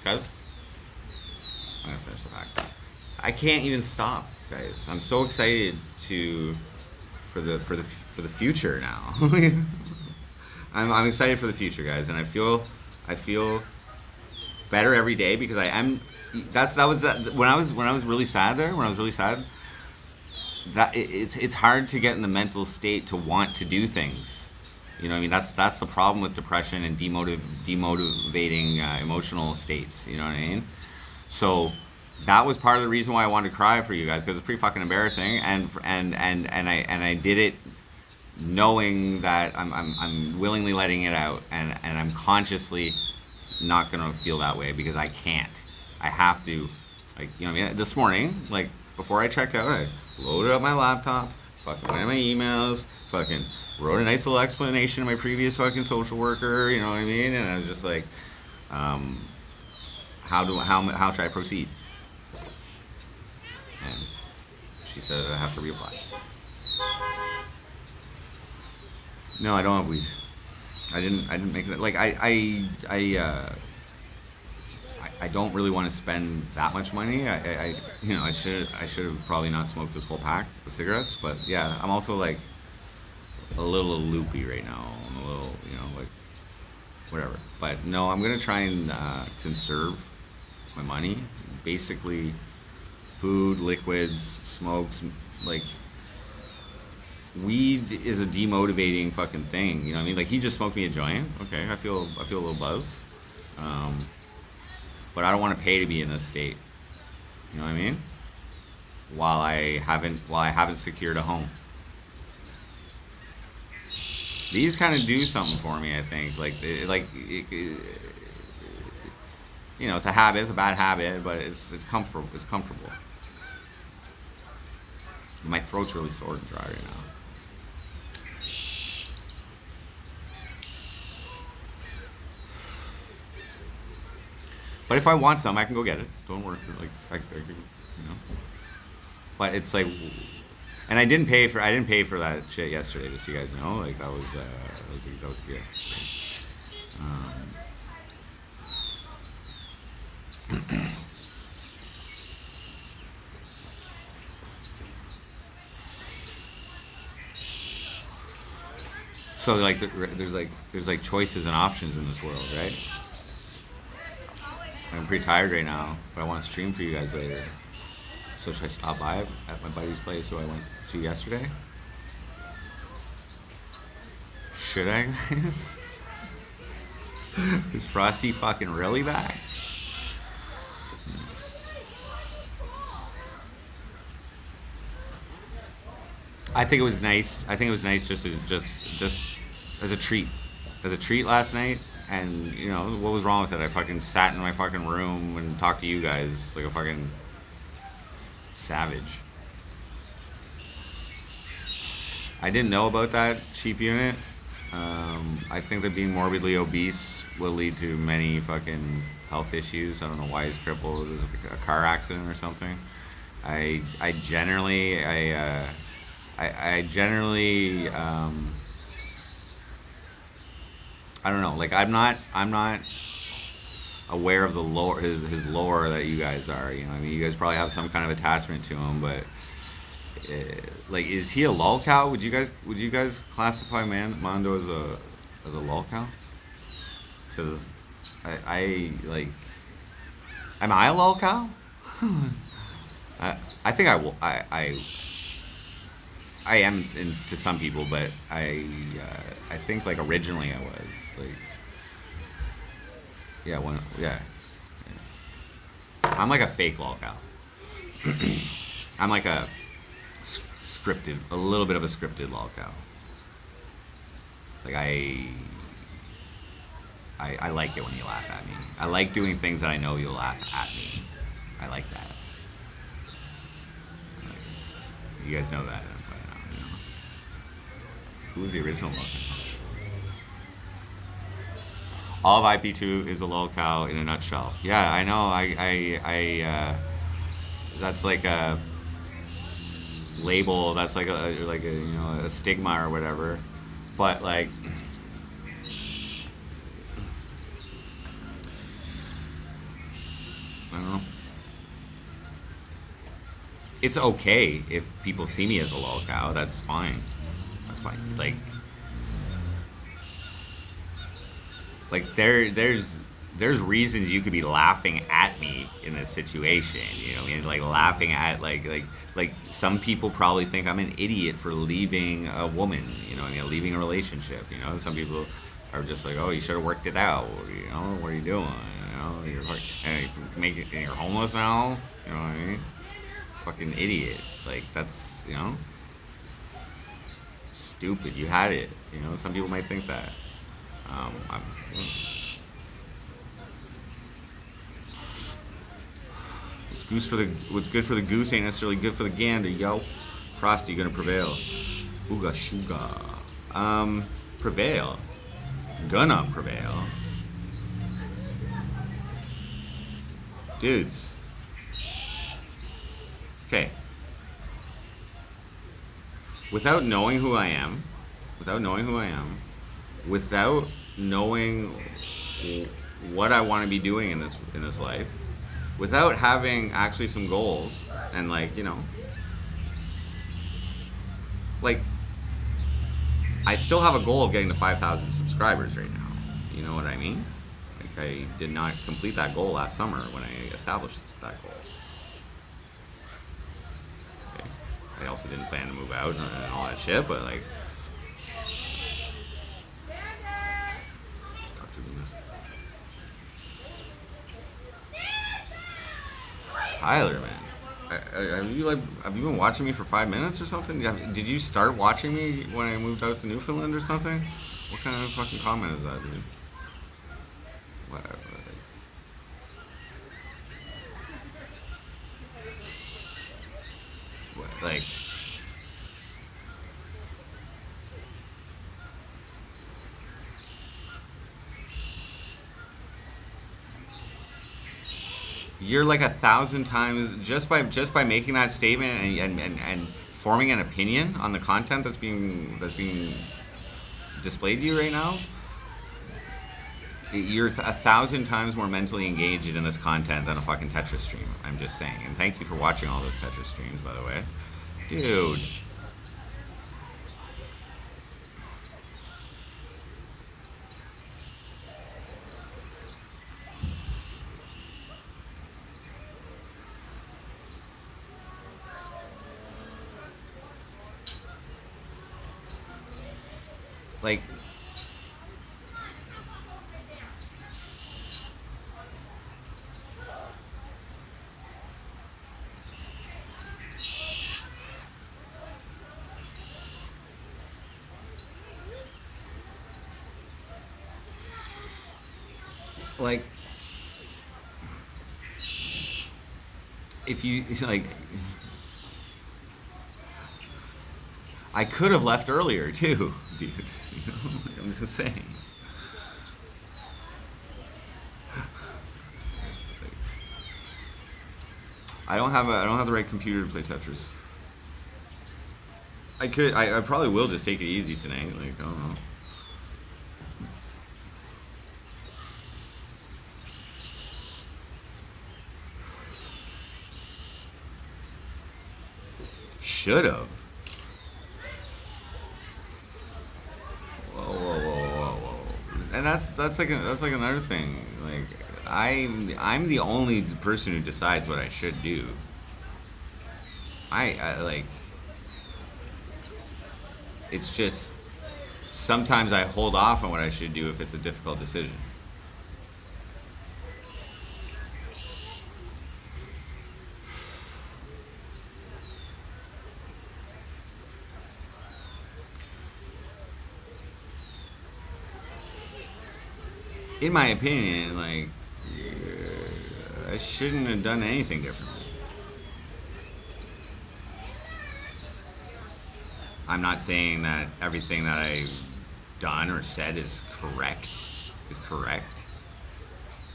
gonna finish the pack. I can't even stop, guys. I'm so excited for the future now. I'm excited for the future, guys, and I feel better every day because I am. When I was really sad there. When I was really sad, that it's hard to get in the mental state to want to do things. You know what I mean? That's the problem with depression and demotivating emotional states. You know what I mean? So that was part of the reason why I wanted to cry for you guys, because it's pretty fucking embarrassing, and I did it knowing that I'm willingly letting it out, and I'm consciously not gonna feel that way because I can't. I have to, like, you know what I mean? This morning, like, before I checked out, I loaded up my laptop, fucking went in my emails, fucking wrote a nice little explanation to my previous fucking social worker, you know what I mean? And I was just like, how should I proceed? And she said I have to reapply. No, I don't have weed. I didn't make it. Like I don't really want to spend that much money. I should have probably not smoked this whole pack of cigarettes. But yeah, I'm also like a little loopy right now. I'm a little, like whatever. But no, I'm gonna try and conserve my money. Basically, food, liquids, smokes, like weed is a demotivating fucking thing. You know what I mean? Like he just smoked me a joint. Okay, I feel a little buzz. But I don't want to pay to be in this state. You know what I mean? While I haven't secured a home. These kind of do something for me, I think. You know, it's a habit. It's a bad habit, but it's comfortable. It's comfortable. My throat's really sore and dry right now. But if I want some, I can go get it. Don't worry. Like I you know. But it's like, and I didn't pay for that shit yesterday. Just so you guys know, like that was good. So like there's like choices and options in this world, right? I'm pretty tired right now, but I want to stream for you guys later. So should I stop by at my buddy's place who I went to yesterday? Should I, guys? Is Frosty fucking really back? I think it was nice. I think it was nice just as a treat, last night. And you know what was wrong with it? I fucking sat in my fucking room and talked to you guys like a fucking savage. I didn't know about that cheap unit. I think that being morbidly obese will lead to many fucking health issues. I don't know why he's crippled. Is it a car accident or something? I generally I don't know. Like I'm not aware of the lore, his lore that you guys are. You know, I mean, you guys probably have some kind of attachment to him, but like, is he a lolcow? Would you guys classify Mondo as a lolcow? Because I like, am I a lolcow? I think I am to some people, but I think like originally I was like, yeah. I'm like a fake lolcow. I'm like a little bit of a scripted lolcow. Like I like it when you laugh at me. I like doing things that I know you'll laugh at me. I like that. You guys know that. Who's the original lolcow? All of IP2 is a lolcow in a nutshell. Yeah, I know. I that's like a label. That's like a you know, a stigma or whatever. But like, I don't know. It's okay if people see me as a lolcow. That's fine. Like there's reasons you could be laughing at me in this situation, you know, I mean, like laughing at like some people probably think I'm an idiot for leaving a woman, you know, I mean, leaving a relationship, you know. Some people are just like, oh, you should have worked it out, you know, what are you doing, you know, you're homeless now, you know what I mean, fucking idiot, like that's, you know, stupid. You had it. You know, some people might think that. What's good for the goose ain't necessarily good for the gander, yo. Frosty gonna prevail. Ooga shuga. Prevail. Gonna prevail. Dudes. Okay. Without knowing who I am, without knowing what I want to be doing in this life, without having actually some goals, and like, you know, like I still have a goal of getting to 5,000 subscribers right now. You know what I mean? Like I did not complete that goal last summer when I established that goal. Okay. they also didn't plan to move out and all that shit, but like, talk to them this. Tyler, man. Have you been watching me for 5 minutes or something? Did you start watching me when I moved out to Newfoundland or something? What kind of fucking comment is that, dude? Whatever. Like, you're like 1,000 times just by making that statement and forming an opinion on the content that's being displayed to you right now. You're 1,000 times more mentally engaged in this content than a fucking Tetris stream. I'm just saying. And thank you for watching all those Tetris streams, by the way. Dude. Like, if you, like, I could have left earlier too, dude. You know? I'm just saying. I don't have the right computer to play Tetris. I probably will just take it easy tonight. Like, I don't know. Should have. Whoa. And that's like another thing. Like, I'm the only person who decides what I should do. I like. It's just sometimes I hold off on what I should do if it's a difficult decision. In my opinion, like, I shouldn't have done anything differently. I'm not saying that everything that I've done or said is correct,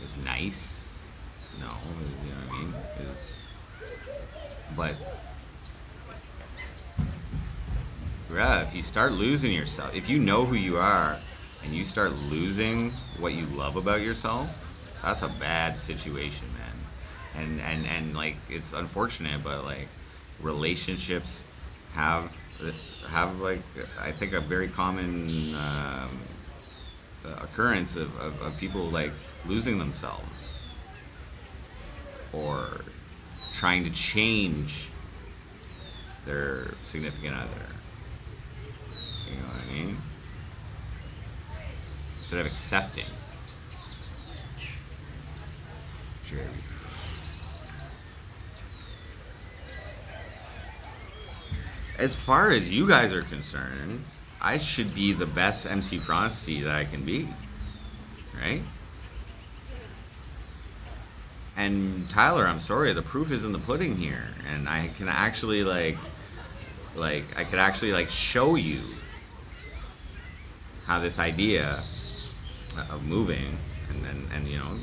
is nice. No, you know what I mean? But, yeah, if you start losing yourself, if you know who you are, and you start losing what you love about yourself, that's a bad situation, man. And like, it's unfortunate, but like, relationships have like, I think a very common occurrence of people like losing themselves or trying to change their significant other. You know what I mean? Instead of accepting. Jerry. As far as you guys are concerned, I should be the best MC Frosty that I can be. Right? And Tyler, I'm sorry, the proof is in the pudding here. And I can actually I could actually show you how this idea of moving and you know,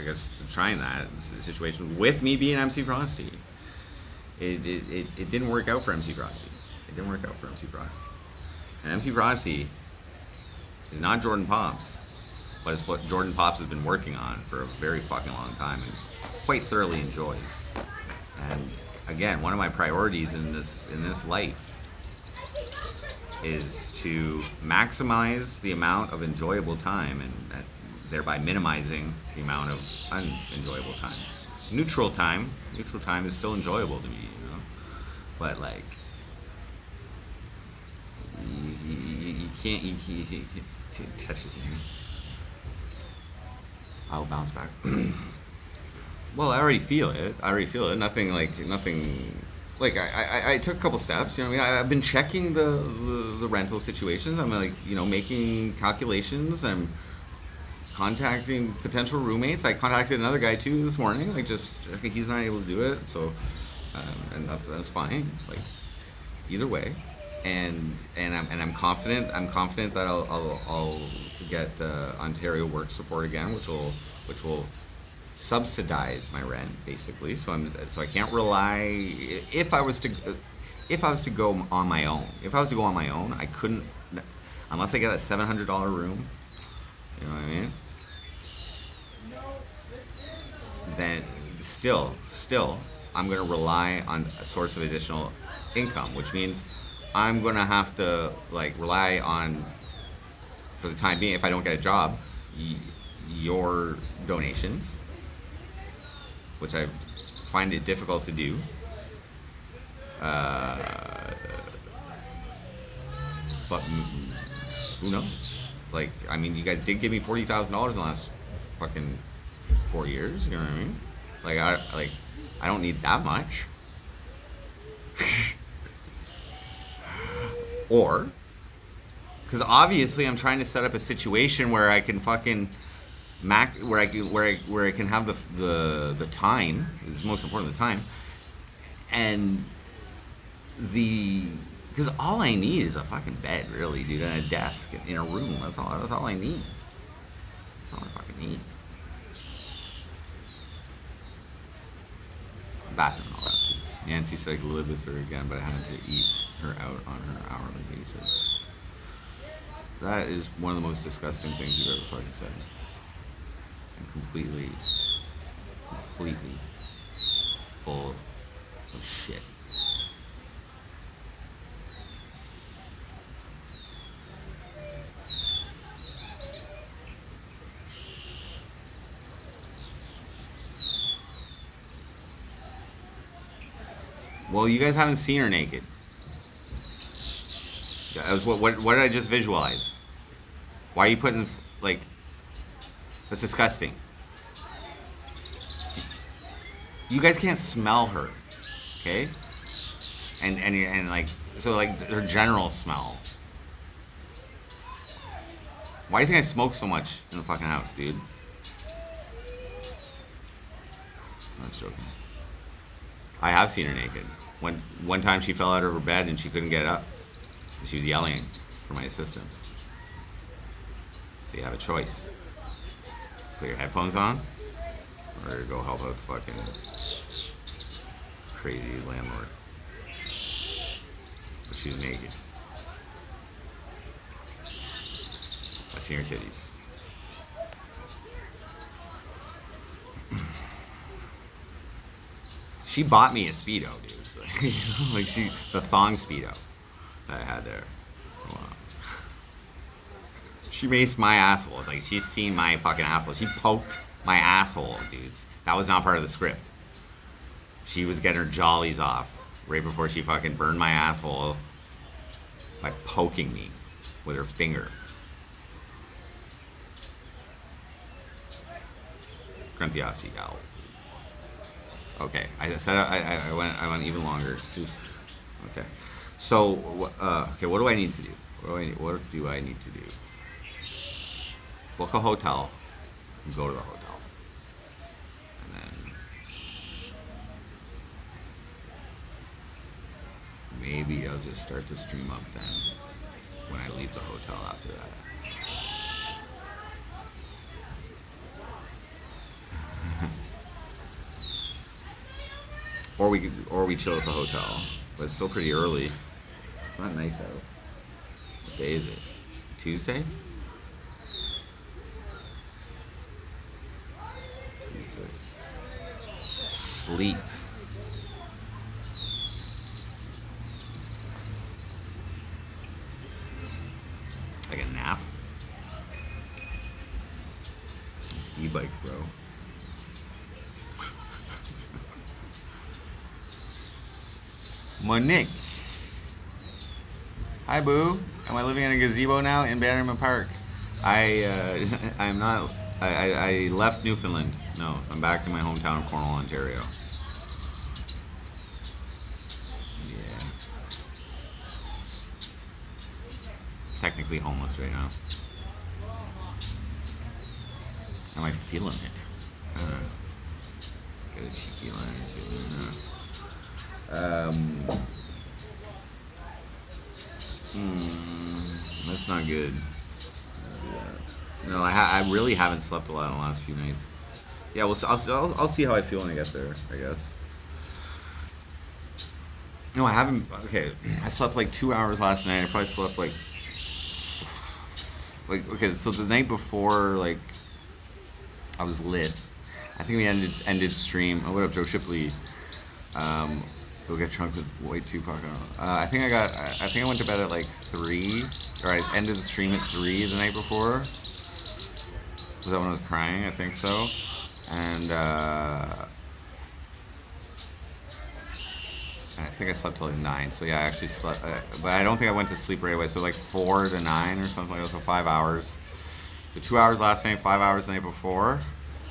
I guess trying that situation with me being MC Frosty, it didn't work out for MC Frosty. It didn't work out for MC Frosty. And MC Frosty is not Jordan Pops, but it's what Jordan Pops has been working on for a very fucking long time and quite thoroughly enjoys. And again, one of my priorities in this life is to maximize the amount of enjoyable time and thereby minimizing the amount of unenjoyable time. Neutral time is still enjoyable to me, you know. but like you can't. It touches me. I'll bounce back. Well, I already feel it. Nothing like nothing. Like I took a couple steps. You know, what I mean, I've been checking the rental situations. I'm like, you know, making calculations. I'm contacting potential roommates. I contacted another guy too this morning. Like, just I think he's not able to do it. So, and that's fine. Like, either way, and I'm confident. I'm confident that I'll get Ontario Work Support again, which will subsidize my rent basically. So I can't rely. If I was to go on my own, I couldn't unless I get a $700 room. You know what I mean? Then still I'm going to rely on a source of additional income, which means I'm going to have to like rely on, for the time being, if I don't get a job, your donations, which I find it difficult to do. But who knows? Like, I mean, you guys did give me $40,000 in the last fucking 4 years. You know what I mean? Like, I don't need that much. Or, because obviously I'm trying to set up a situation where I can fucking where I can have the time, is most important, the time, and because all I need is a fucking bed, really, dude, and a desk in a room. That's all I need. That's all I fucking need. Bathroom and all that too. Nancy said I could live with her again, but I had to eat her out on her hourly basis. That is one of the most disgusting things you've ever fucking said. And completely full of shit. Well, you guys haven't seen her naked. That was what did I just visualize? Why are you putting, like, that's disgusting. You guys can't smell her, okay? And like, so like her general smell. Why do you think I smoke so much in the fucking house, dude? I'm just joking. I have seen her naked. One time she fell out of her bed and she couldn't get up. She was yelling for my assistance. So you have a choice. Put your headphones on, or go help out the fucking crazy landlord. But she was naked. I seen her titties. She bought me a Speedo, dude. Like the thong Speedo that I had there. Wow. She maced my asshole. Like, she's seen my fucking asshole. She poked my asshole, dudes. That was not part of the script. She was getting her jollies off right before she fucking burned my asshole by poking me with her finger. Gruntiasi gal. Okay, I said I went even longer. Okay, so okay, what do I need to do? What do I need to do? Book a hotel, and go to the hotel, and then maybe I'll just start to stream up then when I leave the hotel after that. Or we chill at the hotel, but it's still pretty early. It's not nice out. What day is it? Tuesday? Tuesday. Sleep. Like a nap. This e-bike, bro. Monique. Hi, boo. Am I living in a gazebo now in Bannerman Park? I'm not. I left Newfoundland. No, I'm back in my hometown of Cornwall, Ontario. Yeah. Technically homeless right now. Am I feeling it? Get a cheeky line too. That's not good. No, I really haven't slept a lot in the last few nights. Yeah, well, I'll see how I feel when I get there, I guess. No, I haven't. Okay, I slept like 2 hours last night. I probably slept like okay. So the night before, like, I was lit. I think we ended stream. Oh, what up, Joe Shipley? Go get drunk with White Tupac. I think I went to bed at like 3, or I ended the stream at 3 the night before. Was that when I was crying? I think so. And I think I slept till like 9. So yeah, I actually slept, but I don't think I went to sleep right away. So like 4 to 9 or something like that. So 5 hours. So 2 hours last night, 5 hours the night before.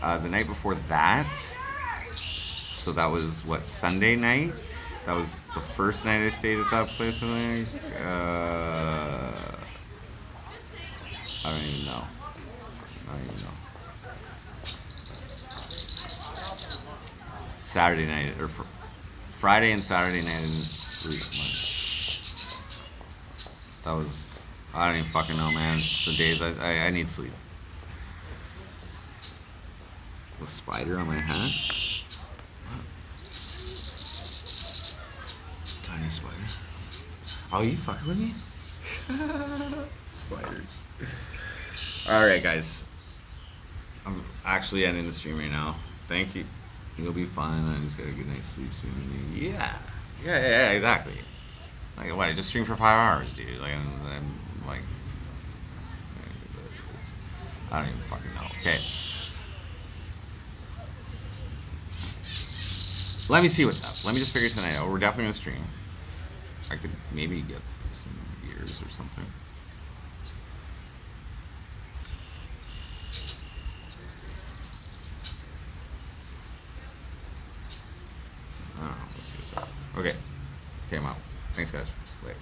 The night before that. So that was what, Sunday night? That was the first night I stayed at that place, I think. I don't even know. Saturday night, or Friday and Saturday night, I didn't sleep much. That was, I don't even fucking know, man. The days I need sleep. The spider on my hat? Tiny spider. Oh, you fucking with me? Spiders. Alright, guys. I'm actually ending the stream right now. Thank you. You'll be fine. I just got a good night's sleep soon. Yeah, exactly. Like, what? I just streamed for 5 hours, dude. Like, I'm like, I don't even fucking know. Okay. Let me see what's up. Let me just figure tonight out. We're definitely gonna stream. I could maybe get some beers or something. I don't know. Let's see what's up. Okay. Okay, I'm out. Thanks, guys. Later.